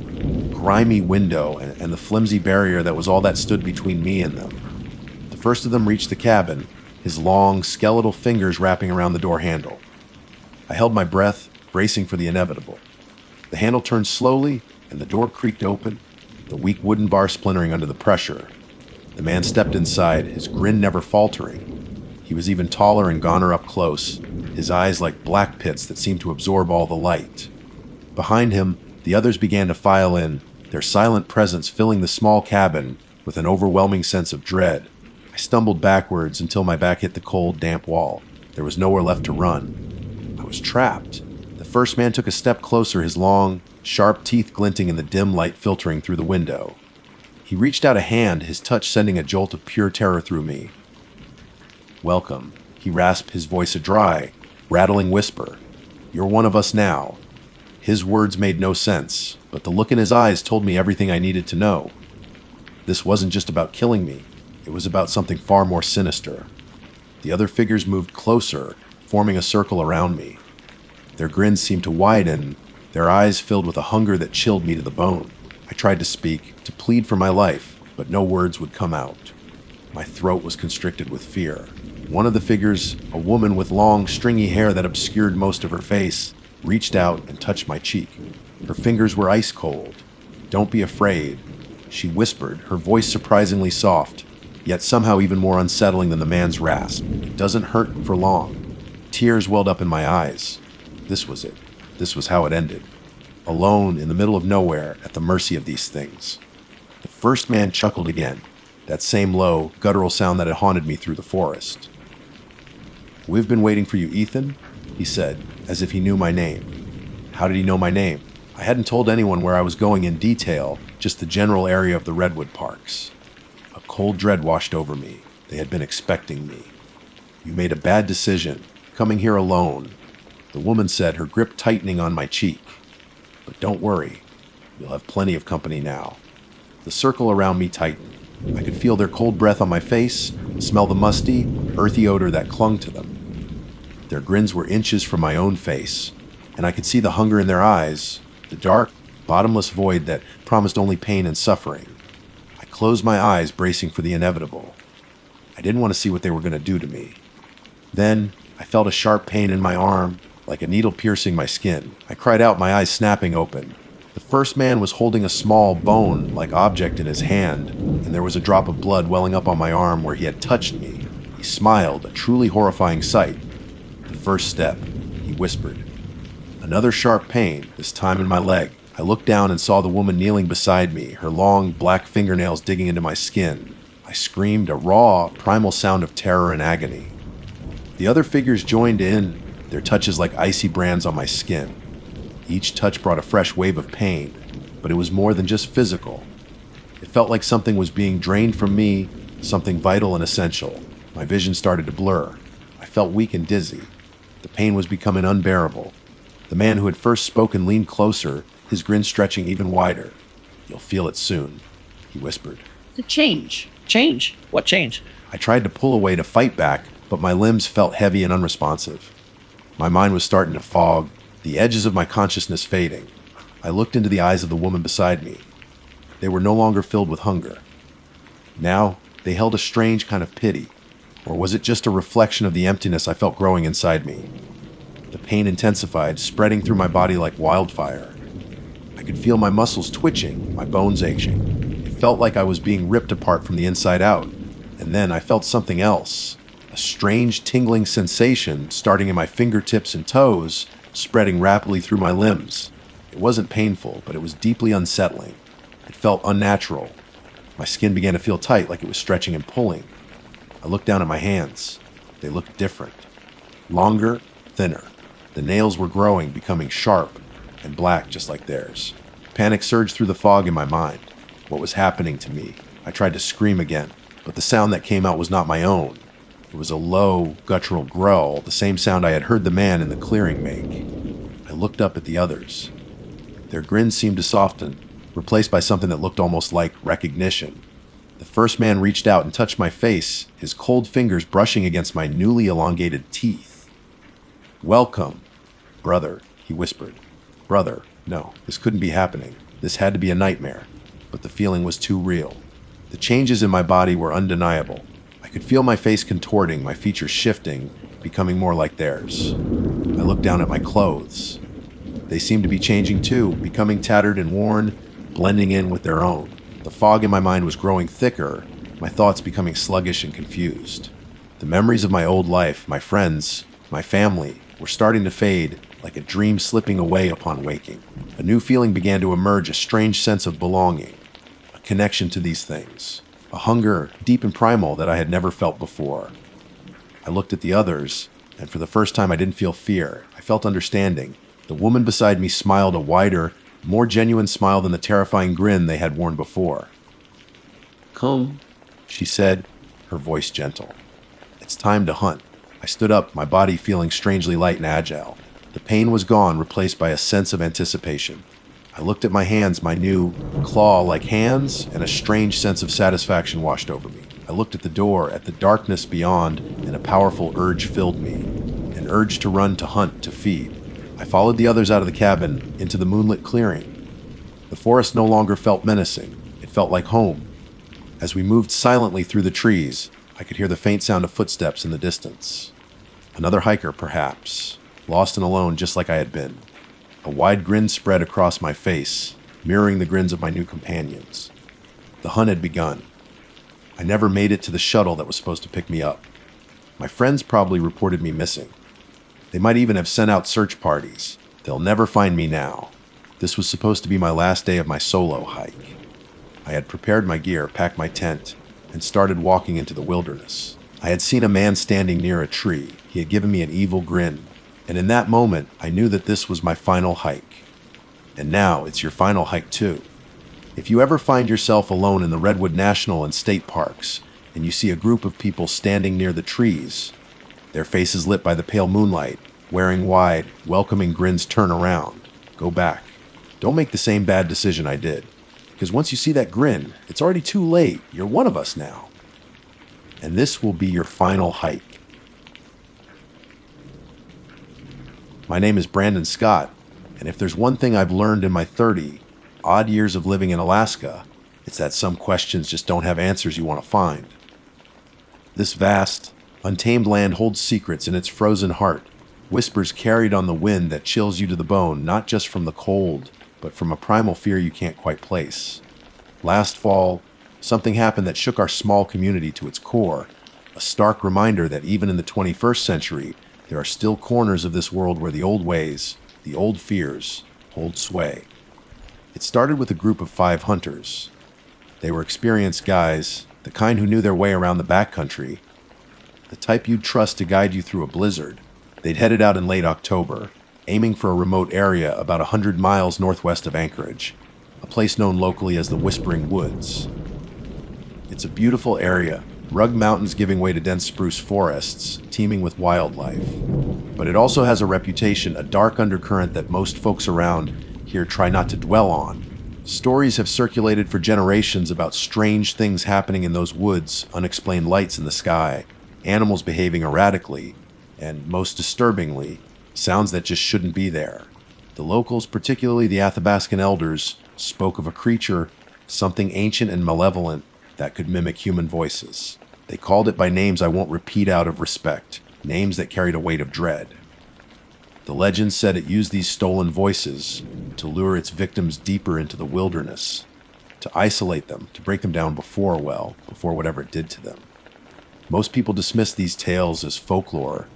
grimy window and the flimsy barrier that was all that stood between me and them. The first of them reached the cabin, his long, skeletal fingers wrapping around the door handle. I held my breath, bracing for the inevitable. The handle turned slowly, and the door creaked open, the weak wooden bar splintering under the pressure. The man stepped inside, his grin never faltering. He was even taller and goner up close, his eyes like black pits that seemed to absorb all the light. Behind him, the others began to file in, their silent presence filling the small cabin with an overwhelming sense of dread. I stumbled backwards until my back hit the cold, damp wall. There was nowhere left to run. I was trapped. The first man took a step closer, his long, sharp teeth glinting in the dim light filtering through the window. He reached out a hand, his touch sending a jolt of pure terror through me. "Welcome," He rasped, his voice a dry, rattling whisper. "You're one of us now." His words made no sense, but the look in his eyes told me everything I needed to know. This wasn't just about killing me. It was about something far more sinister. The other figures moved closer, forming a circle around me. Their grins seemed to widen, their eyes filled with a hunger that chilled me to the bone. I tried to speak, to plead for my life, but no words would come out. My throat was constricted with fear. One of the figures, a woman with long, stringy hair that obscured most of her face, reached out and touched my cheek. Her fingers were ice cold. "Don't be afraid," she whispered, her voice surprisingly soft, yet somehow even more unsettling than the man's rasp. "It doesn't hurt for long." Tears welled up in my eyes. This was it. This was how it ended. Alone in the middle of nowhere, at the mercy of these things. The first man chuckled again, that same low, guttural sound that had haunted me through the forest. "We've been waiting for you, Ethan," he said, as if he knew my name. How did he know my name? I hadn't told anyone where I was going in detail, just the general area of the Redwood Parks. A cold dread washed over me. They had been expecting me. "You made a bad decision, coming here alone," the woman said, her grip tightening on my cheek. "But don't worry, you'll have plenty of company now." The circle around me tightened. I could feel their cold breath on my face, smell the musty, earthy odor that clung to them. Their grins were inches from my own face, and I could see the hunger in their eyes, the dark, bottomless void that promised only pain and suffering. I closed my eyes, bracing for the inevitable. I didn't want to see what they were going to do to me. Then, I felt a sharp pain in my arm, like a needle piercing my skin. I cried out, my eyes snapping open. The first man was holding a small, bone-like object in his hand, and there was a drop of blood welling up on my arm where he had touched me. He smiled, a truly horrifying sight. "The first step," he whispered. Another sharp pain, this time in my leg. I looked down and saw the woman kneeling beside me, her long, black fingernails digging into my skin. I screamed, a raw, primal sound of terror and agony. The other figures joined in, their touches like icy brands on my skin. Each touch brought a fresh wave of pain, but it was more than just physical. It felt like something was being drained from me, something vital and essential. My vision started to blur. I felt weak and dizzy. The pain was becoming unbearable. The man who had first spoken leaned closer, his grin stretching even wider. "You'll feel it soon," he whispered. The change. Change? What change? I tried to pull away to fight back, but my limbs felt heavy and unresponsive. My mind was starting to fog, the edges of my consciousness fading. I looked into the eyes of the woman beside me. They were no longer filled with hunger. Now, they held a strange kind of pity. Or was it just a reflection of the emptiness I felt growing inside me? The pain intensified, spreading through my body like wildfire. I could feel my muscles twitching, my bones aching. It felt like I was being ripped apart from the inside out. And then I felt something else. A strange tingling sensation starting in my fingertips and toes, spreading rapidly through my limbs. It wasn't painful, but it was deeply unsettling. It felt unnatural. My skin began to feel tight, like it was stretching and pulling. I looked down at my hands. They looked different. Longer, thinner. The nails were growing, becoming sharp and black just like theirs. Panic surged through the fog in my mind. What was happening to me? I tried to scream again, but the sound that came out was not my own. It was a low, guttural growl, the same sound I had heard the man in the clearing make. I looked up at the others. Their grins seemed to soften, replaced by something that looked almost like recognition. The first man reached out and touched my face, his cold fingers brushing against my newly elongated teeth. "Welcome, brother," he whispered. Brother, no, this couldn't be happening. This had to be a nightmare, but the feeling was too real. The changes in my body were undeniable. I could feel my face contorting, my features shifting, becoming more like theirs. I looked down at my clothes. They seemed to be changing too, becoming tattered and worn, blending in with their own. The fog in my mind was growing thicker, my thoughts becoming sluggish and confused. The memories of my old life, my friends, my family, were starting to fade, like a dream slipping away upon waking. A new feeling began to emerge, a strange sense of belonging, a connection to these things, a hunger deep and primal that I had never felt before. I looked at the others, and for the first time I didn't feel fear. I felt understanding. The woman beside me smiled, a wider, more genuine smile than the terrifying grin they had worn before. "Come," she said, her voice gentle. "It's time to hunt." I stood up, my body feeling strangely light and agile. The pain was gone, replaced by a sense of anticipation. I looked at my hands, my new claw-like hands, and a strange sense of satisfaction washed over me. I looked at the door, at the darkness beyond, and a powerful urge filled me. An urge to run, to hunt, to feed. I followed the others out of the cabin, into the moonlit clearing. The forest no longer felt menacing. It felt like home. As we moved silently through the trees, I could hear the faint sound of footsteps in the distance. Another hiker, perhaps, lost and alone just like I had been. A wide grin spread across my face, mirroring the grins of my new companions. The hunt had begun. I never made it to the shuttle that was supposed to pick me up. My friends probably reported me missing. They might even have sent out search parties. They'll never find me now. This was supposed to be my last day of my solo hike. I had prepared my gear, packed my tent, and started walking into the wilderness. I had seen a man standing near a tree. He had given me an evil grin. And in that moment, I knew that this was my final hike. And now, it's your final hike too. If you ever find yourself alone in the Redwood National and State Parks, and you see a group of people standing near the trees, their faces lit by the pale moonlight, wearing wide, welcoming grins, turn around. Go back. Don't make the same bad decision I did. Because once you see that grin, it's already too late. You're one of us now. And this will be your final hike. My name is Brandon Scott, and if there's one thing I've learned in my 30-odd years of living in Alaska, it's that some questions just don't have answers you want to find. This vast, untamed land holds secrets in its frozen heart, whispers carried on the wind that chills you to the bone, not just from the cold, but from a primal fear you can't quite place. Last fall, something happened that shook our small community to its core, a stark reminder that even in the 21st century, there are still corners of this world where the old ways, the old fears, hold sway. It started with a group of 5 hunters. They were experienced guys, the kind who knew their way around the backcountry, the type you'd trust to guide you through a blizzard. They'd headed out in late October, aiming for a remote area about 100 miles northwest of Anchorage, a place known locally as the Whispering Woods. It's a beautiful area, rugged mountains giving way to dense spruce forests, teeming with wildlife. But it also has a reputation, a dark undercurrent that most folks around here try not to dwell on. Stories have circulated for generations about strange things happening in those woods, unexplained lights in the sky, animals behaving erratically, and, most disturbingly, sounds that just shouldn't be there. The locals, particularly the Athabascan elders, spoke of a creature, something ancient and malevolent, that could mimic human voices. They called it by names I won't repeat out of respect, names that carried a weight of dread. The legend said it used these stolen voices to lure its victims deeper into the wilderness, to isolate them, to break them down before whatever it did to them. Most people dismiss these tales as folklore,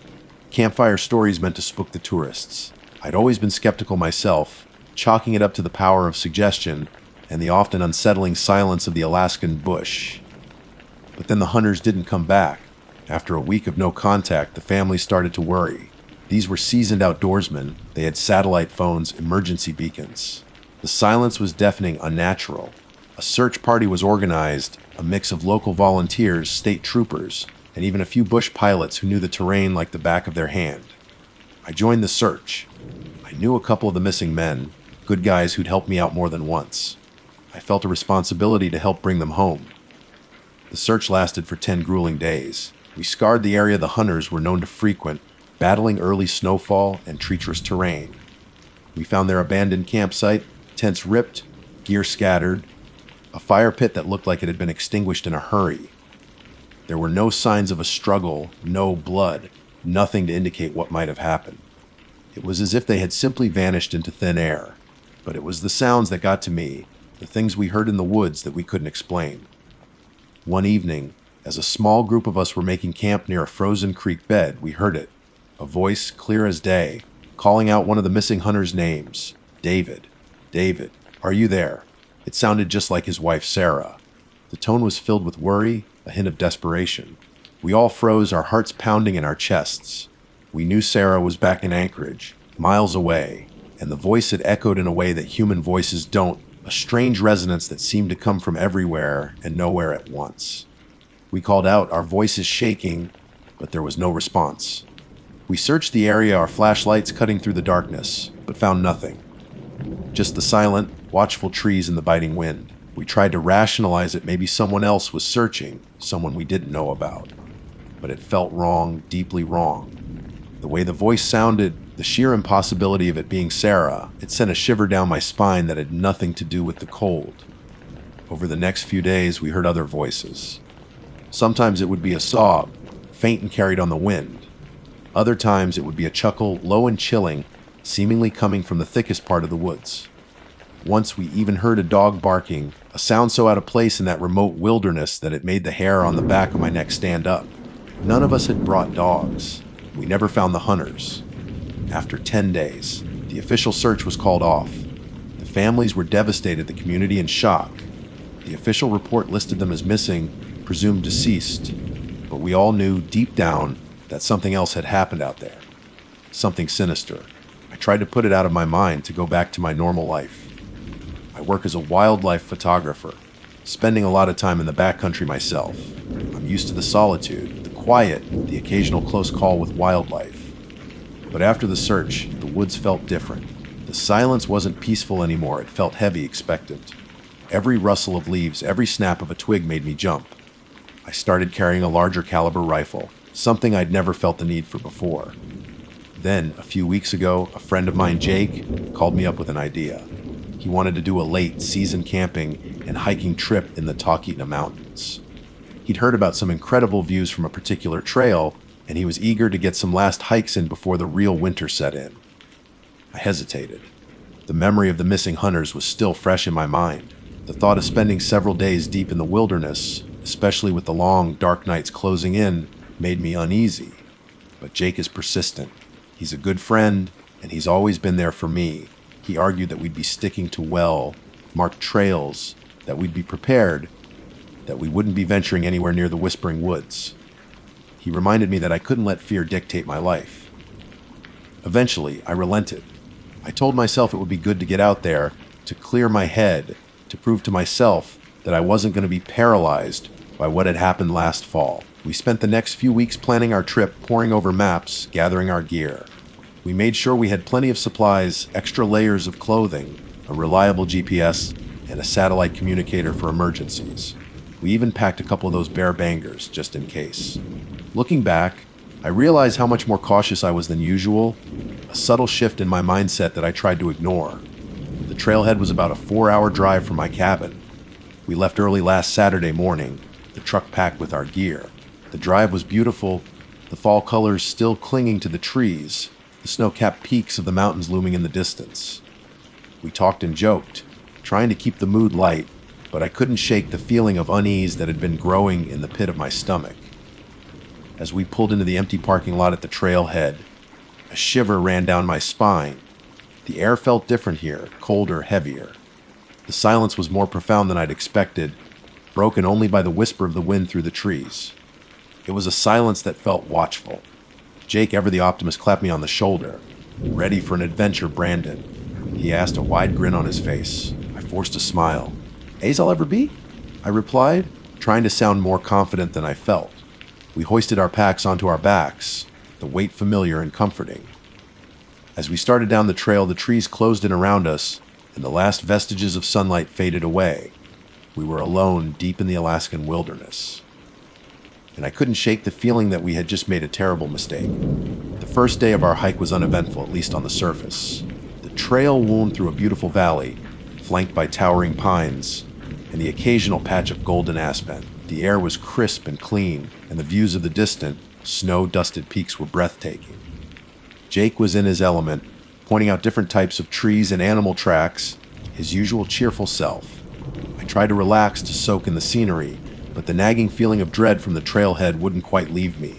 campfire stories meant to spook the tourists. I'd always been skeptical myself, chalking it up to the power of suggestion and the often unsettling silence of the Alaskan bush. But then the hunters didn't come back. After a week of no contact, the family started to worry. These were seasoned outdoorsmen. They had satellite phones, emergency beacons. The silence was deafening, unnatural. A search party was organized, a mix of local volunteers, state troopers, and even a few bush pilots who knew the terrain like the back of their hand. I joined the search. I knew a couple of the missing men, good guys who'd helped me out more than once. I felt a responsibility to help bring them home. The search lasted for 10 grueling days. We scoured the area the hunters were known to frequent, battling early snowfall and treacherous terrain. We found their abandoned campsite, tents ripped, gear scattered, a fire pit that looked like it had been extinguished in a hurry. There were no signs of a struggle, no blood, nothing to indicate what might have happened. It was as if they had simply vanished into thin air. But it was the sounds that got to me, the things we heard in the woods that we couldn't explain. One evening, as a small group of us were making camp near a frozen creek bed, we heard it, a voice clear as day, calling out one of the missing hunters' names, David. David, are you there? It sounded just like his wife, Sarah. The tone was filled with worry, a hint of desperation. We all froze, our hearts pounding in our chests. We knew Sarah was back in Anchorage, miles away, and the voice had echoed in a way that human voices don't, a strange resonance that seemed to come from everywhere and nowhere at once. We called out, our voices shaking, but there was no response. We searched the area, our flashlights cutting through the darkness, but found nothing. Just the silent, watchful trees and the biting wind. We tried to rationalize it. Maybe someone else was searching, someone we didn't know about. But it felt wrong, deeply wrong. The way the voice sounded, the sheer impossibility of it being Sarah, it sent a shiver down my spine that had nothing to do with the cold. Over the next few days, we heard other voices. Sometimes it would be a sob, faint and carried on the wind. Other times it would be a chuckle, low and chilling, seemingly coming from the thickest part of the woods. Once we even heard a dog barking, a sound so out of place in that remote wilderness that it made the hair on the back of my neck stand up. None of us had brought dogs. We never found the hunters. After 10 days, the official search was called off. The families were devastated, the community in shock. The official report listed them as missing, presumed deceased, but we all knew deep down that something else had happened out there. Something sinister. I tried to put it out of my mind to go back to my normal life. I work as a wildlife photographer, spending a lot of time in the backcountry myself. I'm used to the solitude, the quiet, the occasional close call with wildlife. But after the search, the woods felt different. The silence wasn't peaceful anymore. It felt heavy, expectant. Every rustle of leaves, every snap of a twig made me jump. I started carrying a larger caliber rifle, something I'd never felt the need for before. Then, a few weeks ago, a friend of mine, Jake, called me up with an idea. He wanted to do a late season camping and hiking trip in the Talkeetna Mountains. He'd heard about some incredible views from a particular trail, and he was eager to get some last hikes in before the real winter set in. I hesitated. The memory of the missing hunters was still fresh in my mind. The thought of spending several days deep in the wilderness, especially with the long, dark nights closing in, made me uneasy. But Jake is persistent. He's a good friend, and he's always been there for me. He argued that we'd be sticking to well-marked trails, that we'd be prepared, that we wouldn't be venturing anywhere near the Whispering Woods. He reminded me that I couldn't let fear dictate my life. Eventually, I relented. I told myself it would be good to get out there, to clear my head, to prove to myself that I wasn't going to be paralyzed by what had happened last fall. We spent the next few weeks planning our trip, poring over maps, gathering our gear. We made sure we had plenty of supplies, extra layers of clothing, a reliable GPS, and a satellite communicator for emergencies. We even packed a couple of those bear bangers, just in case. Looking back, I realize how much more cautious I was than usual, a subtle shift in my mindset that I tried to ignore. The trailhead was about a 4-hour drive from my cabin. We left early last Saturday morning, the truck packed with our gear. The drive was beautiful, the fall colors still clinging to the trees, the snow-capped peaks of the mountains looming in the distance. We talked and joked, trying to keep the mood light, but I couldn't shake the feeling of unease that had been growing in the pit of my stomach. As we pulled into the empty parking lot at the trailhead, a shiver ran down my spine. The air felt different here, colder, heavier. The silence was more profound than I'd expected, broken only by the whisper of the wind through the trees. It was a silence that felt watchful. Jake, ever the optimist, clapped me on the shoulder. "Ready for an adventure, Brandon?" He asked, a wide grin on his face. I forced a smile. "A's I'll ever be?" I replied, trying to sound more confident than I felt. We hoisted our packs onto our backs, the weight familiar and comforting. As we started down the trail, the trees closed in around us, and the last vestiges of sunlight faded away. We were alone deep in the Alaskan wilderness. And I couldn't shake the feeling that we had just made a terrible mistake. The first day of our hike was uneventful, at least on the surface. The trail wound through a beautiful valley, flanked by towering pines, and the occasional patch of golden aspen. The air was crisp and clean, and the views of the distant, snow-dusted peaks were breathtaking. Jake was in his element, pointing out different types of trees and animal tracks, his usual cheerful self. I tried to relax to soak in the scenery, but the nagging feeling of dread from the trailhead wouldn't quite leave me.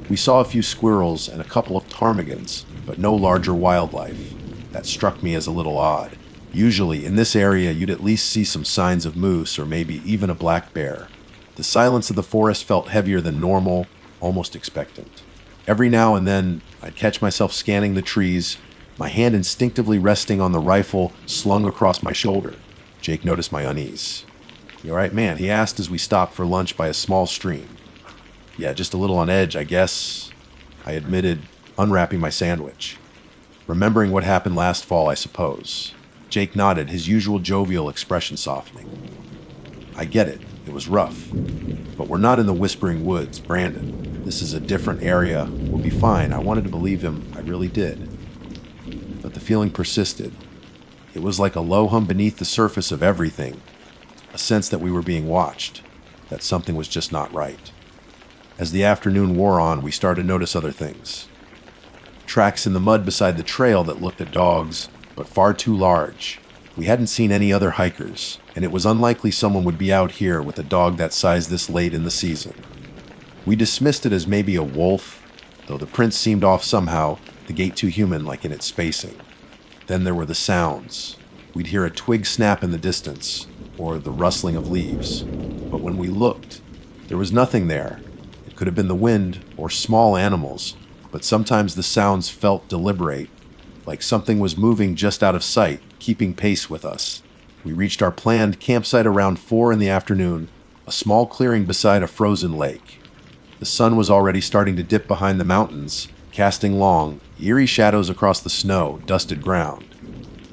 We saw a few squirrels and a couple of ptarmigans, but no larger wildlife. That struck me as a little odd. Usually, in this area, you'd at least see some signs of moose or maybe even a black bear. The silence of the forest felt heavier than normal, almost expectant. Every now and then, I'd catch myself scanning the trees, my hand instinctively resting on the rifle slung across my shoulder. Jake noticed my unease. "You all right, man?" he asked as we stopped for lunch by a small stream. Yeah, just a little on edge, I guess, I admitted, unwrapping my sandwich. Remembering what happened last fall, I suppose. Jake nodded, his usual jovial expression softening. I get it. It was rough. But we're not in the Whispering Woods, Brandon. This is a different area. We'll be fine. I wanted to believe him. I really did. But the feeling persisted. It was like a low hum beneath the surface of everything. A sense that we were being watched. That something was just not right. As the afternoon wore on, we started to notice other things. Tracks in the mud beside the trail that looked at dogs, but far too large. We hadn't seen any other hikers, and it was unlikely someone would be out here with a dog that size this late in the season. We dismissed it as maybe a wolf, though the prints seemed off somehow, the gait too human like in its spacing. Then there were the sounds. We'd hear a twig snap in the distance, or the rustling of leaves. But when we looked, there was nothing there. It could have been the wind or small animals, but sometimes the sounds felt deliberate, like something was moving just out of sight, keeping pace with us. We reached our planned campsite around 4 in the afternoon, a small clearing beside a frozen lake. The sun was already starting to dip behind the mountains, casting long, eerie shadows across the snow, dusted ground.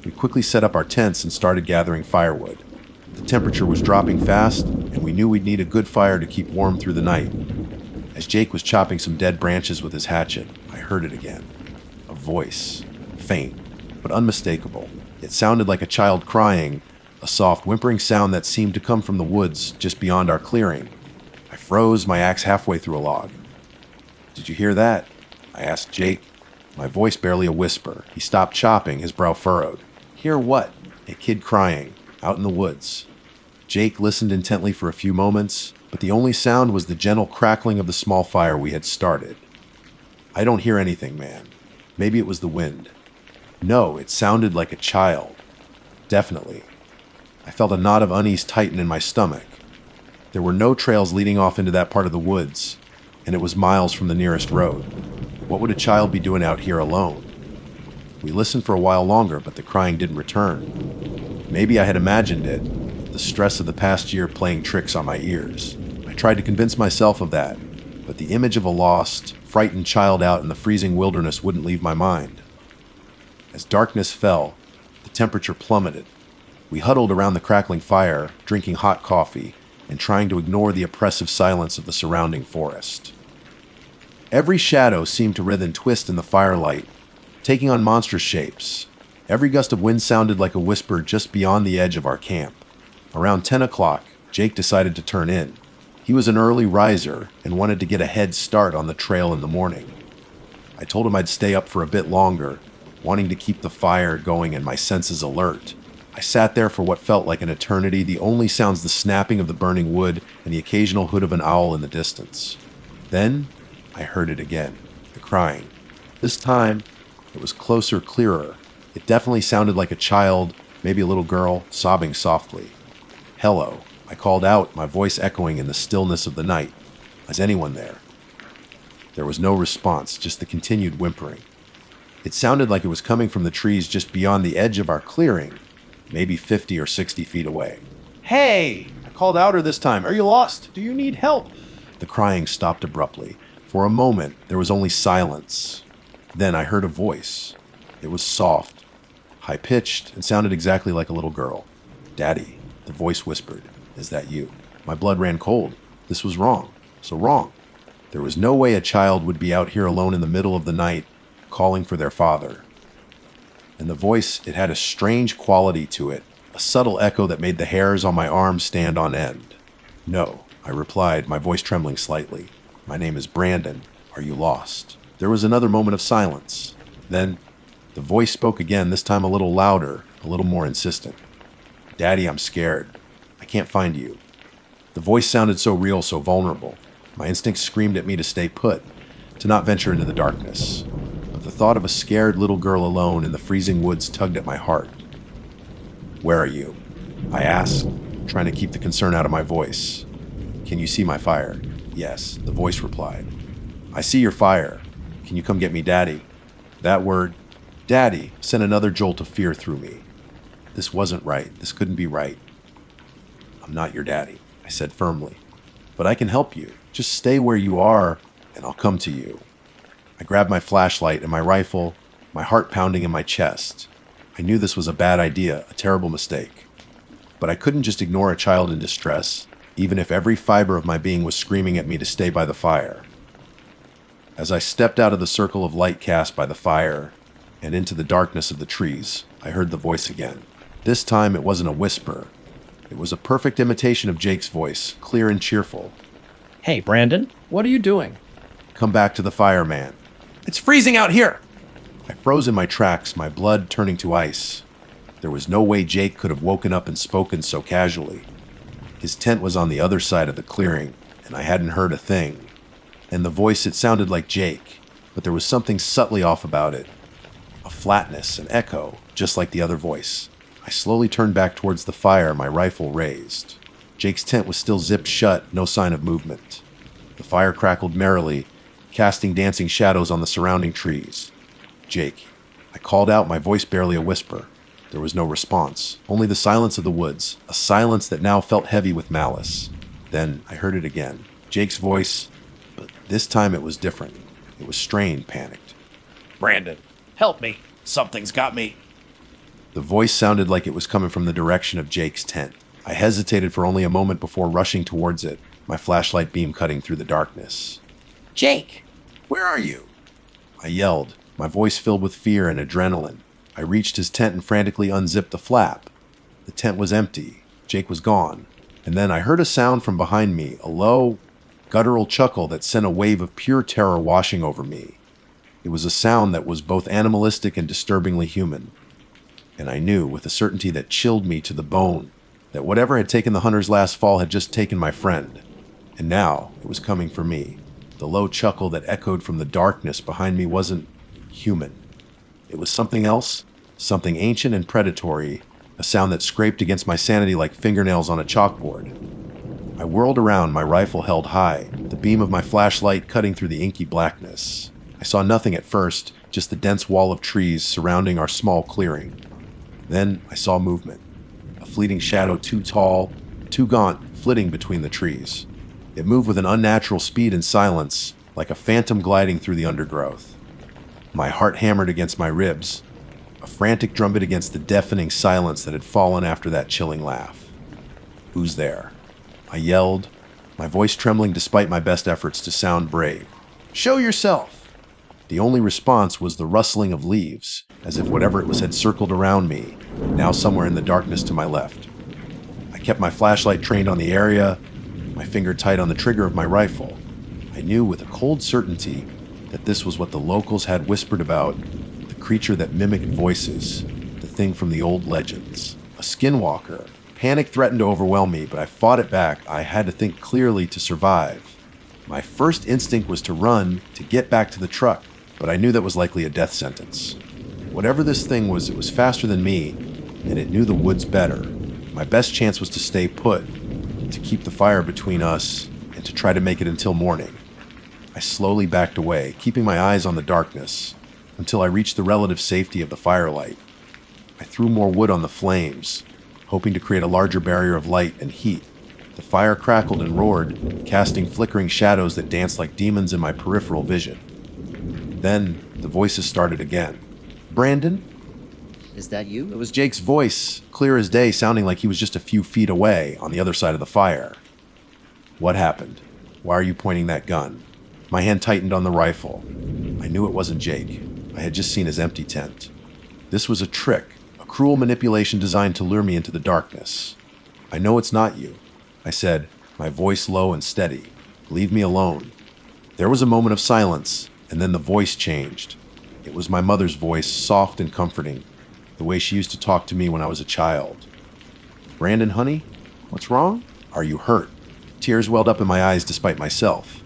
We quickly set up our tents and started gathering firewood. The temperature was dropping fast, and we knew we'd need a good fire to keep warm through the night. As Jake was chopping some dead branches with his hatchet, I heard it again. A voice, faint, but unmistakable. It sounded like a child crying, a soft whimpering sound that seemed to come from the woods just beyond our clearing. I froze, my axe halfway through a log. "Did you hear that?" I asked Jake, my voice barely a whisper. He stopped chopping, his brow furrowed. "Hear what?" "A kid crying, out in the woods." Jake listened intently for a few moments, but the only sound was the gentle crackling of the small fire we had started. "I don't hear anything, man. Maybe it was the wind." "No, it sounded like a child. Definitely." I felt a knot of unease tighten in my stomach. There were no trails leading off into that part of the woods, and it was miles from the nearest road. What would a child be doing out here alone? We listened for a while longer, but the crying didn't return. Maybe I had imagined it, the stress of the past year playing tricks on my ears. I tried to convince myself of that, but the image of a lost, frightened child out in the freezing wilderness wouldn't leave my mind. As darkness fell, the temperature plummeted. We huddled around the crackling fire, drinking hot coffee, and trying to ignore the oppressive silence of the surrounding forest. Every shadow seemed to writhe and twist in the firelight, taking on monstrous shapes. Every gust of wind sounded like a whisper just beyond the edge of our camp. Around 10 o'clock, Jake decided to turn in. He was an early riser and wanted to get a head start on the trail in the morning. I told him I'd stay up for a bit longer, wanting to keep the fire going and my senses alert. I sat there for what felt like an eternity, the only sounds the snapping of the burning wood and the occasional hoot of an owl in the distance. Then, I heard it again, the crying. This time, it was closer, clearer. It definitely sounded like a child, maybe a little girl, sobbing softly. "Hello," I called out, my voice echoing in the stillness of the night. "Is anyone there?" There was no response, just the continued whimpering. It sounded like it was coming from the trees just beyond the edge of our clearing, maybe 50 or 60 feet away. "Hey!" I called outer this time. "Are you lost? Do you need help?" The crying stopped abruptly. For a moment, there was only silence. Then I heard a voice. It was soft, high-pitched, and sounded exactly like a little girl. "Daddy," the voice whispered, "is that you?" My blood ran cold. This was wrong. So wrong. There was no way a child would be out here alone in the middle of the night, calling for their father. And the voice, it had a strange quality to it, a subtle echo that made the hairs on my arms stand on end. "No," I replied, my voice trembling slightly. "My name is Brandon. Are you lost?" There was another moment of silence. Then, the voice spoke again, this time a little louder, a little more insistent. "Daddy, I'm scared. I can't find you." The voice sounded so real, so vulnerable. My instincts screamed at me to stay put, to not venture into the darkness. But the thought of a scared little girl alone in the freezing woods tugged at my heart. "Where are you?" I asked, trying to keep the concern out of my voice. "Can you see my fire?" "Yes," the voice replied. "I see your fire. Can you come get me, Daddy?" That word, Daddy, sent another jolt of fear through me. This wasn't right. This couldn't be right. "I'm not your daddy," I said firmly. but I can help you. Just stay where you are, and I'll come to you. I grabbed my flashlight and my rifle, my heart pounding in my chest. I knew this was a bad idea, a terrible mistake. But I couldn't just ignore a child in distress, even if every fiber of my being was screaming at me to stay by the fire. As I stepped out of the circle of light cast by the fire and into the darkness of the trees, I heard the voice again. This time it wasn't a whisper. It was a perfect imitation of Jake's voice, clear and cheerful. Hey, Brandon, what are you doing? Come back to the fire, man. It's freezing out here. I froze in my tracks, my blood turning to ice. There was no way Jake could have woken up and spoken so casually. His tent was on the other side of the clearing, and I hadn't heard a thing. And the voice, it sounded like Jake, but there was something subtly off about it. A flatness, an echo, just like the other voice. I slowly turned back towards the fire, my rifle raised. Jake's tent was still zipped shut, no sign of movement. The fire crackled merrily, casting dancing shadows on the surrounding trees. Jake. I called out, my voice barely a whisper. There was no response, only the silence of the woods, a silence that now felt heavy with malice. Then I heard it again. Jake's voice, but this time it was different. It was strained, panicked. Brandon, help me. Something's got me. The voice sounded like it was coming from the direction of Jake's tent. I hesitated for only a moment before rushing towards it, my flashlight beam cutting through the darkness. Jake! Where are you? I yelled, my voice filled with fear and adrenaline. I reached his tent and frantically unzipped the flap. The tent was empty. Jake was gone. And then I heard a sound from behind me, a low, guttural chuckle that sent a wave of pure terror washing over me. It was a sound that was both animalistic and disturbingly human. And I knew, with a certainty that chilled me to the bone, that whatever had taken the hunters last fall had just taken my friend. And now it was coming for me. The low chuckle that echoed from the darkness behind me wasn't human. It was something else, something ancient and predatory, a sound that scraped against my sanity like fingernails on a chalkboard. I whirled around, my rifle held high, the beam of my flashlight cutting through the inky blackness. I saw nothing at first, just the dense wall of trees surrounding our small clearing. Then I saw movement, a fleeting shadow too tall, too gaunt, flitting between the trees. It moved with an unnatural speed and silence, like a phantom gliding through the undergrowth. My heart hammered against my ribs, a frantic drumbeat against the deafening silence that had fallen after that chilling laugh. Who's there? I yelled, my voice trembling despite my best efforts to sound brave. Show yourself! The only response was the rustling of leaves, as if whatever it was had circled around me, now somewhere in the darkness to my left. I kept my flashlight trained on the area, my finger tight on the trigger of my rifle. I knew with a cold certainty that this was what the locals had whispered about, the creature that mimicked voices, the thing from the old legends, a skinwalker. Panic threatened to overwhelm me, but I fought it back. I had to think clearly to survive. My first instinct was to run, to get back to the truck, but I knew that was likely a death sentence. Whatever this thing was, it was faster than me, and it knew the woods better. My best chance was to stay put, to keep the fire between us, and to try to make it until morning. I slowly backed away, keeping my eyes on the darkness, until I reached the relative safety of the firelight. I threw more wood on the flames, hoping to create a larger barrier of light and heat. The fire crackled and roared, casting flickering shadows that danced like demons in my peripheral vision. Then the voices started again. Brandon? Is that you? It was Jake's voice, clear as day, sounding like he was just a few feet away, on the other side of the fire. What happened? Why are you pointing that gun? My hand tightened on the rifle. I knew it wasn't Jake. I had just seen his empty tent. This was a trick, a cruel manipulation designed to lure me into the darkness. I know it's not you, I said, my voice low and steady. Leave me alone. There was a moment of silence, and then the voice changed. It was my mother's voice, soft and comforting, the way she used to talk to me when I was a child. Brandon, honey, what's wrong? Are you hurt? Tears welled up in my eyes despite myself.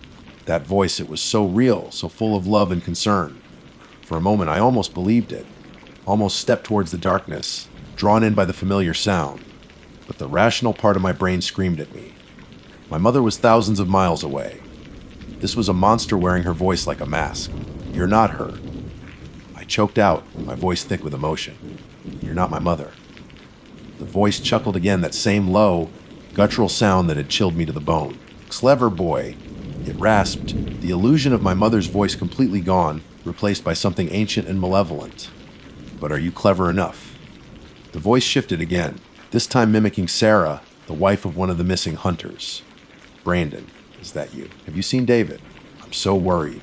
That voice, it was so real, so full of love and concern. For a moment, I almost believed it, almost stepped towards the darkness, drawn in by the familiar sound. But the rational part of my brain screamed at me. My mother was thousands of miles away. This was a monster wearing her voice like a mask. You're not her. I choked out, my voice thick with emotion. You're not my mother. The voice chuckled again, that same low, guttural sound that had chilled me to the bone. Clever boy. It rasped, the illusion of my mother's voice completely gone, replaced by something ancient and malevolent. But are you clever enough? The voice shifted again, this time mimicking Sarah, the wife of one of the missing hunters. Brandon, is that you? Have you seen David? I'm so worried.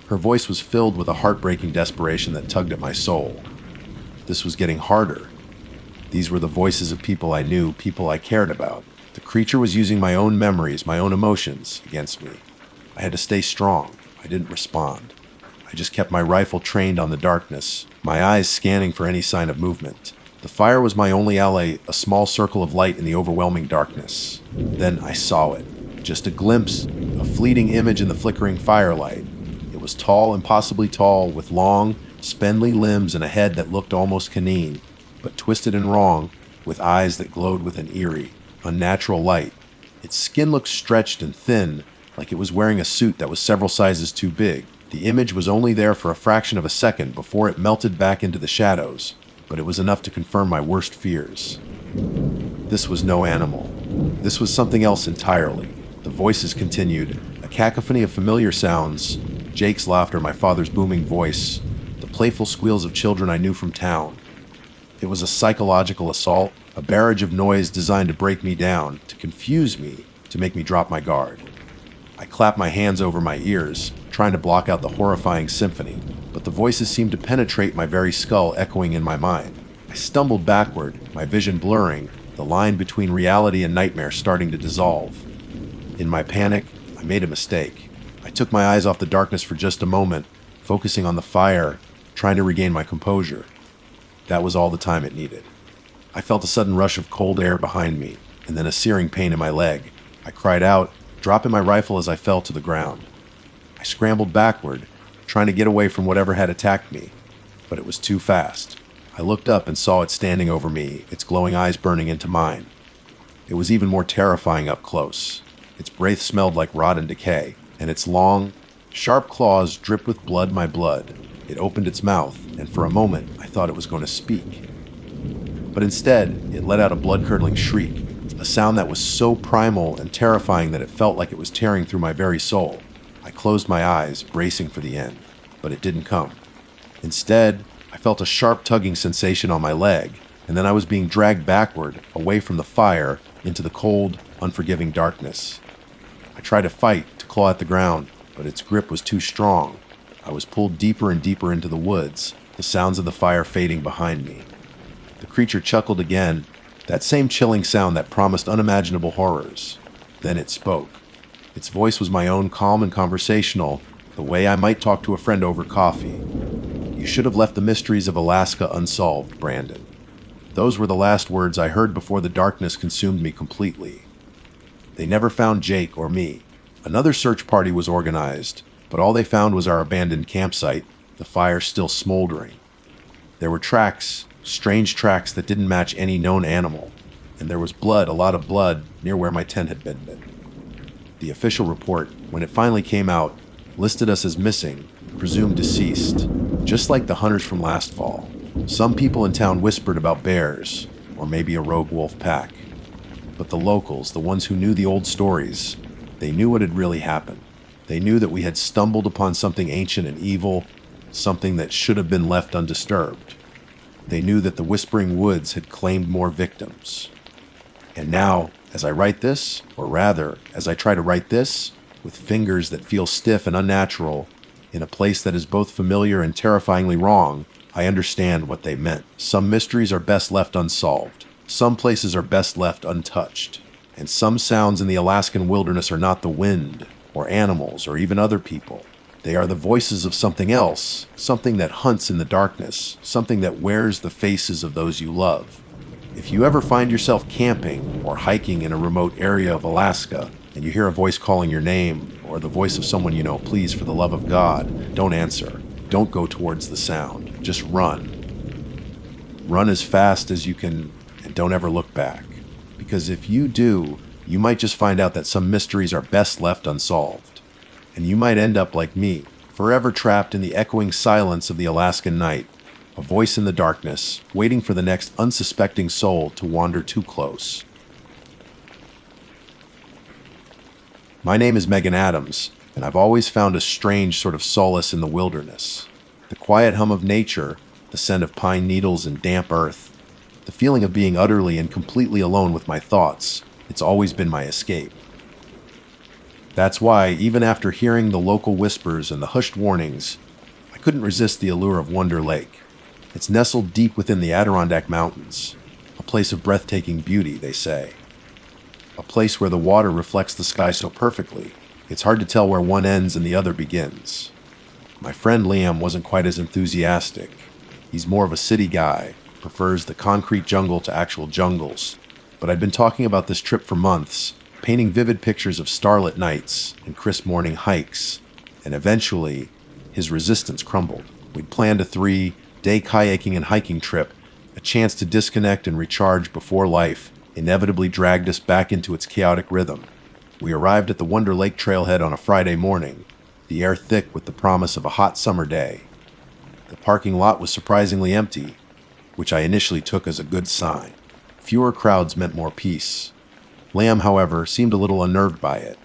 Her voice was filled with a heartbreaking desperation that tugged at my soul. This was getting harder. These were the voices of people I knew, people I cared about. The creature was using my own memories, my own emotions, against me. I had to stay strong. I didn't respond. I just kept my rifle trained on the darkness, my eyes scanning for any sign of movement. The fire was my only ally, a small circle of light in the overwhelming darkness. Then I saw it. Just a glimpse, a fleeting image in the flickering firelight. It was tall, impossibly tall, with long, spindly limbs and a head that looked almost canine, but twisted and wrong, with eyes that glowed with an eerie, unnatural light. Its skin looked stretched and thin, like it was wearing a suit that was several sizes too big. The image was only there for a fraction of a second before it melted back into the shadows, but it was enough to confirm my worst fears. This was no animal. This was something else entirely. The voices continued, a cacophony of familiar sounds, Jake's laughter, my father's booming voice, the playful squeals of children I knew from town. It was a psychological assault, a barrage of noise designed to break me down, to confuse me, to make me drop my guard. I clapped my hands over my ears, trying to block out the horrifying symphony, but the voices seemed to penetrate my very skull, echoing in my mind. I stumbled backward, my vision blurring, the line between reality and nightmare starting to dissolve. In my panic, I made a mistake. I took my eyes off the darkness for just a moment, focusing on the fire, trying to regain my composure. That was all the time it needed. I felt a sudden rush of cold air behind me, and then a searing pain in my leg. I cried out, dropping my rifle as I fell to the ground. I scrambled backward, trying to get away from whatever had attacked me, but it was too fast. I looked up and saw it standing over me, its glowing eyes burning into mine. It was even more terrifying up close. Its breath smelled like rot and decay, and its long, sharp claws dripped with my blood. It opened its mouth, and for a moment I thought it was going to speak. But instead, it let out a blood-curdling shriek, a sound that was so primal and terrifying that it felt like it was tearing through my very soul. I closed my eyes, bracing for the end, but it didn't come. Instead, I felt a sharp tugging sensation on my leg, and then I was being dragged backward, away from the fire, into the cold, unforgiving darkness. I tried to fight, to claw at the ground, but its grip was too strong. I was pulled deeper and deeper into the woods, the sounds of the fire fading behind me. The creature chuckled again, that same chilling sound that promised unimaginable horrors. Then it spoke. Its voice was my own, calm and conversational, the way I might talk to a friend over coffee. You should have left the mysteries of Alaska unsolved, Brandon. Those were the last words I heard before the darkness consumed me completely. They never found Jake or me. Another search party was organized, but all they found was our abandoned campsite, the fire still smoldering. There were tracks, strange tracks that didn't match any known animal, and there was blood, a lot of blood, near where my tent had been. The official report, when it finally came out, listed us as missing, presumed deceased, just like the hunters from last fall. Some people in town whispered about bears, or maybe a rogue wolf pack. But the locals, the ones who knew the old stories, they knew what had really happened. They knew that we had stumbled upon something ancient and evil, something that should have been left undisturbed. They knew that the Whispering Woods had claimed more victims. And now, as I write this, or rather, as I try to write this, with fingers that feel stiff and unnatural, in a place that is both familiar and terrifyingly wrong, I understand what they meant. Some mysteries are best left unsolved. Some places are best left untouched. And some sounds in the Alaskan wilderness are not the wind, or animals, or even other people. They are the voices of something else, something that hunts in the darkness, something that wears the faces of those you love. If you ever find yourself camping or hiking in a remote area of Alaska, and you hear a voice calling your name, or the voice of someone you know, please, for the love of God, don't answer. Don't go towards the sound. Just run. Run as fast as you can, and don't ever look back. Because if you do, you might just find out that some mysteries are best left unsolved. And you might end up like me, forever trapped in the echoing silence of the Alaskan night, a voice in the darkness, waiting for the next unsuspecting soul to wander too close. My name is Megan Adams, and I've always found a strange sort of solace in the wilderness. The quiet hum of nature, the scent of pine needles and damp earth, the feeling of being utterly and completely alone with my thoughts, it's always been my escape. That's why, even after hearing the local whispers and the hushed warnings, I couldn't resist the allure of Wonder Lake. It's nestled deep within the Adirondack Mountains, a place of breathtaking beauty, they say. A place where the water reflects the sky so perfectly, it's hard to tell where one ends and the other begins. My friend Liam wasn't quite as enthusiastic. He's more of a city guy, prefers the concrete jungle to actual jungles. But I'd been talking about this trip for months, painting vivid pictures of starlit nights and crisp morning hikes, and eventually, his resistance crumbled. We'd planned a 3-day kayaking and hiking trip, a chance to disconnect and recharge before life inevitably dragged us back into its chaotic rhythm. We arrived at the Wonder Lake trailhead on a Friday morning, the air thick with the promise of a hot summer day. The parking lot was surprisingly empty, which I initially took as a good sign. Fewer crowds meant more peace. Liam, however, seemed a little unnerved by it.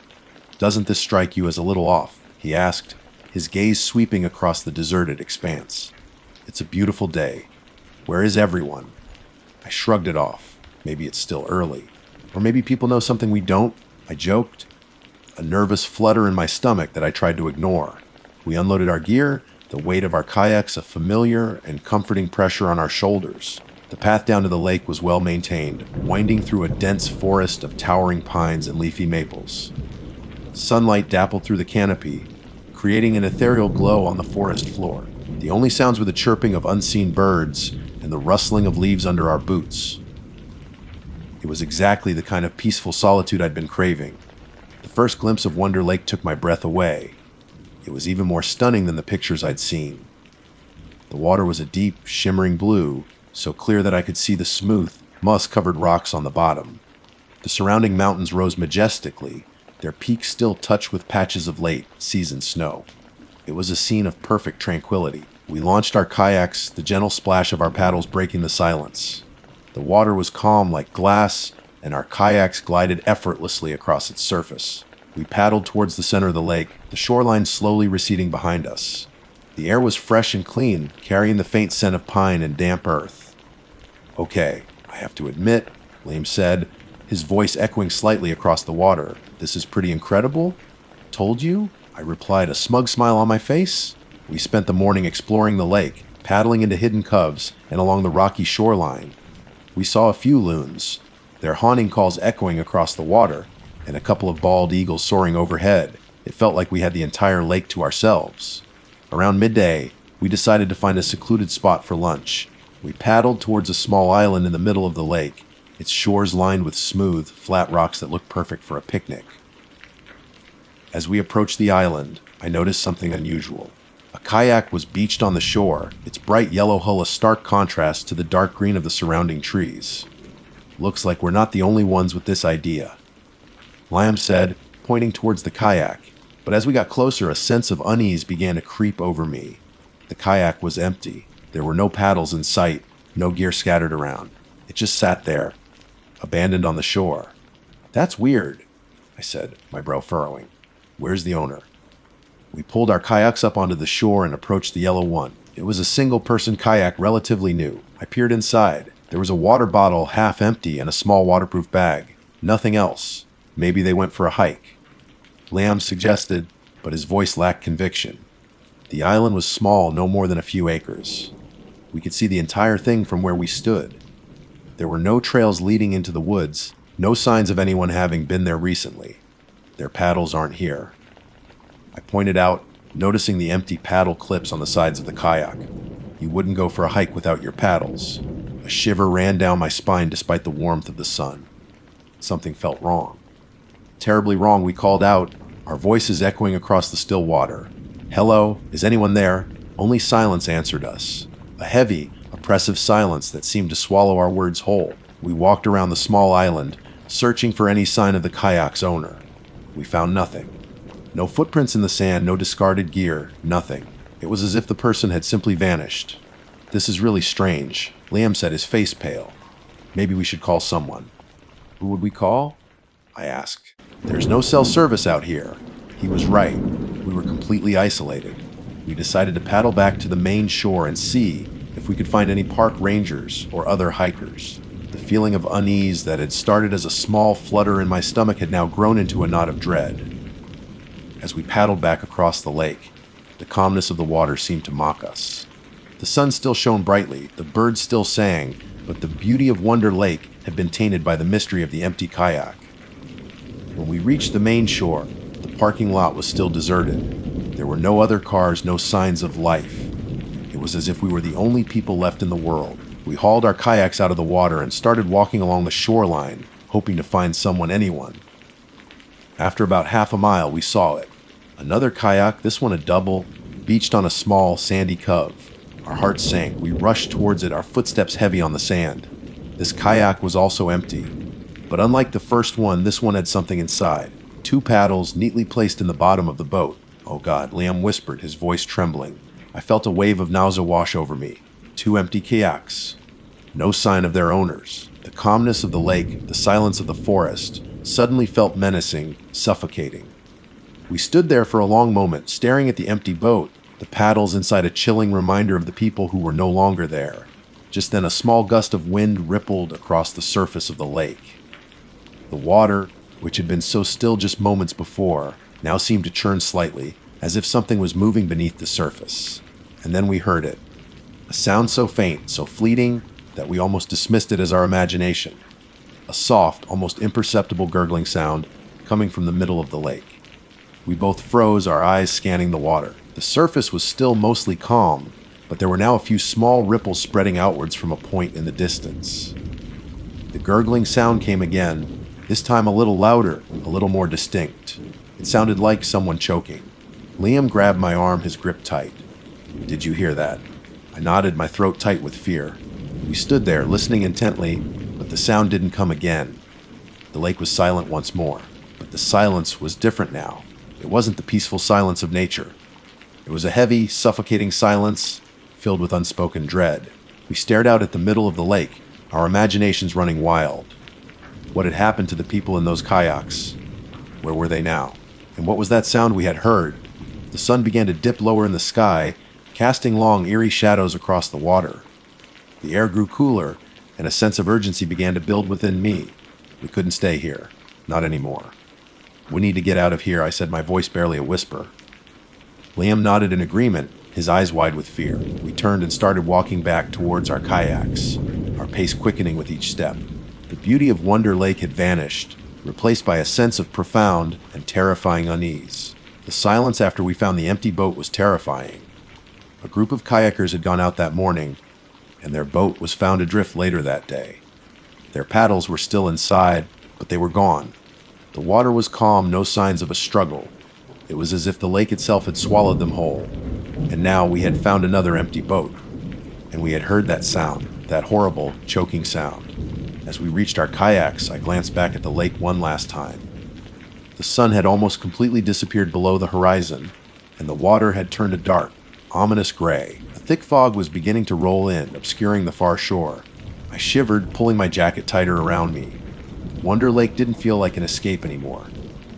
"Doesn't this strike you as a little off?" he asked, his gaze sweeping across the deserted expanse. "It's a beautiful day. Where is everyone?" I shrugged it off. Maybe it's still early. Or maybe people know something we don't, I joked. A nervous flutter in my stomach that I tried to ignore. We unloaded our gear, the weight of our kayaks a familiar and comforting pressure on our shoulders. The path down to the lake was well maintained, winding through a dense forest of towering pines and leafy maples. Sunlight dappled through the canopy, creating an ethereal glow on the forest floor. The only sounds were the chirping of unseen birds and the rustling of leaves under our boots. It was exactly the kind of peaceful solitude I'd been craving. The first glimpse of Wonder Lake took my breath away. It was even more stunning than the pictures I'd seen. The water was a deep, shimmering blue, so clear that I could see the smooth, moss-covered rocks on the bottom. The surrounding mountains rose majestically, their peaks still touched with patches of late-season snow. It was a scene of perfect tranquility. We launched our kayaks, the gentle splash of our paddles breaking the silence. The water was calm like glass, and our kayaks glided effortlessly across its surface. We paddled towards the center of the lake, the shoreline slowly receding behind us. The air was fresh and clean, carrying the faint scent of pine and damp earth. "Okay, I have to admit," Liam said, his voice echoing slightly across the water. "This is pretty incredible." "Told you?" I replied, a smug smile on my face. We spent the morning exploring the lake, paddling into hidden coves and along the rocky shoreline. We saw a few loons, their haunting calls echoing across the water, and a couple of bald eagles soaring overhead. It felt like we had the entire lake to ourselves. Around midday, we decided to find a secluded spot for lunch. We paddled towards a small island in the middle of the lake, its shores lined with smooth, flat rocks that looked perfect for a picnic. As we approached the island, I noticed something unusual. A kayak was beached on the shore, its bright yellow hull a stark contrast to the dark green of the surrounding trees. "Looks like we're not the only ones with this idea," Liam said, pointing towards the kayak. But as we got closer, a sense of unease began to creep over me. The kayak was empty. There were no paddles in sight, no gear scattered around. It just sat there, abandoned on the shore. "That's weird," I said, my brow furrowing. "Where's the owner?" We pulled our kayaks up onto the shore and approached the yellow one. It was a single-person kayak, relatively new. I peered inside. There was a water bottle half empty and a small waterproof bag. Nothing else. Maybe they went for a hike. Liam suggested, but his voice lacked conviction. The island was small, no more than a few acres. We could see the entire thing from where we stood. There were no trails leading into the woods, no signs of anyone having been there recently. "Their paddles aren't here," I pointed out, noticing the empty paddle clips on the sides of the kayak. "You wouldn't go for a hike without your paddles." A shiver ran down my spine despite the warmth of the sun. Something felt wrong. Terribly wrong, we called out, our voices echoing across the still water. "Hello, is anyone there?" Only silence answered us. A heavy, oppressive silence that seemed to swallow our words whole. We walked around the small island, searching for any sign of the kayak's owner. We found nothing. No footprints in the sand, no discarded gear, nothing. It was as if the person had simply vanished. "This is really strange," Liam said, his face pale. "Maybe we should call someone." "Who would we call?" I asked. There's no cell service out here. He was right. We were completely isolated. We decided to paddle back to the main shore and see if we could find any park rangers or other hikers. The feeling of unease that had started as a small flutter in my stomach had now grown into a knot of dread. As we paddled back across the lake, the calmness of the water seemed to mock us. The sun still shone brightly, the birds still sang, but the beauty of Wonder Lake had been tainted by the mystery of the empty kayak. When we reached the main shore, the parking lot was still deserted. There were no other cars, no signs of life. It was as if we were the only people left in the world. We hauled our kayaks out of the water and started walking along the shoreline, hoping to find anyone. After about half a mile, we saw it. Another kayak, this one a double, beached on a small, sandy cove. Our hearts sank. We rushed towards it, our footsteps heavy on the sand. This kayak was also empty. But unlike the first one, this one had something inside. 2 paddles neatly placed in the bottom of the boat. Oh God, Liam whispered, his voice trembling. I felt a wave of nausea wash over me. 2 empty kayaks. No sign of their owners. The calmness of the lake, the silence of the forest, suddenly felt menacing, suffocating. We stood there for a long moment, staring at the empty boat, the paddles inside a chilling reminder of the people who were no longer there. Just then a small gust of wind rippled across the surface of the lake. The water, which had been so still just moments before, now seemed to churn slightly, as if something was moving beneath the surface. And then we heard it. A sound so faint, so fleeting, that we almost dismissed it as our imagination. A soft, almost imperceptible gurgling sound coming from the middle of the lake. We both froze, our eyes scanning the water. The surface was still mostly calm, but there were now a few small ripples spreading outwards from a point in the distance. The gurgling sound came again, this time a little louder, a little more distinct. It sounded like someone choking. Liam grabbed my arm, his grip tight. Did you hear that? I nodded, my throat tight with fear. We stood there, listening intently, but the sound didn't come again. The lake was silent once more, but the silence was different now. It wasn't the peaceful silence of nature. It was a heavy, suffocating silence filled with unspoken dread. We stared out at the middle of the lake, our imaginations running wild. What had happened to the people in those kayaks? Where were they now? And what was that sound we had heard? The sun began to dip lower in the sky, casting long, eerie shadows across the water. The air grew cooler, and a sense of urgency began to build within me. We couldn't stay here. Not anymore. We need to get out of here, I said, my voice barely a whisper. Liam nodded in agreement, his eyes wide with fear. We turned and started walking back towards our kayaks, our pace quickening with each step. The beauty of Wonder Lake had vanished, replaced by a sense of profound and terrifying unease. The silence after we found the empty boat was terrifying. A group of kayakers had gone out that morning, and their boat was found adrift later that day. Their paddles were still inside, but they were gone. The water was calm, no signs of a struggle. It was as if the lake itself had swallowed them whole. And now we had found another empty boat. And we had heard that sound, that horrible, choking sound. As we reached our kayaks, I glanced back at the lake one last time. The sun had almost completely disappeared below the horizon, and the water had turned a dark, ominous gray. A thick fog was beginning to roll in, obscuring the far shore. I shivered, pulling my jacket tighter around me. Wonder Lake didn't feel like an escape anymore.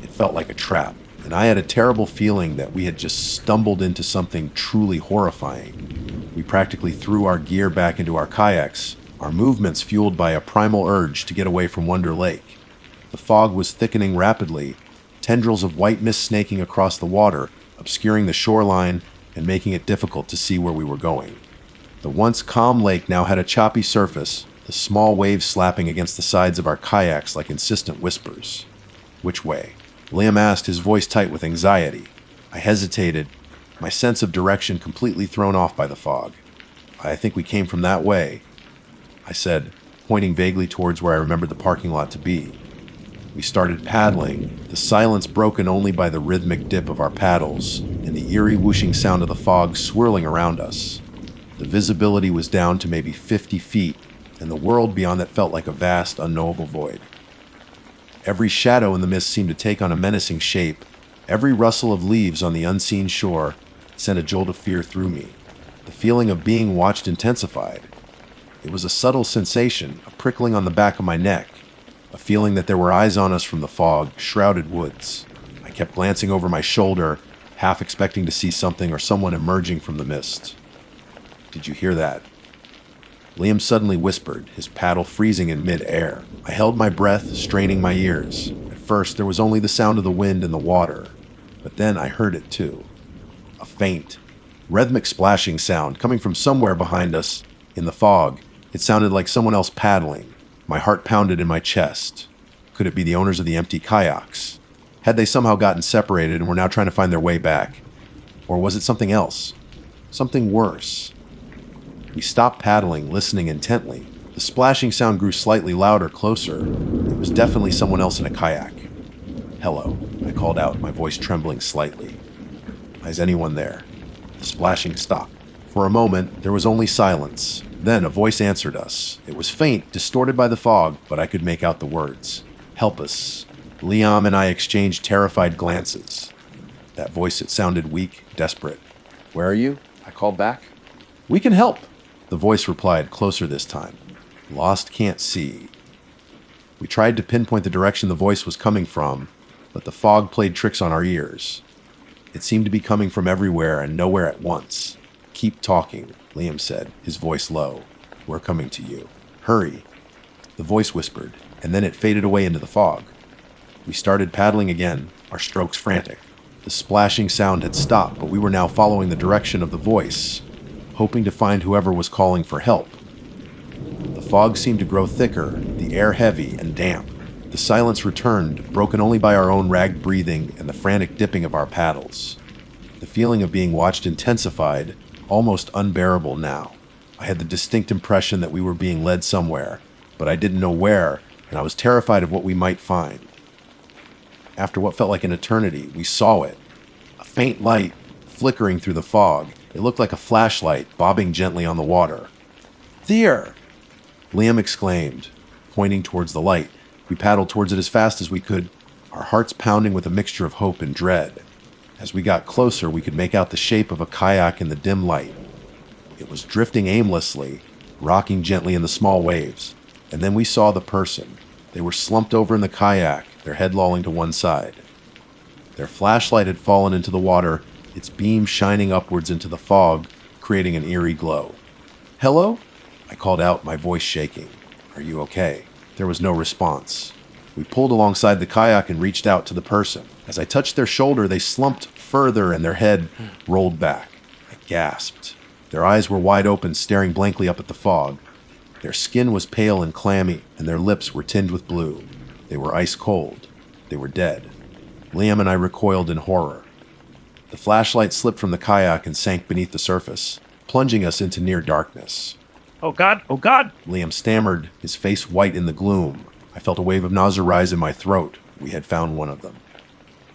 It felt like a trap, and I had a terrible feeling that we had just stumbled into something truly horrifying. We practically threw our gear back into our kayaks, our movements fueled by a primal urge to get away from Wonder Lake. The fog was thickening rapidly, tendrils of white mist snaking across the water, obscuring the shoreline and making it difficult to see where we were going. The once calm lake now had a choppy surface, the small waves slapping against the sides of our kayaks like insistent whispers. Which way? Liam asked, his voice tight with anxiety. I hesitated, my sense of direction completely thrown off by the fog. I think we came from that way, I said, pointing vaguely towards where I remembered the parking lot to be. We started paddling, the silence broken only by the rhythmic dip of our paddles and the eerie whooshing sound of the fog swirling around us. The visibility was down to maybe 50 feet, and the world beyond that felt like a vast, unknowable void. Every shadow in the mist seemed to take on a menacing shape. Every rustle of leaves on the unseen shore sent a jolt of fear through me. The feeling of being watched intensified. It was a subtle sensation, a prickling on the back of my neck, a feeling that there were eyes on us from the fog-shrouded woods. I kept glancing over my shoulder, half expecting to see something or someone emerging from the mist. Did you hear that? Liam suddenly whispered, his paddle freezing in mid-air. I held my breath, straining my ears. At first, there was only the sound of the wind and the water, but then I heard it too. A faint, rhythmic splashing sound coming from somewhere behind us. In the fog, it sounded like someone else paddling. My heart pounded in my chest. Could it be the owners of the empty kayaks? Had they somehow gotten separated and were now trying to find their way back? Or was it something else? Something worse? We stopped paddling, listening intently. The splashing sound grew slightly louder, closer. It was definitely someone else in a kayak. "Hello," I called out, my voice trembling slightly. "Is anyone there?" The splashing stopped. For a moment, there was only silence. Then a voice answered us. It was faint, distorted by the fog, but I could make out the words. "Help us." Liam and I exchanged terrified glances. That voice, it sounded weak, desperate. "Where are you?" I called back. "We can help," the voice replied, closer this time. "Lost can't see." We tried to pinpoint the direction the voice was coming from, but the fog played tricks on our ears. It seemed to be coming from everywhere and nowhere at once. "Keep talking," Liam said, his voice low. "We're coming to you. Hurry." The voice whispered, and then it faded away into the fog. We started paddling again, our strokes frantic. The splashing sound had stopped, but we were now following the direction of the voice, hoping to find whoever was calling for help. The fog seemed to grow thicker, the air heavy and damp. The silence returned, broken only by our own ragged breathing and the frantic dipping of our paddles. The feeling of being watched intensified, almost unbearable now. I had the distinct impression that we were being led somewhere, but I didn't know where, and I was terrified of what we might find. After what felt like an eternity, we saw it. A faint light flickering through the fog. It looked like a flashlight bobbing gently on the water. "There!" Liam exclaimed, pointing towards the light. We paddled towards it as fast as we could, our hearts pounding with a mixture of hope and dread. As we got closer, we could make out the shape of a kayak in the dim light. It was drifting aimlessly, rocking gently in the small waves. And then we saw the person. They were slumped over in the kayak, their head lolling to one side. Their flashlight had fallen into the water, its beam shining upwards into the fog, creating an eerie glow. "Hello?" I called out, my voice shaking. "Are you okay?" There was no response. We pulled alongside the kayak and reached out to the person. As I touched their shoulder, they slumped further and their head rolled back. I gasped. Their eyes were wide open, staring blankly up at the fog. Their skin was pale and clammy, and their lips were tinged with blue. They were ice cold. They were dead. Liam and I recoiled in horror. The flashlight slipped from the kayak and sank beneath the surface, plunging us into near darkness. Oh God, oh God! Liam stammered, his face white in the gloom. I felt a wave of nausea rise in my throat. We had found one of them.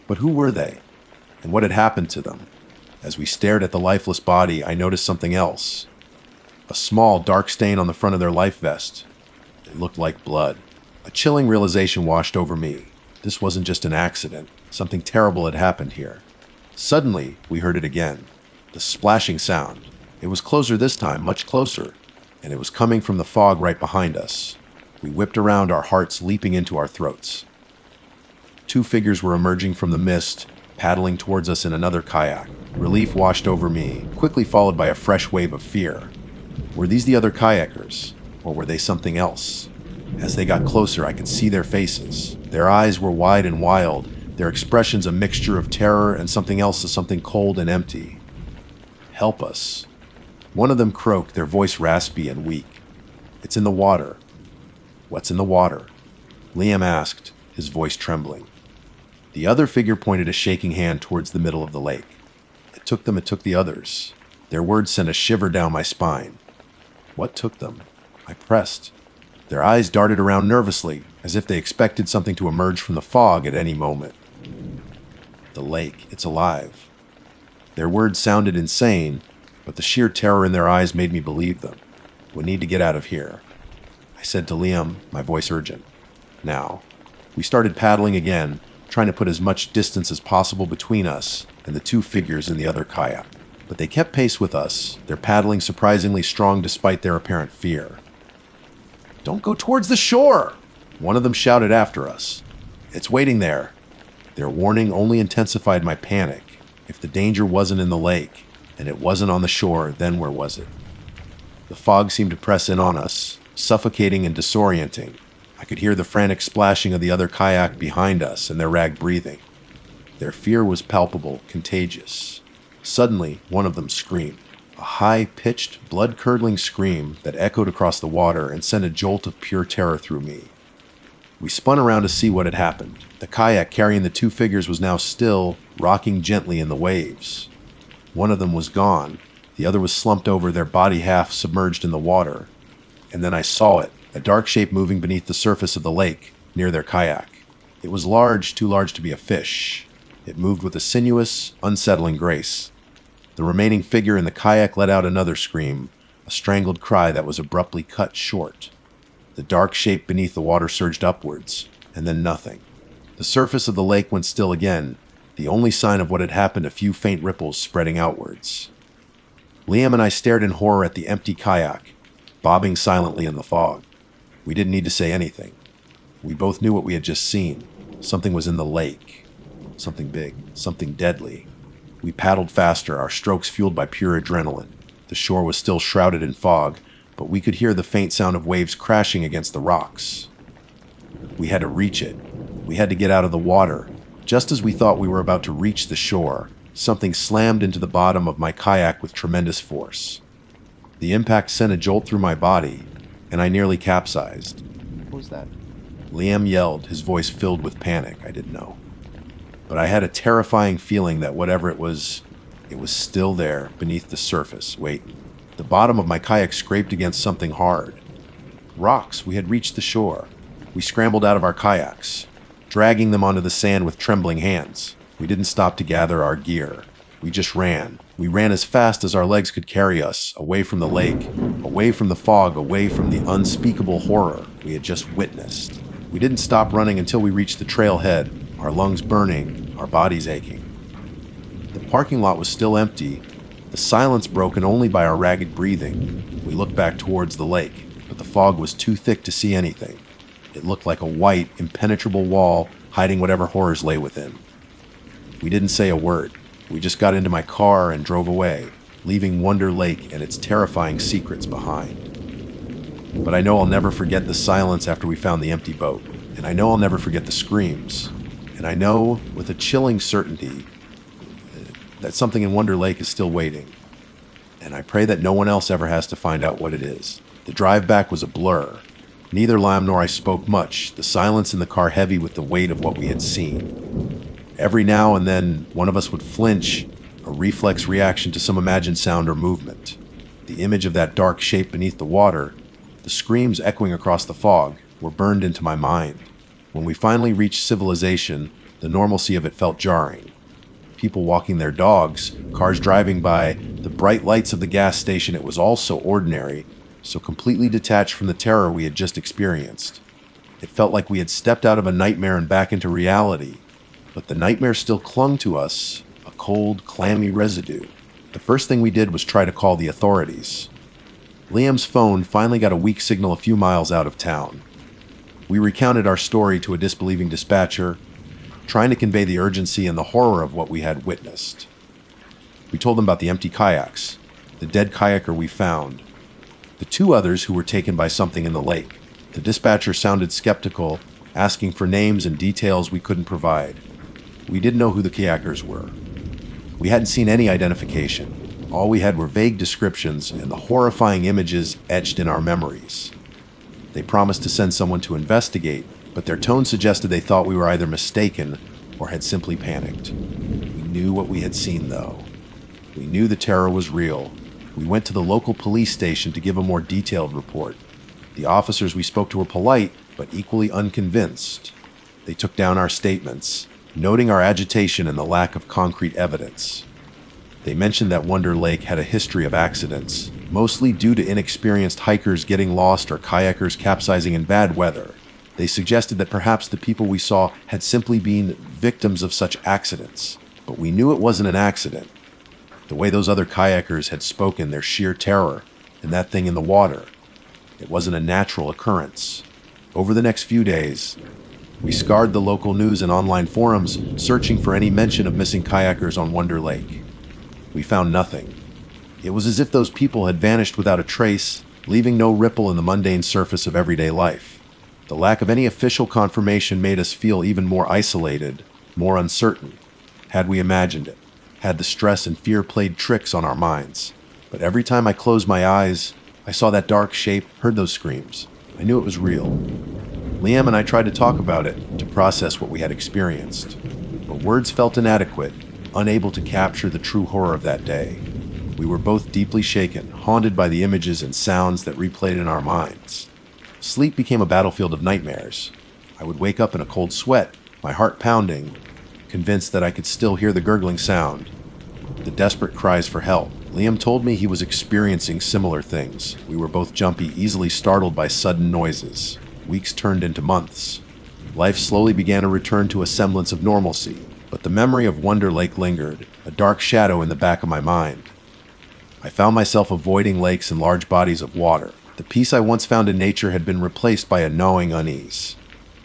But who were they? And what had happened to them? As we stared at the lifeless body, I noticed something else. A small, dark stain on the front of their life vest. It looked like blood. A chilling realization washed over me. This wasn't just an accident. Something terrible had happened here. Suddenly, we heard it again. The splashing sound. It was closer this time, much closer. And it was coming from the fog right behind us. We whipped around, our hearts leaping into our throats. Two figures were emerging from the mist, paddling towards us in another kayak. Relief washed over me, quickly followed by a fresh wave of fear. Were these the other kayakers, or were they something else? As they got closer, I could see their faces. Their eyes were wide and wild, their expressions a mixture of terror and something else, something cold and empty. "Help us." One of them croaked, their voice raspy and weak. "It's in the water." "What's in the water?" Liam asked, his voice trembling. The other figure pointed a shaking hand towards the middle of the lake. It took them, it took the others. Their words sent a shiver down my spine. What took them? I pressed. Their eyes darted around nervously, as if they expected something to emerge from the fog at any moment. "The lake, it's alive." Their words sounded insane, but the sheer terror in their eyes made me believe them. "We need to get out of here," I said to Liam, my voice urgent. "Now." We started paddling again, trying to put as much distance as possible between us and the two figures in the other kayak. But they kept pace with us, their paddling surprisingly strong despite their apparent fear. "Don't go towards the shore!" One of them shouted after us, "It's waiting there." Their warning only intensified my panic. If the danger wasn't in the lake, and it wasn't on the shore, then where was it? The fog seemed to press in on us, suffocating and disorienting. I could hear the frantic splashing of the other kayak behind us and their ragged breathing. Their fear was palpable, contagious. Suddenly, one of them screamed. A high-pitched, blood-curdling scream that echoed across the water and sent a jolt of pure terror through me. We spun around to see what had happened. The kayak carrying the two figures was now still, rocking gently in the waves. One of them was gone. The other was slumped over, their body half submerged in the water. And then I saw it, a dark shape moving beneath the surface of the lake, near their kayak. It was large, too large to be a fish. It moved with a sinuous, unsettling grace. The remaining figure in the kayak let out another scream, a strangled cry that was abruptly cut short. The dark shape beneath the water surged upwards, and then nothing. The surface of the lake went still again, the only sign of what had happened, a few faint ripples spreading outwards. Liam and I stared in horror at the empty kayak, bobbing silently in the fog. We didn't need to say anything. We both knew what we had just seen. Something was in the lake. Something big, something deadly. We paddled faster, our strokes fueled by pure adrenaline. The shore was still shrouded in fog, but we could hear the faint sound of waves crashing against the rocks. We had to reach it. We had to get out of the water. Just as we thought we were about to reach the shore, something slammed into the bottom of my kayak with tremendous force. The impact sent a jolt through my body, and I nearly capsized. What was that? Liam yelled, his voice filled with panic. I didn't know. But I had a terrifying feeling that whatever it was still there beneath the surface, waiting. The bottom of my kayak scraped against something hard. Rocks. We had reached the shore. We scrambled out of our kayaks, dragging them onto the sand with trembling hands. We didn't stop to gather our gear. We just ran. We ran as fast as our legs could carry us, away from the lake, away from the fog, away from the unspeakable horror we had just witnessed. We didn't stop running until we reached the trailhead, our lungs burning, our bodies aching. The parking lot was still empty, the silence broken only by our ragged breathing. We looked back towards the lake, but the fog was too thick to see anything. It looked like a white, impenetrable wall hiding whatever horrors lay within. We didn't say a word. We just got into my car and drove away, leaving Wonder Lake and its terrifying secrets behind. But I know I'll never forget the silence after we found the empty boat, and I know I'll never forget the screams. And I know, with a chilling certainty, that something in Wonder Lake is still waiting. And I pray that no one else ever has to find out what it is. The drive back was a blur. Neither Lam nor I spoke much, the silence in the car heavy with the weight of what we had seen. Every now and then, one of us would flinch, a reflex reaction to some imagined sound or movement. The image of that dark shape beneath the water, the screams echoing across the fog, were burned into my mind. When we finally reached civilization, the normalcy of it felt jarring. People walking their dogs, cars driving by, the bright lights of the gas station, it was all so ordinary, so completely detached from the terror we had just experienced. It felt like we had stepped out of a nightmare and back into reality, but the nightmare still clung to us, a cold, clammy residue. The first thing we did was try to call the authorities. Liam's phone finally got a weak signal a few miles out of town. We recounted our story to a disbelieving dispatcher, trying to convey the urgency and the horror of what we had witnessed. We told them about the empty kayaks, the dead kayaker we found, the two others who were taken by something in the lake. The dispatcher sounded skeptical, asking for names and details we couldn't provide. We didn't know who the kayakers were. We hadn't seen any identification. All we had were vague descriptions and the horrifying images etched in our memories. They promised to send someone to investigate, but their tone suggested they thought we were either mistaken or had simply panicked. We knew what we had seen, though. We knew the terror was real. We went to the local police station to give a more detailed report. The officers we spoke to were polite, but equally unconvinced. They took down our statements, noting our agitation and the lack of concrete evidence. They mentioned that Wonder Lake had a history of accidents, mostly due to inexperienced hikers getting lost or kayakers capsizing in bad weather. They suggested that perhaps the people we saw had simply been victims of such accidents, but we knew it wasn't an accident. The way those other kayakers had spoken, their sheer terror, and that thing in the water, it wasn't a natural occurrence. Over the next few days, we scoured the local news and online forums, searching for any mention of missing kayakers on Wonder Lake. We found nothing. It was as if those people had vanished without a trace, leaving no ripple in the mundane surface of everyday life. The lack of any official confirmation made us feel even more isolated, more uncertain. Had we imagined it? Had the stress and fear played tricks on our minds? But every time I closed my eyes, I saw that dark shape, heard those screams. I knew it was real. Liam and I tried to talk about it, to process what we had experienced. But words felt inadequate, unable to capture the true horror of that day. We were both deeply shaken, haunted by the images and sounds that replayed in our minds. Sleep became a battlefield of nightmares. I would wake up in a cold sweat, my heart pounding, convinced that I could still hear the gurgling sound, the desperate cries for help. Liam told me he was experiencing similar things. We were both jumpy, easily startled by sudden noises. Weeks turned into months. Life slowly began to return to a semblance of normalcy, but the memory of Wonder Lake lingered, a dark shadow in the back of my mind. I found myself avoiding lakes and large bodies of water. The peace I once found in nature had been replaced by a gnawing unease.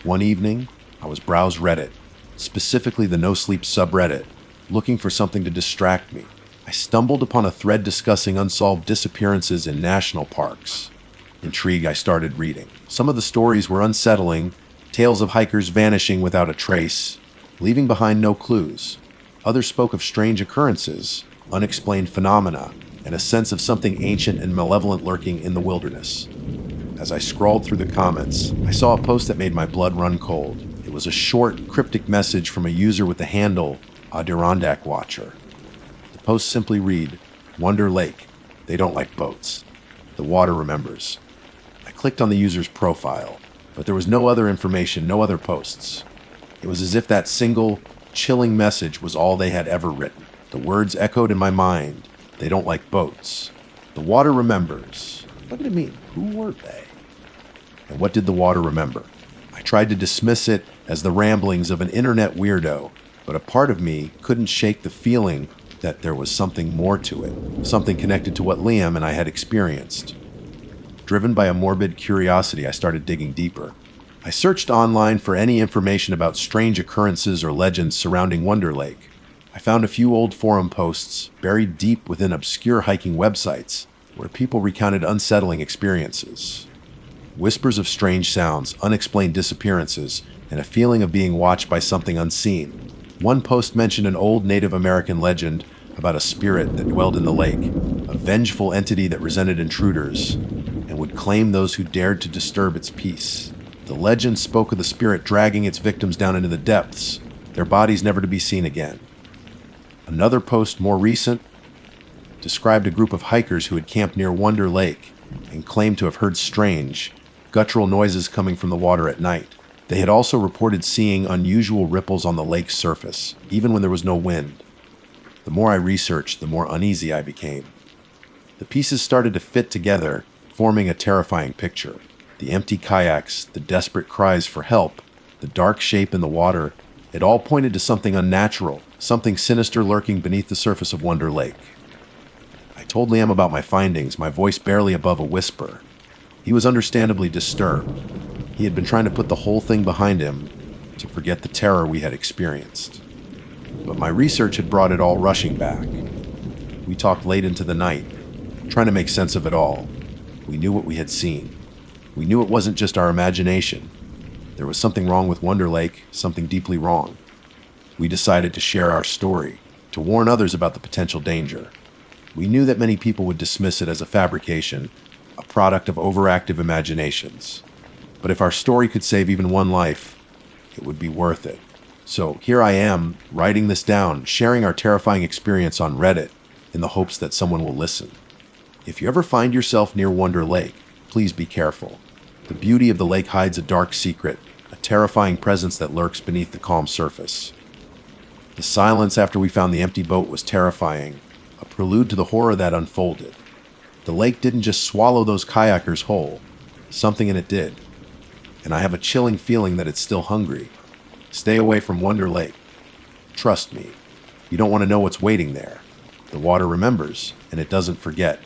One evening, I was browsing Reddit, specifically the no-sleep subreddit, looking for something to distract me. I stumbled upon a thread discussing unsolved disappearances in national parks. Intrigued, I started reading. Some of the stories were unsettling, tales of hikers vanishing without a trace, leaving behind no clues. Others spoke of strange occurrences, unexplained phenomena, and a sense of something ancient and malevolent lurking in the wilderness. As I scrolled through the comments, I saw a post that made my blood run cold. It was a short, cryptic message from a user with the handle Adirondack Watcher. The post simply read, "Wonder Lake. They don't like boats. The water remembers." I clicked on the user's profile, but there was no other information, no other posts. It was as if that single, chilling message was all they had ever written. The words echoed in my mind. They don't like boats. The water remembers. What did it mean? Who were they? And what did the water remember? I tried to dismiss it as the ramblings of an internet weirdo, but a part of me couldn't shake the feeling that there was something more to it, something connected to what Liam and I had experienced. Driven by a morbid curiosity, I started digging deeper. I searched online for any information about strange occurrences or legends surrounding Wonder Lake. I found a few old forum posts buried deep within obscure hiking websites where people recounted unsettling experiences. Whispers of strange sounds, unexplained disappearances, and a feeling of being watched by something unseen. One post mentioned an old Native American legend about a spirit that dwelled in the lake, a vengeful entity that resented intruders and would claim those who dared to disturb its peace. The legend spoke of the spirit dragging its victims down into the depths, their bodies never to be seen again. Another post, more recent, described a group of hikers who had camped near Wonder Lake and claimed to have heard strange, guttural noises coming from the water at night. They had also reported seeing unusual ripples on the lake's surface, even when there was no wind. The more I researched, the more uneasy I became. The pieces started to fit together, forming a terrifying picture. The empty kayaks, the desperate cries for help, the dark shape in the water, it all pointed to something unnatural, something sinister lurking beneath the surface of Wonder Lake. I told Liam about my findings, my voice barely above a whisper. He was understandably disturbed. He had been trying to put the whole thing behind him, to forget the terror we had experienced. But my research had brought it all rushing back. We talked late into the night, trying to make sense of it all. We knew what we had seen. We knew it wasn't just our imagination. There was something wrong with Wonder Lake, something deeply wrong. We decided to share our story, to warn others about the potential danger. We knew that many people would dismiss it as a fabrication, a product of overactive imaginations. But if our story could save even one life, it would be worth it. So here I am, writing this down, sharing our terrifying experience on Reddit, in the hopes that someone will listen. If you ever find yourself near Wonder Lake, please be careful. The beauty of the lake hides a dark secret, a terrifying presence that lurks beneath the calm surface. The silence after we found the empty boat was terrifying, a prelude to the horror that unfolded. The lake didn't just swallow those kayakers whole. Something in it did. And I have a chilling feeling that it's still hungry. Stay away from Wonder Lake. Trust me, you don't want to know what's waiting there. The water remembers, and it doesn't forget.